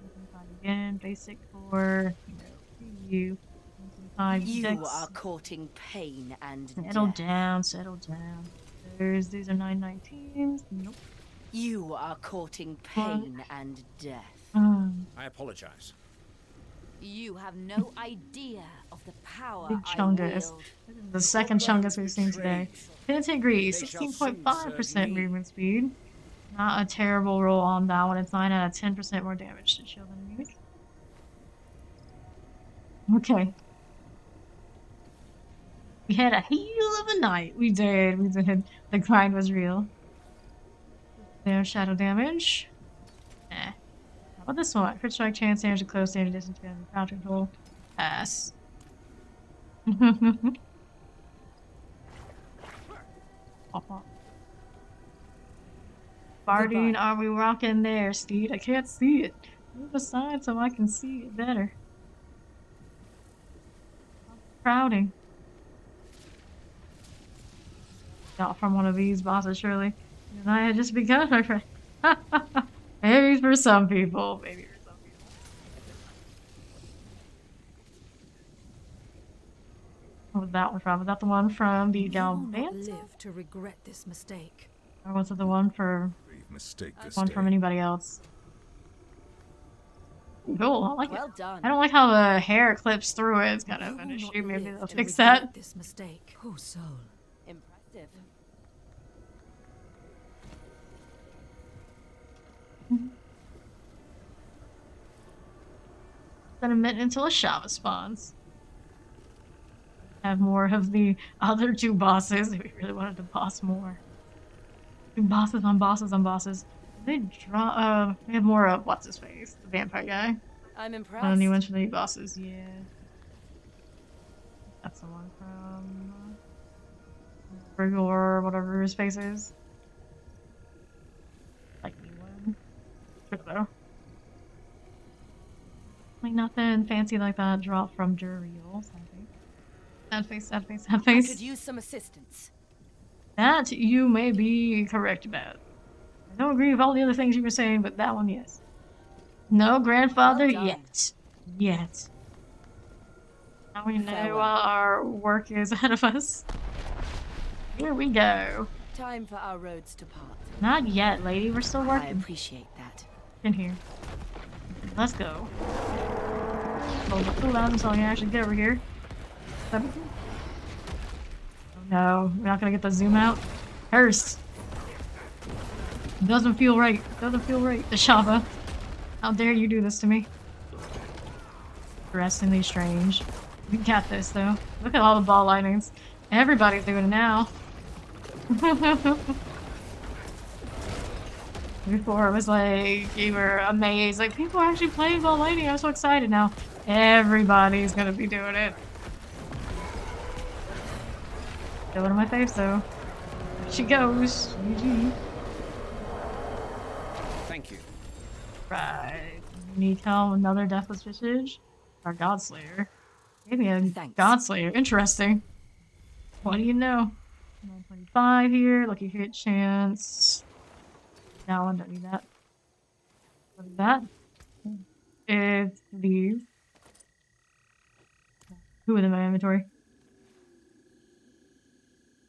925 again. Basic for. No. You. 925. You are courting pain and Settle death. down. Settle down. These are 919s. Nope. You are courting pain and death. I apologize. You have no idea of the power Big I Chungus. wield. This is the second Chungus we've seen today. Penitent Grease, They shall 16.5% soon serve me. movement speed. Not a terrible roll on that one. It's 9 out of 10% more damage to shield enemies. Okay. We had a heal of a night. We did. We did. The grind was real. There's shadow damage. Eh. How about this one? Crit strike, chance damage, to close damage, distance damage, crowd control. Pass. Bardine, are we rocking there, Steed? I can't see it. Move aside so I can see it better. Crowding. Not from one of these bosses, surely. And I had just begun, my friend. Maybe for some people. Maybe for some people. What was that one from? Was that the one from the You will not Galvantine? live to regret this mistake. Or was it the one for Grave mistake this one day. from anybody else? Cool, I like it. Well done. I don't like how the hair clips through it. It's kind of You an will not issue. Maybe live they'll to fix regret that. This mistake. Poor soul. Impressive. Then a minute until a Shava spawns. Have more of the other two bosses if we really wanted to boss more. Two bosses on bosses on bosses. They draw. We have more of what's his face, the vampire guy. I'm impressed. One of the eventually bosses, yeah. That's the one from Rigor, whatever his face is. Like me one. Though. Like nothing fancy like that drop from Duriel. Sad face, sad face, sad I face. could use some assistance. That you may be correct about. I don't agree with all the other things you were saying, but that one, yes. No grandfather Well done. yet. Yet. Now we know Farewell. our work is ahead of us. Here we go. Time for our roads to part. Not yet, lady. We're still I working. appreciate that. In here. Let's go. Hold the cooldown until I actually get over here. Oh no, we're not gonna get the zoom out. Curse. Doesn't feel right. Doesn't feel right. The Shava. How dare you do this to me? Interestingly strange. We got this though. Look at all the ball lightnings. Everybody's doing it now. Before it was like you were amazed, like people are actually playing ball lightning. I'm so excited now. Everybody's gonna be doing it. Go into my face though. There she goes. GG. Thank you. Right. Unique helm, another deathless visage. Our Godslayer. Maybe a Thanks. Godslayer. Interesting. What do you know? 925 here. Lucky hit chance. That one, don't need that. What is that? It's these. Two of them in my inventory.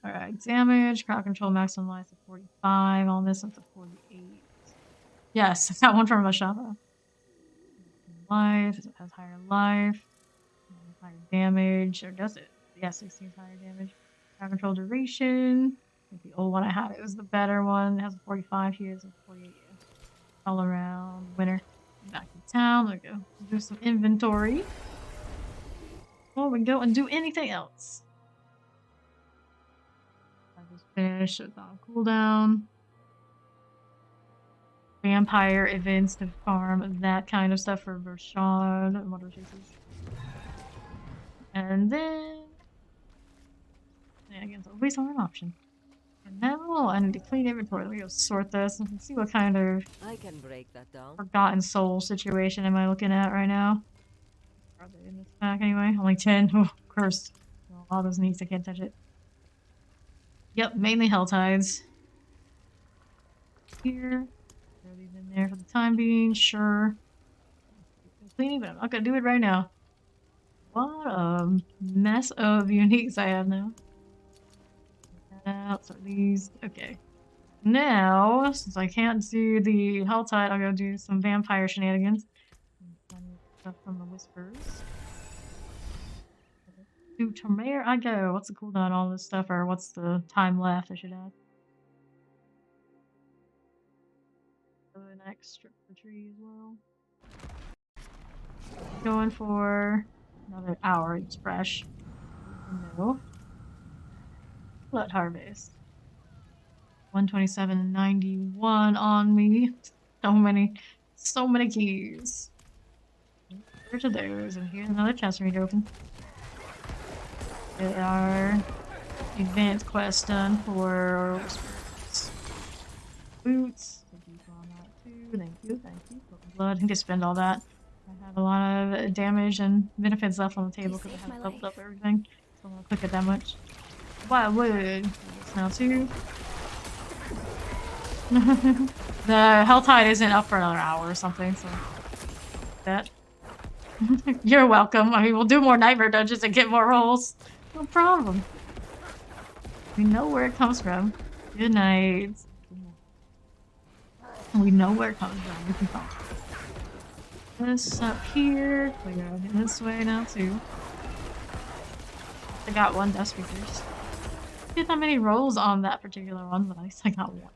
Alright, damage. Crowd control maximum life to 45. On this, up to 48. Yes, that one from Mashava. Life. It has higher life. Higher damage. Or does it? Yeah, 16 higher damage. Crowd control duration. I think the old one I had, it was the better one. It has a 45 here. It's a 48. Yeah. All around. Winner. Back to town. There we go. Do some inventory. Before we go and do anything else. I just finished. It's on cooldown. Vampire events to farm that kind of stuff for Bershad and water chases. And then shenanigans always are an option. And now I need to clean inventory. Let me go sort this and see what kind of I can break that down. Forgotten Soul situation am I looking at right now. Are they in this pack anyway? Only 10. Oh, cursed. Well, all those needs, I can't touch it. Yep, mainly Hell Tides. Here. Throw these in there for the time being, sure. Cleaning, but I'm not gonna do it right now. What a mess of uniques I have now. So these, okay. Now, since I can't do the Helltide, I'll go do some vampire shenanigans. Plenty of stuff from the Whispers. To Tremere I go. What's the cooldown on all this stuff, or what's the time left, I should add? The next strip for tree as well. Going for another hour, it's fresh. No. Blood Harvest. 127.91 on me. So many keys. Where to those? And here's another chest for me to open. Get our advanced quest done for boots. Thank you on that too. Thank you. Blood. I need to spend all that. I have a lot of damage and benefits left on the table because I haven't leveled up everything. So I'm gonna click it that much. Wildwood. This now too. The Helltide isn't up for another hour or something, so that. You're welcome. I mean, we'll do more nightmare dungeons and get more rolls. No problem. We know where it comes from. Good night. We know where it comes from. We can talk. This up here. Clear this way now too. I got one dust speakers. Get that many rolls on that particular one, but at least I got one.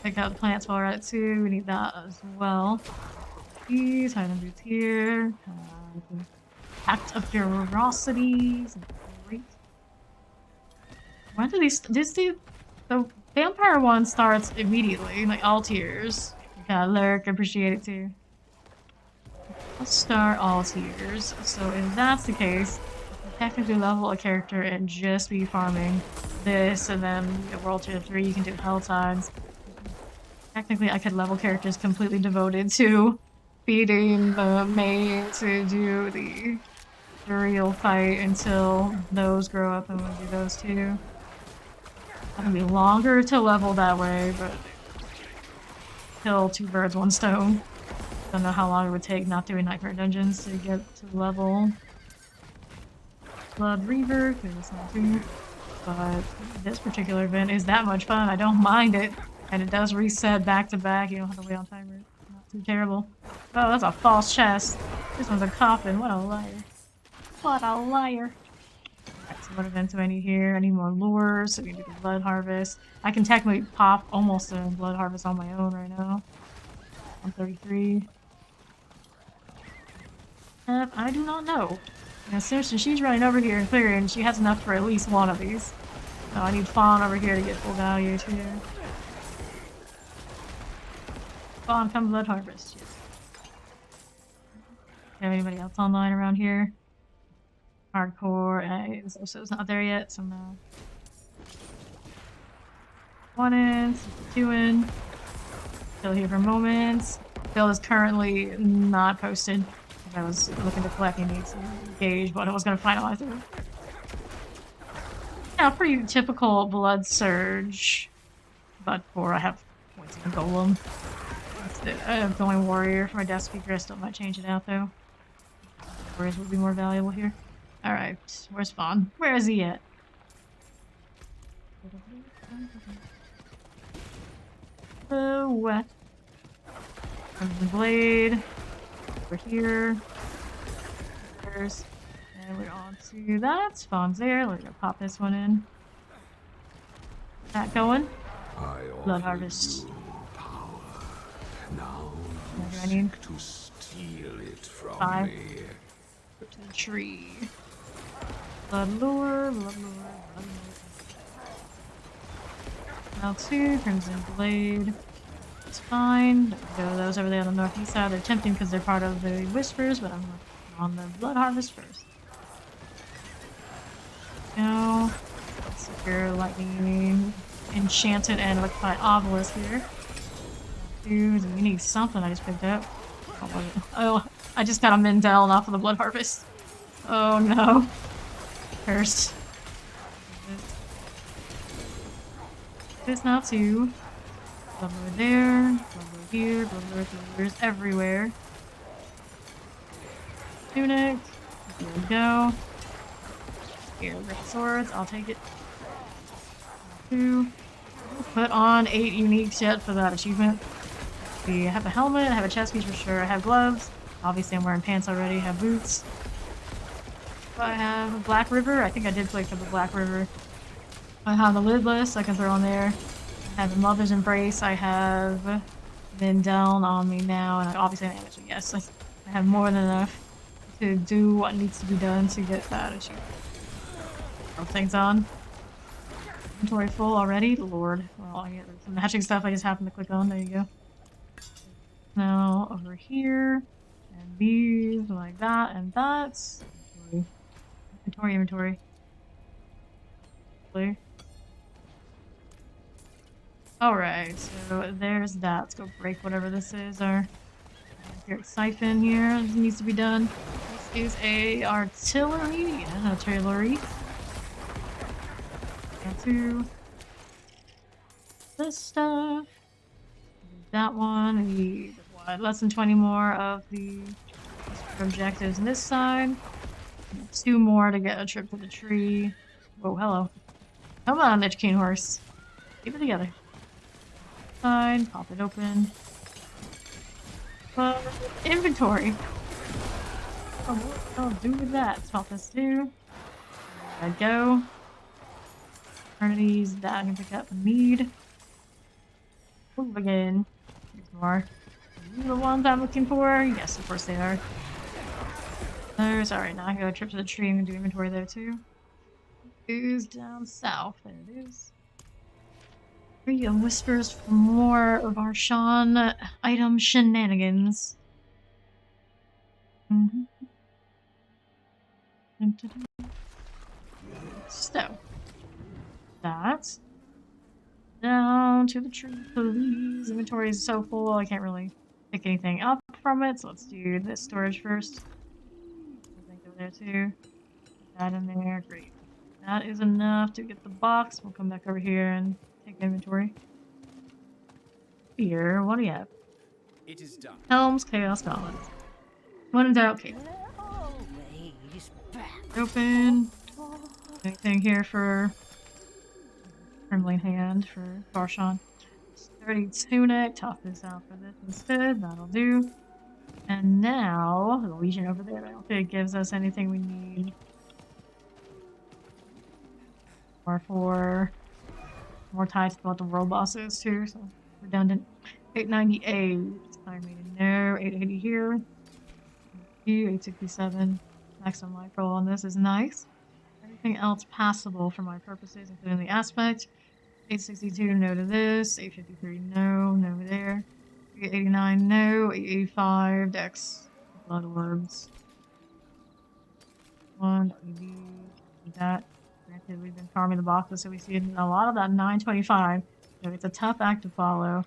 I got plants while we're at it too. We need that as well. These item boots here. Act of ferocities. Great. When do these? The vampire one starts immediately, like all tiers. You got lurk, appreciate it too. Let's start all tiers. So if that's the case, you can technically level a character and just be farming this, and then at World Tier 3 you can do Helltides. Technically, I could level characters completely devoted to feeding the main to do the real fight until those grow up, and we'll do those too. It's gonna be longer to level that way, but kill two birds, one stone. Don't know how long it would take not doing nightmare dungeons to get to level Blood Reaver, because it's not too. But this particular event is that much fun. I don't mind it. And it does reset back to back. You don't have to wait on timer. Not too terrible. Oh, that's a false chest. This one's a coffin. What a liar. What a liar. Alright, so what event do I need here? I need more lures, so we can do the blood harvest. I can technically pop almost a blood harvest on my own right now. 133. I do not know. Now, since she's running over here and clearing, she has enough for at least one of these. So I need Fawn over here to get full value too. Fawn, come blood harvest. Yes. Have anybody else online around here? Hardcore, so it's not there yet, so no. 1 in, 2 in. Still here for moments. Bill is currently not posted. I was looking to collect and gauge what I was going to finalize it. Yeah, pretty typical blood surge. But for I have points in golem. I'm going warrior for my death speaker. I still might change it out though. Warriors would be more valuable here. Alright, where's Fawn? Where is he at? Oh, Crimson Blade. Over here. There's, and we're on to that. Fawn's there. We're gonna pop this one in. That going. Blood harvest. Now What do I need? to steal it from 5. me. Go to the tree. Blood lure, blood lure, blood lure. Now 2, Crimson Blade. It's fine. Go those over there on the northeast side. They're tempting because they're part of the Whispers, but I'm on the Blood Harvest first. Now, secure lightning, enchanted and electrified obelisk here. Dude, you need something I just picked up. Oh, I just got a Mindell off of the Blood Harvest. Oh no. Cursed. This now too. Blood lure there, blood lure here, blood lures everywhere. Tunic. Here we go. Here, great swords. I'll take it. 2. Put on 8 uniques yet for that achievement. We have a helmet, I have a chest piece for sure, I have gloves. Obviously I'm wearing pants already, I have boots. I have a Black River, I think I did click for the Black River. I have the lidless I can throw on there. I have a Mother's Embrace, I have been down on me now, and obviously an amateur, yes. I have more than enough to do what needs to be done to get that achievement. Throw things on. Inventory full already? Lord. Well, I get some matching stuff I just happened to click on. There you go. Now, over here. And these, like that, and that. Inventory. Alright, so there's that. Let's go break whatever this is. Our siphon here. This needs to be done. This is a artillery. Yeah, artillery. And 2. This stuff. That one. We need what? Less than 20 more of the objectives on this side. 2 more to get a trip to the tree. Oh, hello. Come on, Itch King Horse. Keep it together. Side, pop it open. Inventory. Oh, what I'll do with that? Swap this too. There we go. Eternities that I can pick up and need. Move again. There's more. These are the ones I'm looking for? Yes, of course they are. There's alright, now I can go a trip to the tree and do inventory there too. Who's down south? There it is. Radio whispers for more of our Sean item shenanigans. So, that. Down to the tree, please. Inventory is so full, I can't really pick anything up from it, so let's do this storage first. Something over there too. Put that in there, great. That is enough to get the box. We'll come back over here and take inventory. Here, what do you have? It is done. Helms, Chaos, Goblins. When in doubt, Chaos. Always back. Open. Anything here for Trembling Hand for Varshawn? Sturdy Tunic. Toss this out for this instead. That'll do. And now, the Legion over there. I don't think it gives us anything we need. Or for more tied to what the world boss is too, so redundant. 898. I mean, no. 880 here. 867. Maximum life roll on this is nice. Everything else passable for my purposes, including the aspect. 862, no to this. 853, no. No there. 889, no. 885, Dex. Blood orbs. 1, that. Granted, we've been farming the boxes, so we see a lot of that 925. So it's a tough act to follow.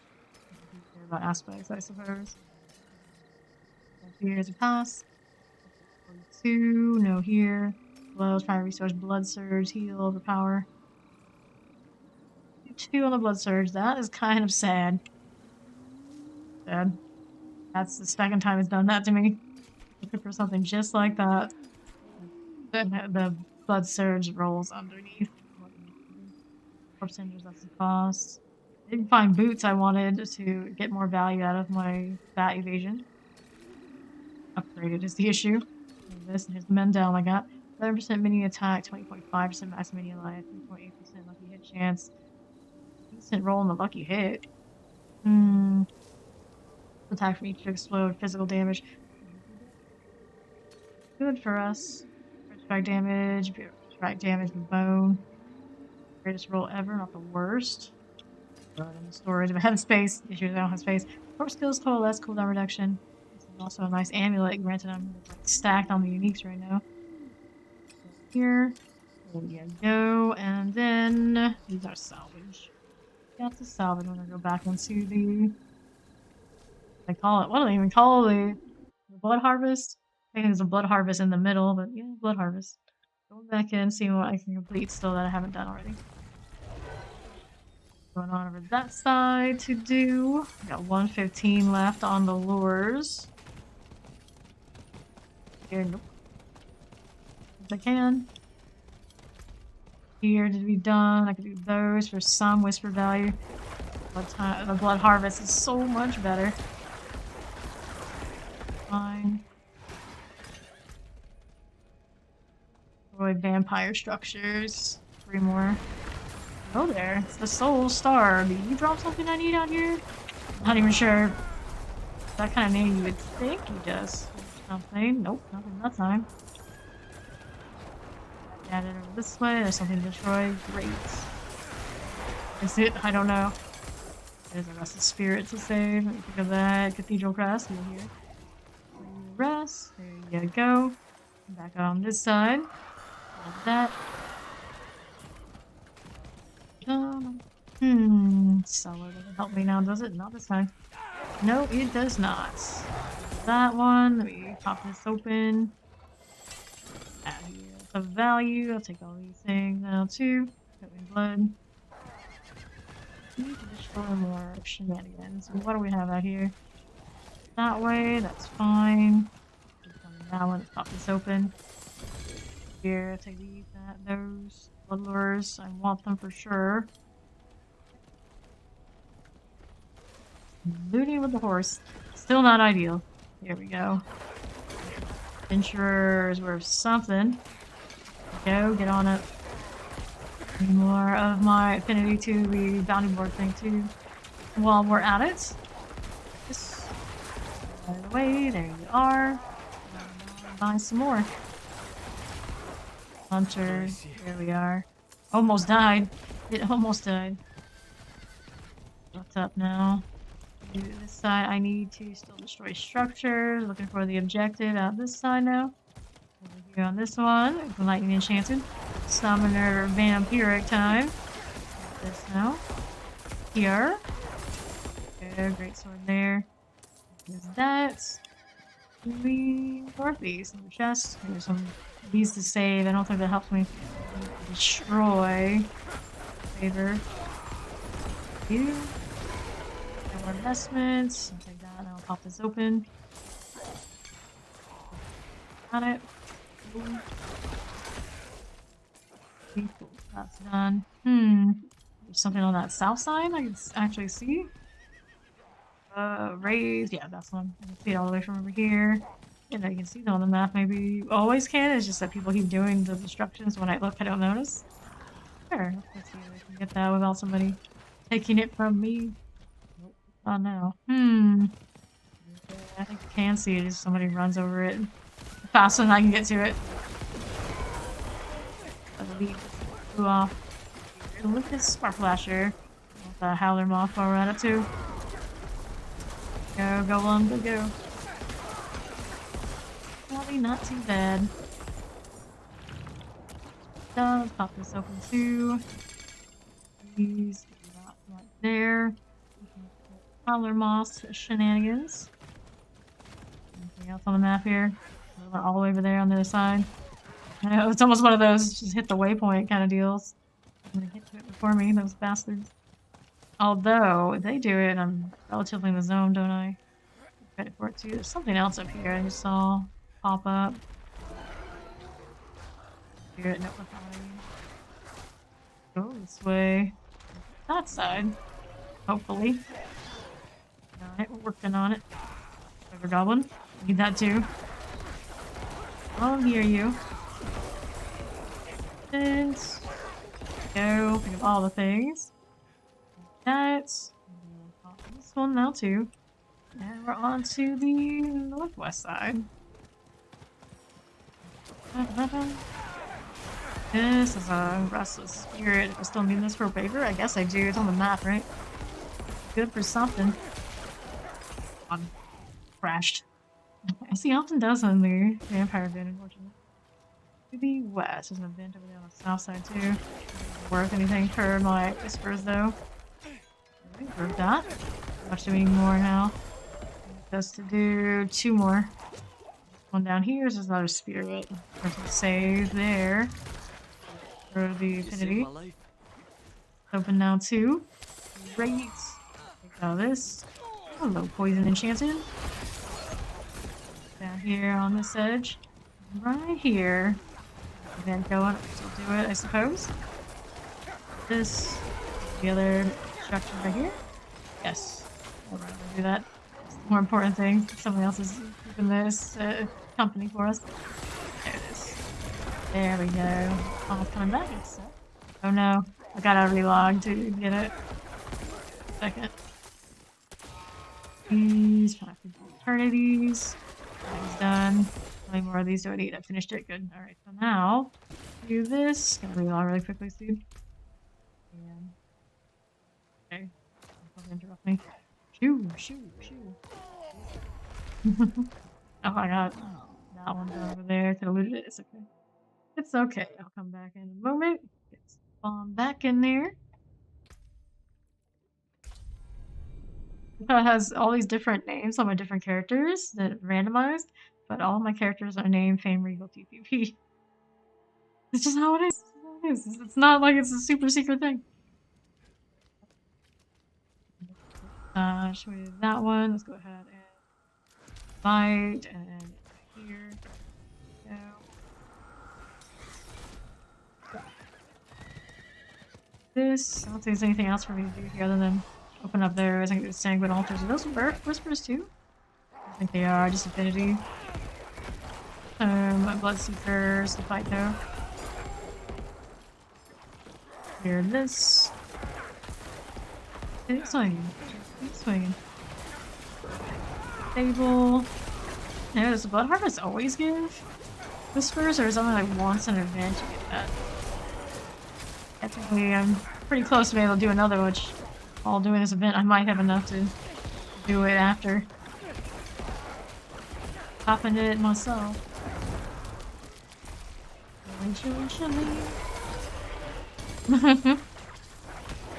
Care about aspects, I suppose. 2 years have passed. 42, no here. Blows, primary resource, blood surge, heal, overpower. 2 on the blood surge. That is kind of sad. Sad. That's the second time it's done that to me. Looking for something just like that. The blood surge rolls underneath. Corpse cinders, that's the cost. I didn't find boots I wanted to get more value out of my bat evasion. Upgraded is the issue. Here's this, here's the men down I got. 11% mini attack, 20.5% max mini life, 3.8% lucky hit chance. Decent roll in the lucky hit. Attack from each to explode, physical damage. Good for us. Strike damage, with bone. Greatest roll ever, not the worst. But in the storage, if I have space, issues I don't have space. Corpse skills coalesce, cooldown reduction. This is also a nice amulet, granted I'm like stacked on the uniques right now. Here. There you go. And then these are salvage. Got the salvage. I'm gonna go back into the. I call it. What do they even call the blood harvest? I think there's a blood harvest in the middle, but yeah, blood harvest. Going back in, seeing what I can complete still that I haven't done already. Going on over that side to do. We got 115 left on the lures. Here, nope. If I can. here to be done. I could do those for some whisper value. The blood harvest is so much better. Fine. Destroy vampire structures. 3 more. Oh, there. It's the soul star. Did you drop something I need out here? Not even sure. That kind of name you would think he does. Something. Nope, nothing that time. Add it over this way. There's something to destroy. Great. Is it? I don't know. There's a rest of spirit to save. Let me think of that. Cathedral crest. You're here. Rest. There you go. Back on this side. Like that. Cellar doesn't help me now, does it? Not this time. No, it does not. That one. Let me pop this open. Add here the value. I'll take all these things now too. Put in blood. Need to destroy more shenanigans. What do we have out here? That way, that's fine. That one, let's pop this open. Here, take these, those blood lures. I want them for sure. Looting with the horse. Still not ideal. Here we go. Adventurer is worth something. Go, get on it. Need more of my affinity to the bounty board thing too. While we're at it. Just out of the way, there you are. Buy some more. Hunter, there we are. Almost died. It almost died. What's up now? Do this side, I need to still destroy structures. Looking for the objective out this side now. Over here on this one, lightning enchanted. Summoner vampiric time. This now. Here. Okay, great sword there. There's that. We northeast in the chest. There's some these to save. I don't think that helps me destroy. Favor. You. More investments. I'll take that and I'll pop this open. Got it. Cool. That's done. There's something on that south side I can actually see. Raised. Yeah, that's one. I can see it all the way from over here. And I can see them on the map. Maybe you always can. It's just that people keep doing the destructions. When I look, I don't notice. Sure. Let's see if I can get that without somebody taking it from me. Oh no. Yeah, I think I can see it if somebody runs over it faster than I can get to it. The leaf flew off. Look at this spark flasher. The howler moth while we're at it too. Go, golem, go. Probably not too bad. Let's pop this open too. These not right there. Howler moss shenanigans. Anything else on the map here? All the way over there on the other side. I know, it's almost one of those just hit the waypoint kind of deals. I'm gonna get to it before me, those bastards. Although, if they do it, I'm relatively in the zone, don't I? Credit for it too. There's something else up here I just saw pop up. Spirit notifying. Go this way. That side. Hopefully. Alright, we're working on it. River Goblin. Need that too. I'll hear you. And go. Think of all the things. That. This one now too. And we're on to the northwest side. This is a restless spirit. If I still need this for a paper, I guess I do. It's on the map, right? Good for something. Crashed. As he often does on the vampire event, unfortunately. To the west, there's an event over there on the south side too. Worth anything for my whispers though. Worth that. Much do we need more now? Just to do 2 more. One down here is another spirit. There's a save there. For the affinity. Open now too. Great. Take out this. Hello, poison enchanted. Down here on this edge. Right here. Event going. Still do it, I suppose. This, the other structure right here. Yes, I'll run over and do that. It's the more important thing. Someone else is keeping this company for us. There it is. There we go. Almost coming back. Oh no, I gotta relog to get it. Second. These, trying to eternities. That is done. How many more of these do I need? I finished it. Good. Alright, so now, do this. Gonna relog really quickly, Steve. And, okay. Don't interrupt me. Shoo, shoo, shoo. Oh, I got that one over there. Could have looted it. It's okay. It's okay. I'll come back in a moment. Get spawn back in there. It has all these different names on my different characters that randomized, but all my characters are named Fame Regal TPP. It's just how it is. It's how it is. It's not like it's a super secret thing. Should we do that one? Let's go ahead and invite and here. Go. This. I don't think there's anything else for me to do here other than open up there. I think there's Sanguine Altars. Are those Birth Whispers too? I think they are. Just Affinity. Bloodseekers to fight though. Here, this. Keep swinging. Keep swinging. Stable. Yeah, does the Blood Harvest always give Whispers, or is it only like once an event you get that? Technically, I'm pretty close to being able to do another, which while doing this event, I might have enough to do it after. Popping it myself. Chilly, chilly.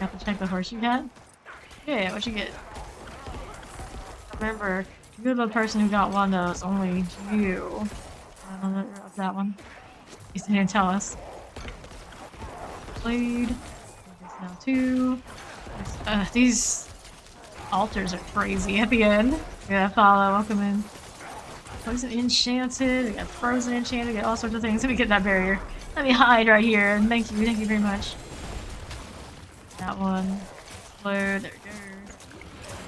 Have to check the horse you got. Yeah, what you get? Remember, you're the person who got one that was only you. I don't know that one. He didn't tell us. Blade. This now too. These altars are crazy at the end. Yeah, follow, welcome in. Poison enchanted, we got frozen enchanted, we got all sorts of things. Let me get that barrier. Let me hide right here. Thank you very much. That one. Explode, there it goes.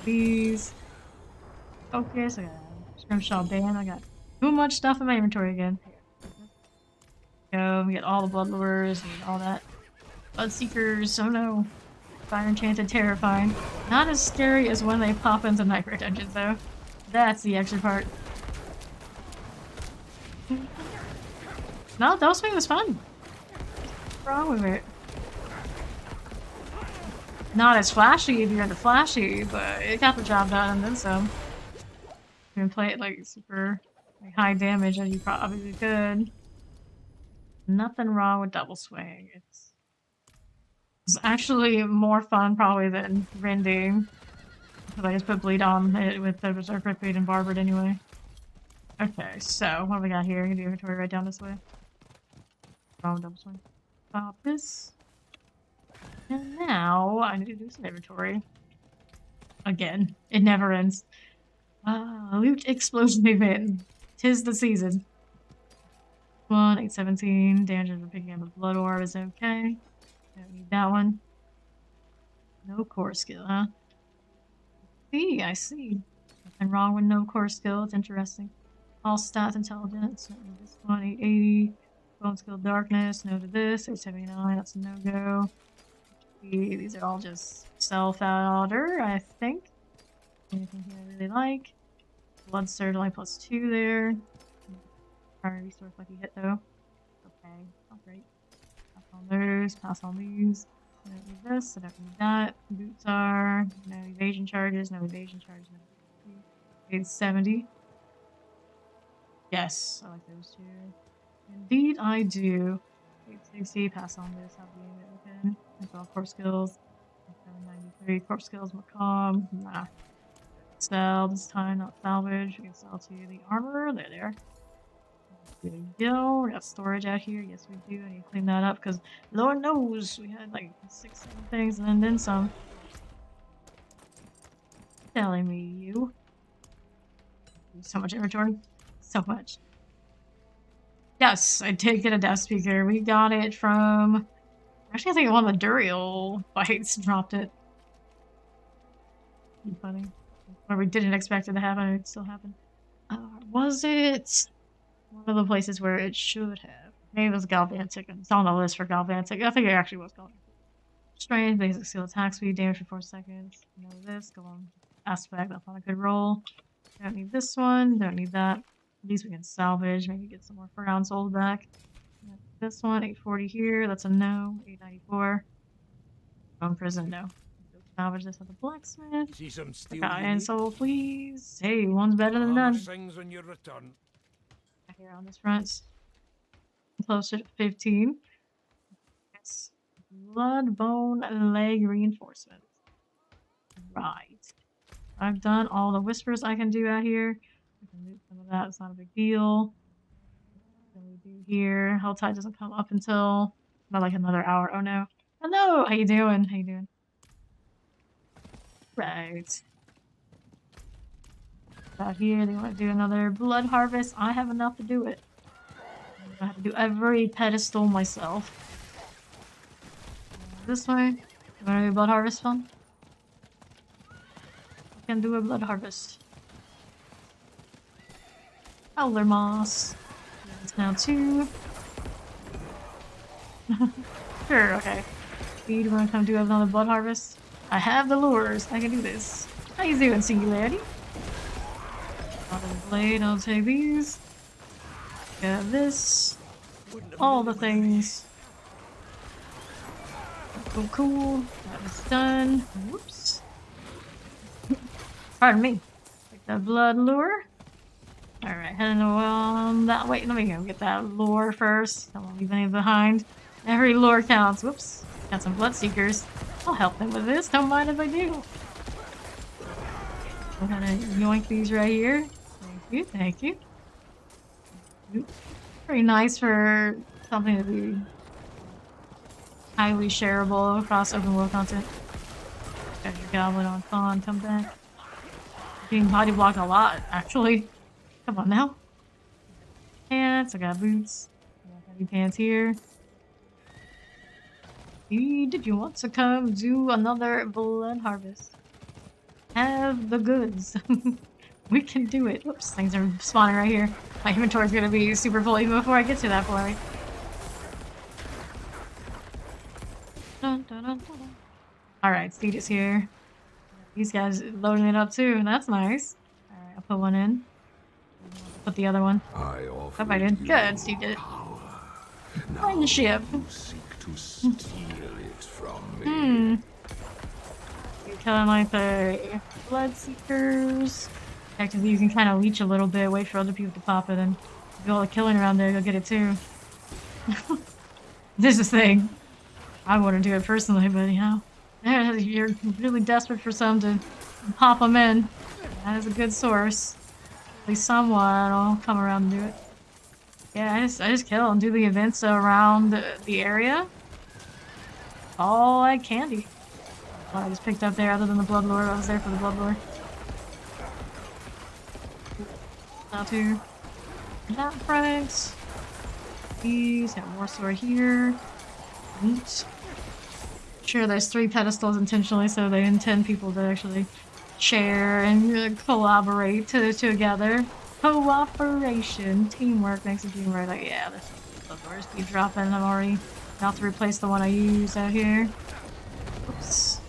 These. Focus, I got Scrimshaw Band, I got too much stuff in my inventory again. Go, we get all the blood lures and all that. Bloodseekers, oh no. Fire enchanted, terrifying. Not as scary as when they pop into nightmare dungeons though. That's the extra part. No, that swing was fun. What's wrong with it? Not as flashy if you're into flashy, but it got the job done and then some. You can play it like super like high damage as you probably could. Nothing wrong with double swing. It's actually more fun probably than rending. Because I just put bleed on it with the Berserker Bleed and Barbered anyway. Okay, so what do we got here? I'm gonna do inventory right down this way. Wrong double swing. Pop this. And now I need to do some inventory. Again, it never ends. Loot explosion event. 'Tis the season. 817. Damage from picking up a blood orb is okay. Don't need that one. No core skill, huh? I see. Nothing wrong with no core skill. It's interesting. All stats intelligence. Don't need this one. 880. Bone skill darkness. No to this. 879. That's a no-go. These are all just self-order, I think. Anything here I really like. Blood surge only +2 there. Primary resource lucky hit though. Okay, not great. Pass on those, pass on these. I don't need this, I don't need that. Boots are no evasion charges, no evasion charges, no. 870. Yes, I like those two. Indeed, I do. 860, pass on this, have the unit open. That's all corpse skills. 793, corpse skills, macabre. Nah. Sell this time, not salvage. We can sell to the armorer. There they are. There we go. We got storage out here. Yes, we do. I need to clean that up because Lord knows we had like 6, 7 things and then some. Telling me you. So much inventory. So much. Yes, I did get a death speaker. We got it from Actually, I think one of the Duriel fights dropped it. Pretty funny. Where we didn't expect it to happen, it still happened. Was it one of the places where it should have? Maybe it was Galvantic. It's on the list for Galvantic. I think it actually was Galvantic. Strength, basic skill, attack speed, damage for 4 seconds. You know this, go on. Aspect, that's not a good roll. Don't need this one, don't need that. At least we can salvage, maybe get some more Frown Souls back. This one, 840 here, that's a no. 894. Bone prison, no. Salvage this at the blacksmith. See some steel. Guy and soul, please. Hey, one's better than none. Sings on your return. Here on this front. Closer to 15. Yes. Blood, bone, leg reinforcement. Right. I've done all the whispers I can do out here. I can move some of that, it's not a big deal. What we do here? Helltide doesn't come up until about like another hour. Oh no. Hello! How you doing? How you doing? Right. Out here, they want to do another blood harvest. I have enough to do it. I have to do every pedestal myself. This way. You want to do blood harvest fun? I can do a blood harvest. Howler moss. It's now 2. Sure, okay. You want to come do another blood harvest? I have the lures. I can do this. How you doing, Singularity? Blade, I'll take these. Got this. All the things. Cool, cool. That was done. Whoops. Pardon me. Take that blood lure. Alright, heading around that way. Let me go get that lure first. Don't want to leave any behind. Every lure counts. Whoops. Got some blood seekers. I'll help them with this. Don't mind if I do. I'm gonna yoink these right here. Thank you, thank you. Pretty nice for something to be highly shareable across open world content. Got your goblin on con, come back. Being body blocked a lot, actually. Come on now. Pants, I got boots. I got heavy pants here. Did you want to come do another blood harvest? Have the goods. We can do it. Whoops, things are spawning right here. My inventory's gonna be super full even before I get to that point. Alright, Steed is here. These guys loading it up too. That's nice. Alright, I'll put one in. Put the other one. I offer Hope I did. Good, Steve did it. Friendship. You seek to steal it from me. You're killing like the blood seekers. Effectively, you can kind of leech a little bit, wait for other people to pop it, and do all the killing around there, you'll get it too. This is the thing. I wouldn't do it personally, but you know, you're really desperate for some to pop them in. That is a good source. At least someone will come around and do it. Yeah, I just kill and do the events around the area. All like candy. What I just picked up there, other than the blood lure, I was there for the blood lure. Not to that front. These have more sword here. Neat. Sure, there's 3 pedestals intentionally, so they intend people to actually share and collaborate together. Cooperation, teamwork makes a dream right. Like, yeah, this doors keep dropping. I'm already about to replace the one I used out here. Oops.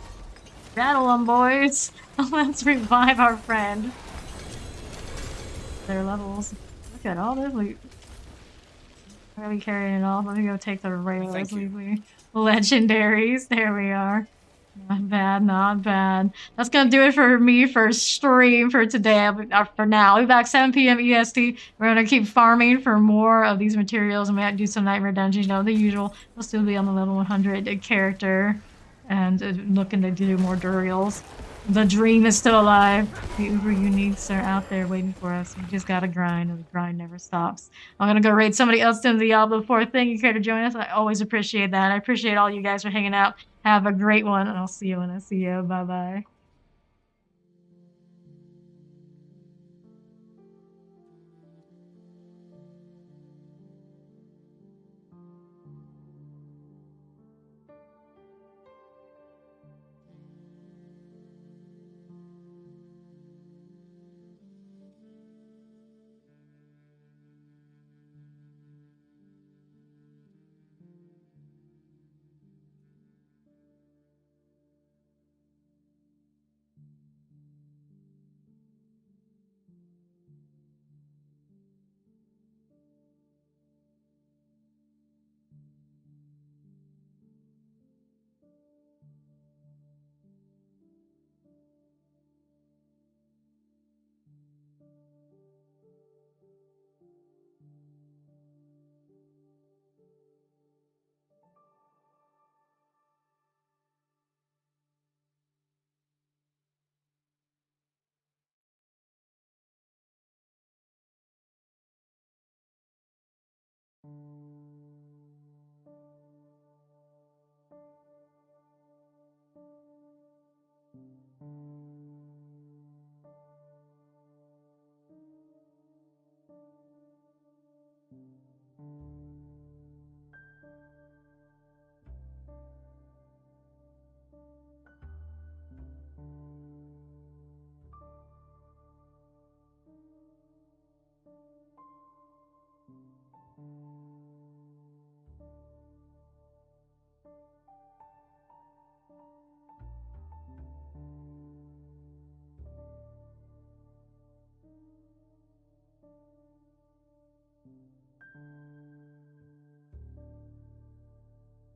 Rattle them, boys. Let's revive our friend. Their levels. Look at all this loot. Really carrying it off. Let me go take the rails. Legendaries. There we are. Not bad, not bad. That's gonna do it for me for stream for today. For now, I'll be back 7 p.m. EST. We're gonna keep farming for more of these materials, and we might do some nightmare dungeons. You know, the usual. We'll still be on the level 100 character, and looking to do more Duriels. The dream is still alive. The uber uniques are out there waiting for us. We just gotta grind, and the grind never stops. I'm gonna go raid somebody else in Diablo 4. Thank you, care to join us. I always appreciate that. I appreciate all you guys for hanging out. Have a great one, and I'll see you when I see you. Bye-bye.